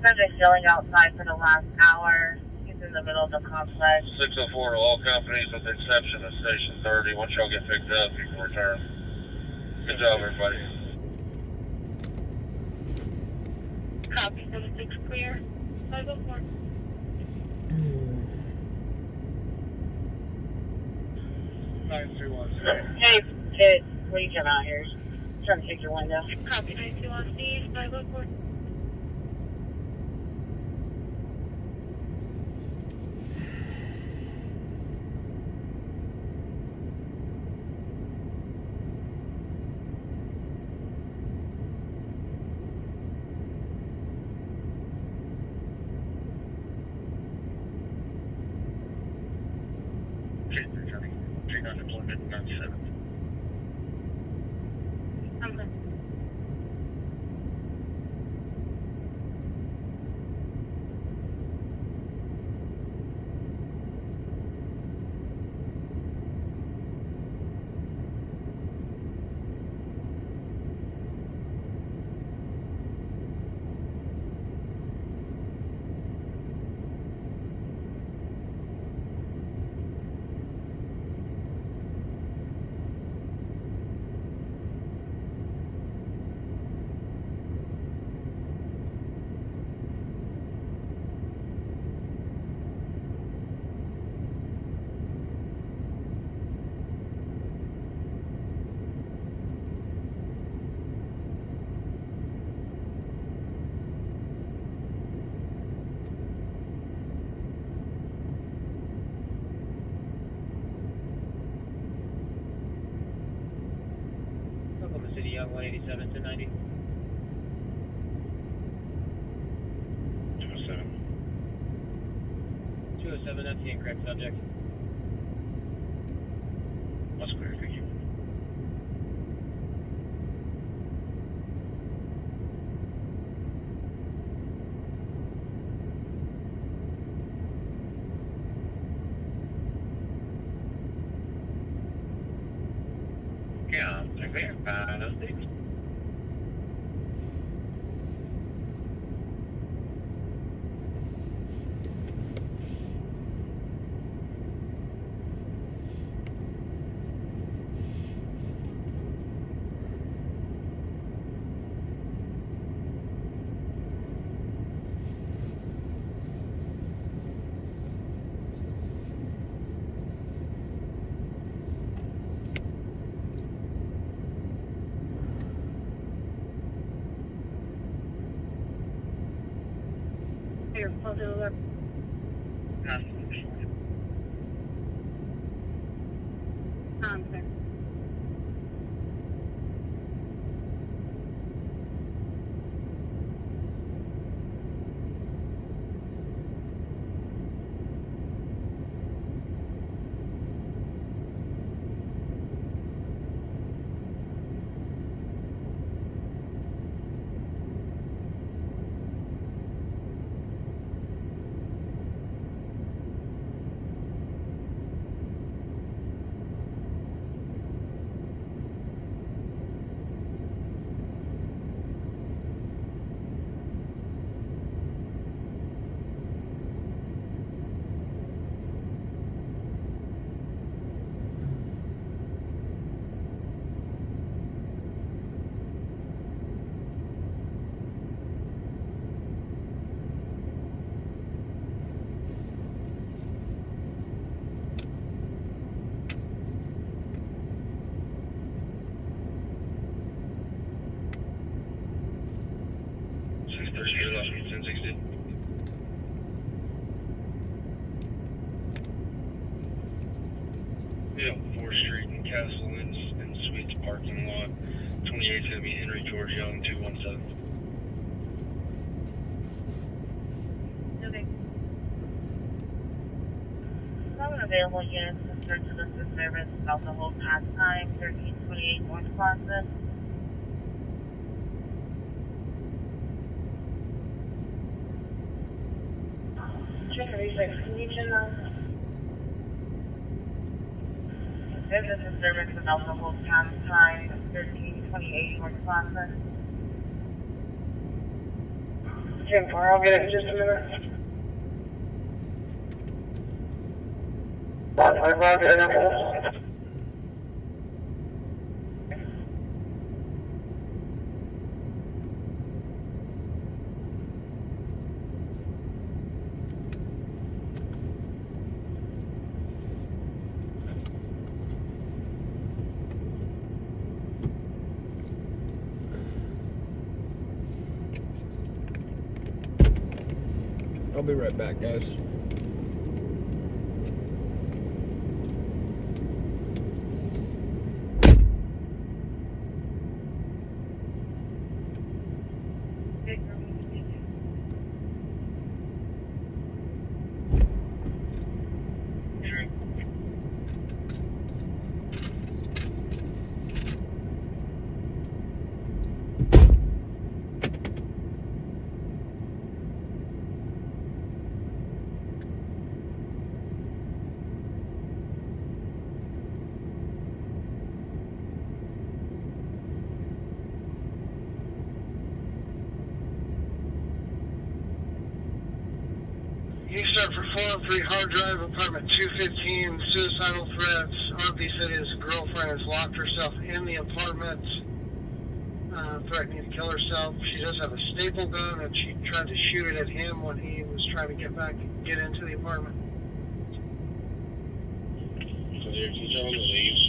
E: Subject filling outside for the last hour. He's in the middle of the complex.
O: 604 to all companies with the exception of Station 30. Once y'all get picked up, you can return. Good job, everybody.
G: Copy, 76 clear. 504.
E: Hey, kid, what are you coming out here? Trying to fix your window.
G: Copy, 921 Steve, 504.
A: returning. Take unemployment 97.
G: Okay.
A: 87 to 90.
O: 207.
A: 207, that's the incorrect subject.
O: That's clear, thank you. Yeah, I verify those things.
G: Your positive alert. Sir.
O: Yeah, 4th Street and Castle and Suites parking lot. 28's gonna be Henry George Young, 217.
E: Okay. Some available units concerned to this service about the whole pass time, 1328 North Plaza. This is service about the whole pass time, 1328 North Plaza. Jim 4, I'll get it in just a minute. Roger.
B: I'll be right back, guys.
F: You start for 403 Hard Drive, apartment 215, suicidal threats. RP said his girlfriend has locked herself in the apartment, threatening to kill herself. She does have a staple gun, and she tried to shoot it at him when he was trying to get into the apartment.
O: So there's each on the leaves.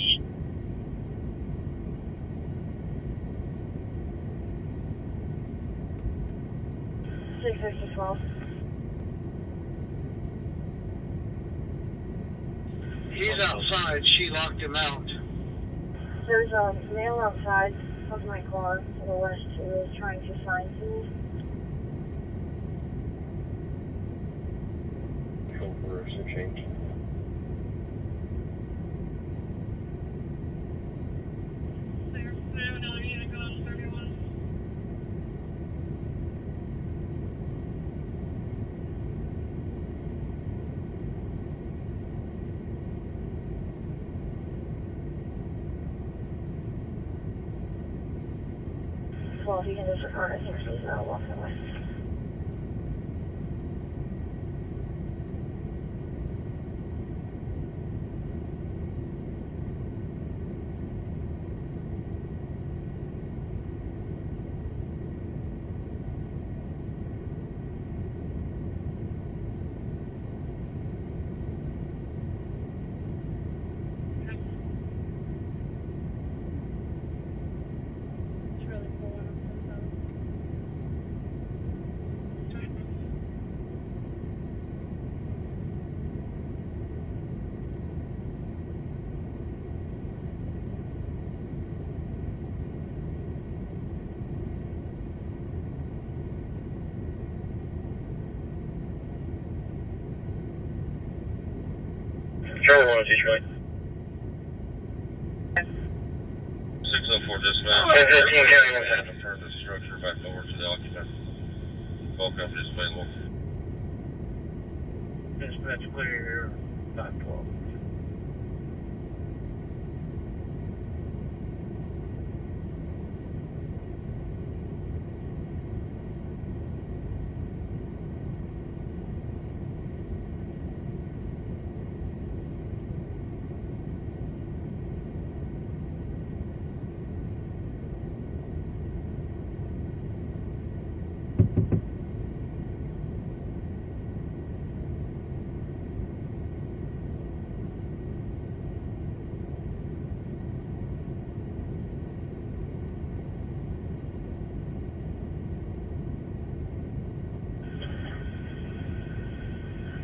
F: He's outside. She locked him out.
E: There's a male outside. of my car to the west who is trying to find me.
O: Go for a change.
E: Well, if you can disregard it here, please, I'll walk away.
O: Charlie 1 Detroit. 604 dispatch. 1015 County 1 confirm the structure back over to the occupant. Call company is available.
A: Dispatch clear here, 512.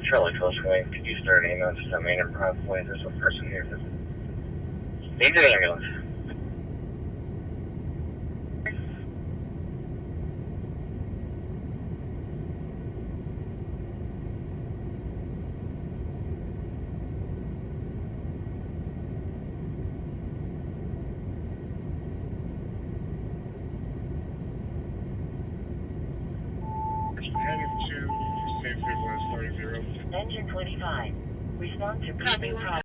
O: Charlie 1220, could you start an ambulance to Main and Proud Point? There's a person here that needs an ambulance.
L: Heading to Stanford West 30.
C: Engine 25. Respond to
G: Copy.
C: previous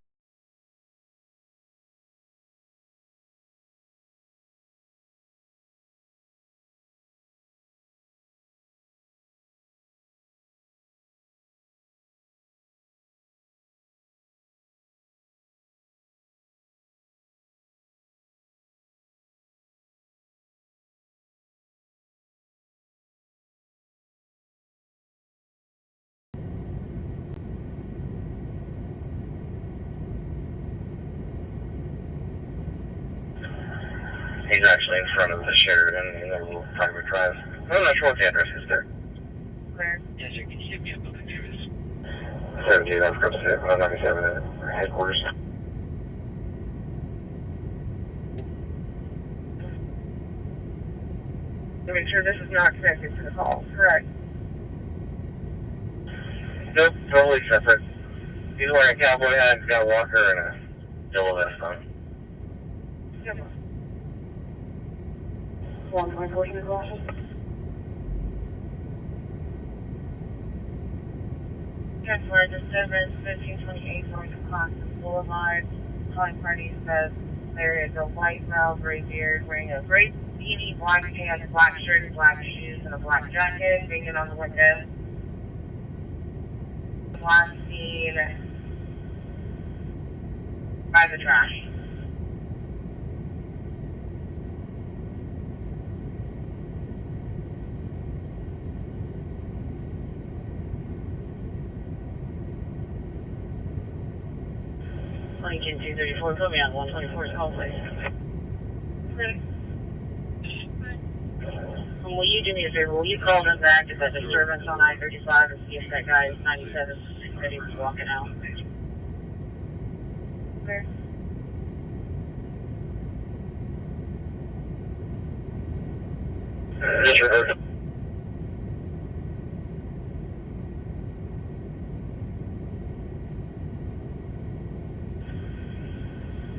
O: He's actually in front of the Sheridan in their little private drive. I'm not sure what the address is there.
C: Where?
O: Yes, sir. Can you hit me up on the news? 17, I'm from 97 headquarters.
C: To make sure this is not connected to the call, correct?
O: Nope, totally separate. He's wearing a cowboy hat, he's got a walker, and a yellow vest on.
C: Yep. 1.4 glasses. Yes, we're disturbance 1528 North Classic Boulevard. Calling party says there is a white male, gray beard, wearing a gray beanie, black pants, black shirt, black shoes, and a black jacket, banging on the window. Last seen by the trash. Lincoln 234, put me on 124's call, please. Okay. Will you do me a favor? Will you call them back at that disturbance on I-35 and see if that guy is 97 said he was walking out? Okay.
A: Disregard.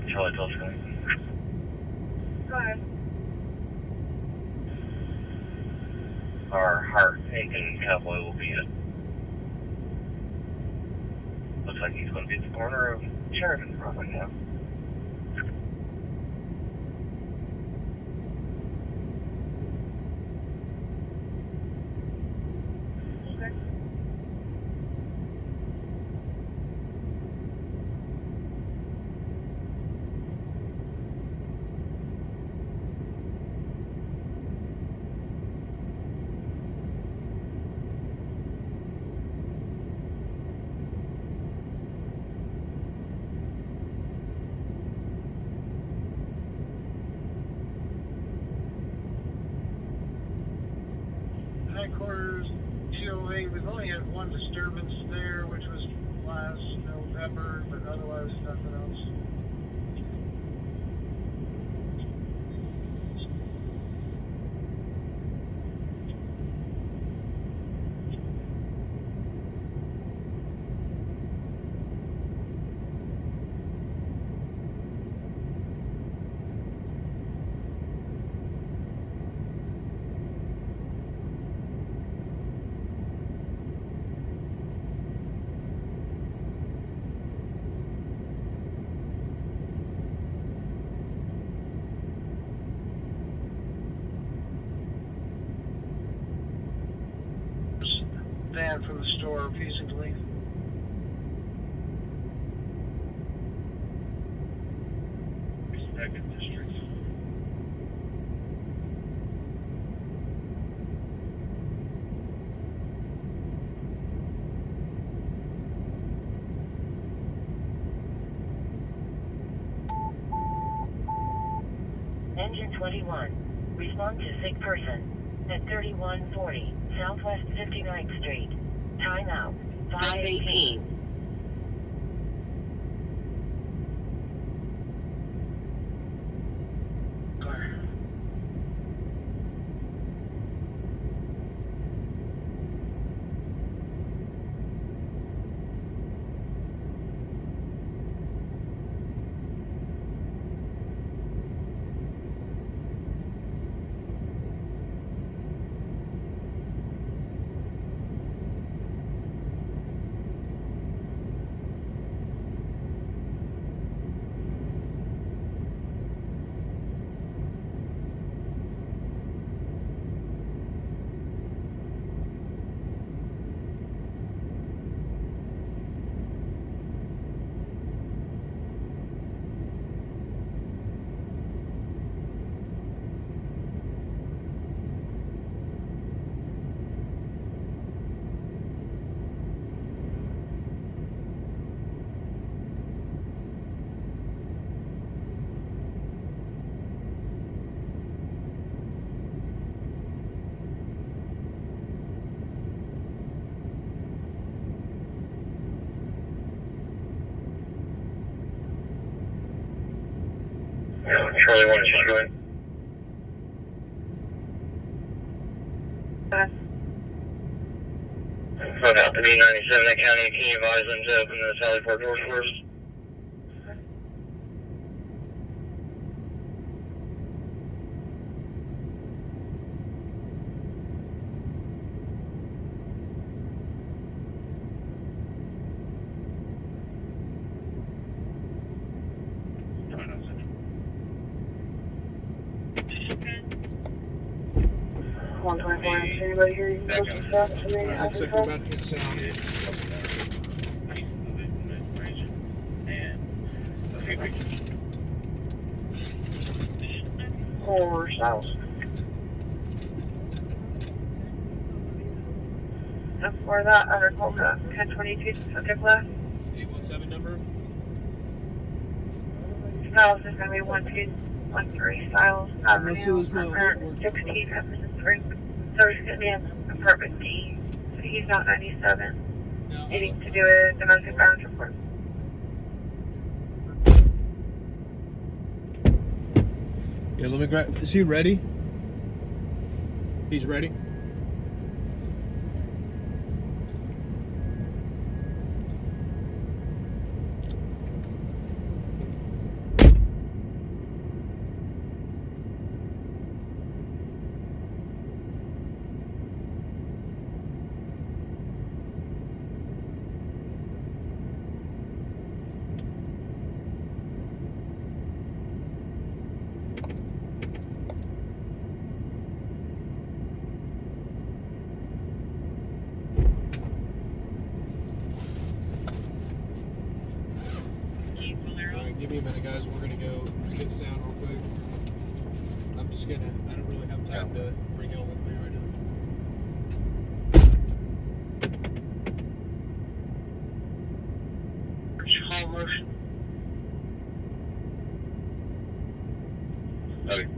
A: Charlie Telescope.
E: Go ahead.
A: Our heart aching cowboy will be it. Looks like he's going to be at the corner of Sheridan right now.
F: Headquarters 208, we've only had one disturbance there, which was last November, but otherwise nothing else. Van from the store refusing to leave.
O: Second district.
C: Engine 21. Respond to sick person at 3140 Southwest 59th Street. Timeout 518.
A: Charlie 1 is just going. Phone out to B97 at County. Can you advise them to open the Sally Port doors for us?
B: Looks like we're about to get sound.
E: Or south. For that other Cobra 1022 subject left.
B: 817 number?
E: Styles is going to be 1213 Styles Avenue, apartment 16, Emerson Spring. So he's going to be in apartment D. So he's not 97. Needing to do a domestic violence report.
B: Yeah, let me grab. Is he ready? He's ready? Give me a minute, guys. We're gonna go get sound real quick. I'm just gonna. I don't really have time to bring y'all with me right now.
F: Call motion.
O: Okay.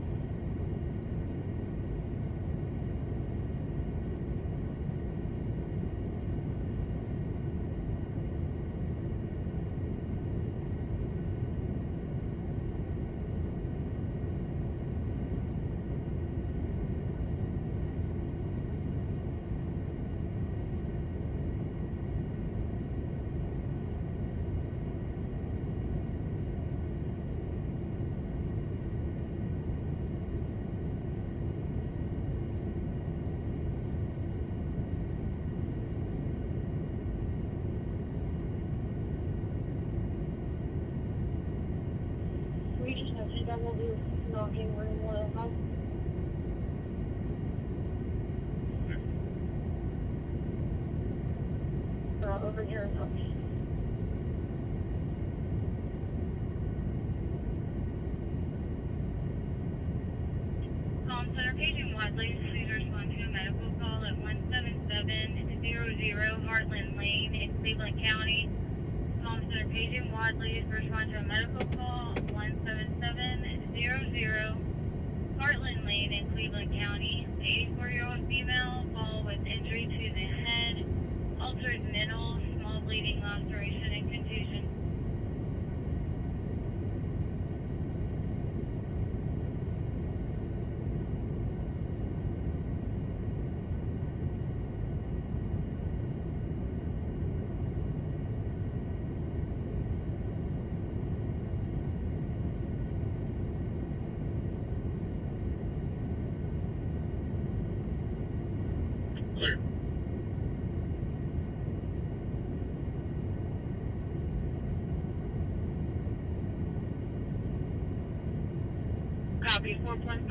G: We just have to double do knocking room 105. Over here in house.
E: Center Paging Wadley, please respond to a medical call at 17700 Heartland Lane in Cleveland County. Center Paging Wadley, respond to a medical call 17700 Heartland Lane in Cleveland County. 84-year-old female, fall with injury to the head, altered mental, small bleeding, laceration, and contusion.
O: Clear.
E: Copy 4.5,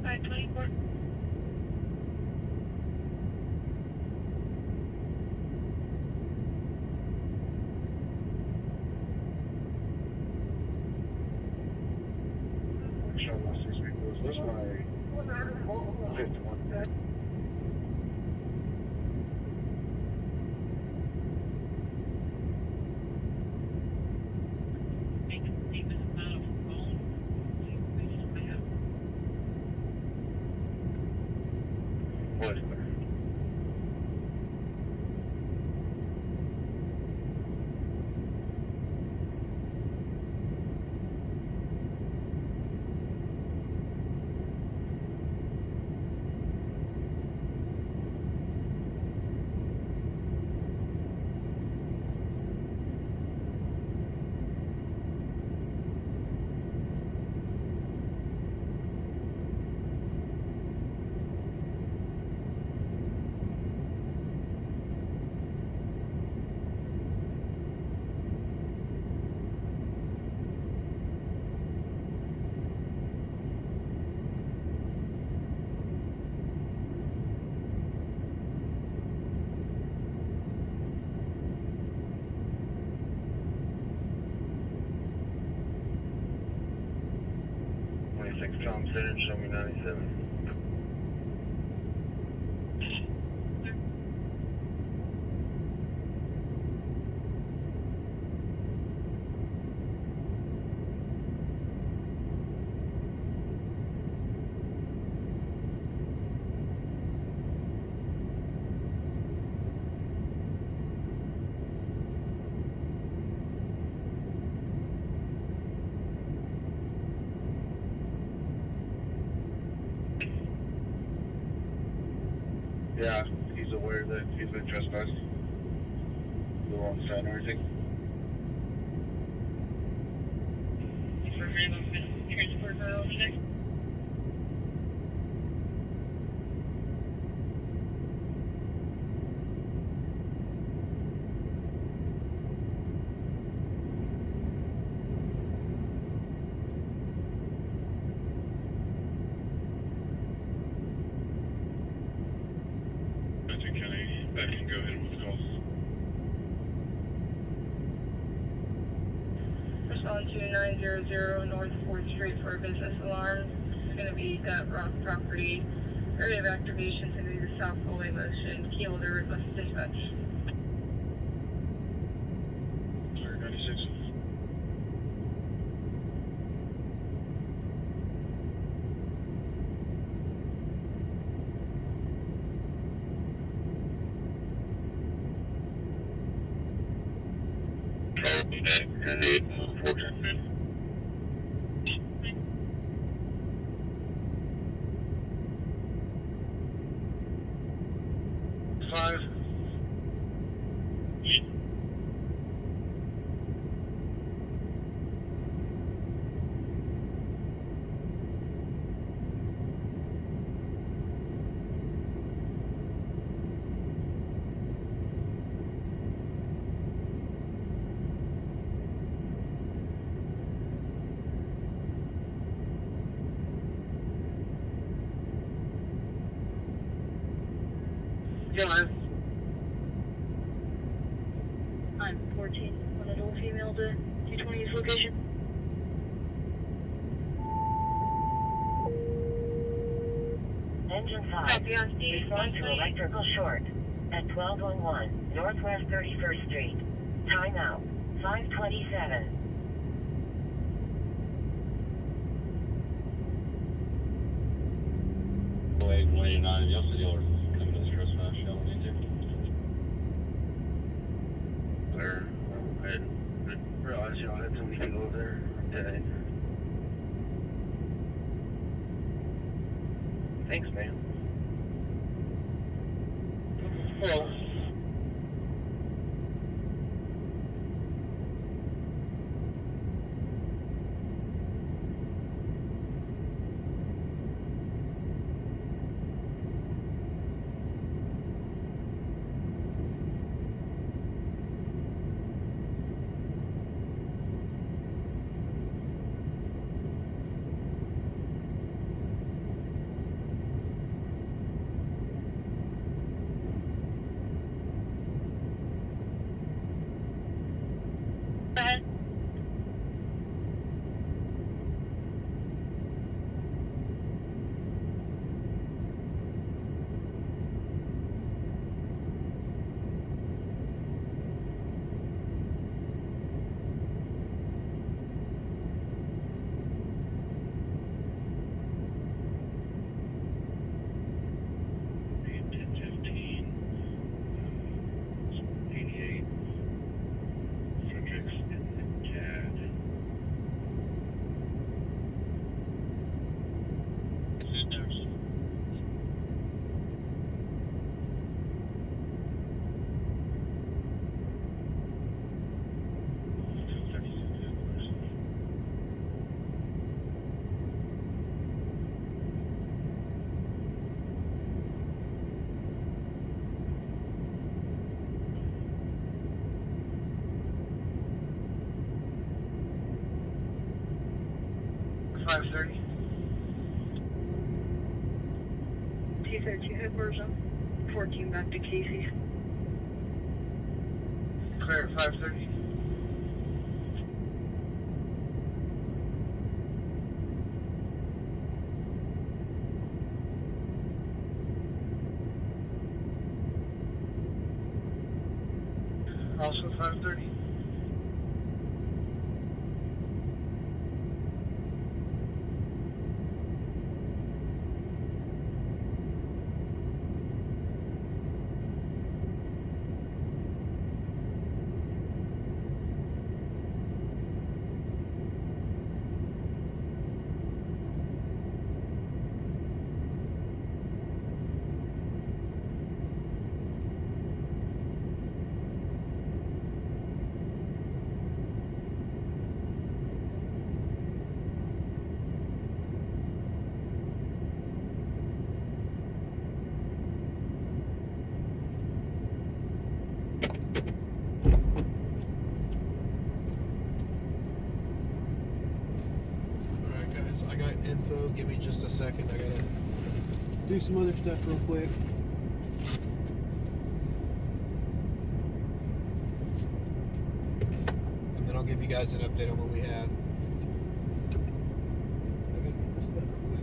E: 524.
F: This is my 51.
O: Voice clear. Tom Center, show me 97. Yeah, he's aware that he's been trespassed. The wrong side and everything.
G: Transport her over there.
O: Benson County, back and go ahead with the call.
G: Respond to 900 North 4th Street for a business alarm. It's going to be that rock property. Area of activation is going to be the south hallway motion. Key holder request dispatch.
O: 96. Five. Yeah, man.
G: I'm 14. One adult female to 220's location.
C: Engine 5. Respond to electrical short at 1201 Northwest 31st Street. Timeout 527.
O: Wait, 189, y'all said y'all are coming to this trespass, y'all need to. Or, I didn't realize y'all had somebody to go over there. Okay. Thanks, man. Well.
G: Go ahead.
O: $530.
G: 232 headquarters on 14 back to Casey's.
O: Clear at 530. Also 530.
B: info. Give me just a second. I gotta do some other stuff real quick. And then I'll give you guys an update on what we have. I gotta get this done real quick.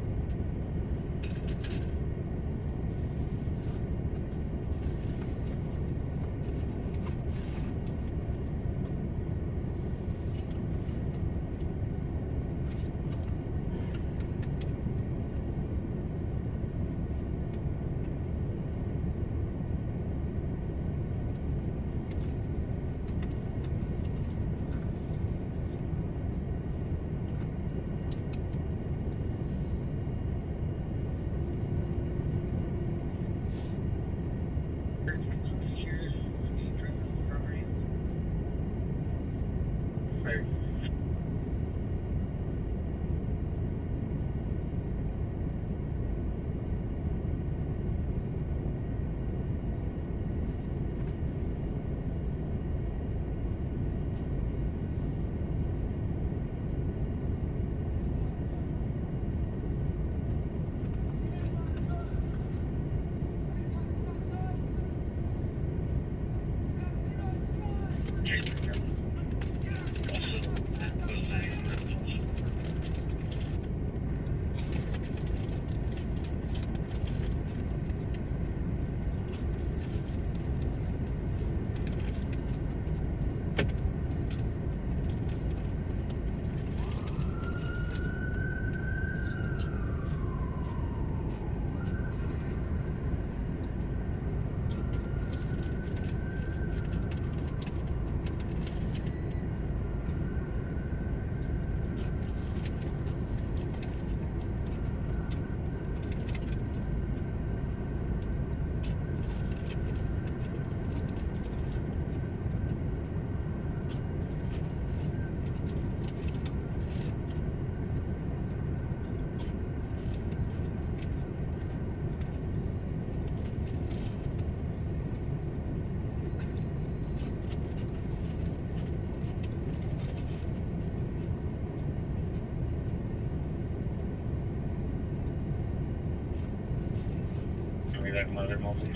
A: That mother multi.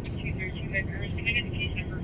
E: Can I get the case number?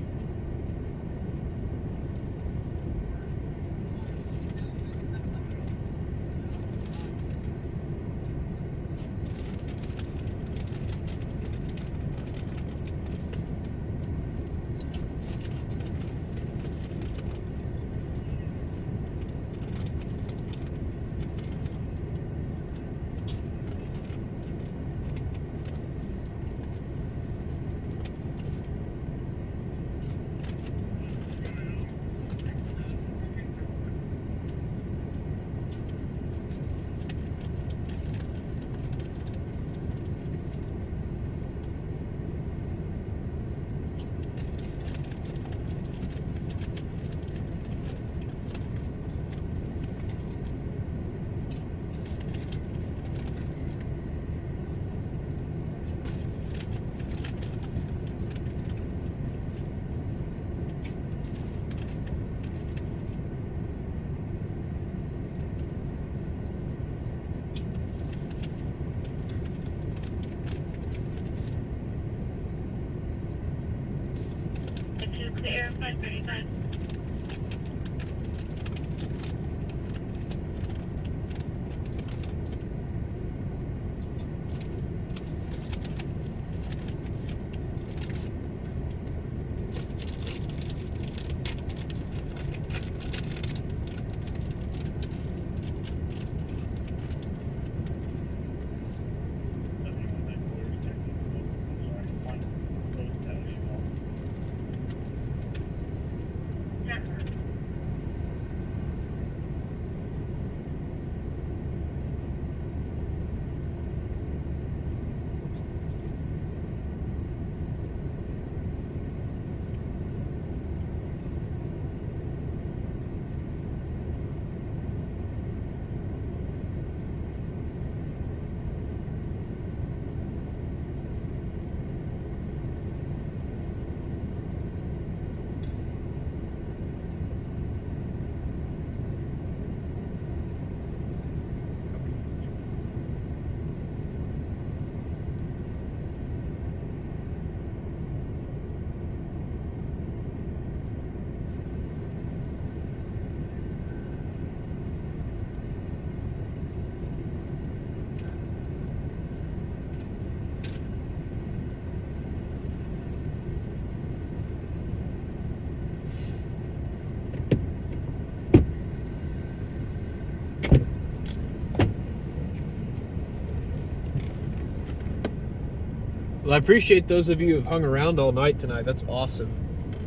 B: Well, I appreciate those of you who have hung around all night tonight. That's awesome.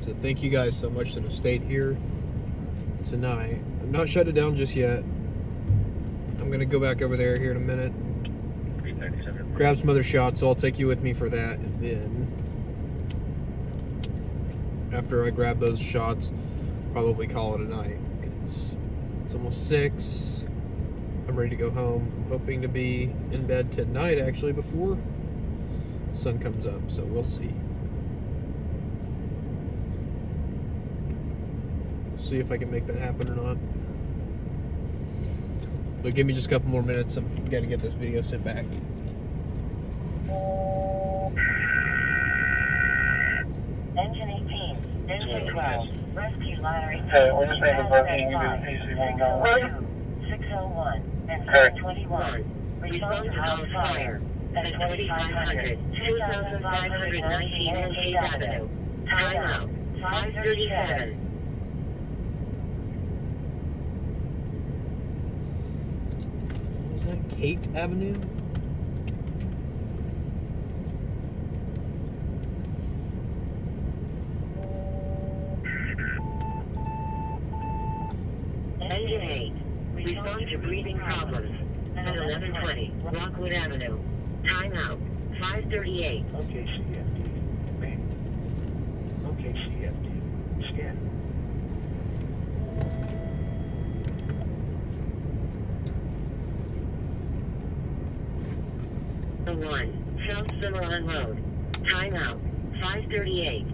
B: So thank you guys so much that have stayed here tonight. I'm not shut it down just yet. I'm going to go back over there here in a minute. Grab some other shots, so I'll take you with me for that. And then, after I grab those shots, probably call it a night. It's almost 6. I'm ready to go home. I'm hoping to be in bed tonight, actually, before the sun comes up, so we'll see. See if I can make that happen or not. But give me just a couple more minutes. I've got to get this video sent back.
C: Engine 18, engine 12, rescue ladder
A: We're just making parking.
C: 601 and 721. Respond to house fire at 2500, 2519 N.K. Avenue. Time out, 5:37.
B: Was that Kate Avenue?
C: Engine 8, respond to breathing problems at 1120 Rockwood Avenue. Time out, 5:38.
F: Okay, CFD. Okay, CFD. Scan.
C: The 1, South Cimarron Road. Time out, 5:38.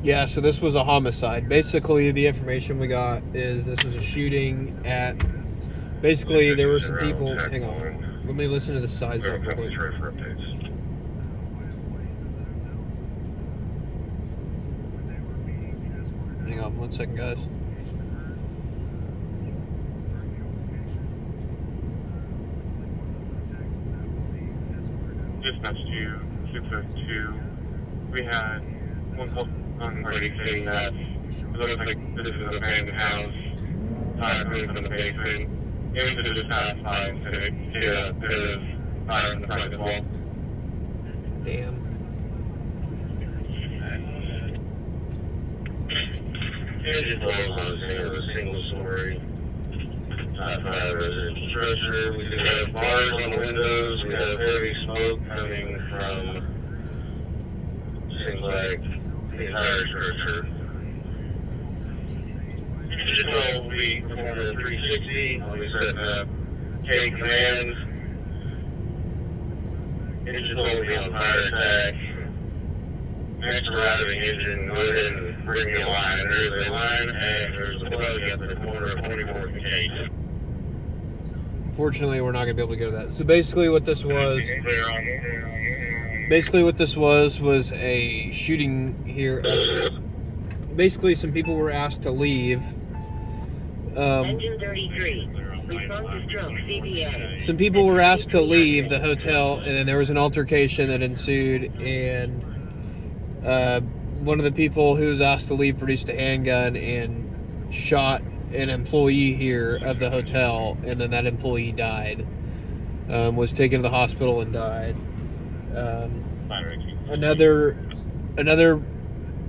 B: Yeah, so this was a homicide. Basically, the information we got is this was a shooting at... Basically, there were some people... Hang on. Let me listen to the size up real quick. Hang on 1 second, guys.
A: Dispatch to 602. We had one call on party saying that it looks like this is an abandoned house. Fire rooms in the basement. Into the dispatch line today. There is fire in the private wall.
B: Damn.
O: Engine 12 was a single story. Residential structure. We could have bars on the windows. We have heavy smoke coming from, seems like, the entire structure. Engine 12 will be performing a 360. We set up K command. Engine 12 will be on fire attack. Next arriving engine, go ahead and bring me a line. There's a line and there's a plug at the corner of 24th and K.
B: Unfortunately, we're not going to be able to go to that. So basically what this was... Basically what this was a shooting here. Basically, some people were asked to leave.
C: Engine 33. Response to stroke, CBA.
B: Some people were asked to leave the hotel, and then there was an altercation that ensued, and one of the people who was asked to leave produced a handgun and shot an employee here of the hotel, and then that employee died. Was taken to the hospital and died. Another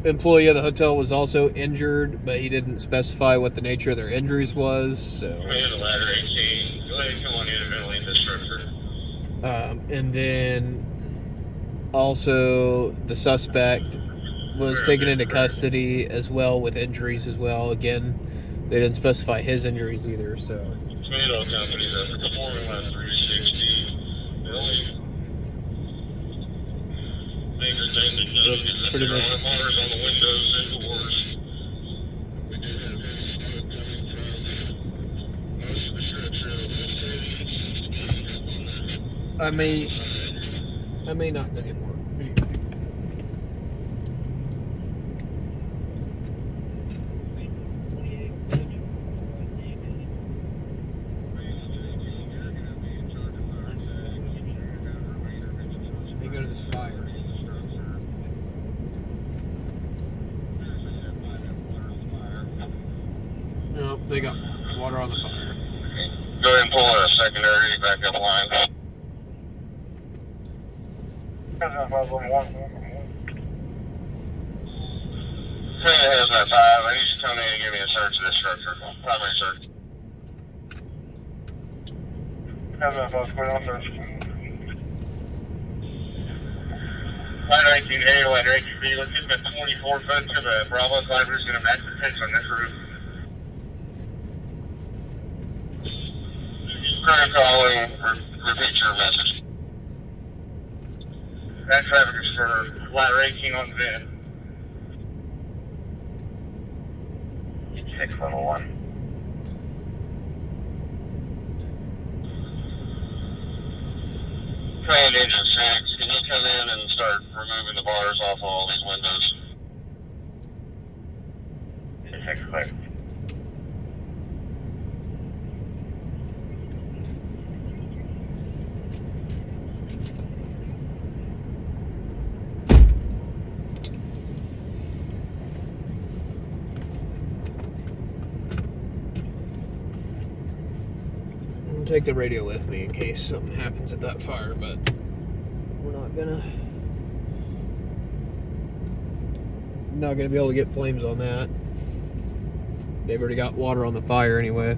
B: employee of the hotel was also injured, but he didn't specify what the nature of their injuries was. So.
O: Ladder 18. Go ahead and come on in and ventilate this structure.
B: And then Also, the suspect was taken into custody as well with injuries as well. Again, they didn't specify his injuries either, so.
O: Tomato company that's performing last 360. The only major thing that does is that there are marks on the windows and doors. We do have video coming from most of the shred trail.
B: I may not go get more video. They go to the spire. Nope, they got water on the fire.
O: Go ahead and pull a secondary backup line. Hazmat 5, I need you to come in and give me a search of this structure. Primary search. Hazmat 5, square on search. Ladder 18A, ladder 18B, let's get about 24 foot to the Bravo slider. Is going to match the pitch on this roof. Current calling, repeat your message. That traffic is for ladder 18 on VIN. 6 level 1. Train engine 6, can you come in and start removing the bars off all these windows? 6 clear.
B: Take the radio with me in case something happens at that fire, but we're not gonna be able to get flames on that. They've already got water on the fire anyway.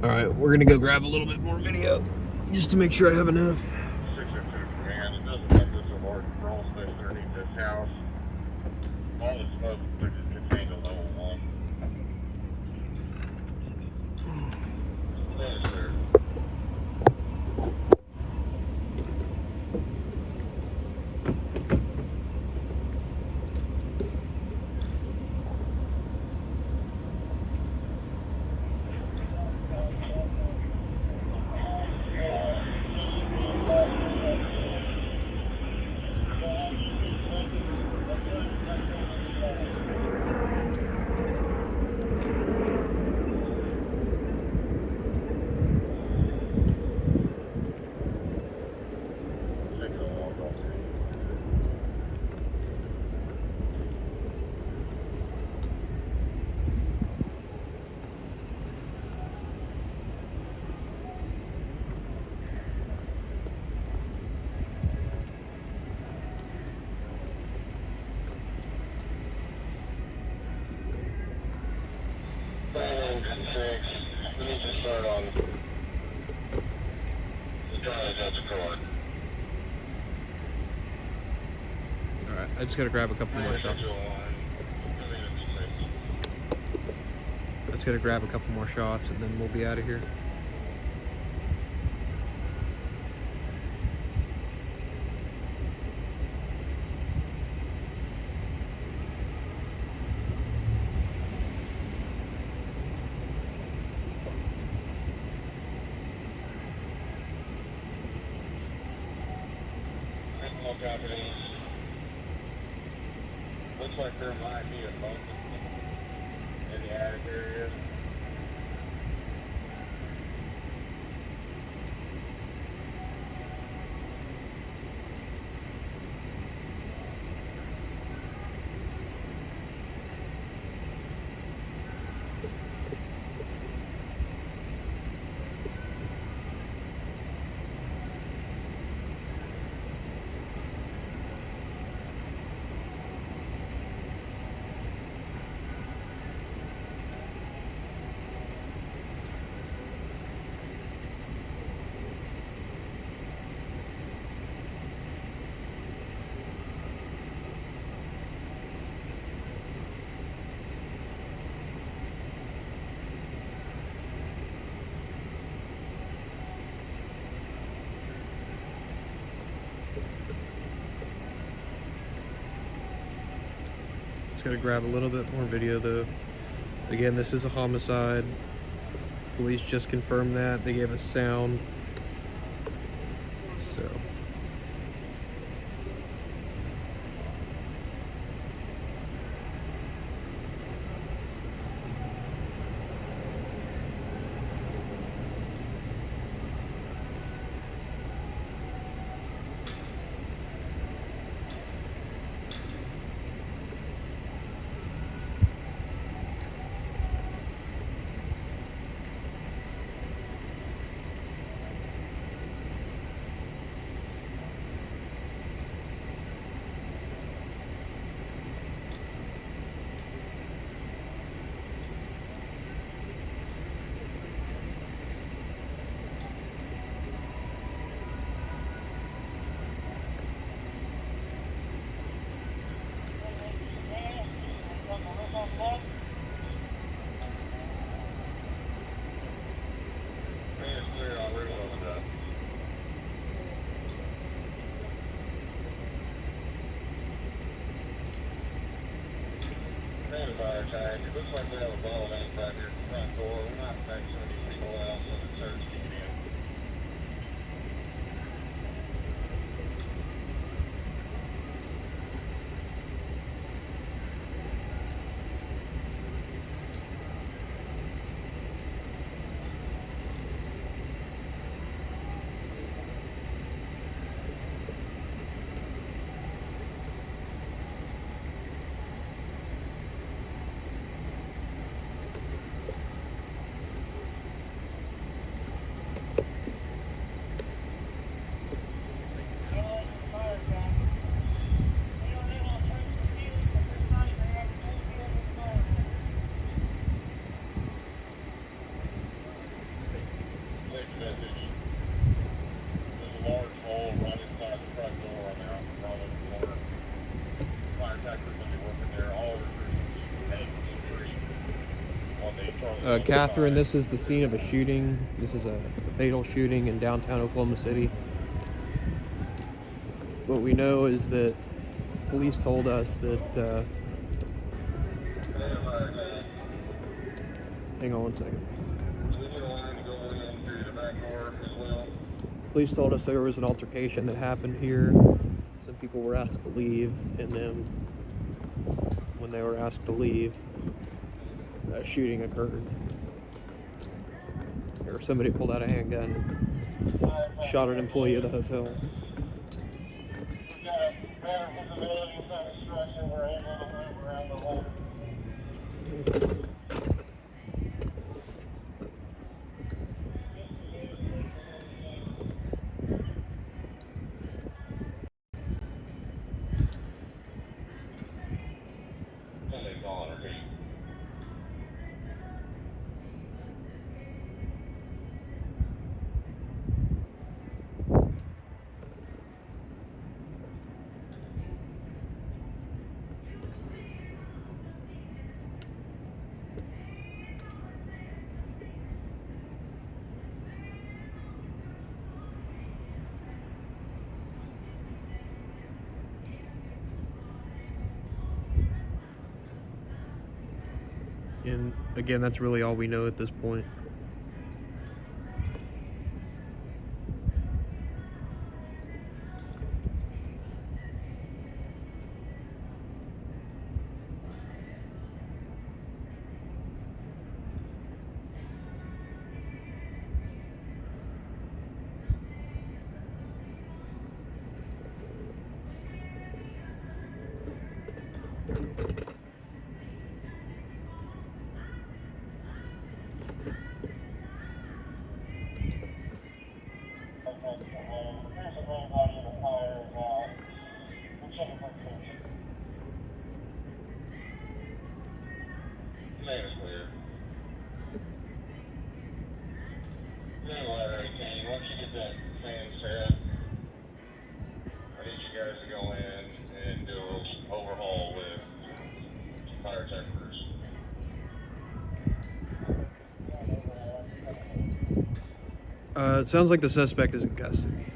B: Alright, we're gonna go grab a little bit more video just to make sure I have enough.
O: 602 command, it doesn't look there's a large crawl space underneath this house. All the smoke is contained to level 1. Yes, sir. We need to start on Charlie Delta Court.
B: Alright, I just gotta grab a couple more shots. I just gotta grab a couple more shots and then we'll be out of here.
O: Property. Looks like there might be a bump in the attic area.
B: Just gotta grab a little bit more video though. Again, this is a homicide. Police just confirmed that. They gave us sound. So.
O: Fire tag. It looks like we have a bottleneck back here at the front door. We're not expecting any people out, so the search can get in.
B: Catherine, this is the scene of a shooting. This is a fatal shooting in downtown Oklahoma City. What we know is that police told us that hang on one second. Police told us there was an altercation that happened here. Some people were asked to leave, and then when they were asked to leave, a shooting occurred. Or somebody pulled out a handgun and shot an employee of the hotel.
O: We've got a better visibility inside the structure. We're able to move around the whole.
B: And again, that's really all we know at this point. It sounds like the suspect is in custody.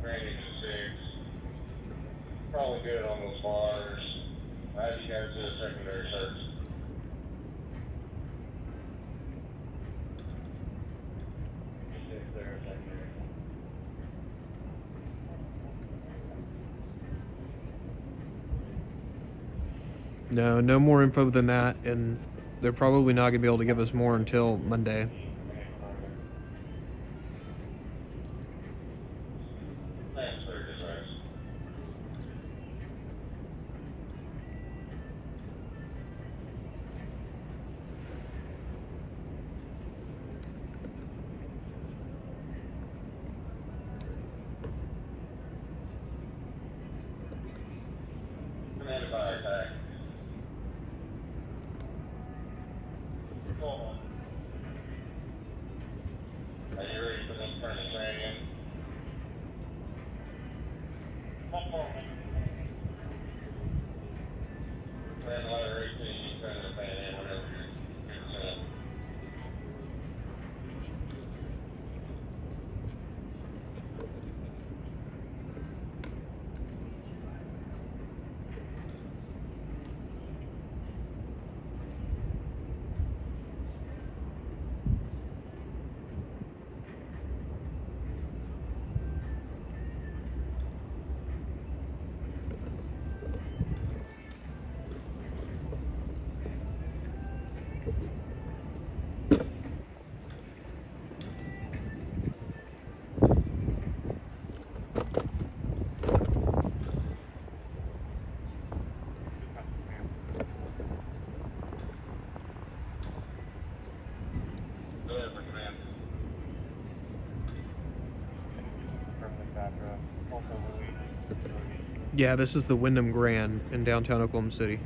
O: Engine 6. Probably good on those bars. I have you guys do a secondary search. There, secondary.
B: No, no more info than that, and they're probably not going to be able to give us more until Monday.
O: Thanks, sir. Commanded by attack. Hold on. Are you ready for this turn to training? Come on. Plan letter 18, turn to fan in whenever you're set.
B: Yeah, this is the Wyndham Grand in downtown Oklahoma City.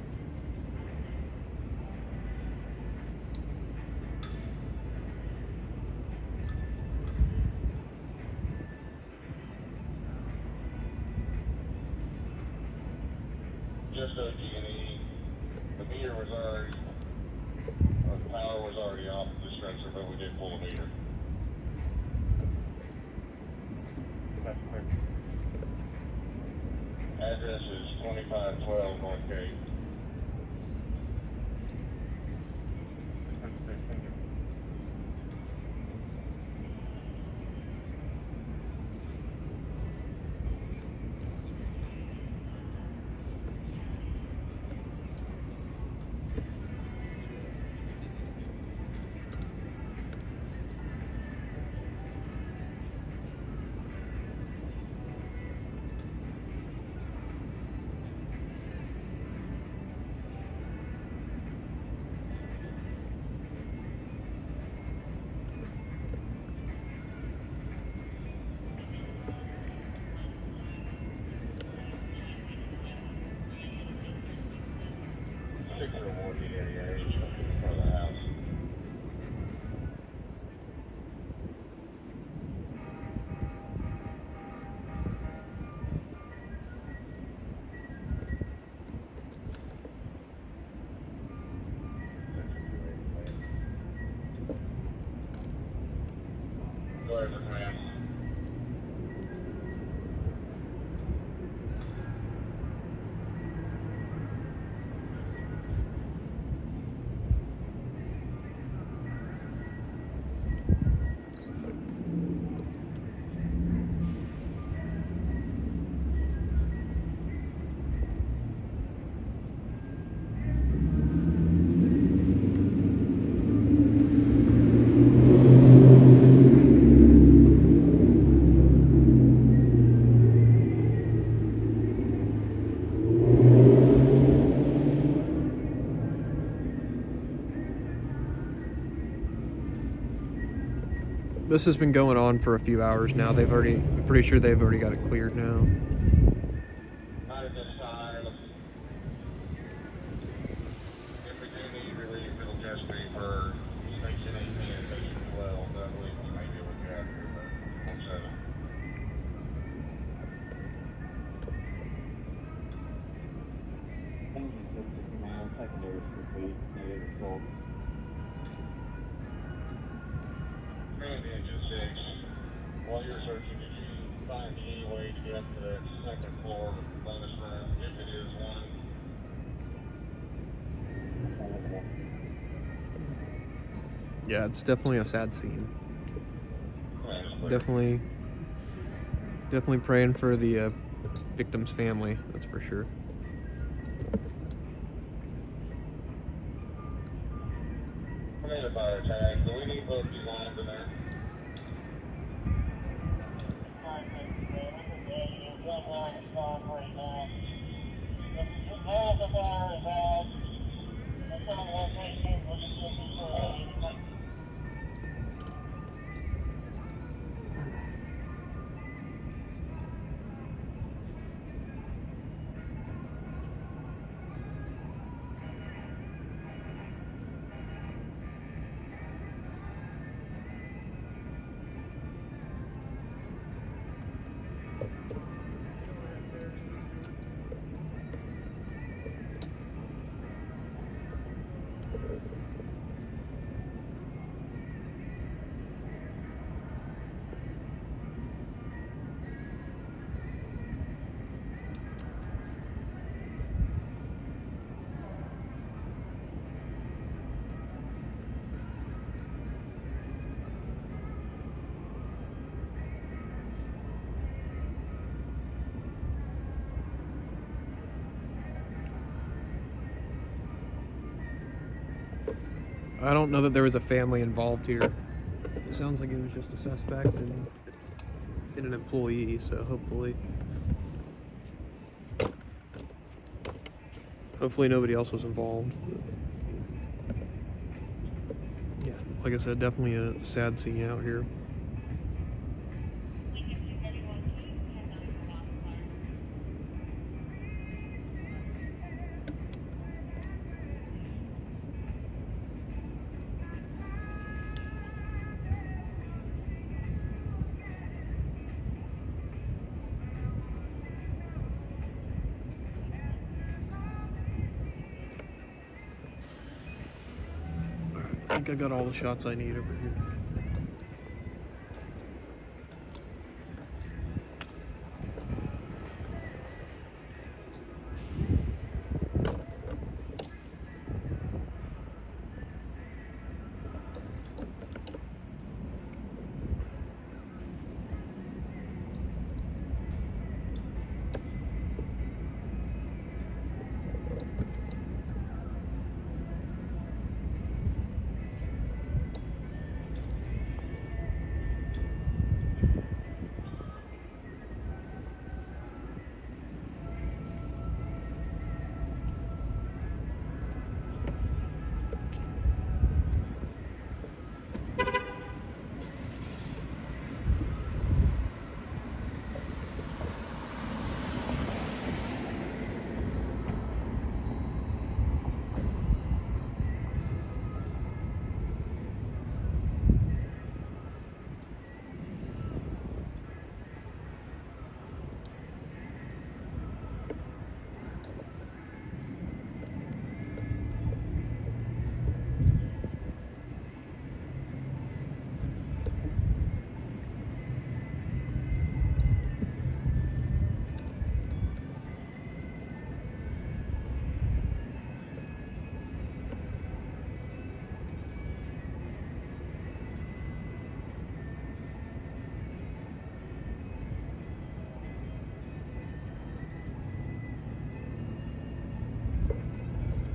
O: Just OG&E, the meter was already, the power was already off the dispenser, but we did pull the meter. That's clear. Address is 2512 North Gate.
B: This has been going on for a few hours now. I'm pretty sure they've already got it cleared now.
O: Not at this time. If we do need relief, it'll just be for Station 18 and Station 12. That way we may be able to get out here, but we'll settle.
I: Secondary is complete. Negative result.
O: Command Engine 6, while you're searching, did you find any way to get up to the second floor bonus room if it is one.
B: Yeah, it's definitely a sad scene. Definitely praying for the victim's family, that's for sure.
O: We need a fire tag. Do we need both these lines in there?
B: I don't know that there was a family involved here. It sounds like it was just a suspect and an employee, so hopefully nobody else was involved. But yeah, like I said, definitely a sad scene out here. I think I got all the shots I need over here.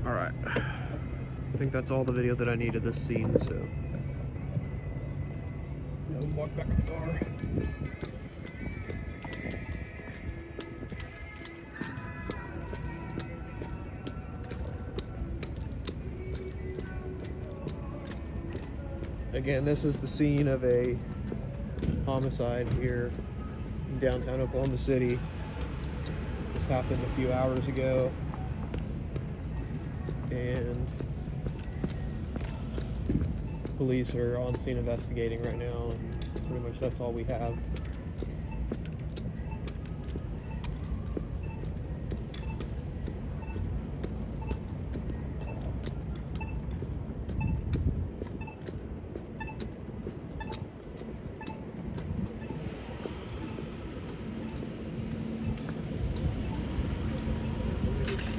B: Alright, I think that's all the video that I need of this scene, so now we walk back to the car. Again, this is the scene of a homicide here in downtown Oklahoma City. This happened a few hours ago. And police are on scene investigating right now, and pretty much that's all we have.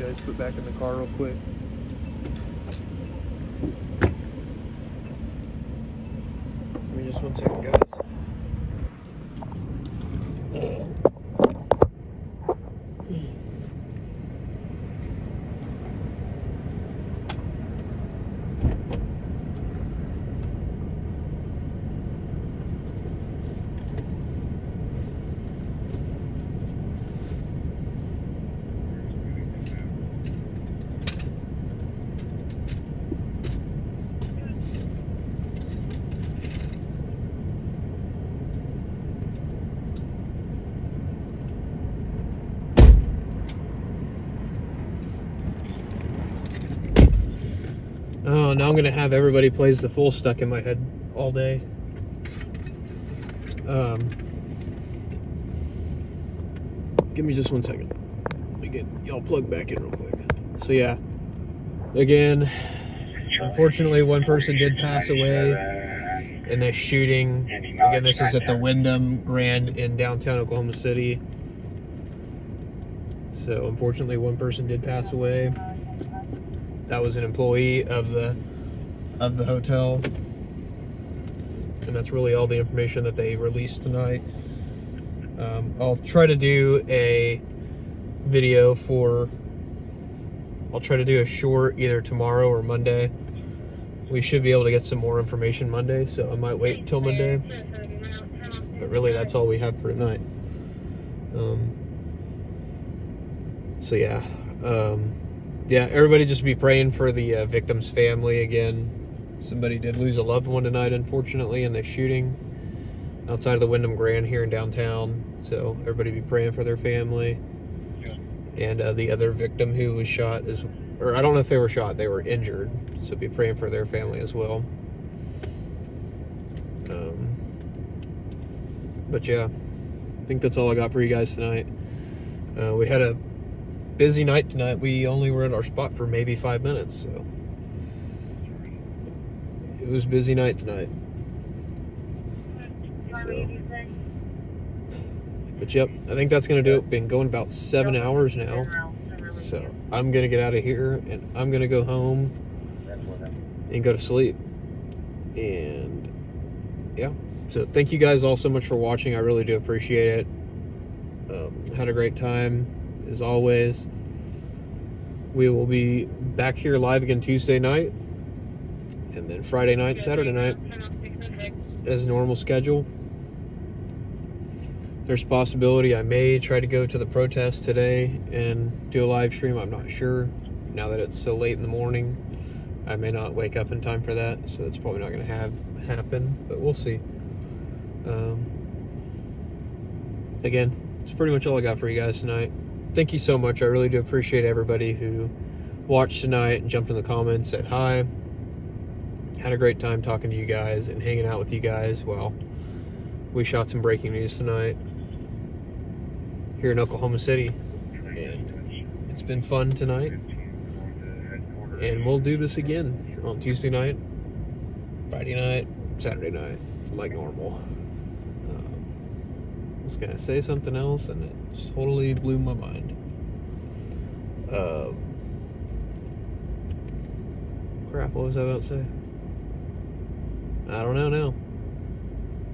B: guys put back in the car real quick. Give me just one second, guys. Oh, now I'm gonna have Everybody Plays the Fool stuck in my head all day. Give me just one second. Let me get y'all plugged back in real quick. So yeah, again, unfortunately one person did pass away in this shooting. Again, this is at the Wyndham Grand in downtown Oklahoma City. So unfortunately one person did pass away. That was an employee of the hotel, and that's really all the information that they released tonight. I'll try to do a video I'll try to do a short either tomorrow or Monday. We should be able to get some more information Monday, so I might wait until Monday. But really, that's all we have for tonight. So yeah. Yeah, everybody just be praying for the victim's family again. Somebody did lose a loved one tonight, unfortunately, in this shooting outside of the Wyndham Grand here in downtown. So everybody be praying for their family. And the other victim who was shot or I don't know if they were shot, they were injured. So be praying for their family as well. But yeah, I think that's all I got for you guys tonight. We had a busy night tonight. We only were at our spot for maybe 5 minutes, so it was a busy night tonight. So. But yep, I think that's gonna do it. Been going about 7 hours now, so I'm gonna get out of here and I'm gonna go home and go to sleep. And yeah, so thank you guys all so much for watching. I really do appreciate it. Had a great time as always. We will be back here live again Tuesday night, and then Friday night, Saturday night as normal schedule. There's a possibility I may try to go to the protest today and do a live stream. I'm not sure. Now that it's so late in the morning, I may not wake up in time for that, so it's probably not going to happen, but we'll see. Again, that's pretty much all I got for you guys tonight. Thank you so much. I really do appreciate everybody who watched tonight and jumped in the comments, said hi. Had a great time talking to you guys and hanging out with you guys while we shot some breaking news tonight here in Oklahoma City. And it's been fun tonight. And we'll do this again on Tuesday night, Friday night, Saturday night, like normal. I was gonna say something else and it just totally blew my mind. Crap, what was I about to say? I don't know now.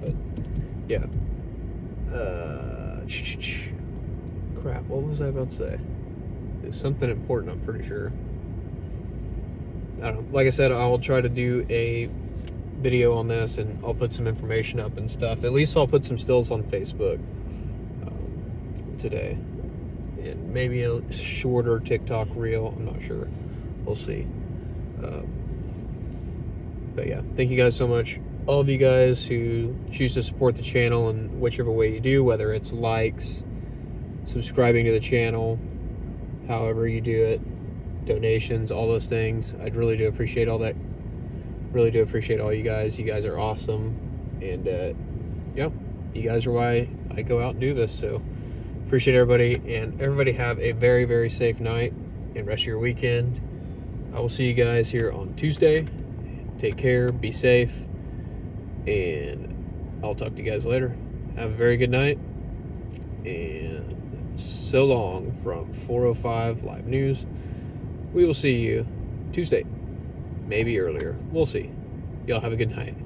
B: But yeah. Crap, what was I about to say? It was something important, I'm pretty sure. I don't know. Like I said, I'll try to do a video on this and I'll put some information up and stuff. At least I'll put some stills on Facebook today, and maybe a shorter TikTok reel. I'm not sure. We'll see. But yeah, thank you guys so much. All of you guys who choose to support the channel in whichever way you do, whether it's likes, subscribing to the channel, however you do it, donations, all those things. I'd really do appreciate all that. Really do appreciate all you guys. You guys are awesome. And yeah, you guys are why I go out and do this. So appreciate everybody, and everybody have a very, very safe night and rest of your weekend. I will see you guys here on Tuesday. Take care, be safe, and I'll talk to you guys later. Have a very good night, and so long from 405 Live News. We will see you Tuesday, maybe earlier. We'll see. Y'all have a good night.